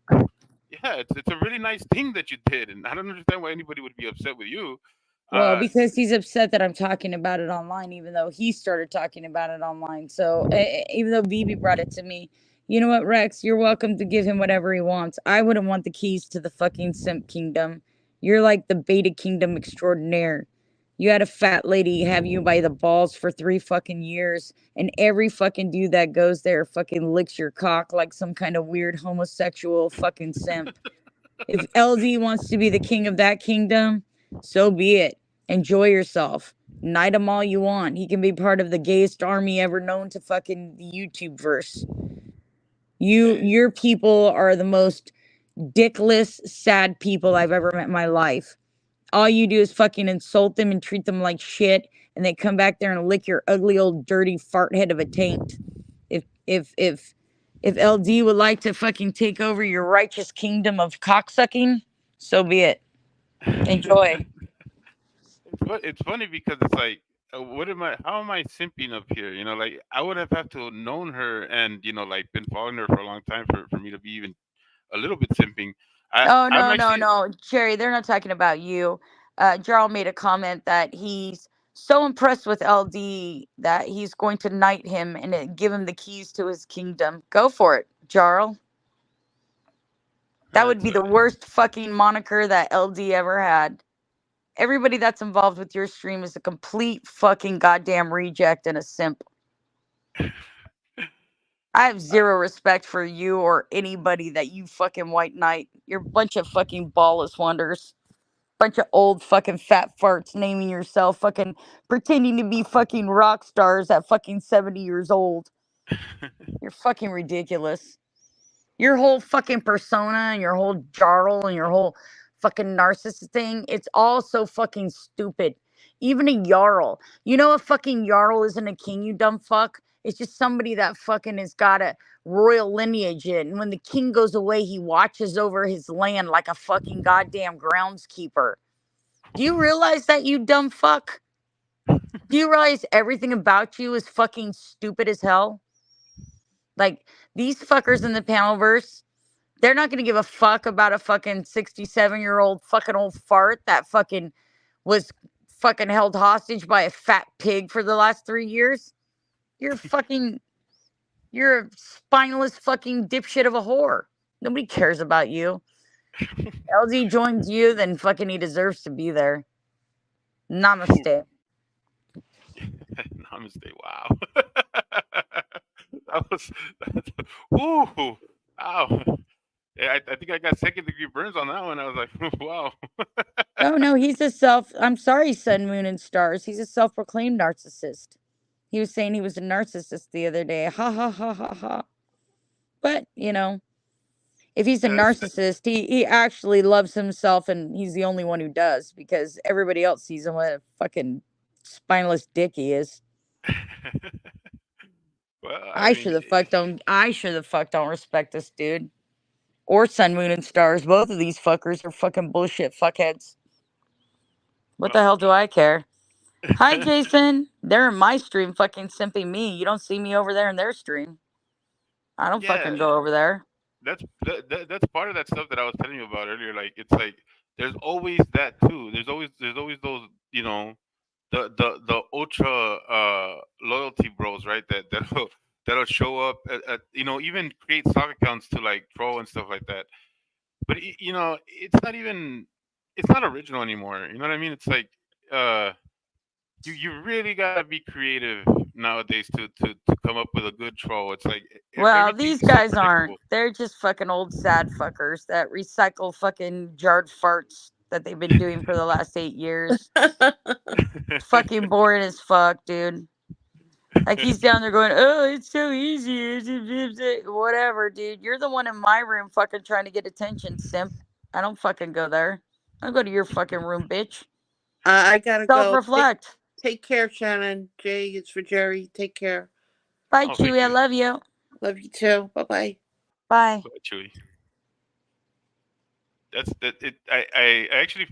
yeah, it's a really nice thing that you did, and I don't understand why anybody would be upset with you. Well, Uh, because he's upset that I'm talking about it online, even though he started talking about it online. So even though Vivi brought it to me, you know what, Rex? You're welcome to give him whatever he wants. I wouldn't want the keys to the fucking simp kingdom. You're like the beta kingdom extraordinaire. You had a fat lady have you by the balls for 3 fucking years, and every fucking dude that goes there fucking licks your cock like some kind of weird homosexual fucking simp. If LD wants to be the king of that kingdom, so be it. Enjoy yourself. Knight him all you want. He can be part of the gayest army ever known to fucking the YouTube verse. Your people are the most dickless, sad people I've ever met in my life. All you do is fucking insult them and treat them like shit, and they come back there and lick your ugly old dirty fart head of a taint. If LD would like to fucking take over your righteous kingdom of cocksucking, so be it. Enjoy. it's funny because it's like, how am I simping up here? Like I would have had to have known her and like been following her for a long time for me to be even a little bit simping. Oh, I'm no, no, actually no. Jerry, they're not talking about you. Jarl made a comment that he's so impressed with LD that he's going to knight him and give him the keys to his kingdom. Go for it, Jarl. That would it's, be the worst fucking moniker that LD ever had. everybody that's involved with your stream is a complete fucking goddamn reject and a simp. I have zero respect for you or anybody that you fucking white knight. You're a bunch of fucking ballless wonders. Bunch of old fucking fat farts naming yourself fucking pretending to be fucking rock stars at fucking 70 years old. You're fucking ridiculous. Your whole fucking persona and your whole jarl and your whole fucking narcissist thing, it's all so fucking stupid. Even a jarl. You know a fucking jarl isn't a king, you dumb fuck. It's just somebody that fucking has got a royal lineage in. And when the king goes away, he watches over his land like a fucking goddamn groundskeeper. Do you realize that, you dumb fuck? Do you realize everything about you is fucking stupid as hell? Like, these fuckers in the Panelverse, they're not going to give a fuck about a fucking 67-year-old fucking old fart that fucking was fucking held hostage by a fat pig for the last 3 years. You're a spineless fucking dipshit of a whore. Nobody cares about you. LG joins you, then fucking he deserves to be there. Namaste. Namaste. Wow. That was. Ooh. Ow. Yeah, I think I got second-degree burns on that one. I was like, wow. No, I'm sorry, Sun, Moon, and Stars. He's a self-proclaimed narcissist. He was saying he was a narcissist the other day. Ha ha ha ha ha. But, if he's a narcissist, he actually loves himself, and he's the only one who does, because everybody else sees him what a fucking spineless dick he is. Well, I sure the fuck don't respect this dude. Or Sun, Moon, and Stars. Both of these fuckers are fucking bullshit fuckheads. What the hell do I care? Hi, Jason. They're in my stream fucking simping me. You don't see me over there in their stream. I don't fucking go over there. That's part of that stuff that I was telling you about earlier. Like, it's like there's always that too. There's always those, the ultra loyalty bros, right? That'll show up at even create stock accounts to like troll and stuff like that. But it's not original anymore. You know what I mean? It's like you really gotta be creative nowadays to come up with a good troll. It's like well, these guys aren't. They're just fucking old sad fuckers that recycle fucking jarred farts that they've been doing for the last 8 years. Fucking boring as fuck, dude. Like, he's down there going, oh, it's so easy. Whatever, dude. You're the one in my room fucking trying to get attention, simp. I don't fucking go there. I'll go to your fucking room, bitch. I gotta go. Self-reflect. Take care, Shannon. Jay, it's for Jerry. Take care. Bye, Chewy. I love you. Love you too. Bye-bye. Bye. Bye, Chewy. That's that. I actually,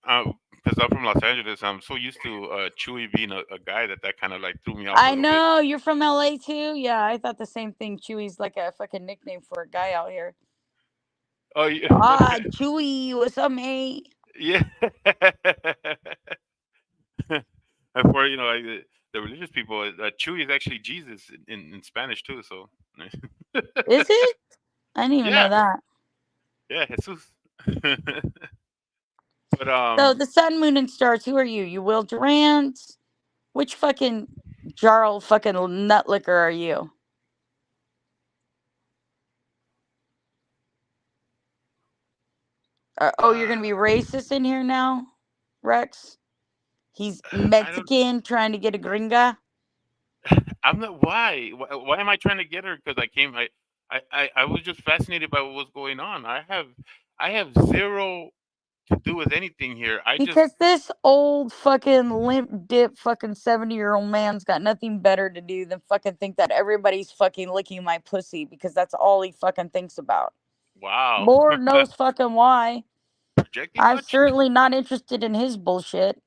because I'm from Los Angeles, I'm so used to Chewy being a guy that kind of like threw me off. I know. You're from LA too? Yeah, I thought the same thing. Chewy's like a fucking nickname for a guy out here. Oh, yeah. Chewy, what's up, mate? Yeah. And for like the religious people, Chewy is actually Jesus in Spanish too. So is it? I didn't even know that. Yeah, Jesus. But so the Sun, Moon, and Stars. Who are you? You Will Durant? Which fucking jarl fucking nut licker are you? You're gonna be racist in here now, Rex? He's Mexican trying to get a gringa. I'm not. Why am I trying to get her? Because I was just fascinated by what was going on. I have zero to do with anything here. Because this old fucking limp dip fucking 70-year-old man's got nothing better to do than fucking think that everybody's fucking licking my pussy, because that's all he fucking thinks about. Wow. Lord knows fucking why. Projecting I'm much? certainly not interested in his bullshit.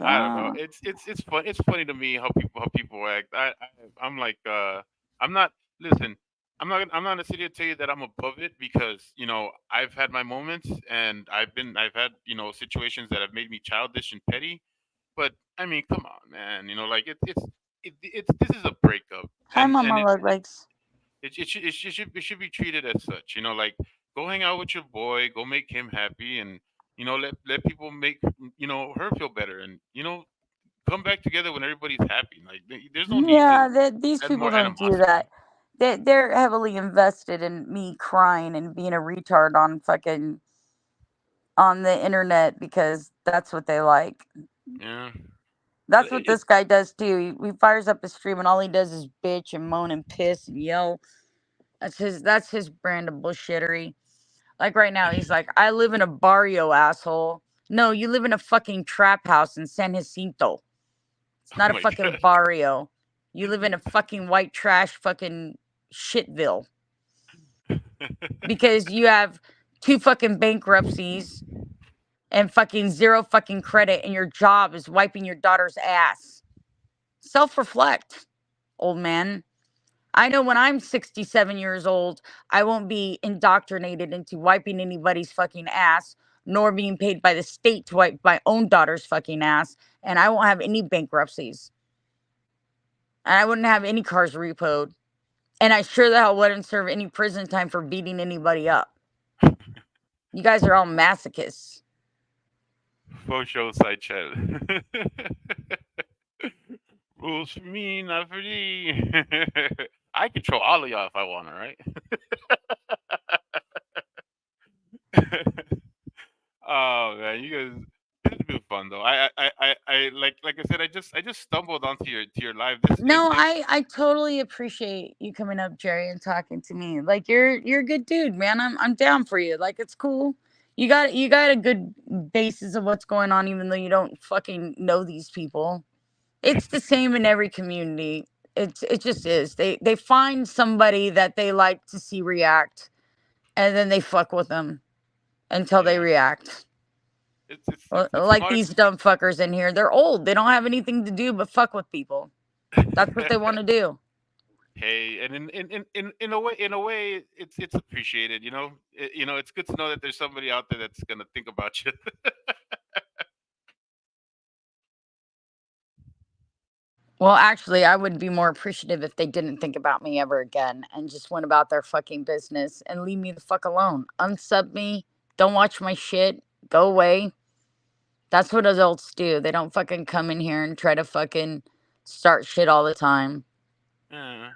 I don't know. It's fun. It's funny to me how people act. I'm like I'm not. Listen, I'm not gonna sit here and tell you that I'm above it, because I've had my moments, and I've had situations that have made me childish and petty. But I mean, come on, man. Like it's this is a breakup. Hi, Mama Legs. It should be treated as such. Like go hang out with your boy, go make him happy, and let people make her feel better, and come back together when everybody's happy. Like there's no need to Yeah, that these add people more don't do animosity. that. They're heavily invested in me crying and being a retard on the internet because that's what they like. Yeah, That's what it, this guy does too. He fires up a stream and all he does is bitch and moan and piss and yell. That's his brand of bullshittery. Like right now, he's like, I live in a barrio, asshole. No, you live in a fucking trap house in San Jacinto. It's oh not a my fucking god. barrio. You live in a fucking white trash fucking shitville because you have two fucking bankruptcies and fucking zero fucking credit, and your job is wiping your daughter's ass. Self reflect, old man. I know when I'm 67 years old, I won't be indoctrinated into wiping anybody's fucking ass, nor being paid by the state to wipe my own daughter's fucking ass, and I won't have any bankruptcies. And I wouldn't have any cars repoed. And I sure the hell wouldn't serve any prison time for beating anybody up. You guys are all masochists. Faux show side chat. Rules for me, not for thee. I control all of y'all if I want, all right? Oh man, you guys, this has been fun though. Like I said, I just stumbled onto your live. This No, it I totally appreciate you coming up, Jerry, and talking to me. Like you're a good dude, man. I'm down for you. Like it's cool. You got a good basis of what's going on, even though you don't fucking know these people. It's the same in every community. It just is. They find somebody that they like to see react, and then they fuck with them until they yeah, react. it's a Like modern. these dumb fuckers in here. They're old. They don't have anything to do but fuck with people. That's what they want to do. Hey, and in a way, it's appreciated. It's good to know that there's somebody out there that's gonna think about you. Well, actually, I would be more appreciative if they didn't think about me ever again and just went about their fucking business and leave me the fuck alone. Unsub me. Don't watch my shit. Go away. That's what adults do. They don't fucking come in here and try to fucking start shit all the time. Yeah.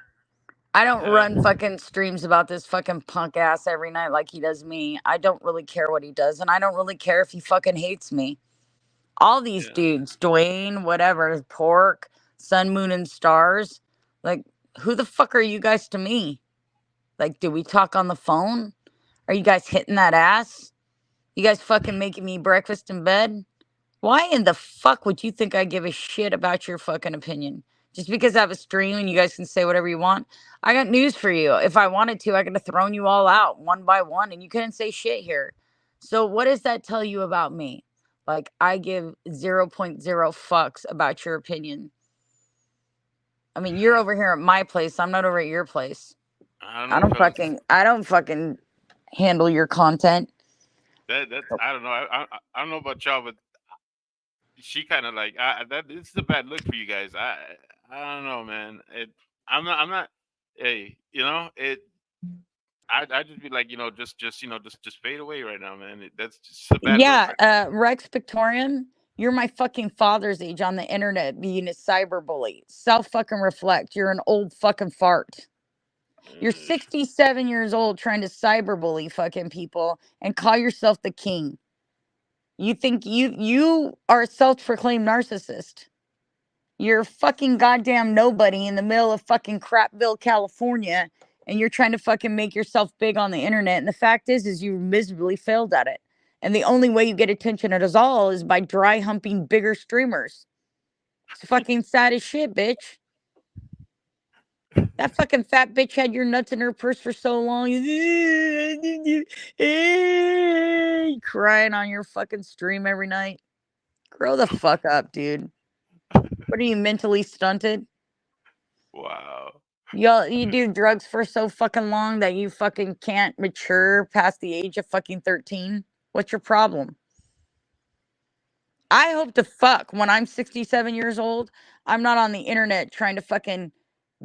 I don't Yeah. run fucking streams about this fucking punk ass every night like he does me. I don't really care what he does, and I don't really care if he fucking hates me. All these Yeah. dudes, Dwayne, whatever, Pork, Sun, Moon, and Stars, like, who the fuck are you guys to me? Like, do we talk on the phone? Are you guys hitting that ass? You guys fucking making me breakfast in bed? Why in the fuck would you think I give a shit about your fucking opinion? Just because I have a stream and you guys can say whatever you want? I got news for you. If I wanted to, I could have thrown you all out one by one and you couldn't say shit here. So, what does that tell you about me? Like, I give 0.0 fucks about your opinion. I mean, you're over here at my place. I'm not over at your place. I don't I know, don't fellas. fucking handle your content. That's I don't know. I don't know about y'all, but she kind of like that. This is a bad look for you guys. I don't know, man. I'm not. Hey, it. I just be like, just fade away right now, man. That's just a bad look Yeah, right now. Rex Pictorium, you're my fucking father's age on the internet being a cyberbully. Self fucking reflect. You're an old fucking fart. You're Uh, 67 years old trying to cyberbully fucking people and call yourself the king. You think you are a self-proclaimed narcissist. You're a fucking goddamn nobody in the middle of fucking Crapville, California, and you're trying to fucking make yourself big on the internet. And the fact is you miserably failed at it. And the only way you get attention at us all is by dry humping bigger streamers. It's fucking sad as shit, bitch. That fucking fat bitch had your nuts in her purse for so long. Crying on your fucking stream every night. Grow the fuck up, dude. What are you, mentally stunted? wow. You do drugs for so fucking long that you fucking can't mature past the age of fucking 13? What's your problem? I hope to fuck when I'm 67 years old, I'm not on the internet trying to fucking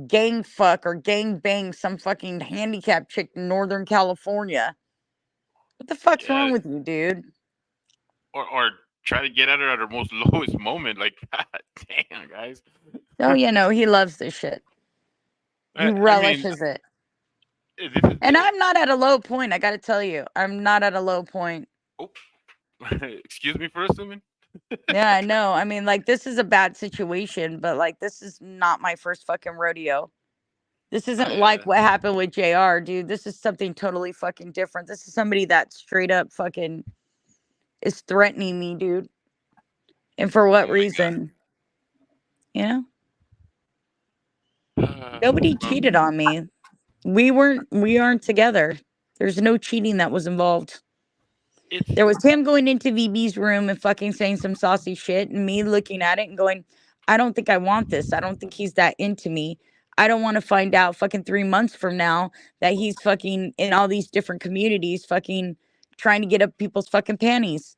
gang fuck or gang bang some fucking handicapped chick in Northern California. What the fuck's Yeah, wrong with you, dude? or try to get at her at her most lowest moment. Like, damn, guys. Oh, yeah, no, he loves this shit. He I mean, relishes it. this is, And I'm not at a low point. I got to tell you, I'm not at a low point. oh, excuse me for assuming. Yeah, I know. I mean, like, this is a bad situation, but like, this is not my first fucking rodeo. This isn't like what happened with JR, dude. This is something totally fucking different. This is somebody that straight up fucking is threatening me, dude. And for what reason? You know? Nobody cheated on me. We aren't together. There's no cheating that was involved. There was him going into VB's room and fucking saying some saucy shit and me looking at it and going, I don't think I want this. I don't think he's that into me. I don't want to find out fucking 3 months from now that he's fucking in all these different communities fucking trying to get up people's fucking panties.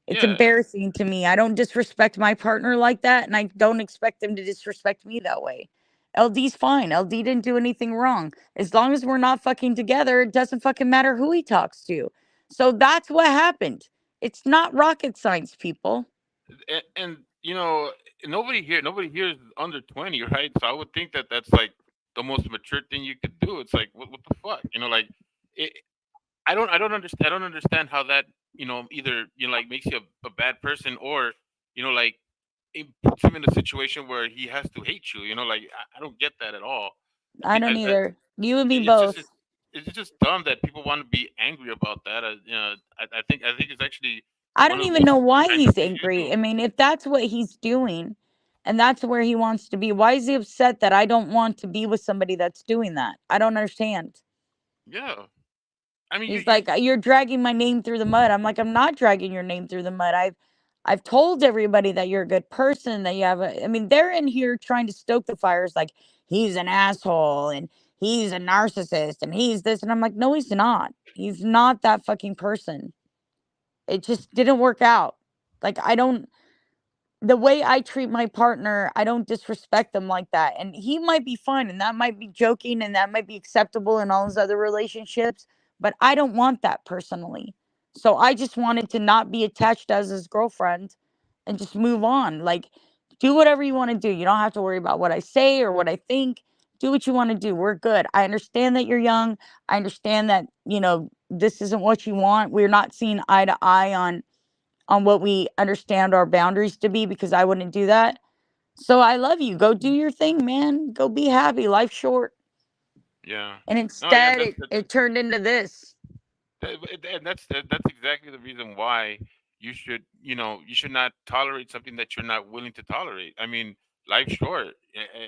It's embarrassing to me. I don't disrespect my partner like that, and I don't expect them to disrespect me that way. LD's fine. LD didn't do anything wrong. As long as we're not fucking together, it doesn't fucking matter who he talks to. So that's what happened. It's not rocket science, people. And you know, nobody here is under 20, right? So I would think that that's like the most mature thing you could do. It's like, what the fuck, you know, like it. I don't understand. I don't understand how that, you know, either, you know, like makes you a bad person, or, you know, like it puts him in a situation where he has to hate you. You know, like I don't get that at all. I don't either. You and me It's both. it's just dumb that people want to be angry about that. You know, I think it's actually. I don't even know why he's angry. I mean, if that's what he's doing and that's where he wants to be, why is he upset that I don't want to be with somebody that's doing that? I don't understand. Yeah. I mean, he's like, you're dragging my name through the mud. I'm like, I'm not dragging your name through the mud. I've told everybody that you're a good person, that you have I mean, they're in here trying to stoke the fires like he's an asshole and he's a narcissist and he's this. And I'm like, no, he's not. He's not that fucking person. It just didn't work out. Like, the way I treat my partner, I don't disrespect them like that. And he might be fine and that might be joking and that might be acceptable in all his other relationships, but I don't want that personally. So I just wanted to not be attached as his girlfriend and just move on. Like, do whatever you want to do. You don't have to worry about what I say or what I think. Do what you want to do. We're good. I understand that you're young. I understand that, you know, this isn't what you want. We're not seeing eye to eye on what we understand our boundaries to be, because I wouldn't do that. So I love you. Go do your thing, man. Go be happy. Life's short. Yeah. And instead, it turned into this. And that's exactly the reason why you should, you know, you should not tolerate something that you're not willing to tolerate. I mean, life's short,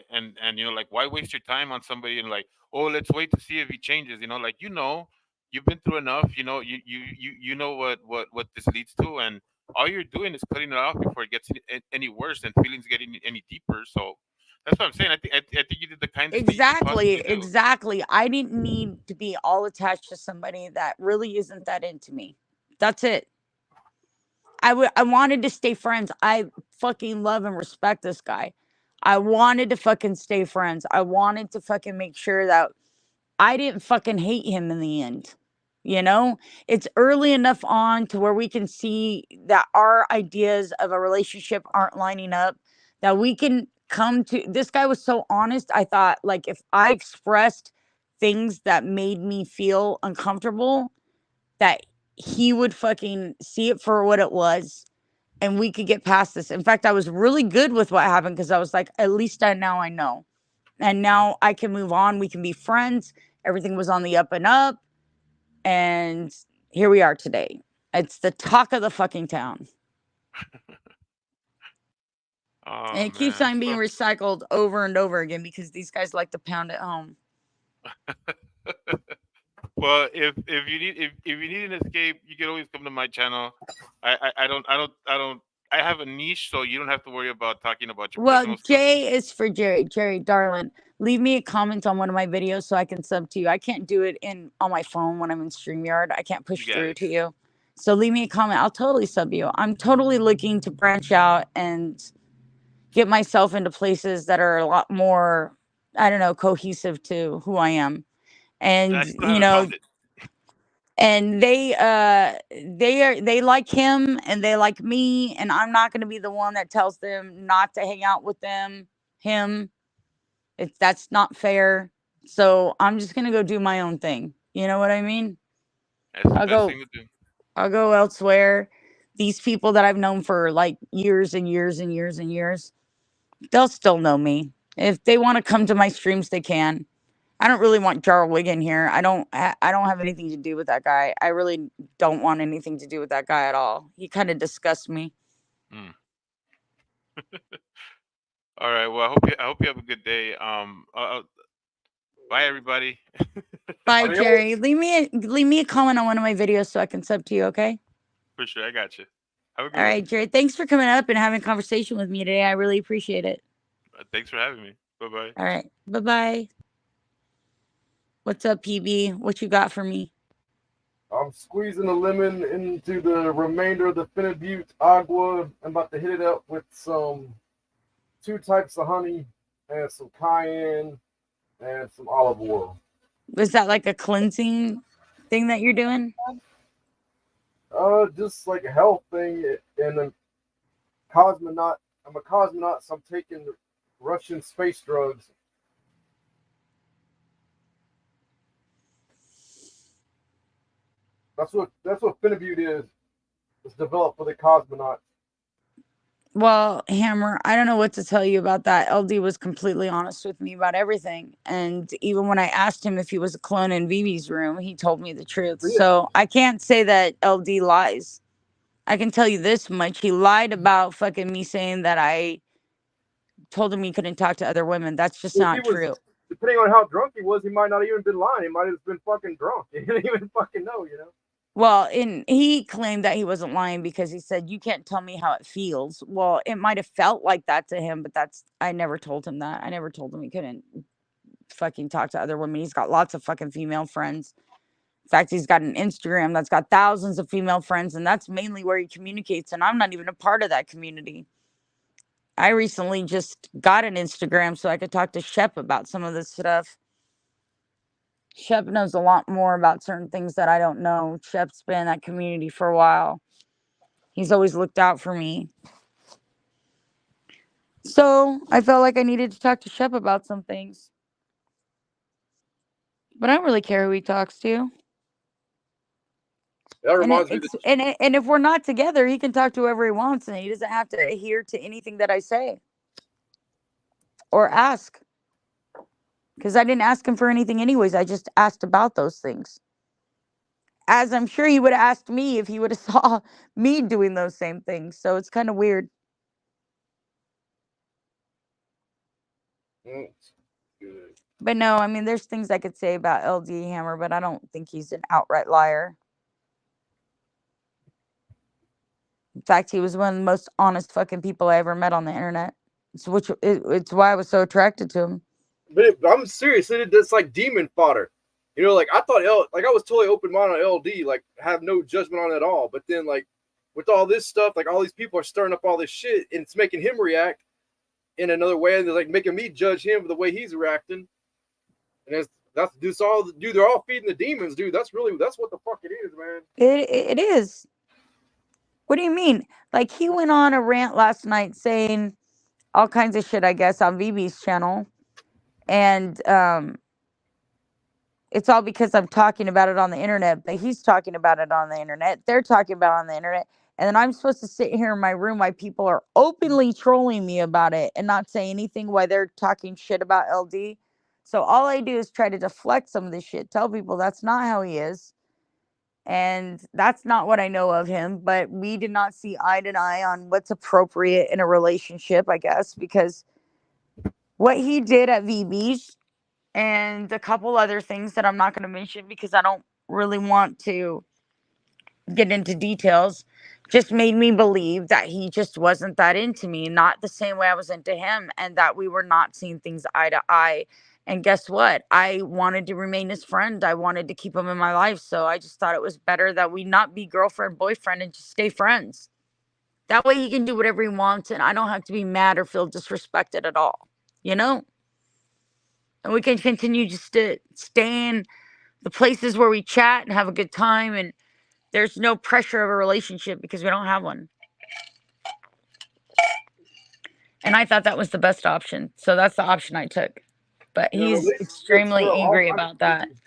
and you know, like, why waste your time on somebody and like, oh, let's wait to see if he changes. You know, like, you know, you've been through enough. You know, you know what this leads to, and all you're doing is cutting it off before it gets any worse and feelings getting any deeper. So that's what I'm saying. I think you did the kindest thing you could possibly do. Exactly. I didn't need to be all attached to somebody that really isn't that into me. That's it. I wanted to stay friends. I fucking love and respect this guy. I wanted to fucking stay friends. I wanted to fucking make sure that I didn't fucking hate him in the end. You know, it's early enough on to where we can see that our ideas of a relationship aren't lining up, that we can come to. This guy was so honest. I thought, like, if I expressed things that made me feel uncomfortable, that he would fucking see it for what it was and we could get past this. In fact, I was really good with what happened because I was like, at least I know. And now I can move on. We can be friends. Everything was on the up and up. And here we are today. It's the talk of the fucking town. Oh, and it keeps on being recycled over and over again because these guys like to pound it home. Well, if you need an escape, you can always come to my channel. I have a niche, so you don't have to worry about talking about your personal stuff. J is for Jerry. Jerry, darling, leave me a comment on one of my videos so I can sub to you. I can't do it on my phone when I'm in StreamYard. I can't push through to you. So leave me a comment. I'll totally sub you. I'm totally looking to branch out and get myself into places that are a lot more, I don't know, cohesive to who I am. And, you know, and they like him and they like me, and I'm not going to be the one that tells them not to hang out with him. That's not fair. So I'm just going to go do my own thing. You know what I mean? That's the I'll best go thing to do. I'll go elsewhere. These people that I've known for like years and years and years and years, they'll still know me. If they want to come to my streams, they can. I don't really want Jarl Wiggin here. I don't have anything to do with that guy. I really don't want anything to do with that guy at all. He kind of disgusts me. Mm. All right. Well, I hope you have a good day. Bye, everybody. Bye, Jerry. Leave me a comment on one of my videos so I can sub to you, okay? For sure. I got you. Have a good All right, Jerry. Thanks for coming up and having a conversation with me today. I really appreciate it. Thanks for having me. Bye-bye. All right. Bye-bye. What's up, PB? What you got for me? I'm squeezing a lemon into the remainder of the Finibute Agua. I'm about to hit it up with some 2 types of honey and some cayenne and some olive oil. Was that like a cleansing thing that you're doing? Just like a health thing. And a cosmonaut. I'm a cosmonaut, so I'm taking Russian space drugs. That's what Finibute is. It's developed for the cosmonauts. Well, Hammer, I don't know what to tell you about that. LD was completely honest with me about everything. And even when I asked him if he was a clone in Vivi's room, he told me the truth. Yeah. So I can't say that LD lies. I can tell you this much. He lied about fucking me saying that I told him he couldn't talk to other women. That's just not true. Depending on how drunk he was, he might not even been lying. He might have been fucking drunk. He didn't even fucking know, you know? Well, and he claimed that he wasn't lying because he said, you can't tell me how it feels. Well, it might have felt like that to him, but I never told him that. I never told him he couldn't fucking talk to other women. He's got lots of fucking female friends. In fact, he's got an Instagram that's got thousands of female friends, and that's mainly where he communicates. And I'm not even a part of that community. I recently just got an Instagram so I could talk to Shep about some of this stuff. Shep knows a lot more about certain things that I don't know. Shep's been in that community for a while. He's always looked out for me. So I felt like I needed to talk to Shep about some things. But I don't really care who he talks to. That reminds me. And if we're not together, he can talk to whoever he wants, and he doesn't have to adhere to anything that I say or ask. Because I didn't ask him for anything anyways. I just asked about those things. As I'm sure he would have asked me if he would have saw me doing those same things. So it's kind of weird. Good. But no, I mean, there's things I could say about LD Hammer, but I don't think he's an outright liar. In fact, he was one of the most honest fucking people I ever met on the internet. It's why I was so attracted to him. But I'm serious. It's like demon fodder. You know, like I thought, I was totally open-minded on LD, like have no judgment on it at all. But then, like with all this stuff, like all these people are stirring up all this shit, and it's making him react in another way, and they're like making me judge him for the way he's reacting. And they're all feeding the demons, dude. That's what the fuck it is, man. It is. What do you mean? Like, he went on a rant last night saying all kinds of shit, I guess, on VB's channel. And it's all because I'm talking about it on the internet, but he's talking about it on the internet. They're talking about it on the internet. And then I'm supposed to sit here in my room while people are openly trolling me about it and not say anything while they're talking shit about LD. So all I do is try to deflect some of this shit, tell people that's not how he is. And that's not what I know of him, but we did not see eye to eye on what's appropriate in a relationship, I guess, because what he did at VB's and a couple other things that I'm not going to mention because I don't really want to get into details just made me believe that he just wasn't that into me, not the same way I was into him, and that we were not seeing things eye to eye. And guess what? I wanted to remain his friend. I wanted to keep him in my life. So I just thought it was better that we not be girlfriend, boyfriend, and just stay friends. That way he can do whatever he wants, and I don't have to be mad or feel disrespected at all, you know? And we can continue just to stay in The places where we chat and have a good time, and there's no pressure of a relationship because we don't have one. And I thought that was the best option. So that's the option I took. But Yeah, he's relationships extremely for all angry kinds about of that. reasons.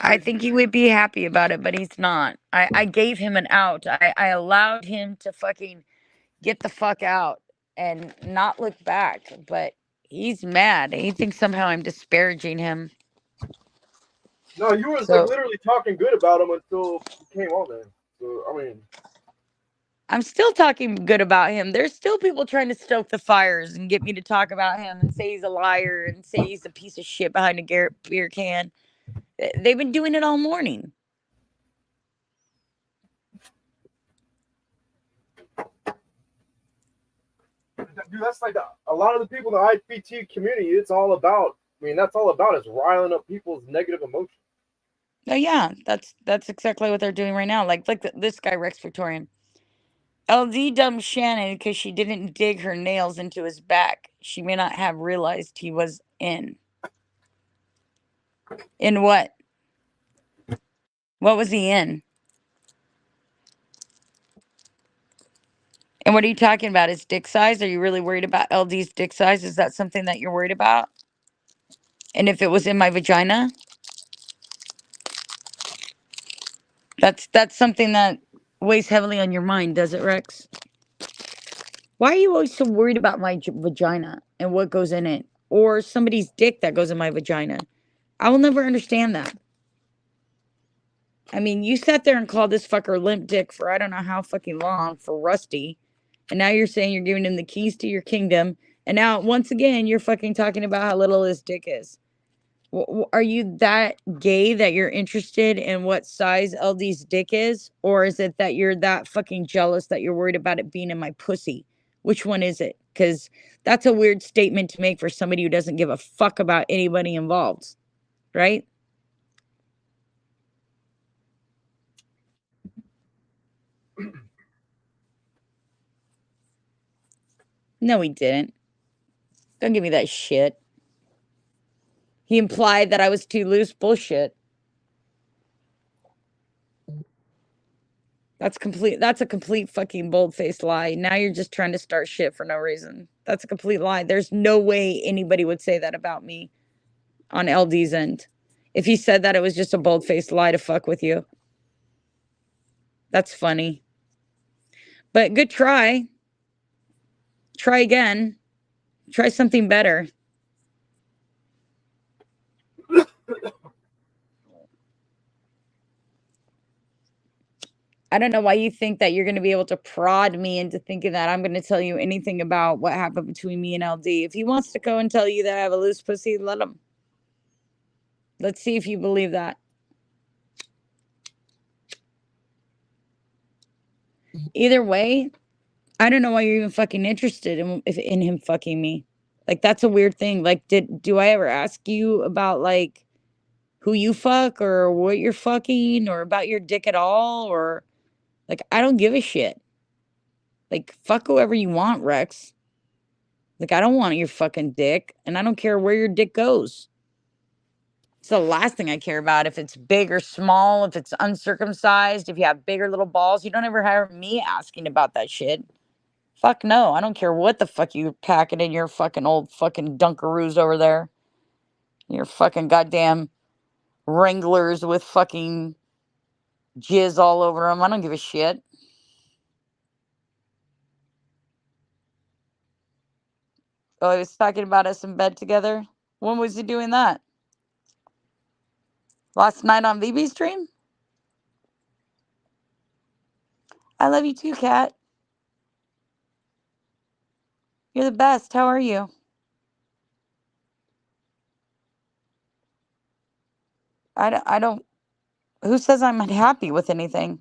I think he would be happy about it, but he's not. I gave him an out. I allowed him to fucking get the fuck out and not look back. But he's mad. He thinks somehow I'm disparaging him. No, you was like So literally talking good about him until he came on there. So I mean, I'm still talking good about him. There's still people trying to stoke the fires and get me to talk about him and say he's a liar and say he's a piece of shit behind a beer can. They've been doing it all morning. dude, that's like a lot of the people in the IPT community. It's all about. I mean, that's all about is riling up people's negative emotions. Oh yeah, that's exactly what they're doing right now. Like this guy Rex Victorian. LD dumped Shannon because she didn't dig her nails into his back. She may not have realized he was in. In what? What was he in? And what are you talking about? His dick size? Are you really worried about LD's dick size? Is that something that you're worried about? And if it was in my vagina? That's something that weighs heavily on your mind, does it, Rex? Why are you always so worried about my vagina and what goes in it? Or somebody's dick that goes in my vagina? I will never understand that. I mean, you sat there and called this fucker limp dick for I don't know how fucking long for Rusty. And now you're saying you're giving him the keys to your kingdom. And now, once again, you're fucking talking about how little his dick is. Are you that gay that you're interested in what size LD's dick is? Or is it that you're that fucking jealous that you're worried about it being in my pussy? Which one is it? Because that's a weird statement to make for somebody who doesn't give a fuck about anybody involved. Right? No, he didn't. Don't give me that shit. He implied that I was too loose. Bullshit. That's a complete fucking bold-faced lie. Now you're just trying to start shit for no reason. That's a complete lie. There's no way anybody would say that about me on LD's end. If he said that, it was just a bold-faced lie to fuck with you. That's funny. But good try. Try again. Try something better. I don't know why you think that you're going to be able to prod me into thinking that I'm going to tell you anything about what happened between me and LD. If he wants to go and tell you that I have a loose pussy, let him. Let's see if you believe that. Either way, I don't know why you're even fucking interested in him fucking me. Like, that's a weird thing. Like, do I ever ask you about, like, who you fuck or what you're fucking or about your dick at all? Or, like, I don't give a shit. Like, fuck whoever you want, Rex. Like, I don't want your fucking dick, and I don't care where your dick goes. It's the last thing I care about. If it's big or small, if it's uncircumcised, if you have big or little balls, you don't ever hear me asking about that shit. Fuck no. I don't care what the fuck you packing in your fucking old fucking Dunkaroos over there. Your fucking goddamn Wranglers with fucking jizz all over them. I don't give a shit. Oh, he was talking about us in bed together. When was he doing that? Last night on VB stream? I love you too, Kat. You're the best. How are you? I don't. Who says I'm unhappy with anything?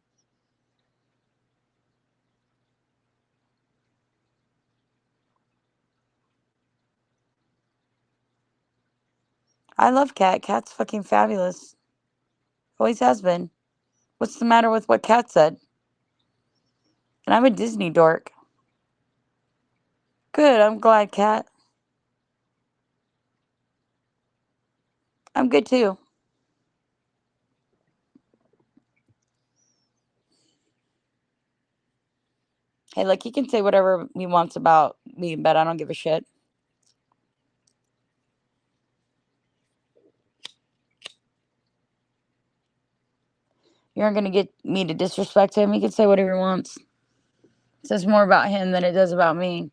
I love Kat. Kat's fucking fabulous. Always has been. What's the matter with what Kat said? And I'm a Disney dork. Good. I'm glad, Kat. I'm good too. Hey, look, he can say whatever he wants about me, but I don't give a shit. You aren't gonna get me to disrespect him. He can say whatever he wants. It says more about him than it does about me.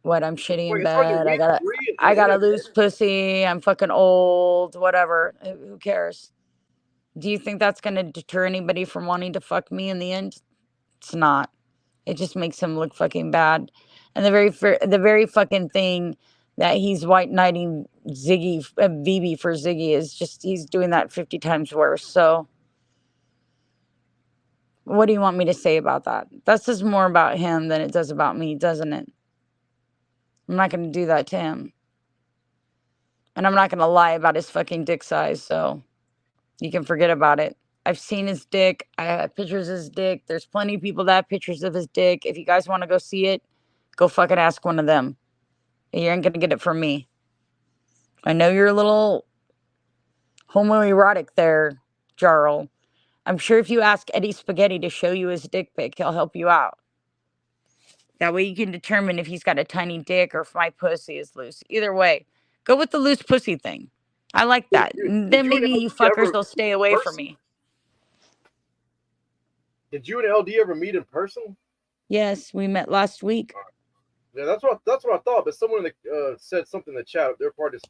What, I'm shitty in Wait, it's already bed. week 3 I in the gotta NFL? lose pussy. I'm fucking old. Whatever. Who cares? Do you think that's gonna deter anybody from wanting to fuck me in the end? It's not. It just makes him look fucking bad. And the very fucking thing that he's white knighting Ziggy, VB for Ziggy is just, he's doing that 50 times worse. So what do you want me to say about that? That says more about him than it does about me, doesn't it? I'm not going to do that to him. And I'm not going to lie about his fucking dick size. So you can forget about it. I've seen his dick. I have pictures of his dick. There's plenty of people that have pictures of his dick. If you guys want to go see it, go fucking ask one of them. You ain't gonna get it from me. I know you're a little homoerotic there, Jarl. I'm sure if you ask Eddie Spaghetti to show you his dick pic, he'll help you out. That way you can determine if he's got a tiny dick or if my pussy is loose. Either way, go with the loose pussy thing. I like that. Did Then you and maybe you LD fuckers ever will stay meet in away from person? me. Did you and LD ever meet in person? Yes, we met last week. Yeah, that's what I thought. But someone in the, said something in the chat. Their part is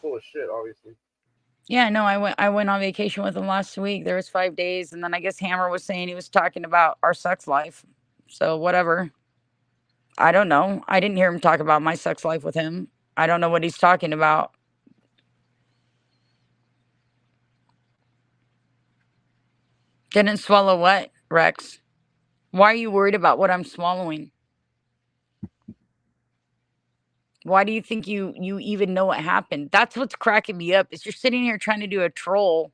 full of shit, obviously. Yeah, no, I went on vacation with him last week. There was 5 days, and then I guess Hammer was saying he was talking about our sex life. So whatever. I don't know. I didn't hear him talk about my sex life with him. I don't know what he's talking about. Didn't swallow what, Rex? Why are you worried about what I'm swallowing? Why do you think you even know what happened? That's what's cracking me up, is you're sitting here trying to do a troll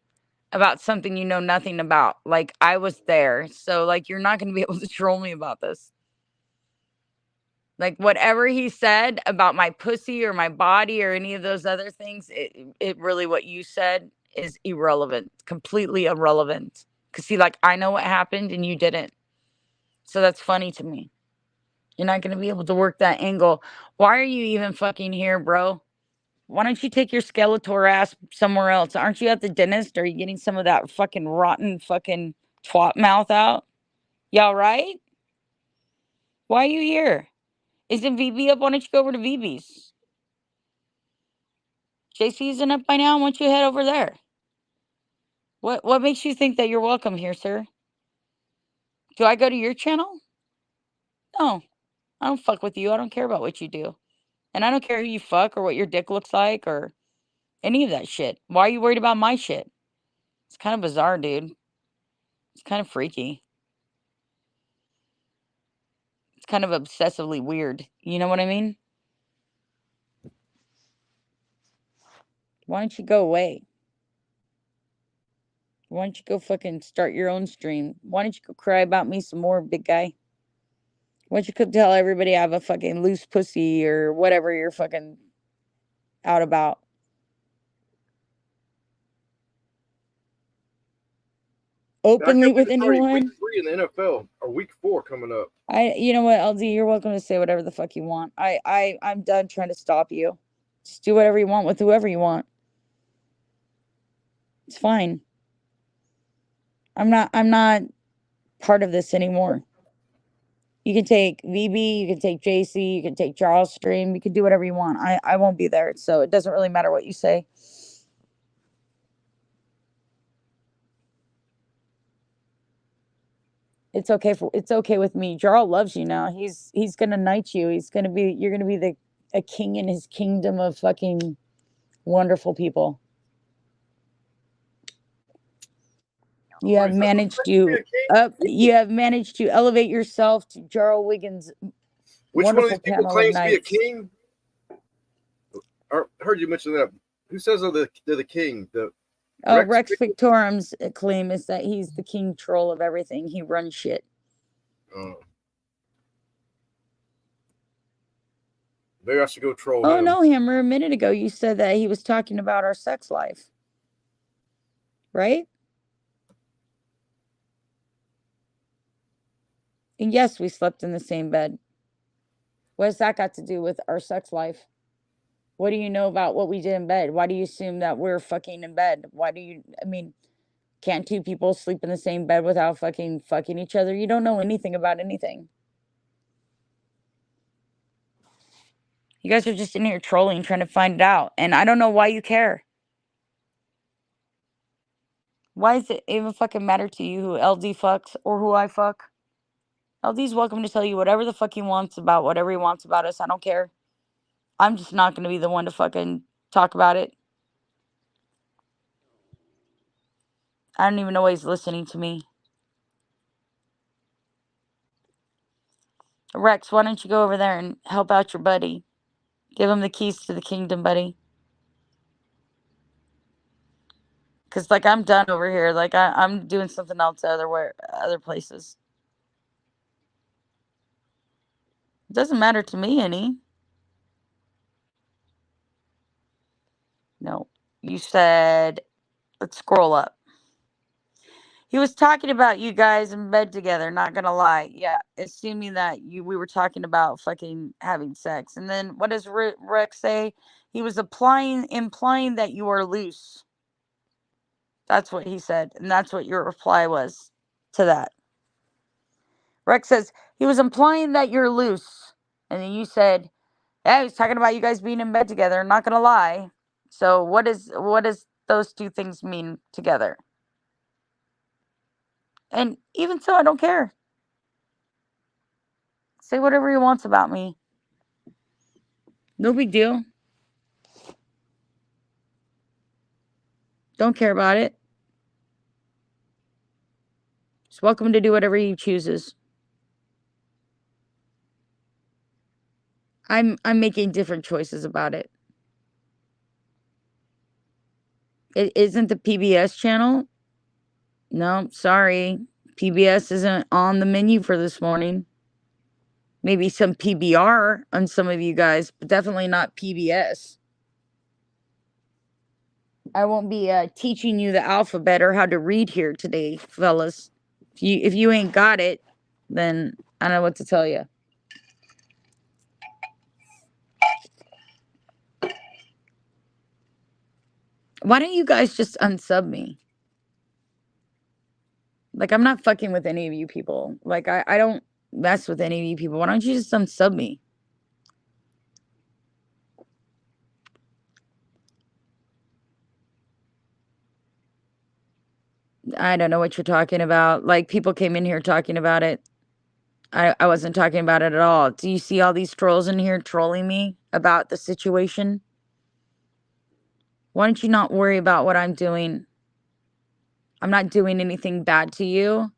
about something you know nothing about. Like, I was there. So, like, you're not going to be able to troll me about this. Like, whatever he said about my pussy or my body or any of those other things, it really, what you said is irrelevant, completely irrelevant. Because, see, like, I know what happened and you didn't. So that's funny to me. You're not going to be able to work that angle. Why are you even fucking here, bro? Why don't you take your Skeletor ass somewhere else? Aren't you at the dentist? Are you getting some of that fucking rotten fucking twat mouth out? Y'all right? Why are you here? Isn't VB up? Why don't you go over to VB's? JC isn't up by now. Why don't you head over there? What makes you think that you're welcome here, sir? Do I go to your channel? No. I don't fuck with you. I don't care about what you do. And I don't care who you fuck or what your dick looks like or any of that shit. Why are you worried about my shit? It's kind of bizarre, dude. It's kind of freaky. It's kind of obsessively weird. You know what I mean? Why don't you go away? Why don't you go fucking start your own stream? Why don't you go cry about me some more, big guy? Why don't you go tell everybody I have a fucking loose pussy or whatever you're fucking out about? Openly with It's already anyone? week 3 in the NFL, or week 4 coming up. You know what, LD, you're welcome to say whatever the fuck you want. I'm done trying to stop you. Just do whatever you want with whoever you want. It's fine. I'm not part of this anymore. You can take VB, you can take JC, you can take Charles stream, you can do whatever you want. I won't be there, so it doesn't really matter what you say. It's okay with me. Jarl loves you now. He's gonna knight you. You're gonna be a king in his kingdom of fucking wonderful people. You have managed to elevate yourself to Jarl Wiggins' Which one of these wonderful people panel of claims to be a knights. king? I heard you mention that. Who says they're the king? Rex Victorum's claim is that he's the king troll of everything. He runs shit. Maybe I should go troll Oh him. no, Hammer, a minute ago you said that he was talking about our sex life. Right? And yes, we slept in the same bed. What has that got to do with our sex life? What do you know about what we did in bed? Why do you assume that we're fucking in bed? I mean, can't two people sleep in the same bed without fucking each other? You don't know anything about anything. You guys are just in here trolling, trying to find it out. And I don't know why you care. Why does it even fucking matter to you who LD fucks or who I fuck? LD's welcome to tell you whatever the fuck he wants about whatever he wants about us. I don't care. I'm just not going to be the one to fucking talk about it. I don't even know why he's listening to me. Rex, why don't you go over there and help out your buddy? Give him the keys to the kingdom, buddy. Because, like, I'm done over here. Like, I'm doing something else other places. It doesn't matter to me any. No. You said, let's scroll up. He was talking about you guys in bed together, not gonna lie. Yeah, assuming that we were talking about fucking having sex. And then what does Rex say? He was implying that you are loose. That's what he said. And that's what your reply was to that. Rex says, he was implying that you're loose. And then you said, yeah, he was talking about you guys being in bed together, not gonna lie. So what does those two things mean together? And even so, I don't care. Say whatever he wants about me. No big deal. Don't care about it. He's welcome to do whatever he chooses. I'm making different choices about it. It isn't the PBS channel. No, sorry. PBS isn't on the menu for this morning. Maybe some PBR on some of you guys, but definitely not PBS. I won't be teaching you the alphabet or how to read here today, fellas. If you ain't got it, then I don't know what to tell you. Why don't you guys just unsub me? Like, I'm not fucking with any of you people. Like, I don't mess with any of you people. Why don't you just unsub me? I don't know what you're talking about. Like, people came in here talking about it. I wasn't talking about it at all. Do you see all these trolls in here trolling me about the situation? Why don't you not worry about what I'm doing? I'm not doing anything bad to you.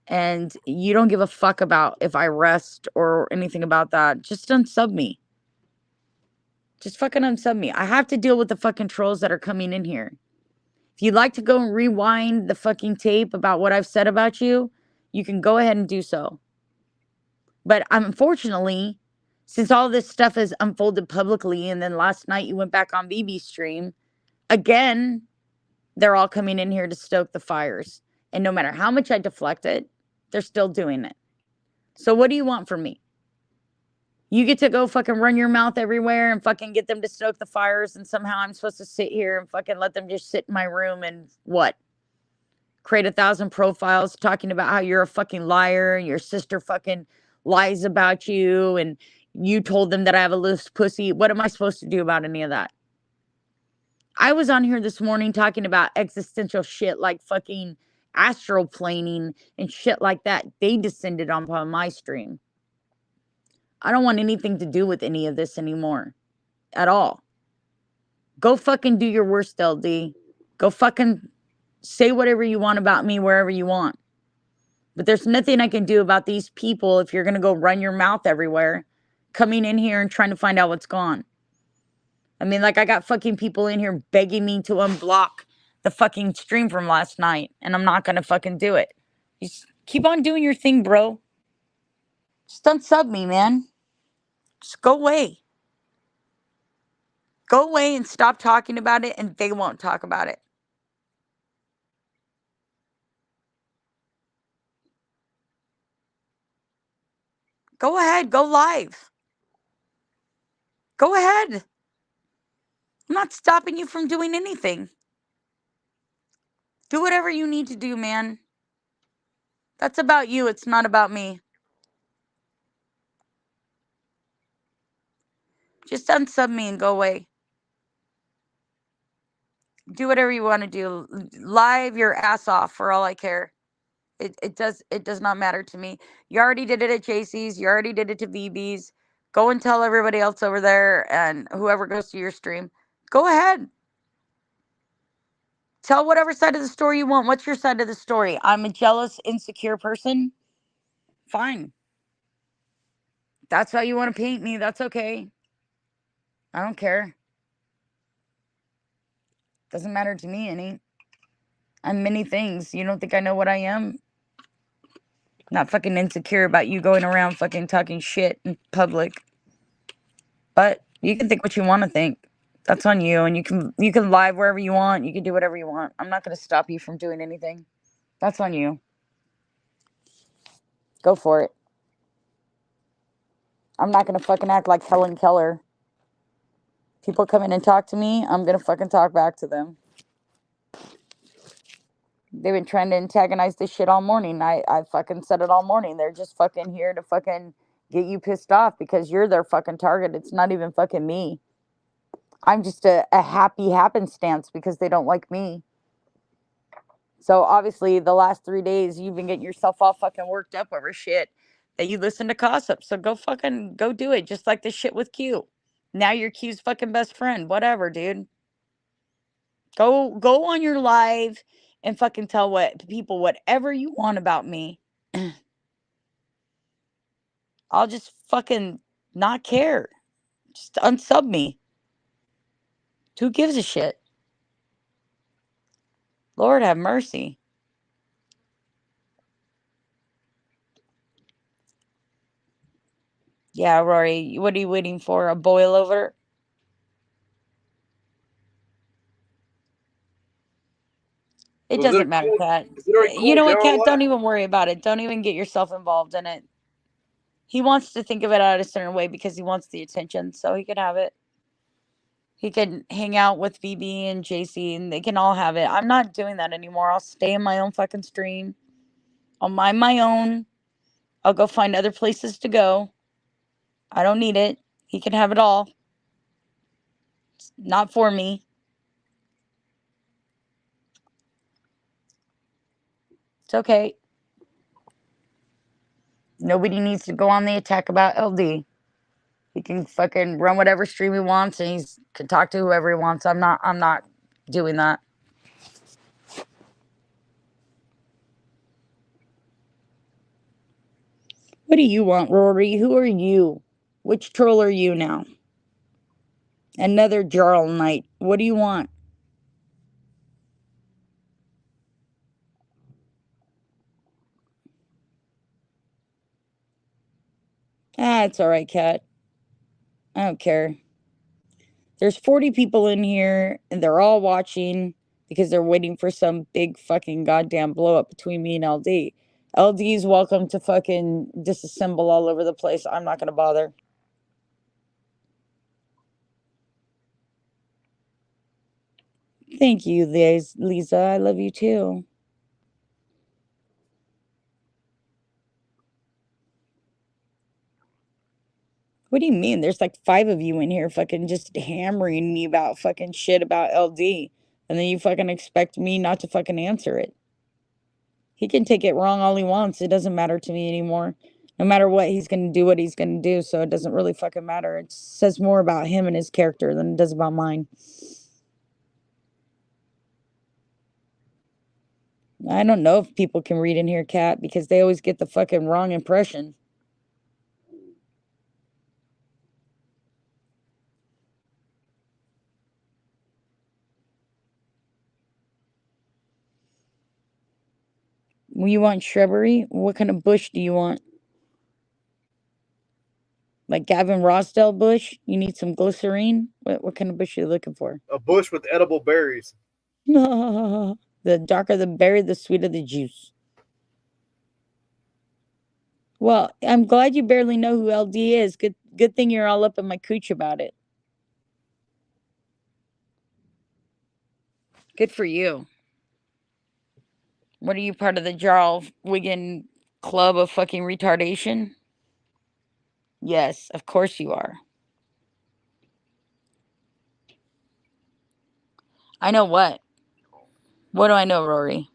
And you don't give a fuck about if I rest or anything about that. Just unsub me. Just fucking unsub me. I have to deal with the fucking trolls that are coming in here. If you'd like to go and rewind the fucking tape about what I've said about you, you can go ahead and do so. But unfortunately, since all this stuff has unfolded publicly, and then last night you went back on BB's stream, again, they're all coming in here to stoke the fires. And no matter how much I deflect it, they're still doing it. So what do you want from me? You get to go fucking run your mouth everywhere and fucking get them to stoke the fires, and somehow I'm supposed to sit here and fucking let them just sit in my room and what? Create 1,000 profiles talking about how you're a fucking liar and your sister fucking lies about you and you told them that I have a loose pussy. What am I supposed to do about any of that? I was on here this morning talking about existential shit like fucking astral planing and shit like that. They descended on my stream. I don't want anything to do with any of this anymore. At all. Go fucking do your worst, LD. Go fucking say whatever you want about me wherever you want. But there's nothing I can do about these people if you're going to go run your mouth everywhere, coming in here and trying to find out what's gone. I mean, like, I got fucking people in here begging me to unblock the fucking stream from last night, and I'm not going to fucking do it. Just keep on doing your thing, bro. Just unsub me, man. Just go away. Go away and stop talking about it, and they won't talk about it. Go ahead. Go live. Go ahead. I'm not stopping you from doing anything. Do whatever you need to do, man. That's about you. It's not about me. Just unsub me and go away. Do whatever you want to do. Live your ass off for all I care. It does not matter to me. You already did it at JC's. You already did it to VB's. Go and tell everybody else over there and whoever goes to your stream. Go ahead. Tell whatever side of the story you want. What's your side of the story? I'm a jealous, insecure person. Fine. That's how you want to paint me. That's okay. I don't care. Doesn't matter to me any. I'm many things. You don't think I know what I am? Not fucking insecure about you going around fucking talking shit in public. But you can think what you want to think. That's on you, and you can live wherever you want. You can do whatever you want. I'm not going to stop you from doing anything. That's on you. Go for it. I'm not going to fucking act like Helen Keller. People come in and talk to me, I'm going to fucking talk back to them. They've been trying to antagonize this shit all morning. I fucking said it all morning. They're just fucking here to fucking get you pissed off because you're their fucking target. It's not even fucking me. I'm just a happy happenstance because they don't like me. So obviously the last 3 days you've been getting yourself all fucking worked up over shit that you listen to gossip. So go do it. Just like the shit with Q. Now you're Q's fucking best friend. Whatever, dude. Go on your live and fucking tell people whatever you want about me. I'll just fucking not care. Just unsub me. Who gives a shit? Lord have mercy. Yeah, Rory, what are you waiting for? A boil over? It So is it doesn't matter, cool? Kat. Is it already You cooled know what, down a Kat? lot? Don't even worry about it. Don't even get yourself involved in it. He wants to think of it out a certain way because he wants the attention, so he can have it. He can hang out with VB and JC, and they can all have it. I'm not doing that anymore. I'll stay in my own fucking stream. I'll mind my own. I'll go find other places to go. I don't need it. He can have it all. It's not for me. It's okay. Nobody needs to go on the attack about LD. He can fucking run whatever stream he wants, and he can talk to whoever he wants. I'm not doing that. What do you want, Rory? Who are you? Which troll are you now? Another Jarl Knight. What do you want? Ah, it's alright, Kat. I don't care. There's 40 people in here, and they're all watching because they're waiting for some big fucking goddamn blow up between me and LD. LD's welcome to fucking disassemble all over the place. I'm not gonna bother. Thank you, Lisa. I love you too. What do you mean? There's like 5 of you in here fucking just hammering me about fucking shit about LD. And then you fucking expect me not to fucking answer it. He can take it wrong all he wants. It doesn't matter to me anymore. No matter what, he's going to do what he's going to do. So it doesn't really fucking matter. It says more about him and his character than it does about mine. I don't know if people can read in here, Kat, because they always get the fucking wrong impression. You want shrubbery? What kind of bush do you want? Like Gavin Rossdale bush? You need some glycerine? What kind of bush are you looking for? A bush with edible berries. The darker the berry, the sweeter the juice. Well, I'm glad you barely know who LD is. Good thing you're all up in my cooch about it. Good for you. What are you, part of the Jarl Wigan club of fucking retardation? Yes, of course you are. I know what? What do I know, Rory?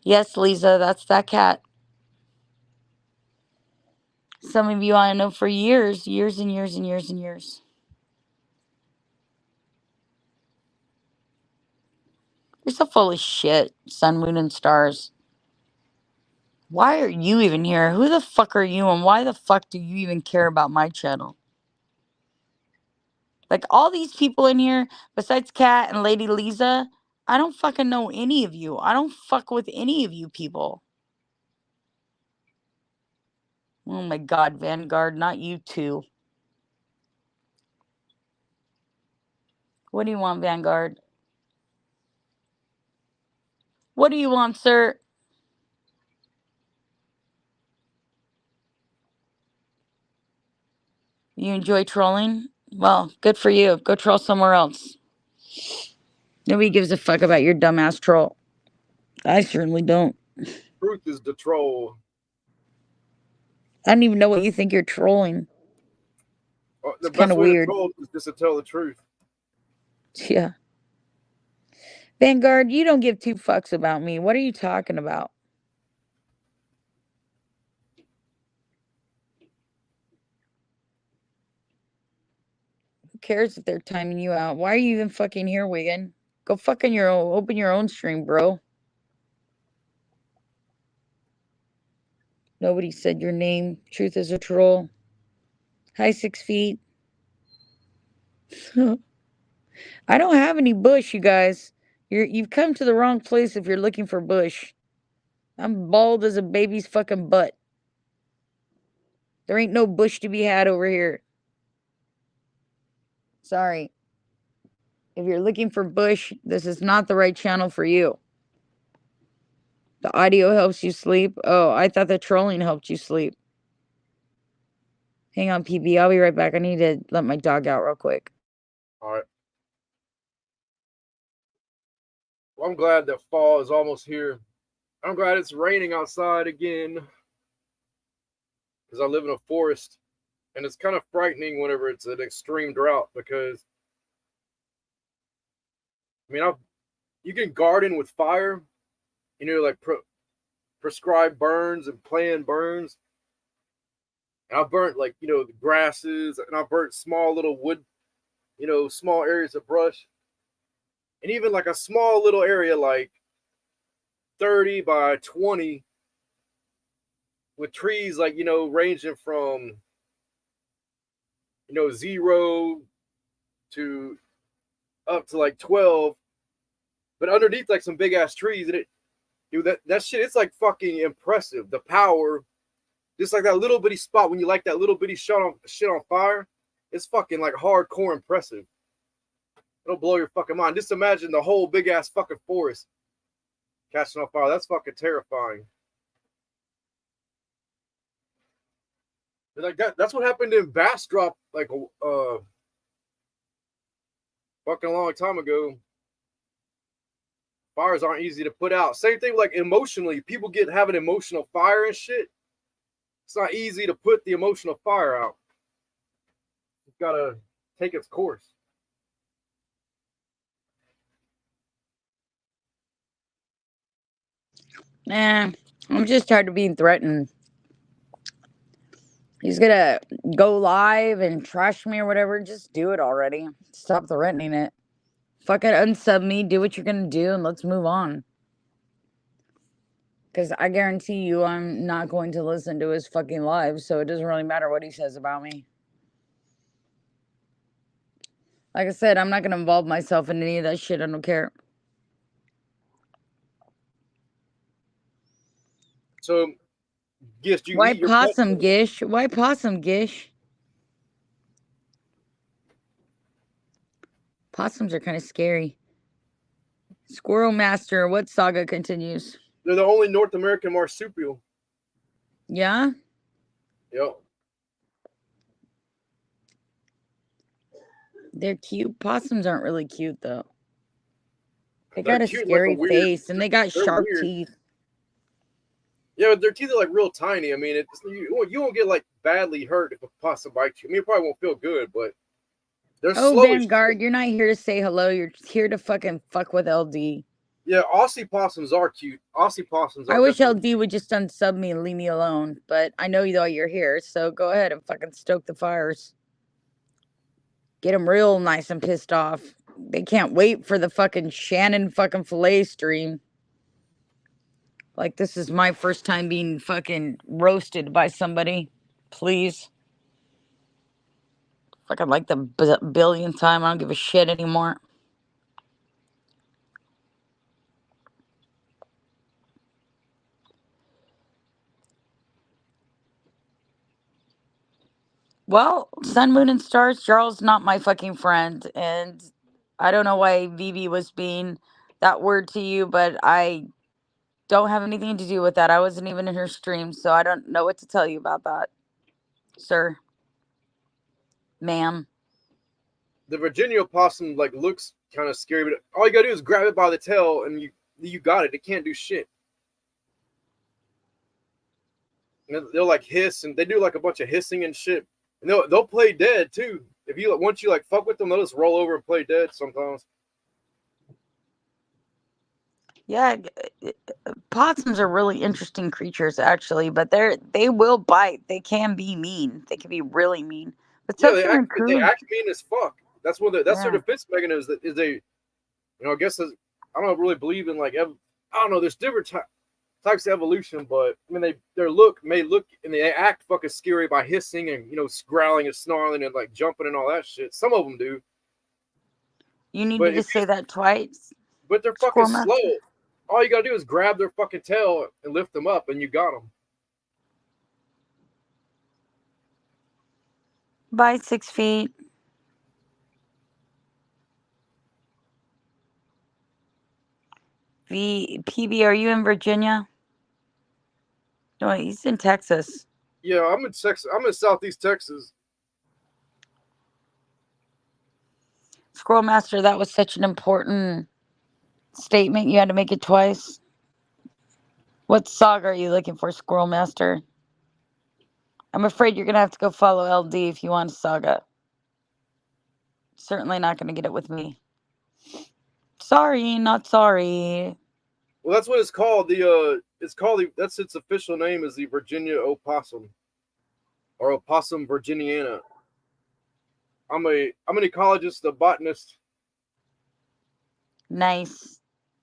Yes, Lisa, that's that cat. Some of you I know for years and years and years and years. You're so full of shit, sun, moon, and stars. Why are you even here? Who the fuck are you, and why the fuck do you even care about my channel? Like, all these people in here, besides Kat and Lady Lisa, I don't fucking know any of you. I don't fuck with any of you people. Oh my god, Vanguard, not you too. What do you want, Vanguard? What do you want, sir? You enjoy trolling? Well, good for you. Go troll somewhere else. Nobody gives a fuck about your dumbass troll. I certainly don't. Truth is the troll. I don't even know what you think you're trolling. The It's kind best of way weird. to troll is just to tell the truth. Yeah. Vanguard, you don't give two fucks about me. What are you talking about? Who cares if they're timing you out? Why are you even fucking here, Wigan? Go fucking open your own stream, bro. Nobody said your name. Truth is a troll. Hi, 6 feet. I don't have any bush, you guys. You've come to the wrong place if you're looking for bush. I'm bald as a baby's fucking butt. There ain't no bush to be had over here. Sorry. If you're looking for bush, this is not the right channel for you. The audio helps you sleep. Oh, I thought the trolling helped you sleep. Hang on, PB. I'll be right back. I need to let my dog out real quick. All right. Well, I'm glad that fall is almost here. I'm glad it's raining outside again. Because I live in a forest. And it's kind of frightening whenever it's an extreme drought. Because, I mean, you can garden with fire. You know, like prescribed burns and planned burns. And I burnt, like, you know, the grasses. And I burnt small little wood, you know, small areas of brush. And even like a small little area like 30 by 20 with trees like, you know, ranging from, you know, 0 to up to like 12. But underneath like some big ass trees, and that shit, it's like fucking impressive. The power, just like that little bitty spot when you like that little bitty shit on fire, it's fucking like hardcore impressive. It'll blow your fucking mind. Just imagine the whole big ass fucking forest catching on fire. That's fucking terrifying. Like that's what happened in Bastrop like fucking a long time ago. Fires aren't easy to put out. Same thing like emotionally. People have an emotional fire and shit. It's not easy to put the emotional fire out. It's gotta take its course. I'm just tired of being threatened. He's gonna go live and trash me or whatever. Just do it already. Stop threatening it. Fucking unsub me, do what you're gonna do, and let's move on. Because I guarantee you I'm not going to listen to his fucking live, so it doesn't really matter what he says about me. Like I said, I'm not gonna involve myself in any of that shit. I don't care. So, Gish, you Why eat your possum, Gish? Why possum, Gish? Possums are kind of scary. Squirrel Master, what saga continues? They're the only North American marsupial. Yeah? Yep. They're cute. Possums aren't really cute, though. They They're got a cute, like a scary weird- face, and they got they're sharp weird. teeth. Yeah, but their teeth are like real tiny. I mean, you won't get like badly hurt if a possum bites you. I mean, it probably won't feel good, but they're Oh, slow as Vanguard, shit. you're not here to say hello. You're here to fucking fuck with LD. Yeah, Aussie possums are cute. Aussie possums are I wish definitely- LD would just unsub me and leave me alone, but I know though you're here, so go ahead and fucking stoke the fires. Get them real nice and pissed off. They can't wait for the fucking Shannon fucking fillet stream. Like, this is my first time being fucking roasted by somebody. Please. Fucking like the billionth time. I don't give a shit anymore. Well, Sun, Moon, and Stars, Jarl's not my fucking friend. And I don't know why Vivi was being that word to you, but I don't have anything to do with that. I wasn't even in her stream, so I don't know what to tell you about that, sir. Ma'am. The Virginia opossum like looks kind of scary, but all you gotta do is grab it by the tail and you got it. It can't do shit. And they'll like hiss and they do like a bunch of hissing and shit. And they'll play dead too. If you once you like fuck with them, they'll just roll over and play dead sometimes. Yeah, possums are really interesting creatures, actually, but they will bite. They can be mean. They can be really mean. But so Yeah, can they raccoons. act mean as fuck. That's what that's their Yeah. defense mechanism. Is they, I guess I don't really believe in like I don't know. There's different types of evolution, but I mean their look may look and they act fucking scary by hissing and growling and snarling and like jumping and all that shit. Some of them do, You need but to just say that twice. but they're fucking Squirrel slow. Master. All you gotta do is grab their fucking tail and lift them up, and you got them. By 6 feet. PB, are you in Virginia? No, he's in Texas. Yeah, I'm in Texas. I'm in Southeast Texas. Squirrel Master, that was such an important statement. You had to make it twice. What saga are you looking for, Squirrel Master? I'm afraid you're going to have to go follow LD if you want a saga. Certainly not going to get it with me. Sorry, not sorry. Well, that's what it's called. That's its official name is the Virginia opossum, or Opossum virginiana. I'm an ecologist, a botanist, Nice.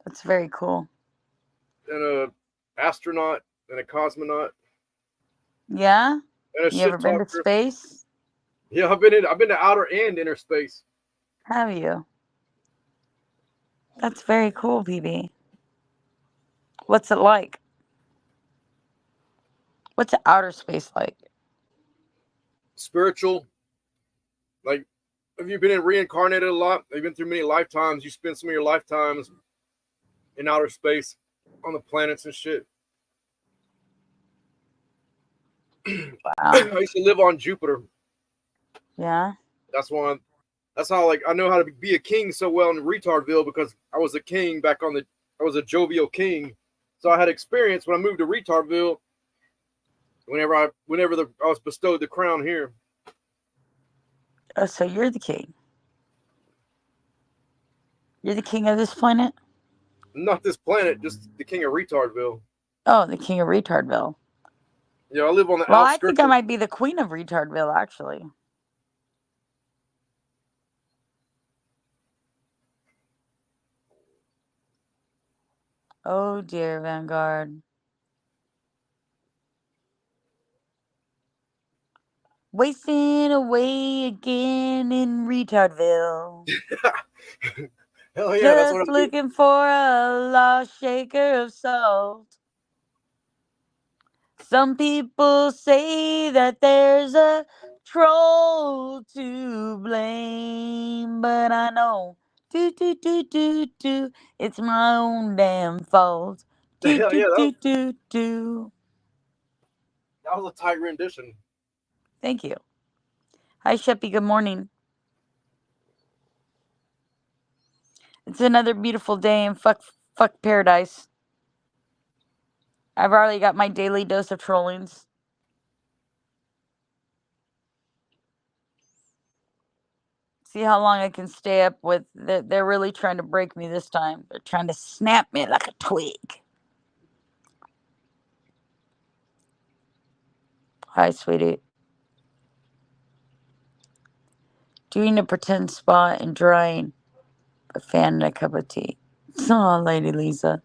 That's very cool. and a astronaut, and a cosmonaut, Yeah? and a You ever shit been to talker. space? Yeah, I've been to outer and inner space. Have you? That's very cool, PB. What's it like? What's outer space like? Spiritual. Like, have you been reincarnated a lot? Have you been through many lifetimes? You spend some of your lifetimes in outer space on the planets and shit. Wow. I used to live on Jupiter. Yeah? That's how like I know how to be a king so well in Retardville because I was a king I was a jovial king. So I had experience when I moved to Retardville whenever I was bestowed the crown here. Oh, so you're the king. You're the king of this planet? Not this planet, just the king of Retardville. Oh, the king of Retardville. Yeah, I live on the Well, I outskirts. think I might be the queen of Retardville, actually. Oh, dear, Vanguard. Wasting away again in Retardville. Hell yeah, that's what Just I do. looking for a lost shaker of salt. Some people say that there's a troll to blame, but I know, it's my own damn fault. Yeah, that Do. was a tight rendition. Thank you. Hi, Sheppy. Good morning. It's another beautiful day in fuck paradise. I've already got my daily dose of trollings. See how long I can stay up with. They're really trying to break me this time. They're trying to snap me like a twig. Hi, sweetie. Doing a pretend spa and drying a fan and a cup of tea. Oh, Lady Lisa.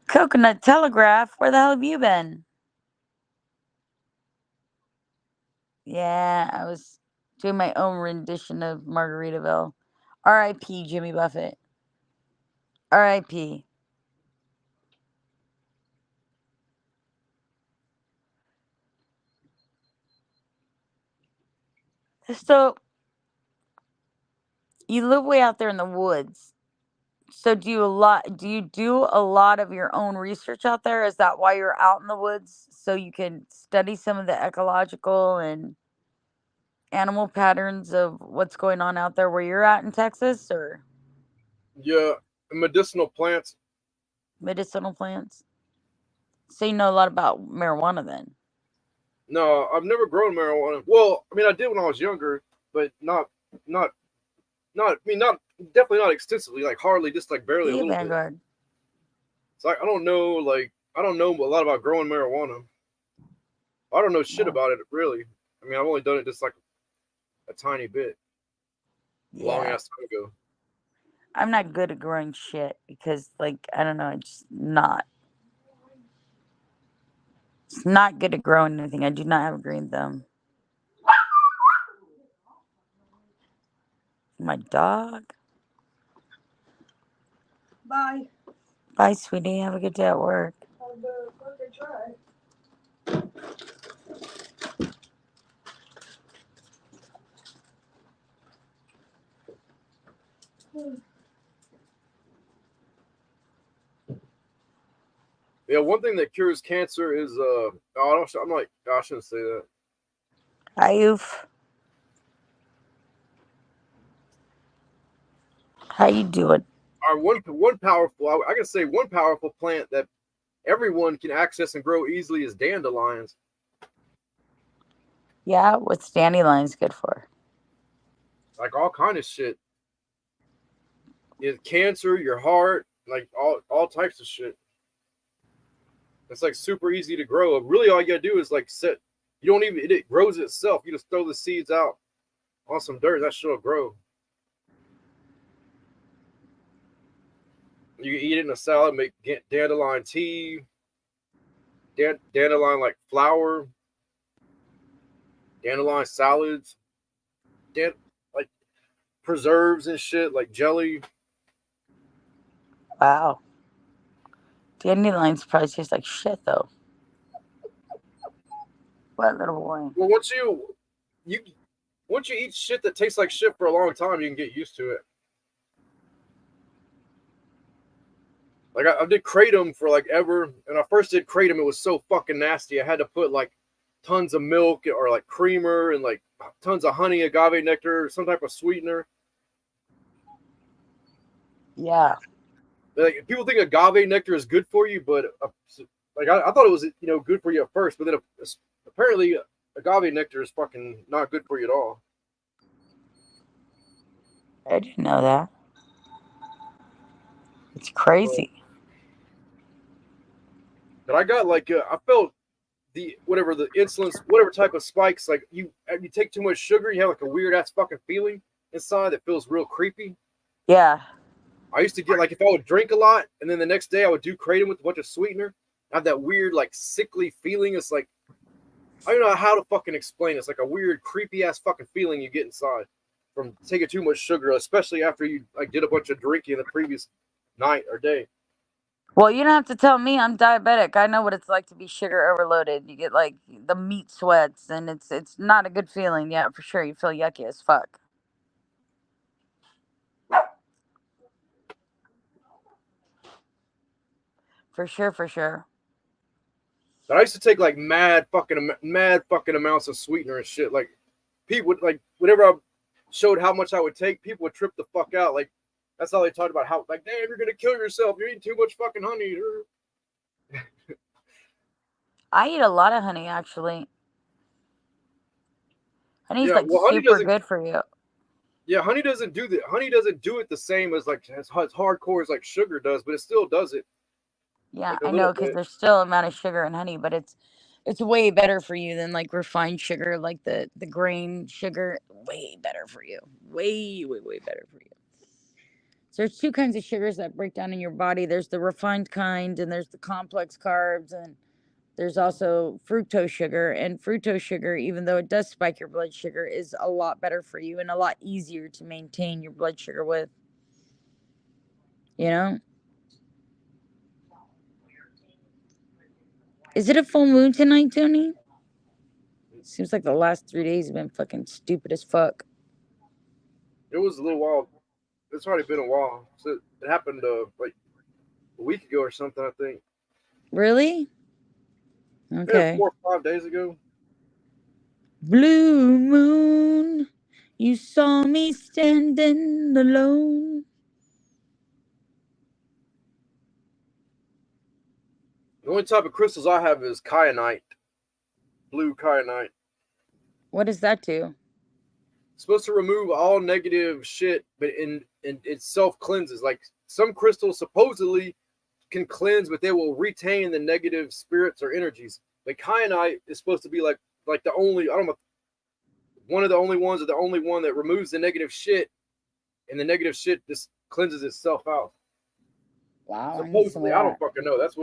Coconut Telegraph, where the hell have you been? Yeah, I was doing my own rendition of Margaritaville. R.I.P. Jimmy Buffett. R.I.P. So, you live way out there in the woods. So do you do a lot of your own research out there? Is that why you're out in the woods? So you can study some of the ecological and animal patterns of what's going on out there where you're at in Texas, or Yeah, medicinal plants. medicinal plants? So you know a lot about marijuana then. No, I've never grown marijuana. Well, I mean, I did when I was younger, but not, I mean, not definitely not extensively. Like hardly, just like barely a See you, little bit. Vanguard. So I don't know, like I don't know a lot about growing marijuana. I don't know shit No. about it really. I mean, I've only done it just like a tiny bit, long Yeah. ass time ago. I'm not good at growing shit because, like, I don't know, it's not. It's not good at growing anything. I do not have a green thumb. My dog. Bye. Bye, sweetie. Have a good day at work. Have a fucking try. Yeah, one thing that cures cancer is I'm like, I shouldn't say that. Hi, Oof. How you doing? One powerful, I can say one powerful plant that everyone can access and grow easily is dandelions. Yeah, what's dandelions good for? Like all kind of shit. It's cancer, your heart, like all types of shit. It's like super easy to grow. Really, all you gotta do is like set. You don't even it grows itself. You just throw the seeds out on some dirt. That shit'll grow. You can eat it in a salad. Make dandelion tea. Dandelion like flour. Dandelion salads. Like preserves and shit like jelly. Wow. Dandelions probably taste like shit, though. What, little boy? Well, once you eat shit that tastes like shit for a long time, you can get used to it. Like I did kratom for like ever, and I first did kratom. It was so fucking nasty. I had to put like tons of milk or like creamer and like tons of honey, agave nectar, some type of sweetener. Yeah. Like people think agave nectar is good for you, but like I thought it was good for you at first, but then apparently agave nectar is fucking not good for you at all. I didn't know that. It's crazy. But I got like I felt the insulin, whatever type of spikes. Like you take too much sugar, you have like a weird ass fucking feeling inside that feels real creepy. Yeah. I used to get like if I would drink a lot and then the next day I would do kratom with a bunch of sweetener, I have that weird like sickly feeling. It's like I don't know how to fucking explain it. It's like a weird creepy ass fucking feeling you get inside from taking too much sugar, especially after you like did a bunch of drinking the previous night or day. Well, you don't have to tell me. I'm diabetic. I know what it's like to be sugar overloaded. You get like the meat sweats, and it's not a good feeling. Yeah, for sure. You feel yucky as fuck. For sure, for sure. But I used to take like mad fucking amounts of sweetener and shit. Like people would like whenever I showed how much I would take, people would trip the fuck out. Like that's all they talked about. How like, damn, you're gonna kill yourself. You're eating too much fucking honey. I eat a lot of honey, actually. Honey's Yeah, like well, honey super doesn't. good for you. Yeah, honey doesn't do the honey doesn't do it the same as like as hardcore as like sugar does, but it still does it Yeah, like a I little know, because bit. there's still amount of sugar in honey, but it's way better for you than like refined sugar, like the grain sugar. Way better for you. Way better for you. So there's two kinds of sugars that break down in your body. There's the refined kind, and there's the complex carbs, and there's also fructose sugar. And fructose sugar, even though it does spike your blood sugar, is a lot better for you and a lot easier to maintain your blood sugar with. You know? Is it a full moon tonight, Tony? Seems like the last 3 days have been fucking stupid as fuck. It was a little while. It's already been a while. So it happened like a week ago or something, I think. Really? Yeah, Okay. 4 or 5 days ago. Blue moon, you saw me standing alone. The only type of crystals I have is kyanite, blue kyanite. What does that do? It's supposed to remove all negative shit, but in it self cleanses. Like some crystals supposedly can cleanse, but they will retain the negative spirits or energies. But kyanite is supposed to be like the only, I don't know, one of the only ones or the only one that removes the negative shit, and the negative shit just cleanses itself out. Wow, I need some of Supposedly, I don't that. fucking know. That's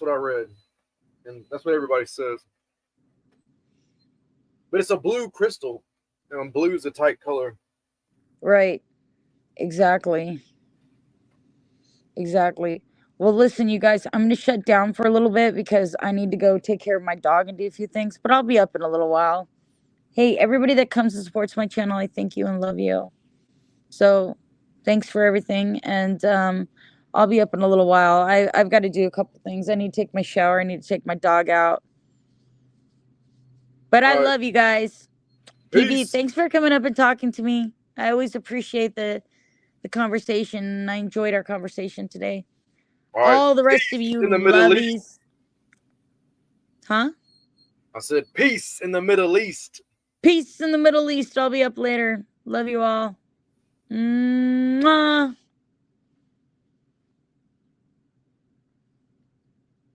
what I read, and that's what everybody says. But it's a blue crystal. Blue is a tight color. Right. Exactly. Well, listen, you guys, I'm going to shut down for a little bit because I need to go take care of my dog and do a few things, but I'll be up in a little while. Hey, everybody that comes and supports my channel, I thank you and love you. So thanks for everything. And I'll be up in a little while. I've got to do a couple things. I need to take my shower. I need to take my dog out. But I love you guys. PB, Peace. thanks for coming up and talking to me. I always appreciate the conversation, and I enjoyed our conversation today. All the rest of you in the Middle lovies. East. Huh? I said peace in the Middle East. Peace in the Middle East. I'll be up later. Love you all. Mwah.